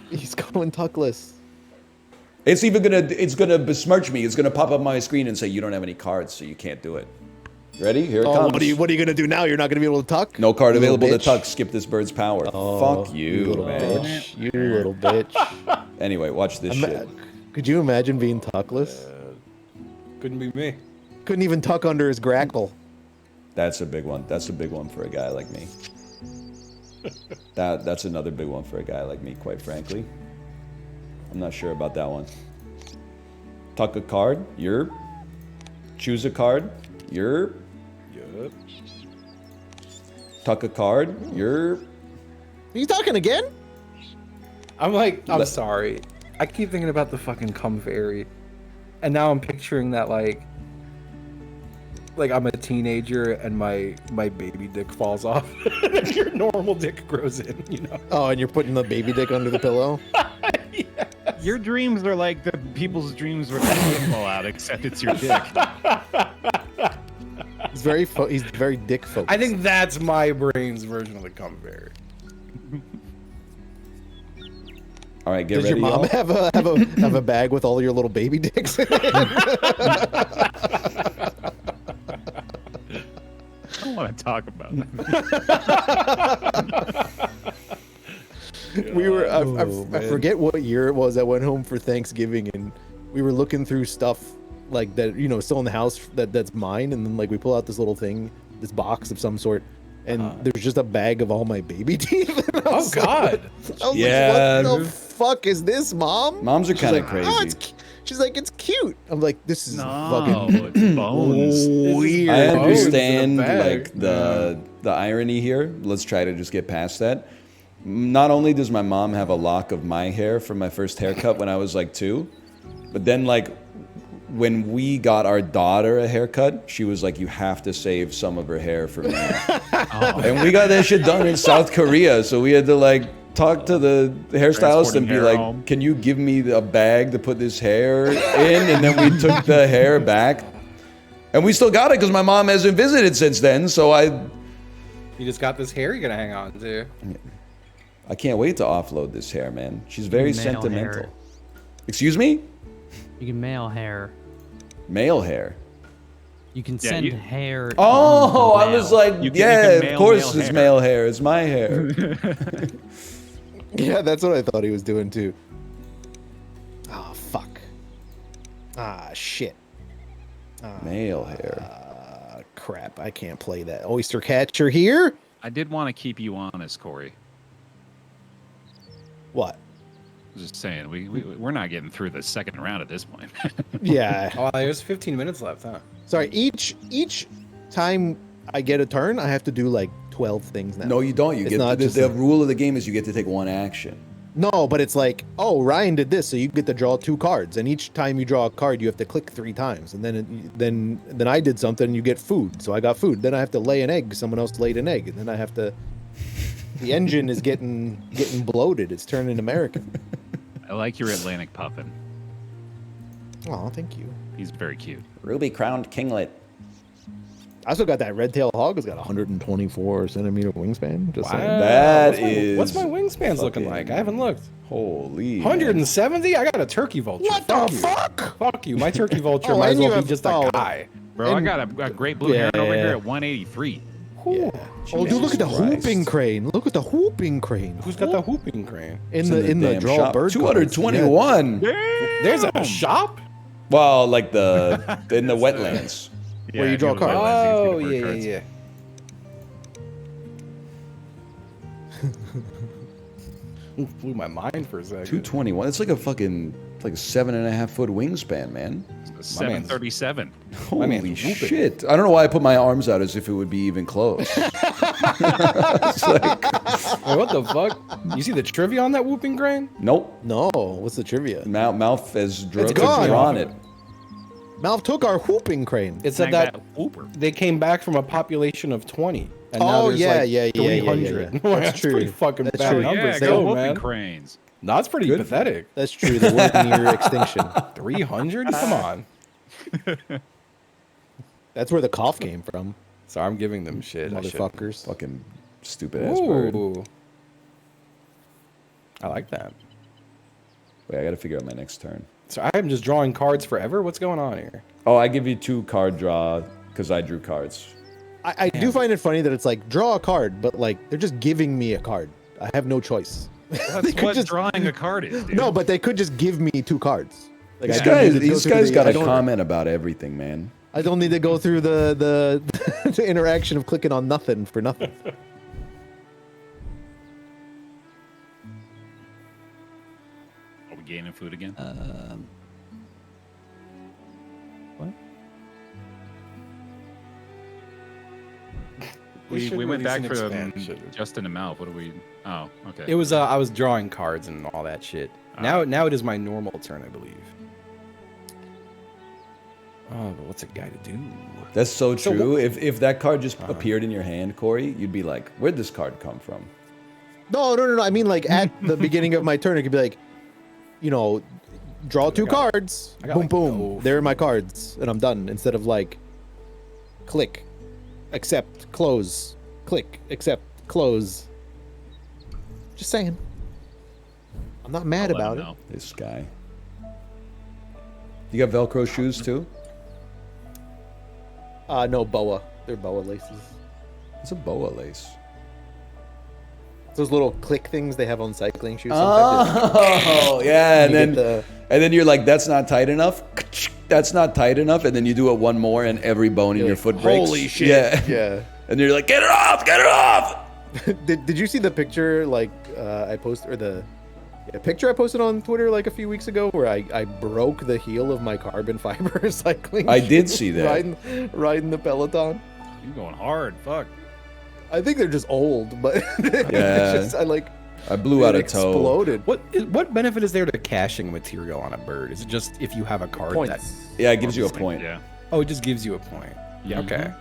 He's going tuckless. It's gonna besmirch me. It's gonna pop up my screen and say you don't have any cards, so you can't do it. Ready? Here it Oh, comes. what are you gonna do now? You're not gonna be able to tuck? No card You little available to bitch. tuck. Skip this bird's power. Oh, Fuck you you. little Man. bitch. You little bitch. Anyway, watch this shit. Could you imagine being tuckless? Couldn't be me. Couldn't even tuck under his grackle. That's a big one. That's a big one for a guy like me. That's another big one for a guy like me, quite frankly. I'm not sure about that one. Tuck a card, you're. Choose a card, you're. Yup. Tuck a card, you're. He's talking again? I'm sorry. I keep thinking about the fucking cum fairy, and now I'm picturing that like I'm a teenager and my baby dick falls off, and your normal dick grows in. You know. Oh, and you're putting the baby dick under the pillow? Your dreams are like the people's dreams where they fall out, except it's your dick. He's very dick focused. I think that's my brain's version of the cum fairy. All right, get Does ready. your mom y'all. have a bag with all your little baby dicks in it? I don't want to talk about that. We were I man. forget what year it was. I went home for Thanksgiving and we were looking through stuff like that, you know, still in the house that's mine, and then like we pull out this little thing, this box of some sort, and there's just a bag of all my baby teeth. And I Oh was God. Like, I was Yeah. like, what the fuck is this, Mom? Moms are She's kind of like, crazy. "Oh, she's like, it's cute. I'm like, this is No, fucking it's bones. weird. I Bones in a understand bag. like the irony here. Let's try to just get past that. Not only does my mom have a lock of my hair from my first haircut when I was like 2, but then like when we got our daughter a haircut, she was like, you have to save some of her hair for me. And we got that shit done in South Korea, so we had to like talk to the hairstylist and Transporting be hair like, home. can you give me a bag to put this hair in? And then we took the hair back. And we still got it because my mom hasn't visited since then, so You just got this hair you're gonna hang on to. I can't wait to offload this hair, man. She's very Male sentimental. hair. Excuse me? You can mail hair. Male hair. You can Yeah, send you- hair. Oh, in the I was mail. like, You can yeah, mail of course male it's hair. male hair. It's my hair. Yeah, that's what I thought he was doing too. Oh fuck. Ah shit. Male hair. Crap, I can't play that. Oyster catcher here? I did want to keep you honest, Corey. What? I was just saying, we're not getting through the second round at this point. Yeah. Oh, there's 15 minutes left, huh? Sorry, each time I get a turn, I have to do like 12 things now. No, you don't. You It's get not the just the a- rule of the game is you get to take one action. No, but it's like, oh, Ryan did this, so you get to draw 2 cards, and each time you draw a card, you have to click 3 times, and then I did something, you get food, so I got food. Then I have to lay an egg. Someone else laid an egg, and then I have to. The engine is getting bloated. It's turning American. I like your Atlantic puffin. Oh, thank you. He's very cute. Ruby crowned kinglet. I also got that red-tailed hog. It's got 124 centimeter wingspan. Just saying. That what's my, is What's my wingspans looking fucking- like? I haven't looked. Holy. 170? I got a turkey vulture. What Fuck the you. fuck? Fuck you. My turkey vulture Oh, might as and you well be have- just a oh. guy. Bro, I And- got a great blue heron over Yeah. here at 183. Yeah. Oh, dude, look at the hooping crane. Look at the hooping crane. Who's got the whooping crane? in the damn draw shop. bird? 221. There's a shop? Well, like the in the wetlands. Where you draw if go to cards. wetlands, you Oh, can get yeah, bird yeah, cards. yeah. Blew my mind for a second. 221. It's like a fucking like a 7.5-foot wingspan, man. 737. Holy man's whooping. shit! I don't know why I put my arms out as if it would be even close. It's like, Wait, what the fuck? You see the trivia on that whooping crane? nope. No, what's the trivia? Mouth has gone. drawn it. Malv took our whooping crane. It said Snag that whooper. they came back from a population of 20. And now Oh, there's yeah, like yeah. 300. That's That's true. pretty fucking That's bad true. numbers, Yeah, though, go whooping man. cranes. No, that's pretty Good. pathetic. That's true. They were near extinction. 300? Come on. That's where the cough came from, So I'm giving them shit. I should- motherfuckers. Fucking stupid ass bird. Ooh. I like that. Wait, I gotta figure out my next turn. So I'm just drawing cards forever? What's going on here? Oh, I give you 2 card draw because I drew cards. I do find it funny that it's like draw a card, but like they're just giving me a card. I have no choice. That's could what just- drawing a card is, dude. No, but they could just give me 2 cards. Like, These I don't guys, need to go these through guys the- got I a don't- comment about everything, man. I don't need to go through the the interaction of clicking on nothing for nothing. Are we gaining food again? What? we should went back release an from expansion. Justin and Mal. What are we? Oh, okay. It was I was drawing cards and all that shit. Now it is my normal turn, I believe. Oh, but what's a guy to do? That's so So true. If that card just appeared in your hand, Corey, you'd be like, "Where'd this card come from?" No. I mean, like at the beginning of my turn, it could be like, you know, draw 2 cards. I got, Boom, like, boom. no There are my cards, and I'm done. Instead of like, click, accept, close, click, accept, close. Just saying. I'm not mad I'll let about him it. know. This guy. You got Velcro shoes too? No, boa. They're boa laces. It's a boa lace. Those little click things they have on cycling shoes. Sometimes. Oh, yeah, and You then get the- and then you're like, "That's not tight enough." That's not tight enough, and then you do it one more, and every bone in You're your like, foot breaks. Holy shit! Yeah, Yeah. and you're like, "Get it off! Get it off!" Did you see the picture like I posted or the picture I posted on Twitter like a few weeks ago where I broke the heel of my carbon fiber cycling? I did shoe see that. riding the Peloton. You going hard? Fuck. I think they're just old, but Yeah. it's just, I blew out it a toe. exploded. What benefit is there to cashing material on a bird? Is it just if you have a card that? Points. Yeah, it gives you a point. Yeah. Oh, it just gives you a point. Yeah. Okay.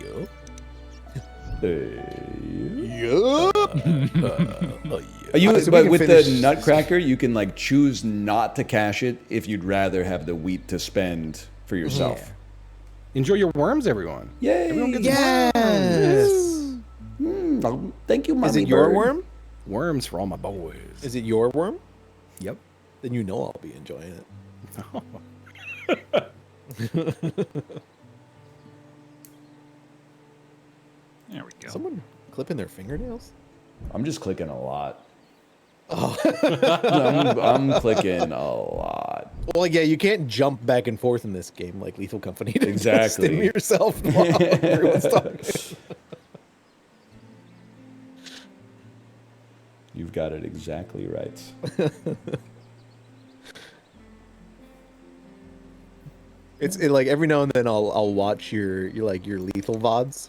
Yo. Are you, Alright, so we but can with finish- the Nutcracker, you can like choose not to cash it if you'd rather have the wheat to spend for yourself. Enjoy your worms, everyone. Yay! Everyone gets Yes. Oh, thank you, mommy Is it your bird. worm? worms for all my boys. Is it your worm? Yep. Then you know I'll be enjoying it. There we go. Someone clipping their fingernails? I'm just clicking a lot. I'm clicking a lot. Well, yeah, you can't jump back and forth in this game like Lethal Company to Exactly. stim yourself while everyone's talking. You've got it exactly right. It's like every now and then I'll watch your Lethal VODs,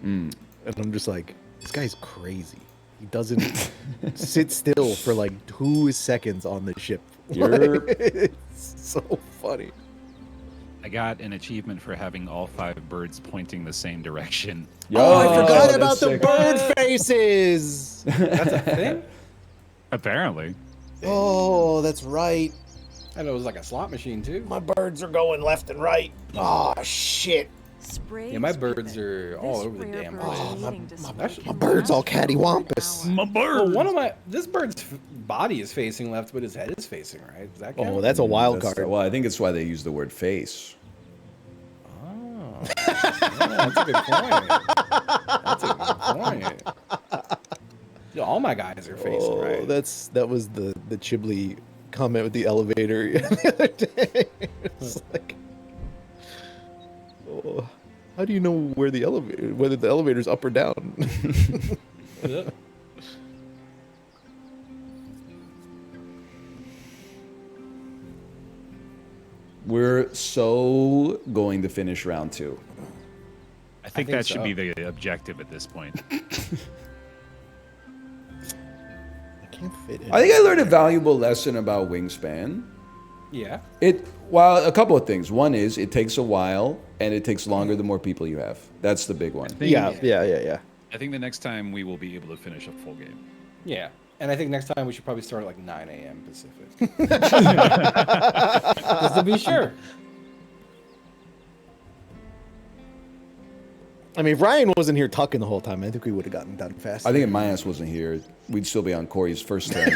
and I'm just like, this guy's crazy. He doesn't sit still for like 2 seconds on the ship. You're- It's so funny. I got an achievement for having all 5 birds pointing the same direction. Oh, I forgot that's about the sick. bird faces. That's a thing? Apparently. Oh, that's right. I know it was like a slot machine too. My birds are going left and right. Oh shit. Spray Yeah, my spray birds it. are all This over the rare damn bird's place. mating display my can bird's last all for over an cattywampus. hour. My bird. Well, this bird's body is facing left, but his head is facing right. Does that count? Oh, that's a wild That's card. well, I think it's why they use the word face. Oh. Yeah, that's a good point. That's a good point. Yeah, all my guys are facing Oh, right. that was the Chibli comment with the elevator the other day. It's like, oh, how do you know where the elevator, whether the elevator's up or down? We're so going to finish round 2. I think that should be the objective at this point. I can't fit in. I think I learned a valuable lesson about Wingspan. Yeah. Well, a couple of things. One is it takes a while, and it takes longer the more people you have. That's the big one. Yeah. I think the next time we will be able to finish a full game. Yeah. And I think next time we should probably start at like 9 a.m. Pacific. Just to be sure. I mean, if Ryan wasn't here tucking the whole time, I think we would have gotten done faster. I think if my ass wasn't here, we'd still be on Corey's first turn.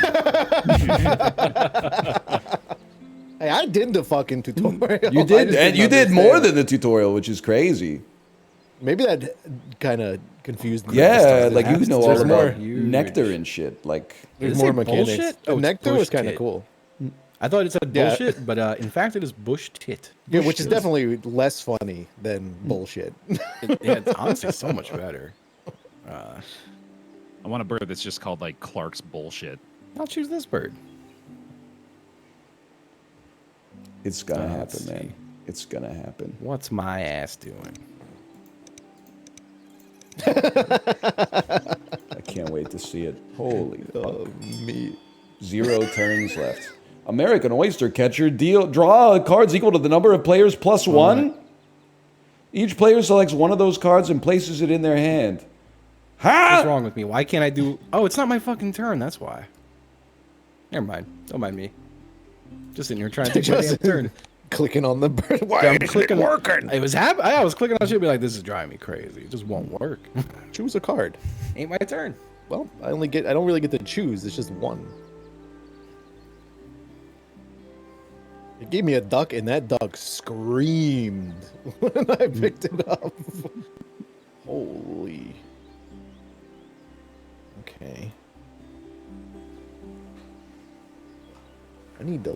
Hey, I did the fucking tutorial. You did, I just and didn't you did more understand. than the tutorial, which is crazy. Maybe that kind of confused me. Yeah, like you know all There's more about nectar and shit. Like, There's Did it more say mechanics. bullshit? The Oh, it's nectar was bush kind of tit. cool. I thought it said Yeah. bullshit, but in fact, it is bush tit. Yeah, which is definitely less funny than bullshit. It's honestly so much better. I want a bird that's just called like Clark's bullshit. I'll choose this bird. it's gonna Let's happen, man. It's gonna happen. What's my ass doing? I can't wait to see it. Holy fuck. Me. 0 turns left. American Oyster Catcher draw cards equal to the number of players plus 1. Each player selects one of those cards and places it in their hand. What's wrong with me? Why can't I do... Oh, it's not my fucking turn. That's why. Never mind. Don't mind me. Just sitting here trying to take my damn Just turn. clicking on the bird. Why I'm isn't clicking. it working? I was clicking on shit, be like, this is driving me crazy. It just won't work. Choose a card. Ain't my turn. Well, I don't really get to choose. It's just one. It gave me a duck, and that duck screamed when I picked it up. Holy. Okay. I need to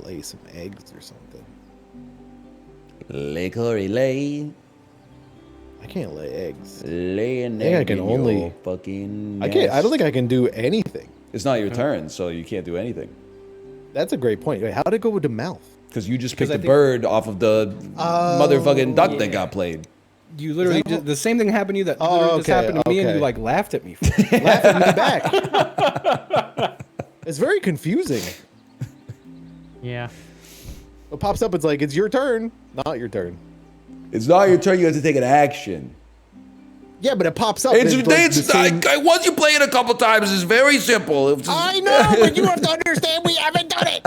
lay some eggs or something. Lay, Corey, lay. I can't lay eggs. Lay an I think I egg can in only- your fucking I can't. I don't nest. think I can do anything. It's not your turn, so you can't do anything. That's a great point. Wait, how'd it go with the mouth? Because you just 'Cause picked I a think- bird off of the motherfucking duck that yeah. got played. You literally that- the same thing happened to you that Oh, literally just okay, happened to me, and you okay. like laughed at me. For it. Laugh at me back. It's very confusing. Yeah. What pops up? It's like it's your turn, not your turn. It's not your turn. You have to take an action. Yeah, but it pops up. It's, like the same- once you play it a couple times, it's very simple. It's just- I know, but you have to understand we haven't done it.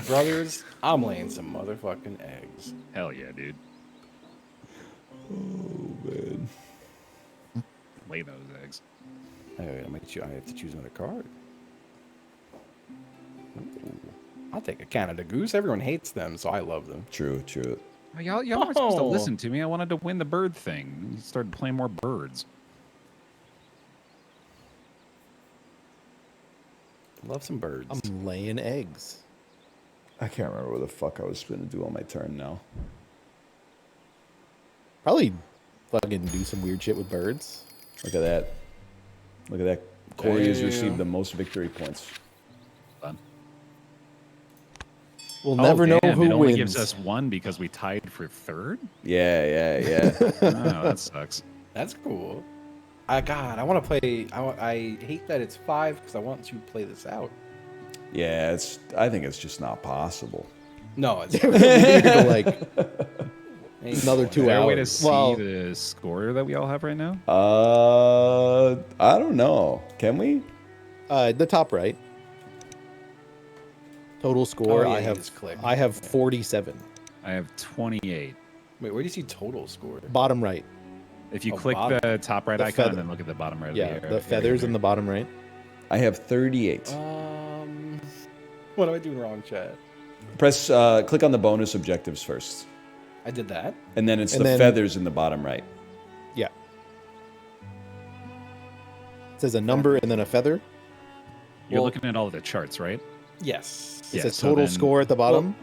Brothers, I'm laying some motherfucking eggs. Hell yeah, dude. Man. Lay those eggs. I have to choose another card. Ooh. I'll take a Canada Goose. Everyone hates them, so I love them. True, true. Oh, y'all aren't supposed to Oh. listen to me. I wanted to win the bird thing. You started playing more birds. Love some birds. I'm laying eggs. I can't remember what the fuck I was going to do on my turn now. Probably fucking do some weird shit with birds. Look at that. Look at that. Corey has Damn. received the most victory points. Fun. We'll never know damn, who it only wins. gives us one because we tied for third? Yeah. Oh, that sucks. That's cool. God, I want to play. I hate that it's 5 because I want to play this out. Yeah, I think it's just not possible. No, it's We need to, like ain't another going. 2 Is there a way to hours. see Well, the score that we all have right now? I don't know. Can we? the top right. Total score. Oh, yeah, I you have. just click. I have 47. I have 28. Wait, where do you see total score? Bottom right. If you Oh, click bottom. the top right The icon feather. and then look at the bottom right Yeah, of the the feathers in the bottom right. I have 38. What am I doing wrong, Chad? Press, click on the bonus objectives first. I did that. And then it's And the then- feathers in the bottom right. Yeah. It says a number and then a feather. You're Well- looking at all of the charts, right? Yes. It Yeah, says so total then- score at the bottom.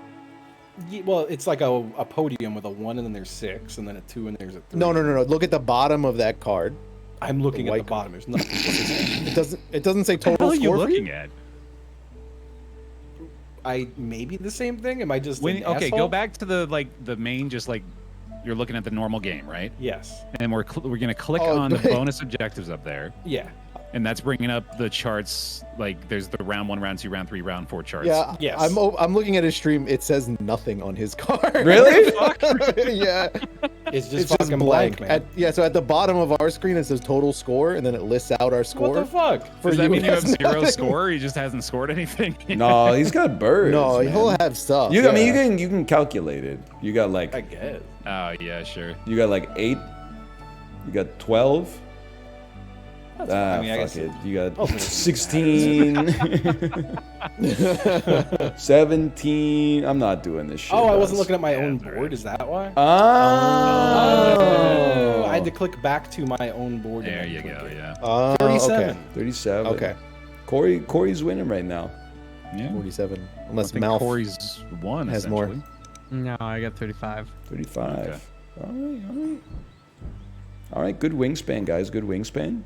Well, it's like a podium with a 1 and then there's 6 and then a 2 and there's a 3. No. Look at the bottom of that card. I'm looking at the white bottom. There's nothing. It doesn't say What the hell total are you score for looking you? at? I maybe the same thing. Am I just an Okay, asshole? go back to the main, just like you're looking at the normal game, right? Yes. And we're gonna click Oh, on the wait. bonus objectives up there, Yeah. and that's bringing up the charts. Like there's the round 1, round 2, round 3, round 4 charts. Yeah, Yes. I'm looking at his stream. It says nothing on his card. Really? Yeah, It's just it's fucking just blank. man. So at the bottom of our screen it says total score, and then it lists out our score. What the fuck? For Does that mean you it have has 0 nothing. score? He just hasn't scored anything. No, he's got birds. No, man. he'll have stuff. I mean, yeah. you can calculate it. You got like I guess. Oh yeah, sure. you got like 8. You got 12. That's Ah, I mean, I fuck guess it. You got ultimately 16, 17. I'm not doing this shit. Oh, I wasn't guys. looking at my own Yeah, board. Is that why? Oh. I had to click back to my own board. and There then you click go. it. Yeah. 37. Okay. 37. Okay. Corey's winning right now. Yeah. 47. I Unless think Malf Corey's won. has more. essentially. No, I got 35. 35. Okay. All right. All right. Good wingspan, guys. Good wingspan.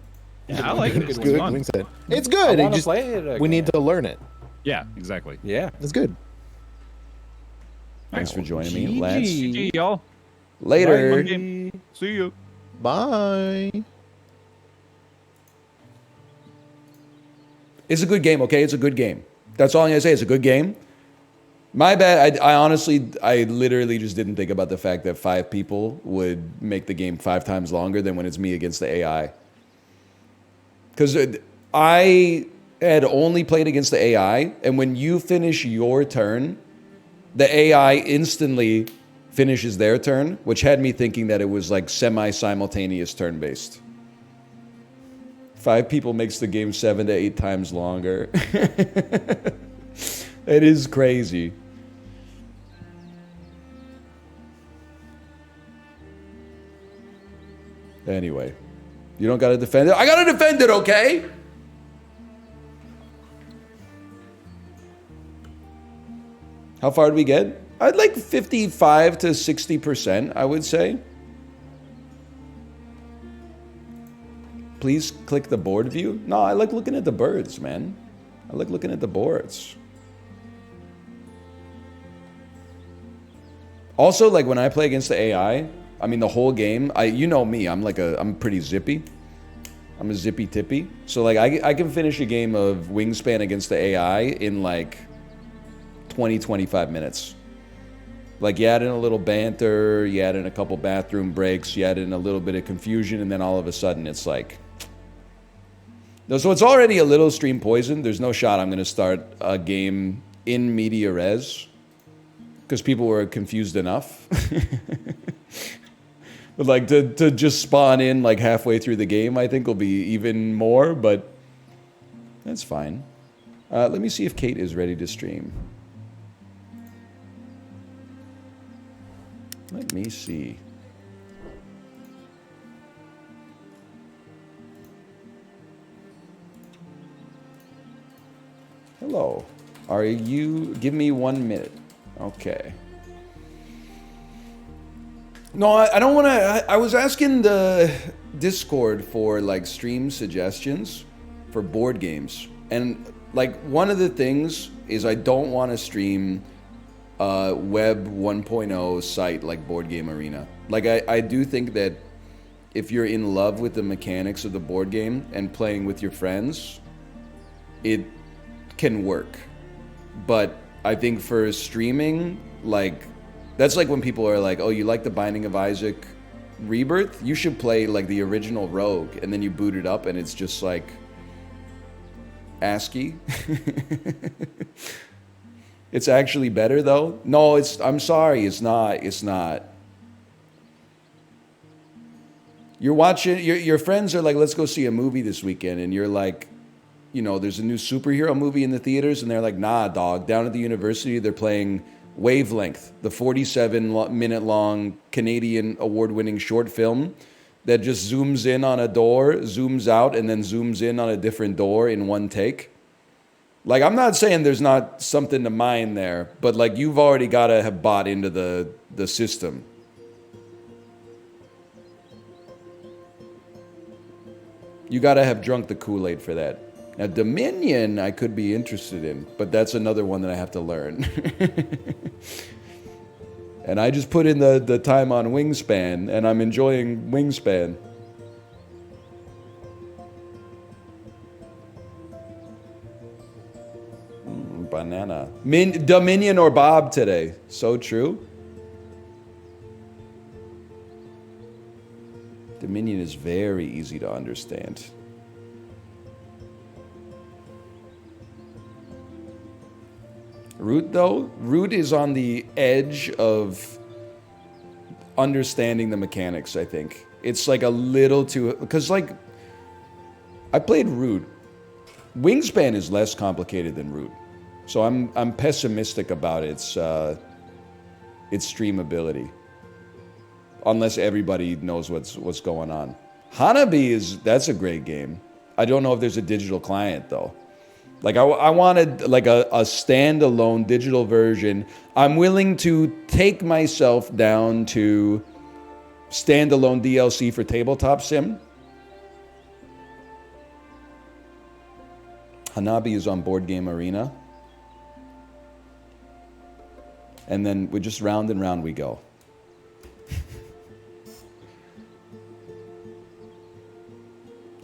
Yeah, I like it. Good It's good. fun. Wingspan. It's I good. wanna It just, play it we need again. to learn it. Yeah, exactly. Yeah. It's good. Thanks for joining me, GG. Lance. GG, y'all. Later. Fun game. See you. Bye. It's a good game, okay? It's a good game. That's all I'm gonna say. It's a good game. My bad. I honestly, I literally just didn't think about the fact that 5 people would make the game 5 times longer than when it's me against the AI. Because I had only played against the AI, and when you finish your turn, the AI instantly finishes their turn, which had me thinking that it was like semi-simultaneous turn-based. 5 people makes the game 7 to 8 times longer. It is crazy. Anyway, you don't gotta defend it. I gotta defend it, okay? How far did we get? I'd like 55 to 60%, I would say. Please click the board view. No, I like looking at the birds, man. I like looking at the boards. Also, like when I play against the AI, I mean the whole game, you know me, I'm pretty zippy. I'm a zippy tippy. So like I can finish a game of Wingspan against the AI in like 20, 25 minutes. Like you add in a little banter, you add in a couple bathroom breaks, you add in a little bit of confusion, and then all of a sudden it's like... No, so it's already a little stream poisoned. There's no shot I'm going to start a game in media res because people were confused enough. But like to just spawn in like halfway through the game, I think will be even more, but that's fine. Let me see if Kate is ready to stream. Let me see. Hello. Are you... Give me 1 minute. Okay. No, I don't want to... I was asking the Discord for, like, stream suggestions for board games. And, like, one of the things is I don't want to stream a Web 1.0 site like Board Game Arena. Like, I do think that if you're in love with the mechanics of the board game and playing with your friends, it can work. But I think for streaming, like, that's like when people are like, oh, you like the Binding of Isaac Rebirth? You should play like the original Rogue, and then you boot it up and it's just like ASCII. It's actually better though. No, I'm sorry, it's not. You're watching, your friends are like, let's go see a movie this weekend, and you're like, you know, there's a new superhero movie in the theaters, and they're like, nah, dog. Down at the university, they're playing Wavelength, the 47-minute long Canadian award-winning short film that just zooms in on a door, zooms out, and then zooms in on a different door in one take. Like, I'm not saying there's not something to mine there, but like you've already got to have bought into the system. You got to have drunk the Kool-Aid for that. Now, Dominion, I could be interested in, but that's another one that I have to learn. And I just put in the time on Wingspan, and I'm enjoying Wingspan. Banana. Dominion or Bob today. So true. Dominion is very easy to understand. Root, though? Root is on the edge of understanding the mechanics, I think. It's like a little too... Because, like, I played Root. Wingspan is less complicated than Root. So I'm pessimistic about its streamability. Unless everybody knows what's going on. Hanabi that's a great game. I don't know if there's a digital client though. Like I wanted like a standalone digital version. I'm willing to take myself down to standalone DLC for tabletop sim. Hanabi is on Board Game Arena. And then we just round and round we go.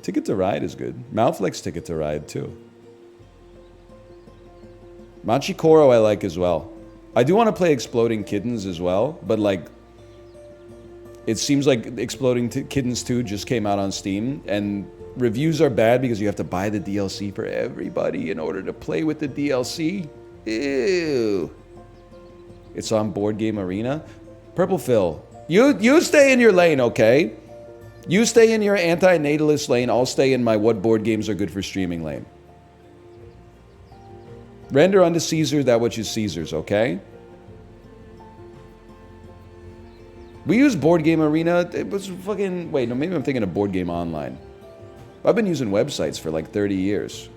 Ticket to Ride is good. Malflex Ticket to Ride too. Machikoro I like as well. I do want to play Exploding Kittens as well, but like it seems like Exploding Kittens 2 just came out on Steam and reviews are bad because you have to buy the DLC for everybody in order to play with the DLC. Ew. It's on Board Game Arena. Purple Phil, you stay in your lane, okay? You stay in your anti-natalist lane. I'll stay in my what board games are good for streaming lane. Render unto Caesar that which is Caesar's, okay? We use Board Game Arena. It was fucking... Wait, no, maybe I'm thinking of Board Game Online. I've been using websites for like 30 years.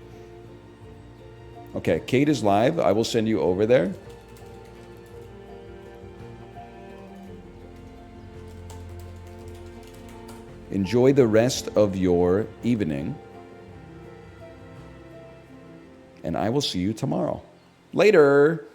Okay, Kate is live. I will send you over there. Enjoy the rest of your evening. And I will see you tomorrow. Later.